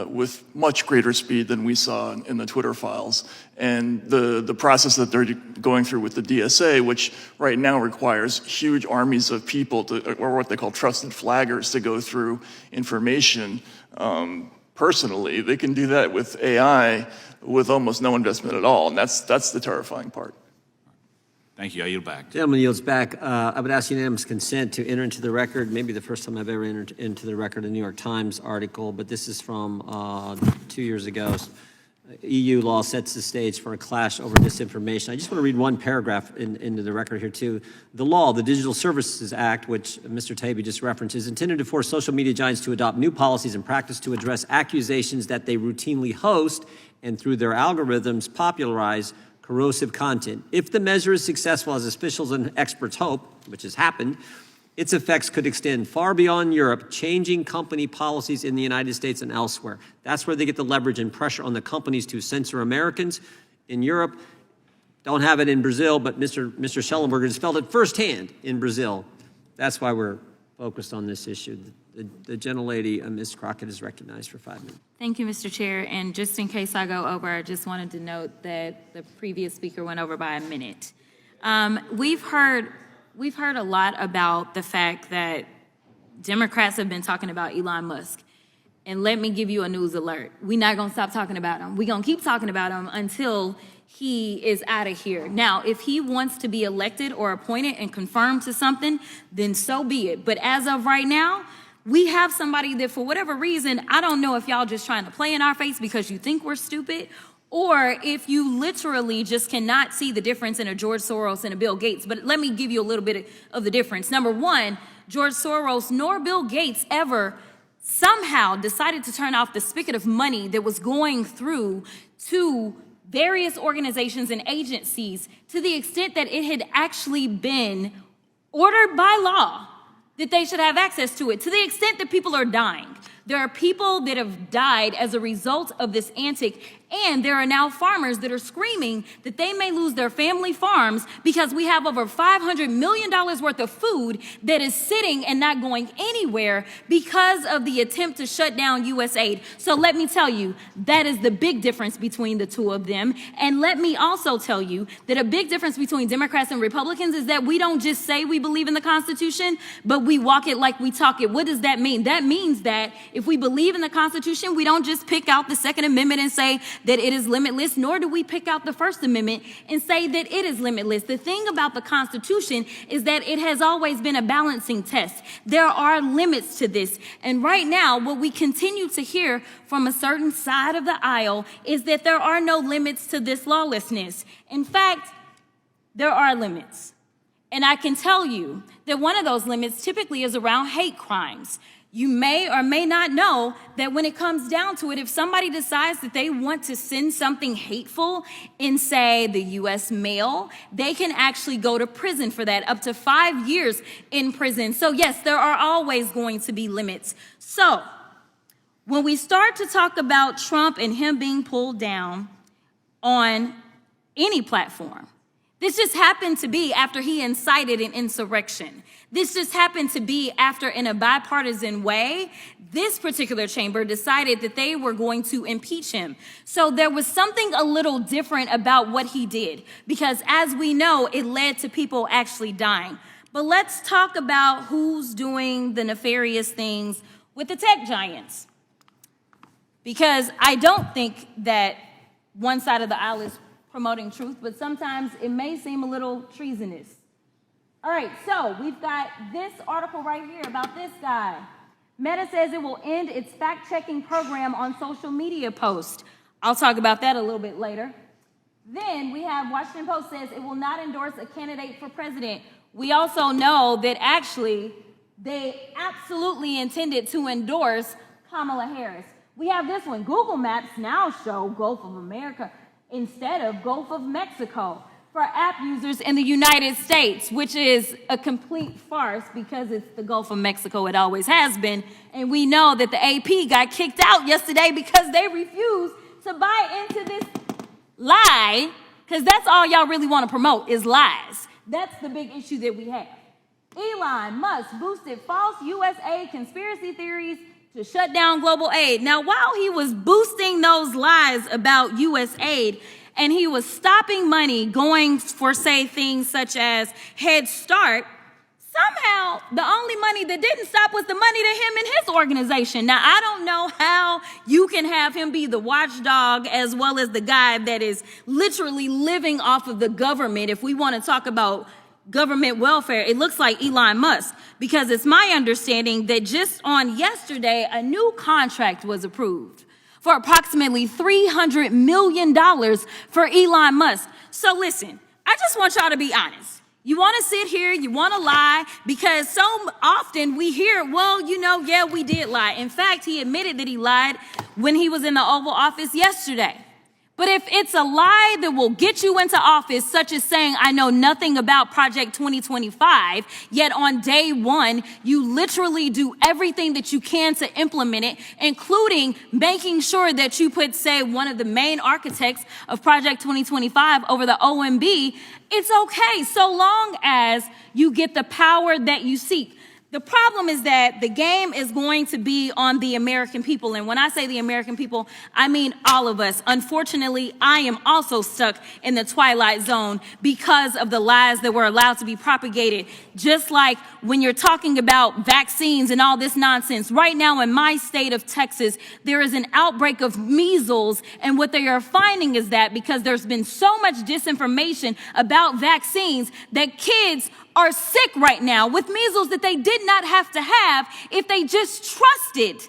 [SPEAKER 6] with much greater speed than we saw in the Twitter files. And the process that they're going through with the DSA, which right now requires huge armies of people, or what they call trusted flaggers, to go through information personally, they can do that with AI with almost no investment at all. And that's the terrifying part.
[SPEAKER 14] Thank you. I yield back.
[SPEAKER 1] Gentleman yields back. I would ask unanimous consent to enter into the record, maybe the first time I've ever entered into the record, a New York Times article, but this is from 2 years ago. EU law sets the stage for a clash over disinformation. I just want to read one paragraph into the record here, too. The law, the Digital Services Act, which Mr. Taibbi just referenced, is intended to force social media giants to adopt new policies and practice to address accusations that they routinely host and through their algorithms popularize corrosive content. If the measure is successful, as officials and experts hope, which has happened, its effects could extend far beyond Europe, changing company policies in the United States and elsewhere. That's where they get the leverage and pressure on the companies to censor Americans. In Europe, don't have it in Brazil, but Mr. Schellenberger has felt it firsthand in Brazil. That's why we're focused on this issue. The gentlelady, Ms. Crockett, is recognized for 5 minutes.
[SPEAKER 15] Thank you, Mr. Chair. And just in case I go over, I just wanted to note that the previous speaker went over by a minute. We've heard a lot about the fact that Democrats have been talking about Elon Musk. And let me give you a news alert. We're not going to stop talking about him. We're going to keep talking about him until he is out of here. Now, if he wants to be elected or appointed and confirmed to something, then so be it. But as of right now, we have somebody that, for whatever reason, I don't know if y'all just trying to play in our face because you think we're stupid, or if you literally just cannot see the difference in a George Soros and a Bill Gates. But let me give you a little bit of the difference. Number one, George Soros nor Bill Gates ever somehow decided to turn off the spigot of money that was going through to various organizations and agencies, to the extent that it had actually been ordered by law that they should have access to it, to the extent that people are dying. There are people that have died as a result of this antic, and there are now farmers that are screaming that they may lose their family farms because we have over $500 million worth of food that is sitting and not going anywhere because of the attempt to shut down USAID. So let me tell you, that is the big difference between the two of them. And let me also tell you that a big difference between Democrats and Republicans is that we don't just say we believe in the Constitution, but we walk it like we talk it. What does that mean? That means that if we believe in the Constitution, we don't just pick out the Second Amendment and say that it is limitless, nor do we pick out the First Amendment and say that it is limitless. The thing about the Constitution is that it has always been a balancing test. There are limits to this. And right now, what we continue to hear from a certain side of the aisle is that there are no limits to this lawlessness. In fact, there are limits. And I can tell you that one of those limits typically is around hate crimes. You may or may not know that when it comes down to it, if somebody decides that they want to send something hateful in, say, the U.S. mail, they can actually go to prison for that, up to 5 years in prison. So yes, there are always going to be limits. So when we start to talk about Trump and him being pulled down on any platform, this just happened to be after he incited an insurrection. This just happened to be after, in a bipartisan way, this particular chamber decided that they were going to impeach him. So there was something a little different about what he did, because as we know, it led to people actually dying. But let's talk about who's doing the nefarious things with the tech giants. Because I don't think that one side of the aisle is promoting truth, but sometimes it may seem a little treasonous. All right, so we've got this article right here about this guy. Meta says it will end its fact-checking program on social media posts. I'll talk about that a little bit later. Then we have Washington Post says it will not endorse a candidate for president. We also know that actually they absolutely intended to endorse Kamala Harris. We have this one. Google Maps now show Gulf of America instead of Gulf of Mexico for app users in the United States, which is a complete farce because it's the Gulf of Mexico. It always has been. And we know that the AP got kicked out yesterday because they refused to buy into this lie, because that's all y'all really want to promote is lies. That's the big issue that we have. Elon Musk boosted false U.S. aid conspiracy theories to shut down global aid. Now, while he was boosting those lies about U.S. aid, and he was stopping money going for, say, things such as Head Start, somehow the only money that didn't stop was the money to him and his organization. Now, I don't know how you can have him be the watchdog as well as the guy that is literally living off of the government. If we want to talk about government welfare, it looks like Elon Musk, because it's my understanding that just on yesterday, a new contract was approved for approximately $300 million for Elon Musk. So listen, I just want y'all to be honest. You want to sit here, you want to lie, because so often we hear, well, you know, yeah, we did lie. In fact, he admitted that he lied when he was in the Oval Office yesterday. But if it's a lie that will get you into office, such as saying, I know nothing about Project 2025, yet on day one, you literally do everything that you can to implement it, including making sure that you put, say, one of the main architects of Project 2025 over the OMB, it's okay, so long as you get the power that you seek. The problem is that the game is going to be on the American people. And when I say the American people, I mean all of us. Unfortunately, I am also stuck in the twilight zone because of the lies that were allowed to be propagated. Just like when you're talking about vaccines and all this nonsense. Right now in my state of Texas, there is an outbreak of measles. And what they are finding is that because there's been so much disinformation about vaccines, that kids are sick right now with measles that they did not have to have if they just trusted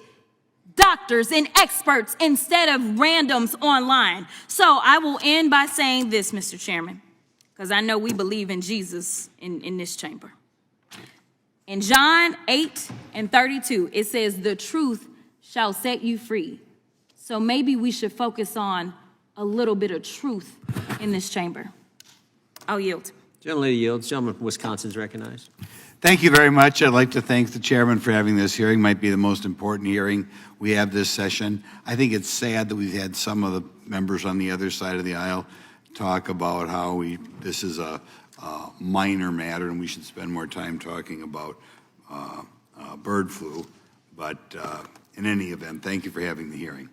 [SPEAKER 15] doctors and experts instead of randoms online. So I will end by saying this, Mr. Chairman, because I know we believe in Jesus in this chamber. In John 8:32, it says, the truth shall set you free. So maybe we should focus on a little bit of truth in this chamber. I'll yield.
[SPEAKER 1] Gentleman yields. Gentleman from Wisconsin is recognized.
[SPEAKER 10] Thank you very much. I'd like to thank the chairman for having this hearing. Might be the most important hearing we have this session. I think it's sad that we've had some of the members on the other side of the aisle talk about how this is a minor matter and we should spend more time talking about bird flu. But in any event, thank you for having the hearing.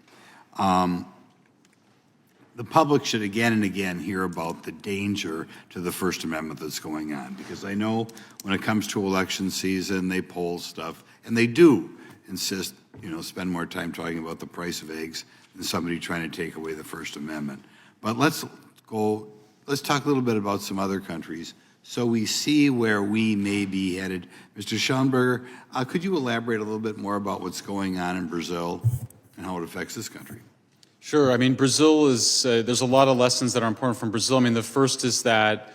[SPEAKER 10] The public should again and again hear about the danger to the First Amendment that's going on, because I know when it comes to election season, they poll stuff, and they do insist spend more time talking about the price of eggs than somebody trying to take away the First Amendment. But let's talk a little bit about some other countries so we see where we may be headed. Mr. Schellenberger, could you elaborate a little bit more about what's going on in Brazil and how it affects this country?
[SPEAKER 5] Sure. I mean, Brazil is, there's a lot of lessons that are important from Brazil. I mean, the first is that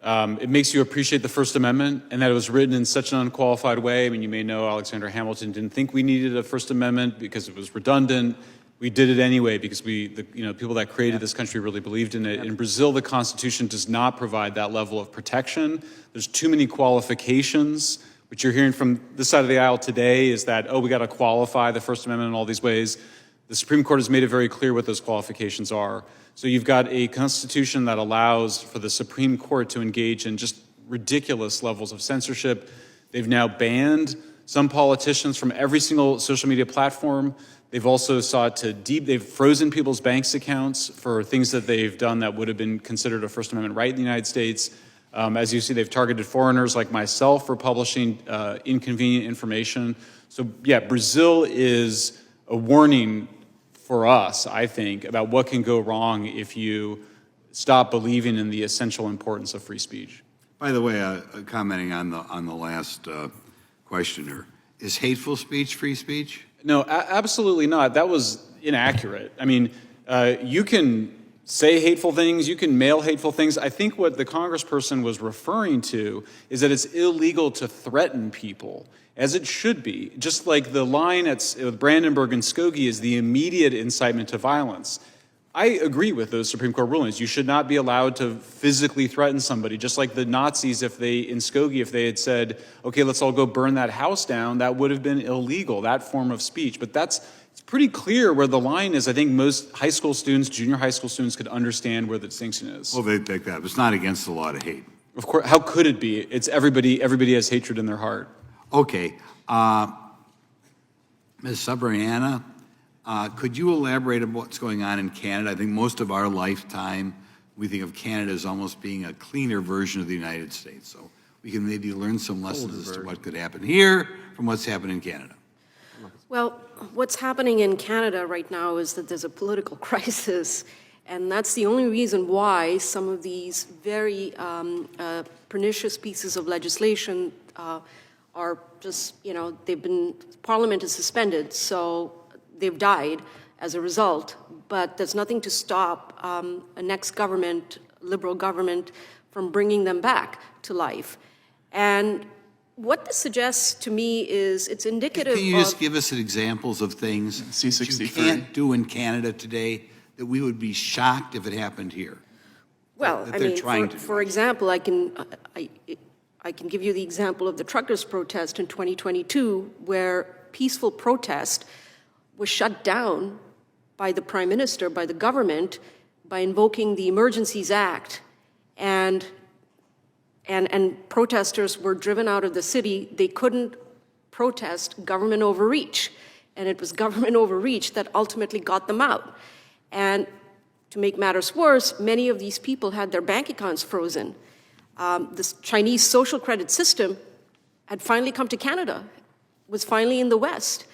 [SPEAKER 5] it makes you appreciate the First Amendment and that it was written in such an unqualified way. I mean, you may know Alexander Hamilton didn't think we needed a First Amendment because it was redundant. We did it anyway because people that created this country really believed in it. In Brazil, the Constitution does not provide that level of protection. There's too many qualifications. What you're hearing from this side of the aisle today is that, we got to qualify the First Amendment in all these ways. The Supreme Court has made it very clear what those qualifications are. So you've got a Constitution that allows for the Supreme Court to engage in just ridiculous levels of censorship. They've now banned some politicians from every single social media platform. They've also sought to they've frozen people's bank accounts for things that they've done that would have been considered a First Amendment right in the United States. As you see, they've targeted foreigners like myself for publishing inconvenient information. So yeah, Brazil is a warning for us, I think, about what can go wrong if you stop believing in the essential importance of free speech.
[SPEAKER 10] By the way, commenting on the last questioner, is hateful speech free speech?
[SPEAKER 5] No, absolutely not. That was inaccurate. I mean, you can say hateful things, you can mail hateful things. I think what the congressperson was referring to is that it's illegal to threaten people, as it should be. Just like the line with Brandenburg and Skokie is the immediate incitement to violence. I agree with those Supreme Court rulings. You should not be allowed to physically threaten somebody, just like the Nazis, in Skokie, if they had said, okay, let's all go burn that house down, that would have been illegal, that form of speech. But it's pretty clear where the line is. I think most high school students, junior high school students could understand where the distinction is.
[SPEAKER 10] Well, they think that. It's not against the law to hate.
[SPEAKER 5] Of course, how could it be? It's everybody has hatred in their heart.
[SPEAKER 10] Okay. Ms. Sabriana, could you elaborate on what's going on in Canada? I think most of our lifetime, we think of Canada as almost being a cleaner version of the United States. So we can maybe learn some lessons as to what could happen here from what's happened in Canada.
[SPEAKER 4] Well, what's happening in Canada right now is that there's a political crisis, and that's the only reason why some of these very pernicious pieces of legislation are just, Parliament is suspended, so they've died as a result. But there's nothing to stop a next government, liberal government, from bringing them back to life. And what this suggests to me is it's indicative of...
[SPEAKER 10] Can you just give us examples of things that you can't do in Canada today that we would be shocked if it happened here?
[SPEAKER 4] Well,
[SPEAKER 10] that they're trying to do?
[SPEAKER 4] For example, I can give you the example of the truckers' protest in 2022, where peaceful protest was shut down by the Prime Minister, by the government, by invoking the Emergencies Act, and protesters were driven out of the city. They couldn't protest government overreach, and it was government overreach that ultimately got them out. And to make matters worse, many of these people had their bank accounts frozen. This Chinese social credit system had finally come to Canada, was finally in the West,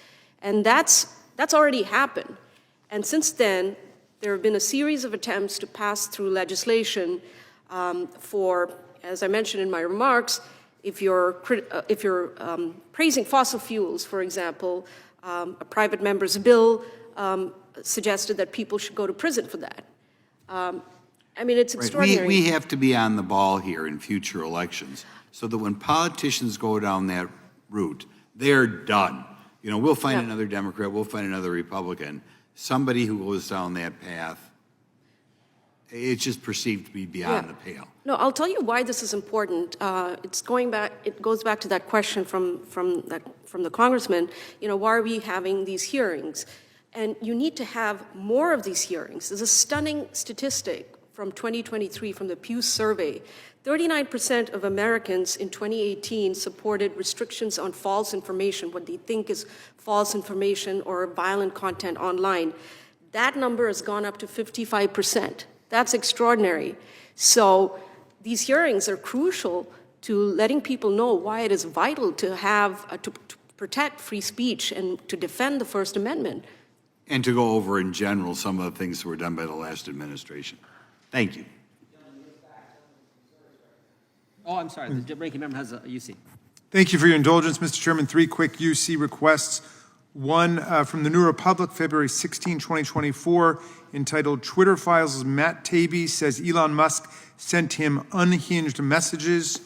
[SPEAKER 4] and that's already happened. And since then, there have been a series of attempts to pass through legislation for, as I mentioned in my remarks, if you're praising fossil fuels, for example, a private member's bill suggested that people should go to prison for that. I mean, it's extraordinary.
[SPEAKER 10] We have to be on the ball here in future elections so that when politicians go down that route, they're done. We'll find another Democrat, we'll find another Republican, somebody who goes down that path. It's just perceived to be beyond the pale.
[SPEAKER 4] No, I'll tell you why this is important. It goes back to that question from the congressman. Why are we having these hearings? And you need to have more of these hearings. There's a stunning statistic from 2023 from the Pew survey. 39% of Americans in 2018 supported restrictions on false information, what they think is false information or violent content online. That number has gone up to 55%. That's extraordinary. So these hearings are crucial to letting people know why it is vital to have protect free speech and to defend the First Amendment.
[SPEAKER 10] And to go over in general some of the things that were done by the last administration. Thank you.
[SPEAKER 1] Oh, I'm sorry. The ranking member has a UC.
[SPEAKER 13] Thank you for your indulgence, Mr. Chairman. 3 quick UC requests. One from the New Republic, February 16, 2024, entitled Twitter Files' Matt Taibbi says Elon Musk sent him unhinged messages.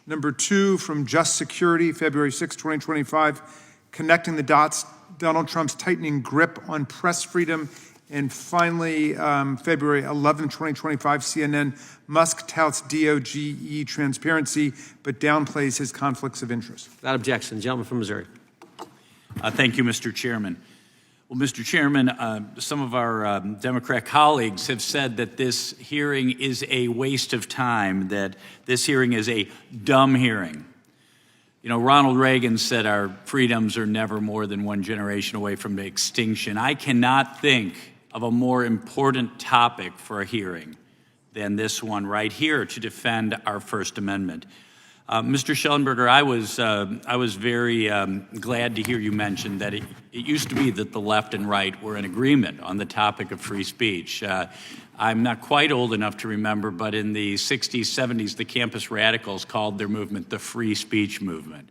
[SPEAKER 13] Number 2 from Just Security, February 6, 2025, connecting the dots, Donald Trump's tightening grip on press freedom. And finally, February 11, 2025, CNN, Musk touts DOGE transparency, but downplays his conflicts of interest.
[SPEAKER 1] Without objection, gentleman from Missouri.
[SPEAKER 16] Thank you, Mr. Chairman. Well, Mr. Chairman, some of our Democrat colleagues have said that this hearing is a waste of time, that this hearing is a dumb hearing. You know, Ronald Reagan said our freedoms are never more than one generation away from extinction. I cannot think of a more important topic for a hearing than this one right here to defend our First Amendment. Mr. Schellenberger, I was very glad to hear you mention that it used to be that the left and right were in agreement on the topic of free speech. I'm not quite old enough to remember, but in the 60s, 70s, the campus radicals called their movement the free speech movement.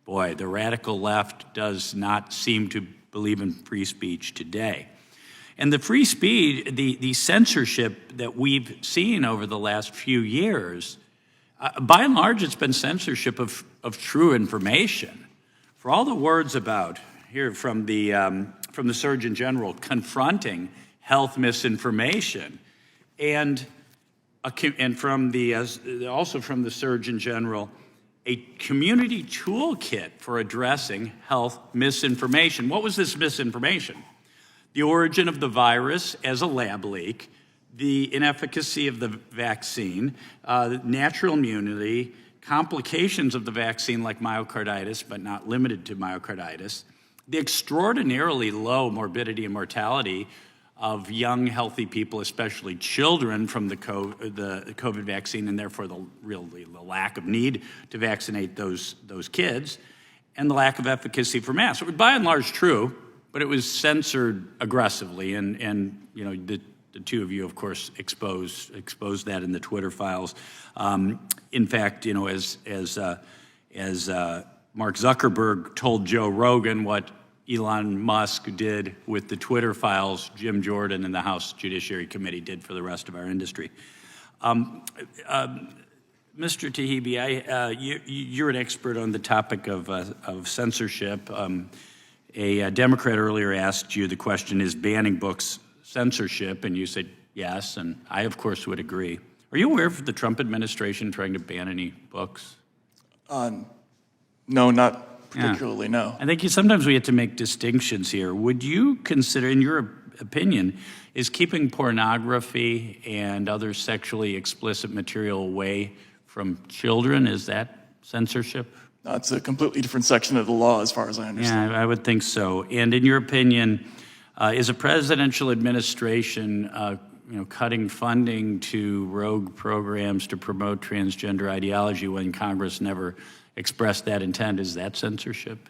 [SPEAKER 16] Boy, the radical left does not seem to believe in free speech today. And the free speech, the censorship that we've seen over the last few years, by and large, it's been censorship of true information. For all the words about here from the Surgeon General confronting health misinformation, and from also from the Surgeon General, a community toolkit for addressing health misinformation. What was this misinformation? The origin of the virus as a lab leak, the inefficacy of the vaccine, natural immunity, complications of the vaccine like myocarditis, but not limited to myocarditis, the extraordinarily low morbidity and mortality of young, healthy people, especially children, from the COVID vaccine, and therefore the lack of need to vaccinate those kids, and the lack of efficacy for masks. It was by and large true, but it was censored aggressively, and you know, the two of you, of course, exposed that in the Twitter files. In fact, you know, as Mark Zuckerberg told Joe Rogan what Elon Musk did with the Twitter files, Jim Jordan and the House Judiciary Committee did for the rest of our industry. Mr. Taibbi, you're an expert on the topic of censorship. A Democrat earlier asked you the question, is banning books censorship? And you said yes, and I, of course, would agree. Are you aware of the Trump administration trying to ban any books?
[SPEAKER 6] No, not particularly, no.
[SPEAKER 16] I think sometimes we have to make distinctions here. Would you consider, in your opinion, is keeping pornography and other sexually explicit material away from children, is that censorship?
[SPEAKER 6] No, it's a completely different section of the law as far as I understand.
[SPEAKER 16] Yeah, I would think so. And in your opinion, is a presidential administration cutting funding to rogue programs to promote transgender ideology when Congress never expressed that intent, is that censorship?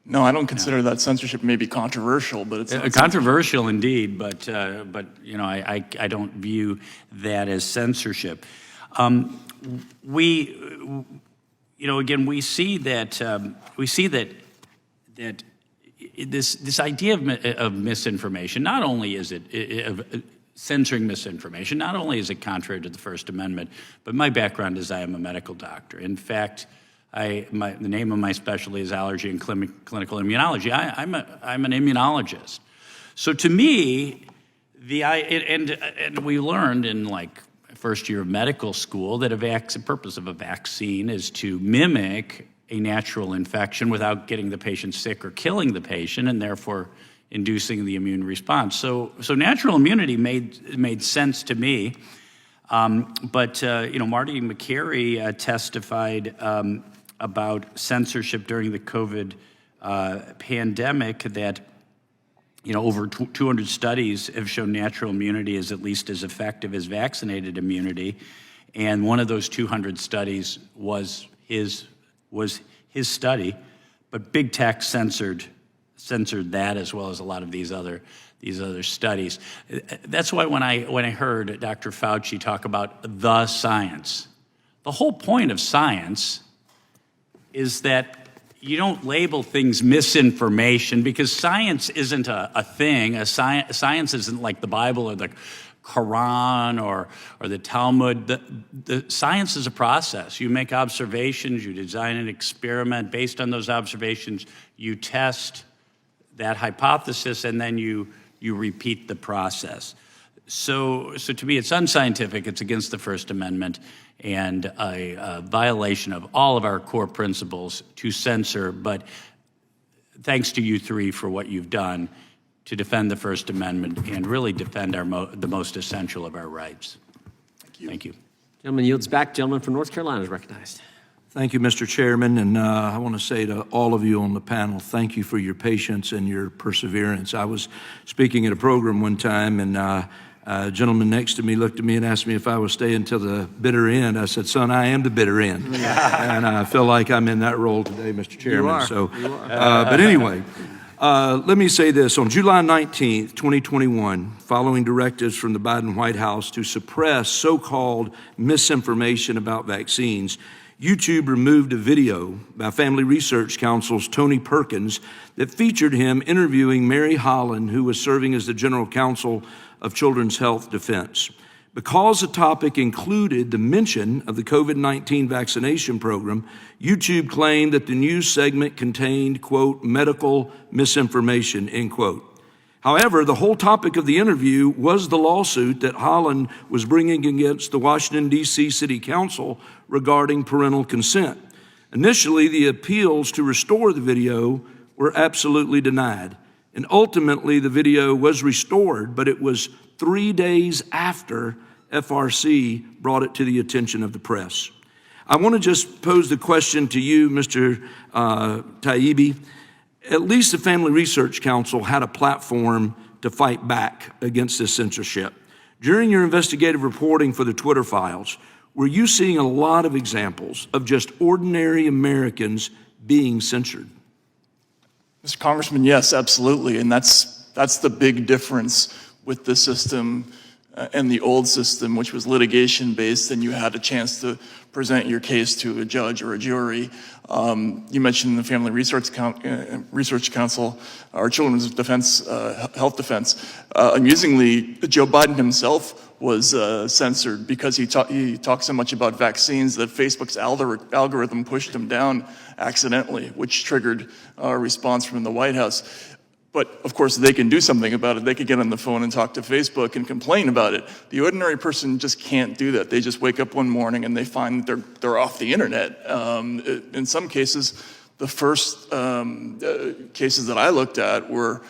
[SPEAKER 6] No, I don't consider that censorship. May be controversial, but it's not
[SPEAKER 16] controversial indeed. But you know, I don't view that as censorship. You know, again, we see that this idea of misinformation. Not only is it censoring misinformation, not only is it contrary to the First Amendment, but my background is I am a medical doctor. In fact, the name of my specialty is allergy and clinical immunology. I'm an immunologist. So to me, and we learned in like first year of medical school that the purpose of a vaccine is to mimic a natural infection without getting the patient sick or killing the patient, and therefore inducing the immune response. So natural immunity made sense to me. But you know, Marty McCary testified about censorship during the COVID pandemic, that over 200 studies have shown natural immunity is at least as effective as vaccinated immunity, and one of those 200 studies was his study but big tech censored that as well as a lot of these other studies. That's why when I heard Dr. Fauci talk about the science, the whole point of science is that you don't label things misinformation, because science isn't a thing. Science isn't like the Bible or the Quran or the Talmud. The science is a process. You make observations, you design an experiment. Based on those observations, you test that hypothesis, and then you repeat the process. So to me, it's unscientific, it's against the First Amendment, and a violation of all of our core principles to censor. But thanks to you three for what you've done to defend the First Amendment and really defend the most essential of our rights. Thank you.
[SPEAKER 1] Gentleman yields back. Gentleman from North Carolina is recognized.
[SPEAKER 17] Thank you, Mr. Chairman, and I want to say to all of you on the panel, thank you for your patience and your perseverance. I was speaking at a program one time, and a gentleman next to me looked at me and asked me if I was staying till the bitter end. I said, son, I am the bitter end. And I feel like I'm in that role today, Mr. Chairman.
[SPEAKER 1] You are.
[SPEAKER 17] But anyway, let me say this. On July 19th, 2021, following directives from the Biden White House to suppress so-called misinformation about vaccines, YouTube removed a video by Family Research Council's Tony Perkins that featured him interviewing Mary Holland, who was serving as the General Counsel of Children's Health Defense. Because the topic included the mention of the COVID-19 vaccination program, YouTube claimed that the news segment contained, quote, medical misinformation, end quote. However, the whole topic of the interview was the lawsuit that Holland was bringing against the Washington, D.C. City Council regarding parental consent. Initially, the appeals to restore the video were absolutely denied. And ultimately, the video was restored, but it was 3 days after FRC brought it to the attention of the press. I want to just pose the question to you, Mr. Taibbi. At least the Family Research Council had a platform to fight back against this censorship. During your investigative reporting for the Twitter files, were you seeing a lot of examples of just ordinary Americans being censored?
[SPEAKER 6] Mr. Congressman, yes, absolutely. And that's the big difference with the system and the old system, which was litigation-based, and you had a chance to present your case to a judge or a jury. You mentioned the Family Research Council, or Children's Defense, Health Defense. Amusingly, Joe Biden himself was censored because he talked so much about vaccines that Facebook's algorithm pushed him down accidentally, which triggered a response from the White House. But of course, they can do something about it. They could get on the phone and talk to Facebook and complain about it. The ordinary person just can't do that. They just wake up one morning and they find that they're off the internet. In some cases, the first cases that I looked at were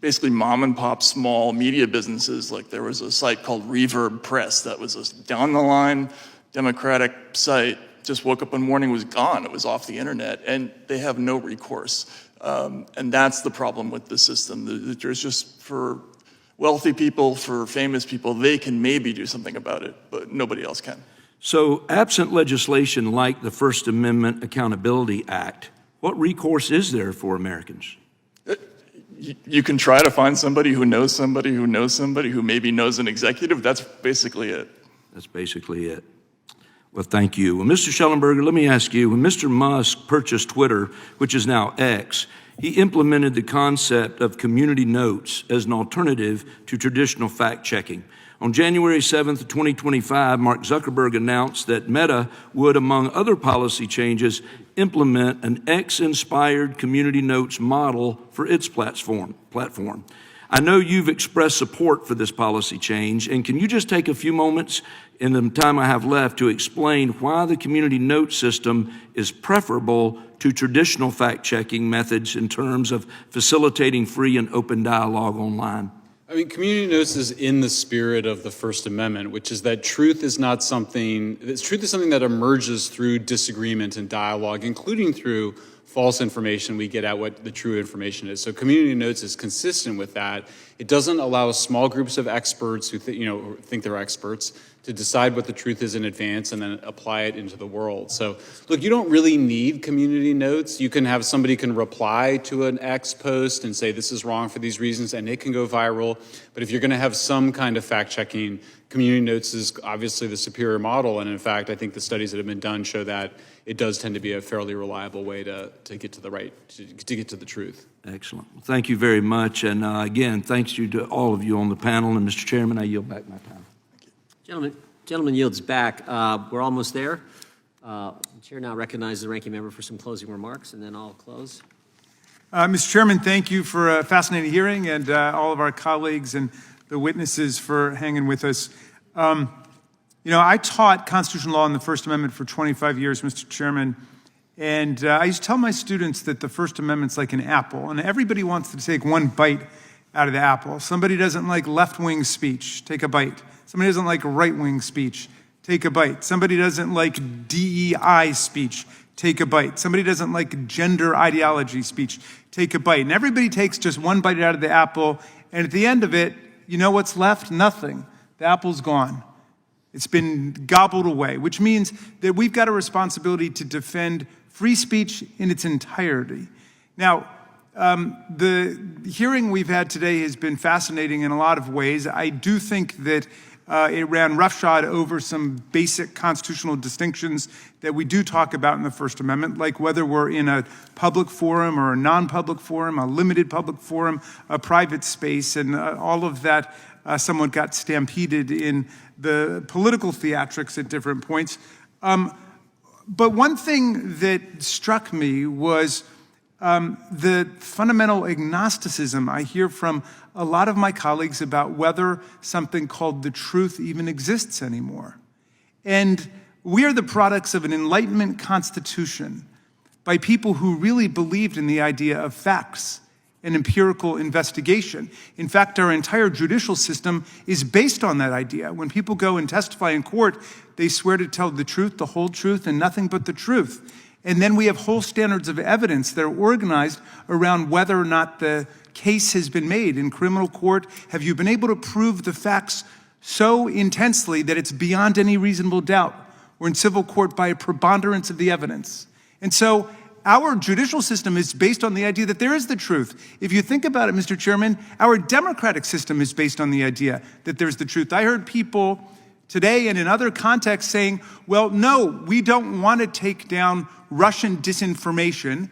[SPEAKER 6] basically mom and pop small media businesses. Like there was a site called Reverb Press that was a down the line Democratic site. Just woke up one morning, was gone. It was off the internet, and they have no recourse. And that's the problem with the system. There's just, for wealthy people, for famous people, they can maybe do something about it, but nobody else can.
[SPEAKER 17] So absent legislation like the First Amendment Accountability Act, what recourse is there for Americans?
[SPEAKER 6] You can try to find somebody who knows somebody who knows somebody who maybe knows an executive. That's basically it.
[SPEAKER 17] That's basically it. Well, thank you. Well, Mr. Schellenberger, let me ask you, when Mr. Musk purchased Twitter, which is now X, he implemented the concept of community notes as an alternative to traditional fact-checking. On January 7th, 2025, Mark Zuckerberg announced that Meta would, among other policy changes, implement an X-inspired community notes model for its platform. I know you've expressed support for this policy change, and can you just take a few moments in the time I have left to explain why the community note system is preferable to traditional fact-checking methods in terms of facilitating free and open dialogue online?
[SPEAKER 5] I mean, community notes is in the spirit of the First Amendment, which is that truth is something that emerges through disagreement and dialogue, including through false information, we get at what the true information is. So community notes is consistent with that. It doesn't allow small groups of experts who think they're experts to decide what the truth is in advance and then apply it into the world. So look, you don't really need community notes. You can have somebody can reply to an X post and say this is wrong for these reasons, and it can go viral. But if you're going to have some kind of fact checking, community notes is obviously the superior model. And in fact, I think the studies that have been done show that it does tend to be a fairly reliable way to get to the truth.
[SPEAKER 17] Excellent. Well, thank you very much. And again, thanks you to all of you on the panel. And Mr. Chairman, I yield back my time.
[SPEAKER 1] Gentleman yields back. We're almost there. The chair now recognizes the ranking member for some closing remarks, and then I'll close.
[SPEAKER 13] Mr. Chairman, thank you for a fascinating hearing, and all of our colleagues and the witnesses for hanging with us. I taught constitutional law and the First Amendment for 25 years, Mr. Chairman, and I used to tell my students that the First Amendment's like an apple, and everybody wants to take one bite out of the apple. Somebody doesn't like left-wing speech, take a bite. Somebody doesn't like right-wing speech, take a bite. Somebody doesn't like DEI speech, take a bite. Somebody doesn't like gender ideology speech, take a bite. And everybody takes just one bite out of the apple, and at the end of it, you know what's left? Nothing. The apple's gone. It's been gobbled away, which means that we've got a responsibility to defend free speech in its entirety. Now, the hearing we've had today has been fascinating in a lot of ways. I do think that it ran roughshod over some basic constitutional distinctions that we do talk about in the First Amendment, like whether we're in a public forum or a non-public forum, a limited public forum, a private space, and all of that somewhat got stampeded in the political theatrics at different points. But one thing that struck me was the fundamental agnosticism I hear from a lot of my colleagues about whether something called the truth even exists anymore. And we are the products of an Enlightenment constitution by people who really believed in the idea of facts and empirical investigation. In fact, our entire judicial system is based on that idea. When people go and testify in court, they swear to tell the truth, the whole truth, and nothing but the truth. And then we have whole standards of evidence that are organized around whether or not the case has been made. In criminal court, have you been able to prove the facts so intensely that it's beyond any reasonable doubt? Or in civil court, by a preponderance of the evidence. And so our judicial system is based on the idea that there is the truth. If you think about it, Mr. Chairman, our democratic system is based on the idea that there's the truth. I heard people today and in other contexts saying, well, no, we don't want to take down Russian disinformation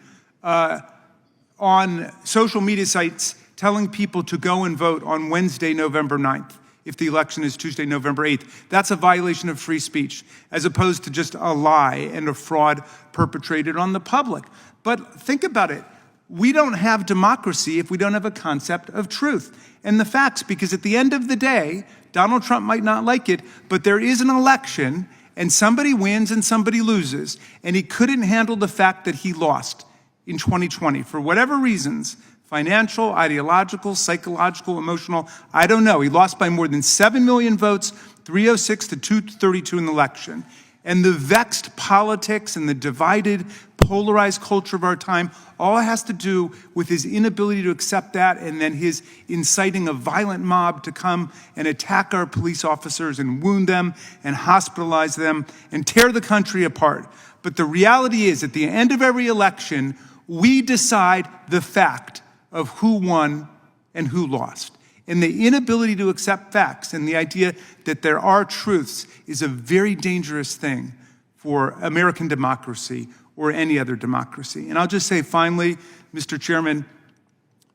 [SPEAKER 13] on social media sites telling people to go and vote on Wednesday, November 9th, if the election is Tuesday, November 8th. That's a violation of free speech, as opposed to just a lie and a fraud perpetrated on the public. But think about it. We don't have democracy if we don't have a concept of truth and the facts, because at the end of the day, Donald Trump might not like it, but there is an election, and somebody wins and somebody loses, and he couldn't handle the fact that he lost in 2020 for whatever reasons, financial, ideological, psychological, emotional, I don't know. He lost by more than 7 million votes, 306 to 232 in the election. And the vexed politics and the divided, polarized culture of our time all has to do with his inability to accept that, and then his inciting a violent mob to come and attack our police officers and wound them and hospitalize them and tear the country apart. But the reality is, at the end of every election, we decide the fact of who won and who lost. And the inability to accept facts and the idea that there are truths is a very dangerous thing for American democracy or any other democracy. And I'll just say finally, Mr. Chairman,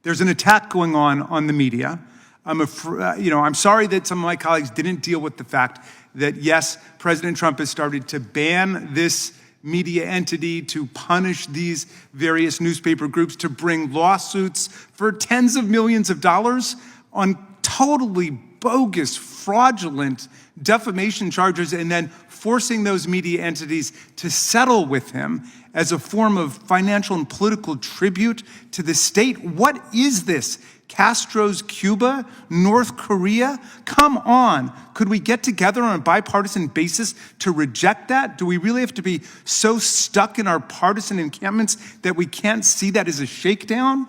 [SPEAKER 13] there's an attack going on the media. I'm sorry that some of my colleagues didn't deal with the fact that, yes, President Trump has started to ban this media entity, to punish these various newspaper groups, to bring lawsuits for tens of millions of dollars on totally bogus, fraudulent defamation charges and then forcing those media entities to settle with him as a form of financial and political tribute to the state. What is this? Castro's Cuba? North Korea? Come on. Could we get together on a bipartisan basis to reject that? Do we really have to be so stuck in our partisan encampments that we can't see that as a shakedown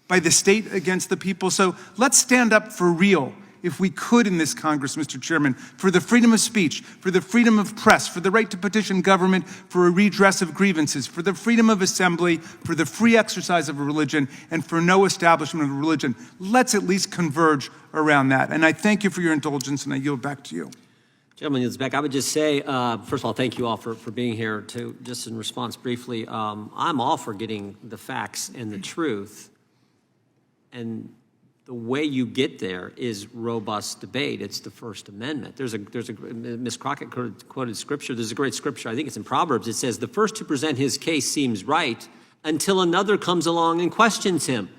[SPEAKER 13] by the state against the people? So let's stand up for real, if we could in this Congress, Mr. Chairman, for the freedom of speech, for the freedom of press, for the right to petition government for a redress of grievances, for the freedom of assembly, for the free exercise of a religion, and for no establishment of a religion. Let's at least converge around that. And I thank you for your indulgence, and I yield back to you.
[SPEAKER 1] Gentleman yields back. I would just say, first of all, thank you all for being here. Just in response briefly, I'm all for getting the facts and the truth. And the way you get there is robust debate. It's the First Amendment. There's a Ms. Crockett quoted scripture. There's a great scripture. I think it's in Proverbs. It says, the first to present his case seems right until another comes along and questions him.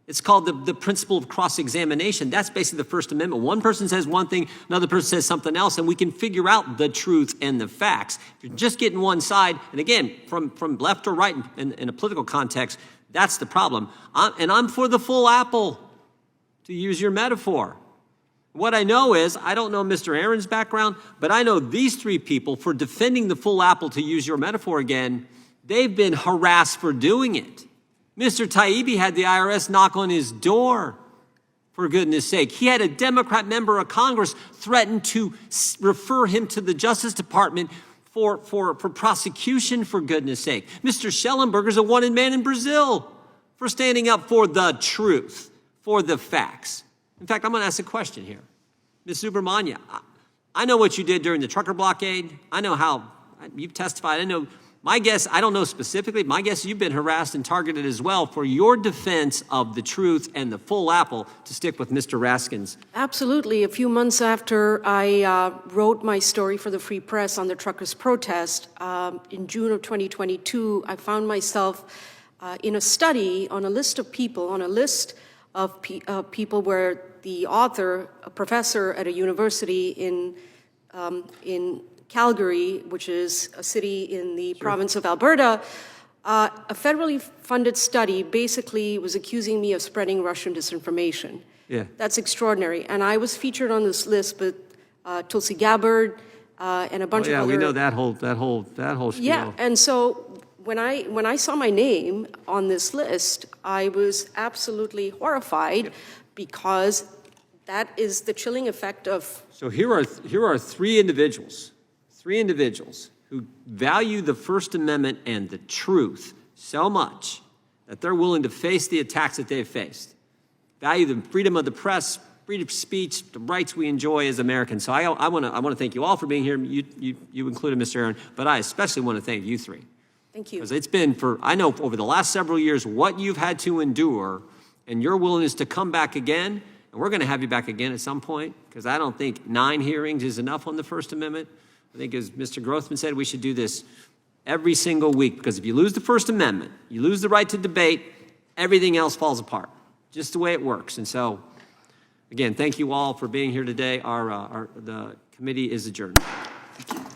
[SPEAKER 1] It's called the principle of cross-examination. That's basically the First Amendment. One person says one thing, another person says something else, and we can figure out the truth and the facts. If you're just getting one side, and again, from left or right in a political context, that's the problem. I'm for the full apple, to use your metaphor. What I know is, I don't know Mr. Aaron's background, but I know these three people, for defending the full apple, to use your metaphor again, they've been harassed for doing it. Mr. Taibbi had the IRS knock on his door, for goodness sake. He had a Democrat member of Congress threaten to refer him to the Justice Department for prosecution, for goodness sake. Mr. Schellenberger's a wanted man in Brazil for standing up for the truth, for the facts. In fact, I'm going to ask a question here. Ms. Subramanya, I know what you did during the trucker blockade. I know how you've testified. I know, my guess, I don't know specifically, my guess you've been harassed and targeted as well for your defense of the truth and the full apple, to stick with Mr. Raskin's.
[SPEAKER 4] Absolutely. A few months after I wrote my story for the Free Press on the truckers' protest, in June of 2022, I found myself in a study on a list of people, of people where the author, a professor at a university in Calgary, which is a city in the province of Alberta, a federally funded study basically was accusing me of spreading Russian disinformation.
[SPEAKER 1] Yeah.
[SPEAKER 4] That's extraordinary. And I was featured on this list with Tulsi Gabbard and a bunch of other...
[SPEAKER 1] we know that whole spiel.
[SPEAKER 4] Yeah, and so when I saw my name on this list, I was absolutely horrified, because that is the chilling effect of...
[SPEAKER 1] So here are three individuals who value the First Amendment and the truth so much that they're willing to face the attacks that they've faced. Value the freedom of the press, freedom of speech, the rights we enjoy as Americans. So I want to thank you all for being here. You included, Mr. Aaron, but I especially want to thank you three.
[SPEAKER 4] Thank you.
[SPEAKER 1] Because it's been I know over the last several years, what you've had to endure and your willingness to come back again, and we're going to have you back again at some point, because I don't think 9 hearings is enough on the First Amendment. I think, as Mr. Grothman said, we should do this every single week, because if you lose the First Amendment, you lose the right to debate, everything else falls apart, just the way it works. And so, again, thank you all for being here today. The committee is adjourned.
[SPEAKER 6] Thank you.